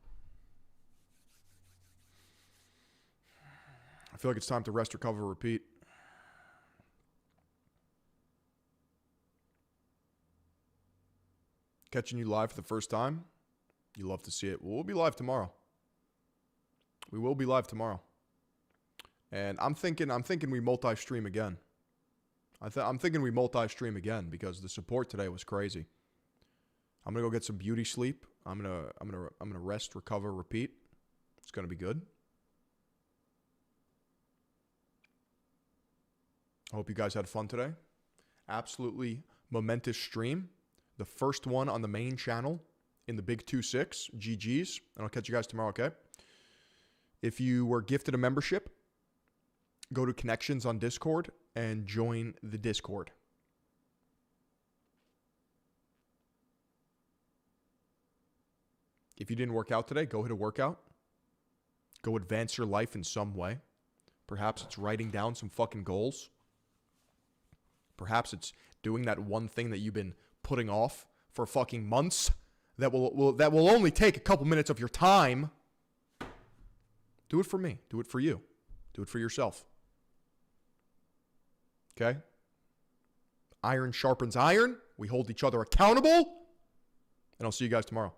I feel like it's time to rest, recover, repeat. Catching you live for the first time. You love to see it. We'll be live tomorrow. We will be live tomorrow. And I'm thinking we multi-stream again. I'm thinking we multi-stream again because the support today was crazy. I'm gonna go get some beauty sleep. I'm gonna rest, recover, repeat. It's gonna be good. I hope you guys had fun today. Absolutely momentous stream. The first one on the main channel in the Big 2-6. GG's. And I'll catch you guys tomorrow, okay? If you were gifted a membership, go to connections on Discord and join the Discord. If you didn't work out today, go hit a workout. Go advance your life in some way. Perhaps it's writing down some fucking goals. Perhaps it's doing that one thing that you've been putting off for fucking months that will only take a couple minutes of your time. Do it for me. Do it for you. Do it for yourself. Okay? Iron sharpens iron. We hold each other accountable. And I'll see you guys tomorrow.